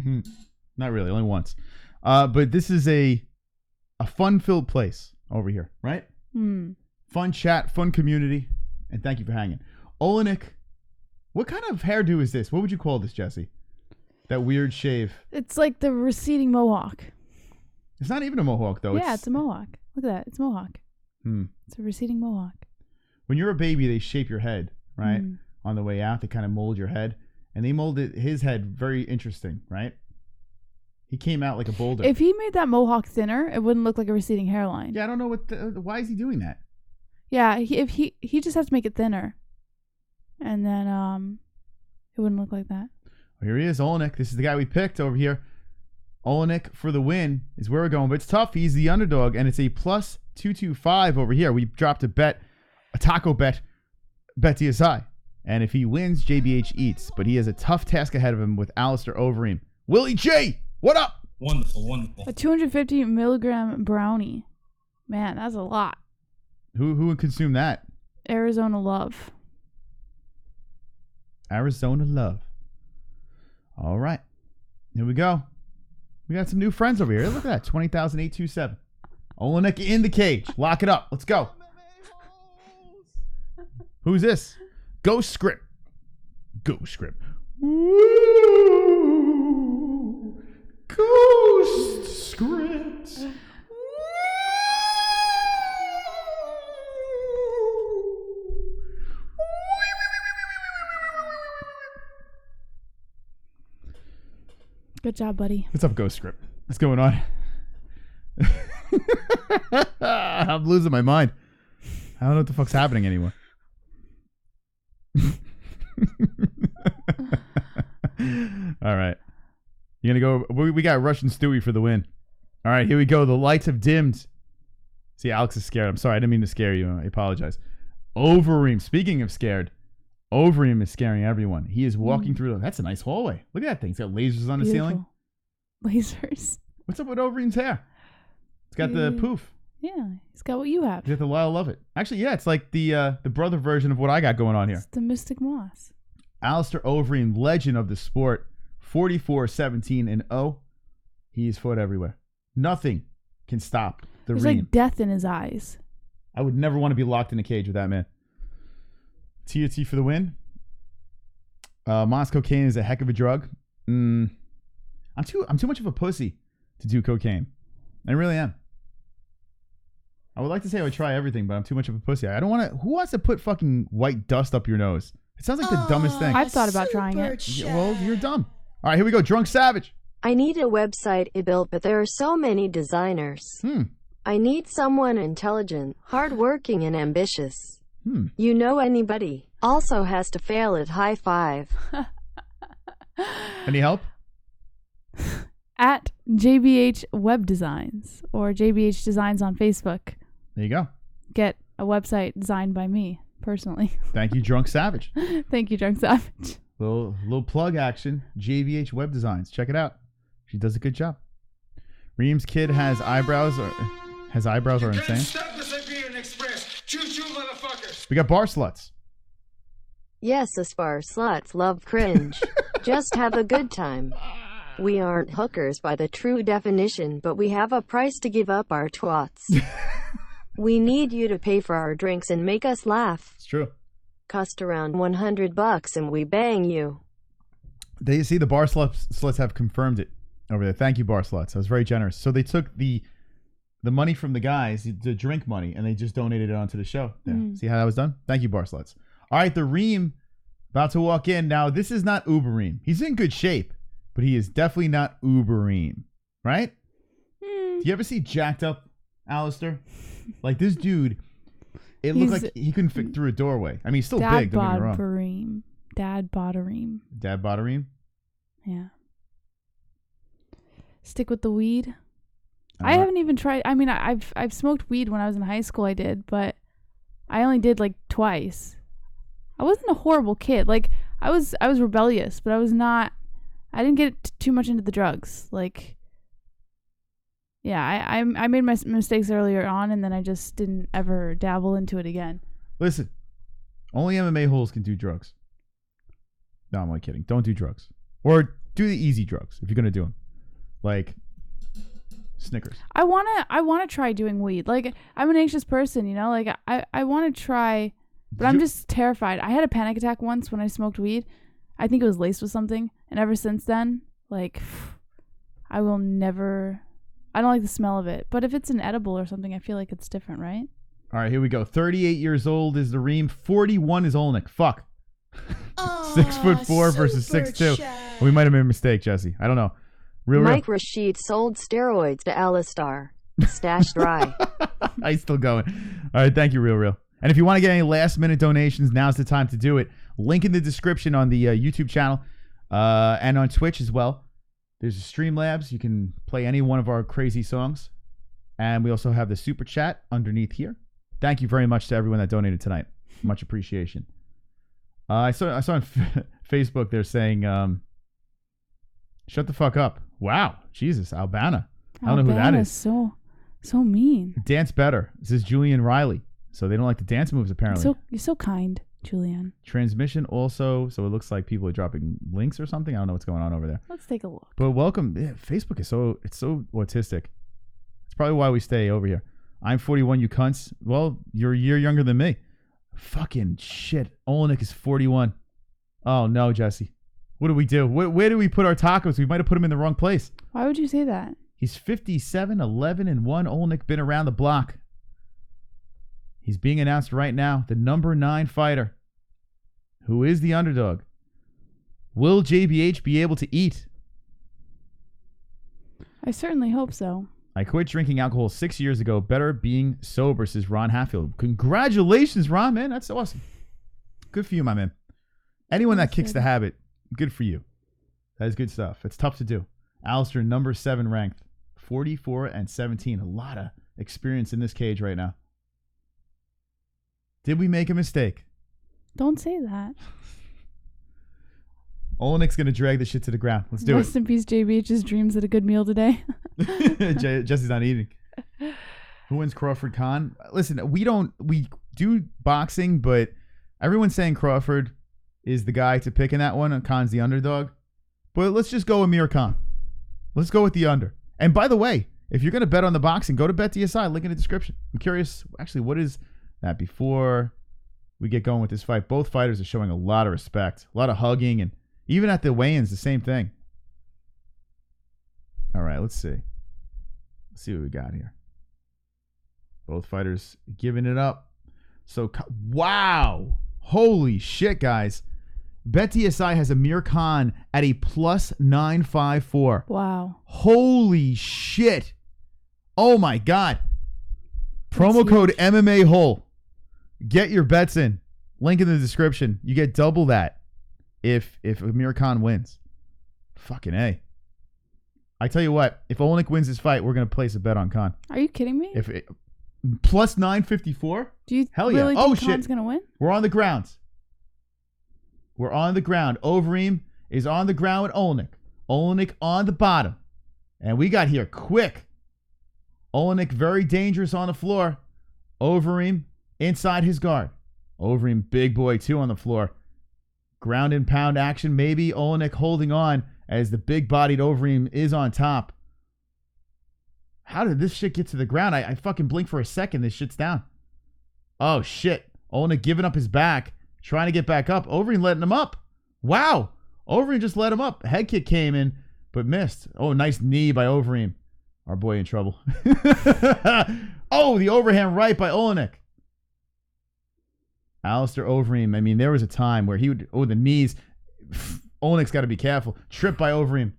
Not really. Only once. But this is a fun-filled place over here, right? Fun chat, fun community. And thank you for hanging. Oleinik, what kind of hairdo is this? What would you call this, Jesse? That weird shave. It's like the receding mohawk. It's not even a mohawk, though. Yeah, it's a mohawk. Look at that. It's mohawk. It's a receding mohawk. When you're a baby, they shape your head, right? On the way out, they kind of mold your head. And they molded his head very interesting, right? He came out like a boulder. If he made that mohawk thinner, it wouldn't look like a receding hairline. Yeah, I don't know why is he doing that? Yeah, he just has to make it thinner. And then it wouldn't look like that. Well, here he is, Oleinik. This is the guy we picked over here. Oleinik for the win is where we're going. But it's tough. He's the underdog, and it's a plus 225 over here. We dropped a taco bet, BetDSI. And if he wins, JBH eats. But he has a tough task ahead of him with Alistair Overeem. Willie J, what up? Wonderful. A 250 milligram brownie. Man, that's a lot. Who would consume that? Arizona Love. Arizona Love. All right. Here we go. We got some new friends over here. Look at that. 20,827. Oleinik in the cage. Lock it up. Let's go. Who's this? Ghost Script. Ghost Script. Ooh. Ghost Script. Good job, buddy. What's up, Ghost Script? What's going on? I'm losing my mind. I don't know what the fuck's happening anymore. All right. You're going to go. We got Russian Stewie for the win. All right, here we go. The lights have dimmed. See, Alex is scared. I'm sorry. I didn't mean to scare you. I apologize. Overeem. Speaking of scared, Overeem is scaring everyone. He is walking through. That's a nice hallway. Look at that thing. It's got lasers on the ceiling. Lasers. What's up with Overeem's hair? It's got the poof. Yeah, he's got what you have. He's got the Lyle Love It. Actually, yeah, it's like the brother version of what I got going on here. It's the Mystic Moss. Alistair Overeem, legend of the sport, 44-17-0. He's fought everywhere. Nothing can stop the There's Reem. like death in his eyes. I would never want to be locked in a cage with that man. TOT for the win. Moss cocaine is a heck of a drug. I'm too much of a pussy to do cocaine. I really am. I would like to say I would try everything, but I'm too much of a pussy. I don't want to. Who wants to put fucking white dust up your nose? It sounds like the dumbest thing. I've thought about trying it. Yeah, well, you're dumb. All right, here we go. Drunk Savage. I need a website built, but there are so many designers. I need someone intelligent, hardworking, and ambitious. You know anybody? Also has to fail at high five. Any help? At JBH Web Designs or JBH Designs on Facebook. There you go. Get a website designed by me personally. Thank you, Drunk Savage. Thank you, Drunk Savage. Little plug action. JVH Web Designs. Check it out. She does a good job. Reem's kid has eyebrows or insane. Choo-choo, motherfuckers. We got bar sluts. Yes, us bar sluts love cringe. Just have a good time. We aren't hookers by the true definition, but we have a price to give up our twats. We need you to pay for our drinks and make us laugh. It's true. Cost around $100 and we bang you. They see the bar sluts have confirmed it over there. Thank you, bar sluts. I was very generous. So they took the money from the guys, the drink money, and they just donated it onto the show. There. See how that was done? Thank you, bar sluts. All right, the Reem about to walk in. Now, this is not Overeem. He's in good shape, but he is definitely not Overeem, right? Do you ever see jacked up Alistair? Like this dude, it looked like he couldn't fit through a doorway. I mean, he's still big, don't get me wrong. Dad Bodereem. Dad Bodereem? Yeah. Stick with the weed. I haven't even tried. I mean, I've smoked weed when I was in high school. I did, but I only did like twice. I wasn't a horrible kid. Like I was rebellious, but I was not. I didn't get too much into the drugs. Like, yeah, I made my mistakes earlier on, and then I just didn't ever dabble into it again. Listen, only MMA-Holes can do drugs. No, I'm only kidding. Don't do drugs, or do the easy drugs if you're gonna do them, like Snickers. I wanna try doing weed. Like I'm an anxious person, you know. Like I want to try, but I'm just terrified. I had a panic attack once when I smoked weed. I think it was laced with something, and ever since then, like I will never. I don't like the smell of it. But if it's an edible or something, I feel like it's different, right? All right, here we go. 38 years old is the Reem. 41 is Oleinik. Fuck. 6'4" versus 6'2". We might have made a mistake, Jesse. I don't know. Mike Rashid sold steroids to Alistair. Stash dry. He's still going. All right, thank you, Real. And if you want to get any last-minute donations, now's the time to do it. Link in the description on the YouTube channel and on Twitch as well. There's a Streamlabs. You can play any one of our crazy songs. And we also have the Super Chat underneath here. Thank you very much to everyone that donated tonight. Much appreciation. I saw on Facebook they're saying, shut the fuck up. Wow. Jesus, Albana. I don't know who that is. So mean. Dance better. This is Julian Riley. So they don't like the dance moves, apparently. You're so kind, Julian. Transmission also. So it looks like people are dropping links or something. I don't know what's going on over there. Let's take a look. But welcome. Yeah, Facebook is so autistic. It's probably why we stay over here. I'm 41, you cunts. Well, you're a year younger than me. Fucking shit. Oleinik is 41. Oh, no, Jesse. What do we do? Where do we put our tacos? We might have put him in the wrong place. Why would you say that? He's 57, 11, and 1. Oleinik been around the block. He's being announced right now. The number 9 fighter. Who is the underdog? Will JBH be able to eat? I certainly hope so. I quit drinking alcohol 6 years ago. Better being sober, says Ron Hatfield. Congratulations, Ron, man. That's awesome. Good for you, my man. Anyone that kicks the habit, good for you. That is good stuff. It's tough to do. Alistair, number 7 ranked. 44 and 17. A lot of experience in this cage right now. Did we make a mistake? Don't say that. Oleinik's going to drag this shit to the ground. Let's do Rest in peace, JBH's dreams at a good meal today. Jesse's not eating. Who wins Crawford Khan? Listen, we do boxing, but everyone's saying Crawford is the guy to pick in that one, and Khan's the underdog. But let's just go Amir Khan. Let's go with the under. And by the way, if you're going to bet on the boxing, go to BetDSI. Link in the description. I'm curious, actually, what is that before we get going with this fight? Both fighters are showing a lot of respect, a lot of hugging, and even at the weigh-ins, the same thing. All right, let's see. Let's see what we got here. Both fighters giving it up. So, wow. Holy shit, guys. BetDSI has Amir Khan at a plus 954. Wow. Holy shit. Oh, my God. Promo code MMA-Hole. Get your bets in. Link in the description. You get double that if Amir Khan wins. Fucking A. I tell you what, if Oleinik wins this fight, we're going to place a bet on Khan. Are you kidding me? Plus 954? Do you Hell really yeah. think Shit. Khan's going to win? We're on the ground. We're on the ground. Overeem is on the ground with Oleinik. Oleinik on the bottom. And we got here quick. Oleinik very dangerous on the floor. Overeem inside his guard. Overeem big boy too on the floor. Ground and pound action. Maybe Oleinik holding on as the big-bodied Overeem is on top. How did this shit get to the ground? I fucking blink for a second. This shit's down. Oh, shit. Oleinik giving up his back. Trying to get back up. Overeem letting him up. Wow. Overeem just let him up. Head kick came in, but missed. Oh, nice knee by Overeem. Our boy in trouble. Oh, the overhand right by Oleinik. Alistair Overeem. I mean, there was a time where he would... Oh, the knees. Oleinik's got to be careful. Trip by Overeem.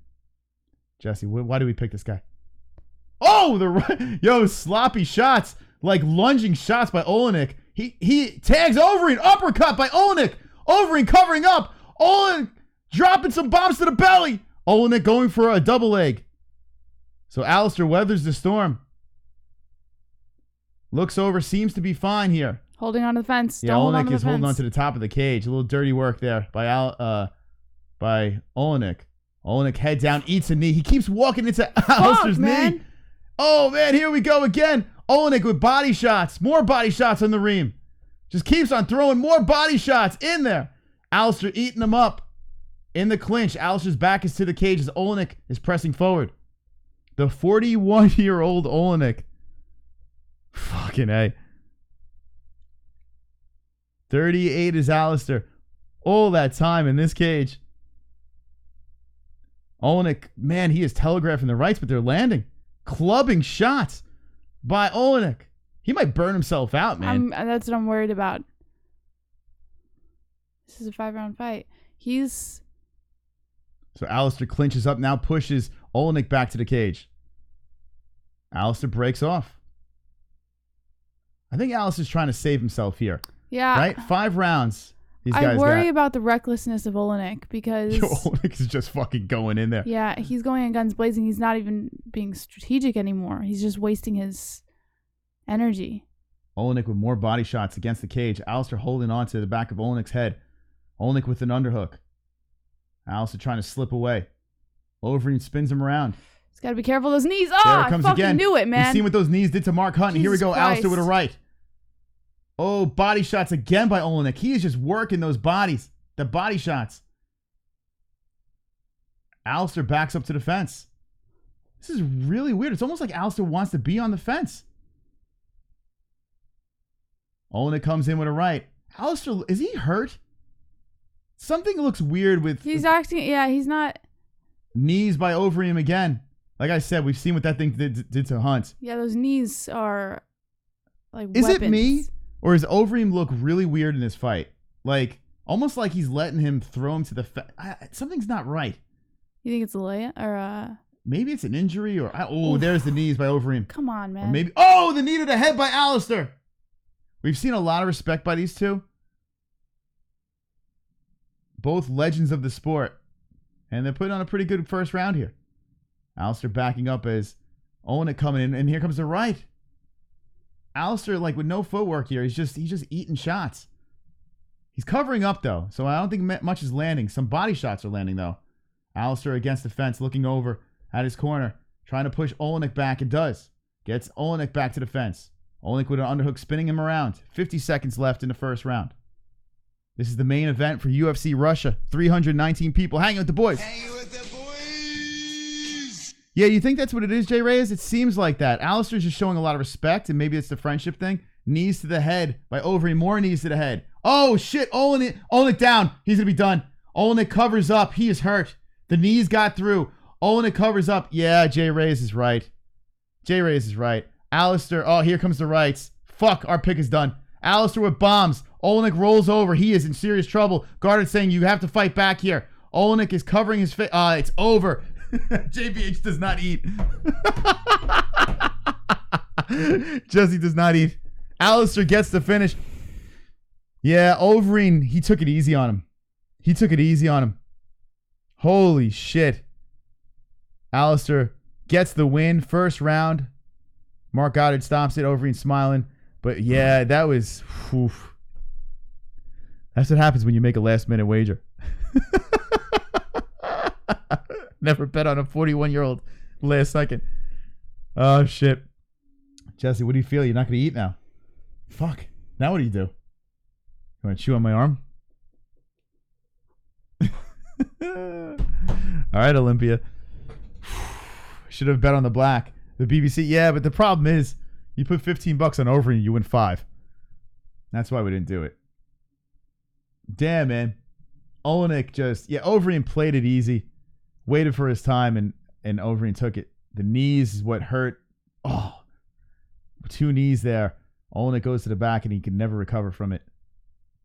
Jesse, why do we pick this guy? Oh, the right... Yo, sloppy shots. Like lunging shots by Oleinik. He tags Overeem. Uppercut by Oleinik. Overeem covering up. Oleinik dropping some bombs to the belly. Oleinik going for a double leg. So Alistair weathers the storm. Looks over, seems to be fine here. Holding on to the fence. Yeah, Oleinik is holding on to the top of the cage. A little dirty work there by Oleinik. Oleinik head down, eats a knee. He keeps walking into Alistair's knee. Oh, man, here we go again. Oleinik with body shots. More body shots on the ream. Just keeps on throwing more body shots in there. Alistair eating them up. In the clinch, Alistair's back is to the cage as Oleinik is pressing forward. The 41-year-old Oleinik. Fucking A. 38 is Alistair. All that time in this cage. Oleinik, man, he is telegraphing the rights, but they're landing. Clubbing shots by Oleinik. He might burn himself out, man. That's what I'm worried about. This is a 5-round fight. So Alistair clinches up, now pushes Oleinik back to the cage. Alistair breaks off. I think Alistair's trying to save himself here. Yeah. Right? 5 rounds. These guys I worry about the recklessness of Oleinik because... Oleinik is just fucking going in there. Yeah, he's going in guns blazing. He's not even being strategic anymore. He's just wasting his energy. Oleinik with more body shots against the cage. Alistair holding on to the back of Oleinik's head. Oleinik with an underhook. Alistair trying to slip away. Overeem spins him around. He's got to be careful of those knees. Oh, I fucking again. Knew it, man. We've seen what those knees did to Mark Hunt. And here we go. Christ. Alistair with a right. Oh, body shots again by Oleinik. He is just working those bodies. The body shots. Alistair backs up to the fence. This is really weird. It's almost like Alistair wants to be on the fence. Oleinik comes in with a right. Alistair, is he hurt? Something looks weird with... He's acting... Yeah, he's not... Knees by Overeem again. Like I said, we've seen what that thing did to Hunt. Yeah, those knees are like Is weapons. it me? Or does Overeem look really weird in this fight? Like, almost like he's letting him throw him to the... something's not right. You think it's a lay or maybe it's an injury or... there's the knees by Overeem. Come on, man. Or maybe... Oh, the knee to the head by Alistair. We've seen a lot of respect by these two. Both legends of the sport. And they're putting on a pretty good first round here. Alistair backing up as Oleinik coming in. And here comes the right. Alistair, like, with no footwork here, he's just eating shots. He's covering up, though. So I don't think much is landing. Some body shots are landing, though. Alistair against the fence, looking over at his corner. Trying to push Oleinik back. It does. Gets Oleinik back to the fence. Oleinik with an underhook spinning him around. 50 seconds left in the first round. This is the main event for UFC Russia. 319 people hanging with the boys. Yeah, you think that's what it is, Jay Reyes? It seems like that. Alistair's just showing a lot of respect, and maybe it's the friendship thing. Knees to the head by Overeem. More knees to the head. Oh, shit. Oleinik down. He's going to be done. Oleinik covers up. He is hurt. The knees got through. Oleinik covers up. Yeah, Jay Reyes is right. Jay Reyes is right. Alistair. Oh, here comes the rights. Fuck, our pick is done. Alistair with bombs. Oleinik rolls over. He is in serious trouble. Guarded saying, you have to fight back here. Oleinik is covering his face. It's over. JBH does not eat. Jesse does not eat. Alistair gets the finish. Yeah, Overeem, he took it easy on him. Holy shit. Alistair gets the win. First round. Mark Goddard stops it. Overeem smiling. But yeah, that was... Oof. That's what happens when you make a last-minute wager. Never bet on a 41-year-old last second. Oh, shit. Jesse, what do you feel? You're not going to eat now. Fuck. Now what do? You want to chew on my arm? All right, Olympia. Should have bet on the black. The BBC. Yeah, but the problem is you put $15 on Overeem, you win 5. That's why we didn't do it. Damn, man. Oleinik Overeem played it easy, waited for his time, and Overeem took it. The knees is what hurt. Oh, 2 knees there. Oleinik goes to the back, and he can never recover from it.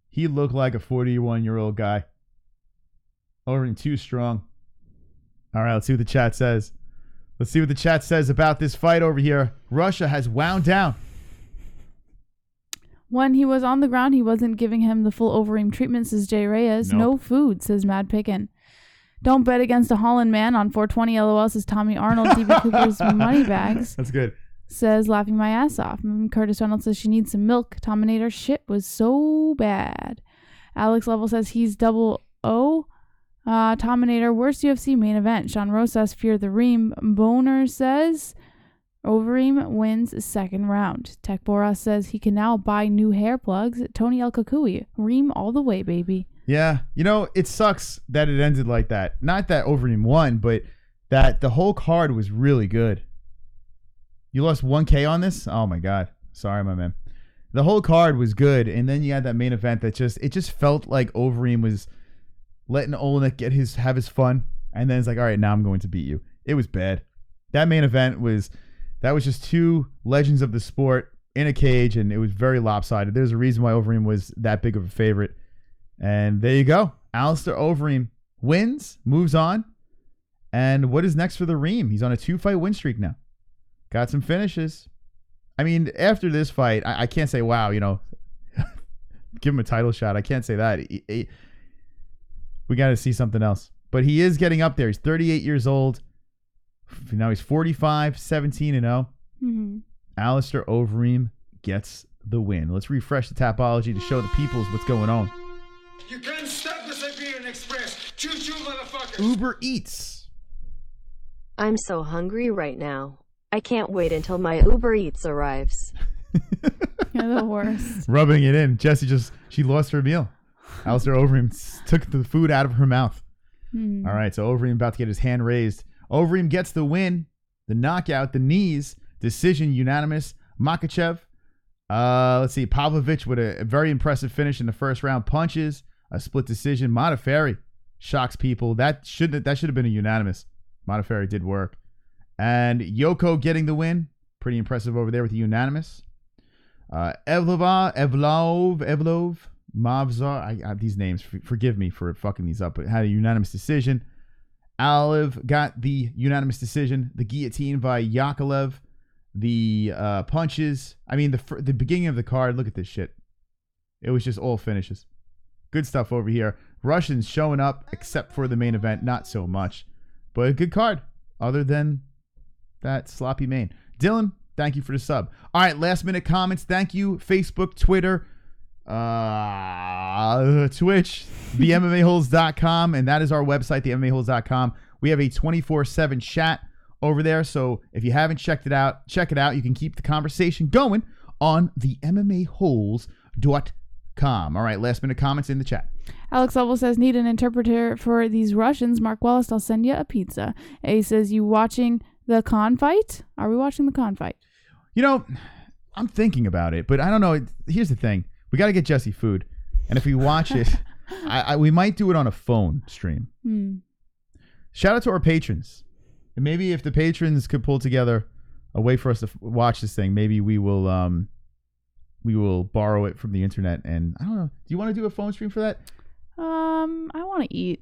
He looked like a 41-year-old guy. Overeem too strong. All right, let's see what the chat says. Let's see what the chat says about this fight over here. Russia has wound down. When he was on the ground, he wasn't giving him the full Overeem treatment, says Jay Reyes. Nope. No food, says Mad Pickin'. Don't bet against a Holland man on 420 LOL, says Tommy Arnold. DB Cooper's money bags. That's good. Says laughing my ass off. Curtis Reynolds says she needs some milk. Tominator shit was so bad. Alex Level says he's double O. Tominator, worst UFC main event. Sean Rosas, Fear the Ream. Boner says Overeem wins second round. Tech Boras says he can now buy new hair plugs. Tony El Kakui, Ream all the way, baby. Yeah, it sucks that it ended like that. Not that Overeem won, but that the whole card was really good. You lost 1K on this? Oh my God. Sorry, my man. The whole card was good, and then you had that main event that just felt like Overeem was letting Oleinik have his fun, and then it's like, all right, now I'm going to beat you. It was bad. That main event was just 2 legends of the sport in a cage, and it was very lopsided. There's a reason why Overeem was that big of a favorite. And there you go. Alistair Overeem wins, moves on. And what is next for the Ream? He's on a 2-fight win streak now. Got some finishes. I mean, after this fight, I can't say, wow, give him a title shot. I can't say that. We got to see something else. But he is getting up there. He's 38 years old. Now he's 45, 17-0. Mm-hmm. Alistair Overeem gets the win. Let's refresh the Tapology to show the peoples what's going on. You can't stop the Siberian Express. Choo-choo, motherfuckers. Uber Eats. I'm so hungry right now. I can't wait until my Uber Eats arrives. You're the worst. Rubbing it in. Jessie she lost her meal. Alistair Overeem took the food out of her mouth. Mm. All right, so Overeem about to get his hand raised. Overeem gets the win, the knockout, the knees, decision, unanimous. Makhachev. Let's see. Pavlovich with a very impressive finish in the first round. Punches, a split decision. Modafferi shocks people. That should have been a unanimous. Modafferi did work. And Jotko getting the win. Pretty impressive over there with the unanimous. Evlov, Mavzar. These names, forgive me for fucking these up, but had a unanimous decision. Alev got the unanimous decision. The guillotine by Yakovlev. The punches. I mean, the beginning of the card, look at this shit. It was just all finishes. Good stuff over here. Russians showing up, except for the main event. Not so much. But a good card, other than that sloppy main. Dylan, thank you for the sub. All right, last minute comments. Thank you. Facebook, Twitter, Twitch, themmaholes.com, and that is our website, themmaholes.com. We have a 24/7 chat over there, so if you haven't checked it out, check it out. You can keep the conversation going on the MMAHoles.com. All right, last minute comments in the chat. Alex Level says, need an interpreter for these Russians. Mark Wallace, I'll send you a pizza. A says, you watching the Khan fight? Are we watching the Khan fight? I'm thinking about it, but I don't know. Here's the thing. We got to get Jesse food. And if we watch it, we might do it on a phone stream. Shout out to our patrons. And maybe if the patrons could pull together a way for us to watch this thing, maybe we will borrow it from the internet. And I don't know. Do you want to do a phone stream for that? I want to eat.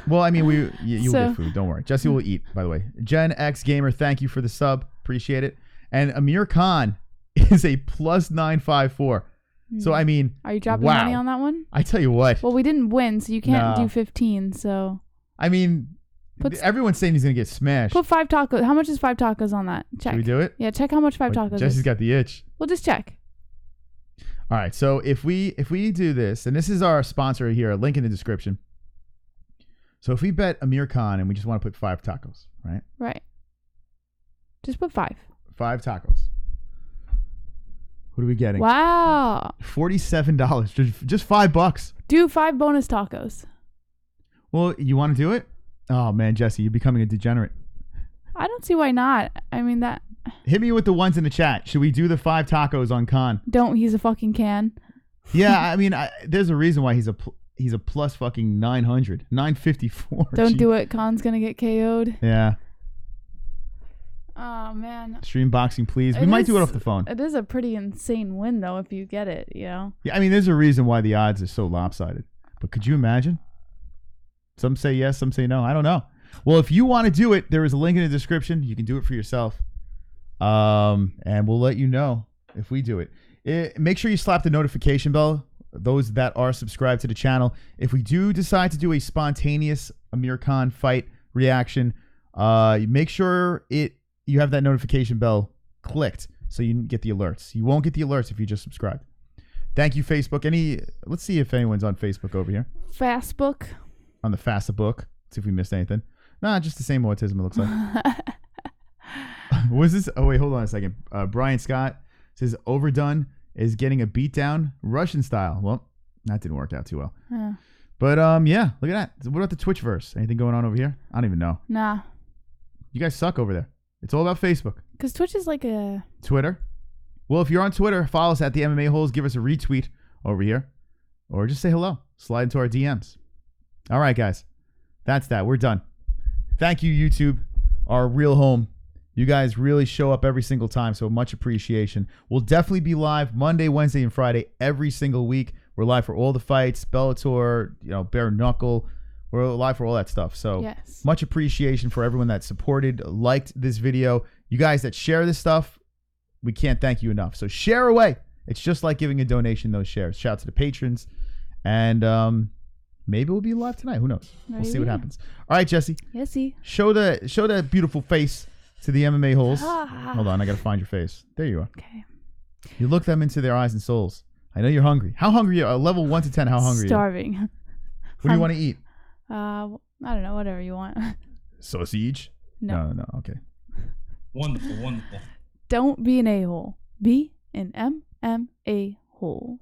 Well, I mean, you'll get food. Don't worry. Jesse will eat, by the way. Gen X Gamer, thank you for the sub. Appreciate it. And Amir Khan is a +954. So, I mean, are you dropping wow. money on that one? I tell you what. Well, we didn't win, so you can't do 15. So, I mean, everyone's saying he's going to get smashed. Put 5 tacos. How much is 5 tacos on that? Check. Should we do it? Yeah, check how much 5 tacos Jesse's is. got the itch. We'll just check. All right, so if we do this, and this is our sponsor here, a link in the description. So if we bet Amir Khan and we just want to put 5 tacos, right? Right. Just put 5. 5 tacos. What are we getting? Wow. $47. Just $5. Do 5 bonus tacos. Well, you want to do it? Oh man, Jesse, you're becoming a degenerate. I don't see why not. I mean that. Hit me with the ones in the chat. Should we do the 5 tacos on Khan? Don't. He's a fucking can. Yeah, I mean, there's a reason why he's a. he's a plus fucking 900. 954. Don't do it. Khan's going to get KO'd. Yeah. Oh, man. Stream boxing, please. We might do it off the phone. It is a pretty insane win, though, if you get it, you know? Yeah, I mean, there's a reason why the odds are so lopsided. But could you imagine? Some say yes, some say no. I don't know. Well, if you want to do it, there is a link in the description. You can do it for yourself. And we'll let you know if we do it. Make sure you slap the notification bell, those that are subscribed to the channel. If we do decide to do a spontaneous Amir Khan fight reaction, make sure you have that notification bell clicked so you get the alerts. You won't get the alerts if you just subscribed. Thank you, Facebook. Let's see if anyone's on Facebook over here. Fastbook. On the Fastabook. See if we missed anything. Nah, just the same autism, it looks like. What is this? Oh, wait, hold on a second. Brian Scott says, Overdone is getting a beatdown Russian style. Well, that didn't work out too well. Yeah. But, yeah, look at that. What about the Twitchverse? Anything going on over here? I don't even know. Nah. You guys suck over there. It's all about Facebook. Because Twitch is like a... Twitter? Well, if you're on Twitter, follow us at the MMA-Holes. Give us a retweet over here. Or just say hello. Slide into our DMs. All right, guys. That's that. We're done. Thank you, YouTube, our real home. You guys really show up every single time, so much appreciation. We'll definitely be live Monday, Wednesday, and Friday every single week. We're live for all the fights, Bellator, bare knuckle. We're live for all that stuff. So yes. Much appreciation for everyone that supported, liked this video. You guys that share this stuff, we can't thank you enough. So share away. It's just like giving a donation, those shares. Shout out to the patrons. And maybe we'll be live tonight. Who knows? We'll see what happens. All right, Jesse. Yesy. Show that beautiful face to the MMA-Holes. Hold on, I got to find your face. There you are. Okay. You look them into their eyes and souls. I know you're hungry. How hungry are you? Level 1 to 10, how hungry Starving. are you? What do you want to eat? I don't know. Whatever you want. Sausage? No. No. Okay. Wonderful. Don't be an a-hole. Be an MMA-hole.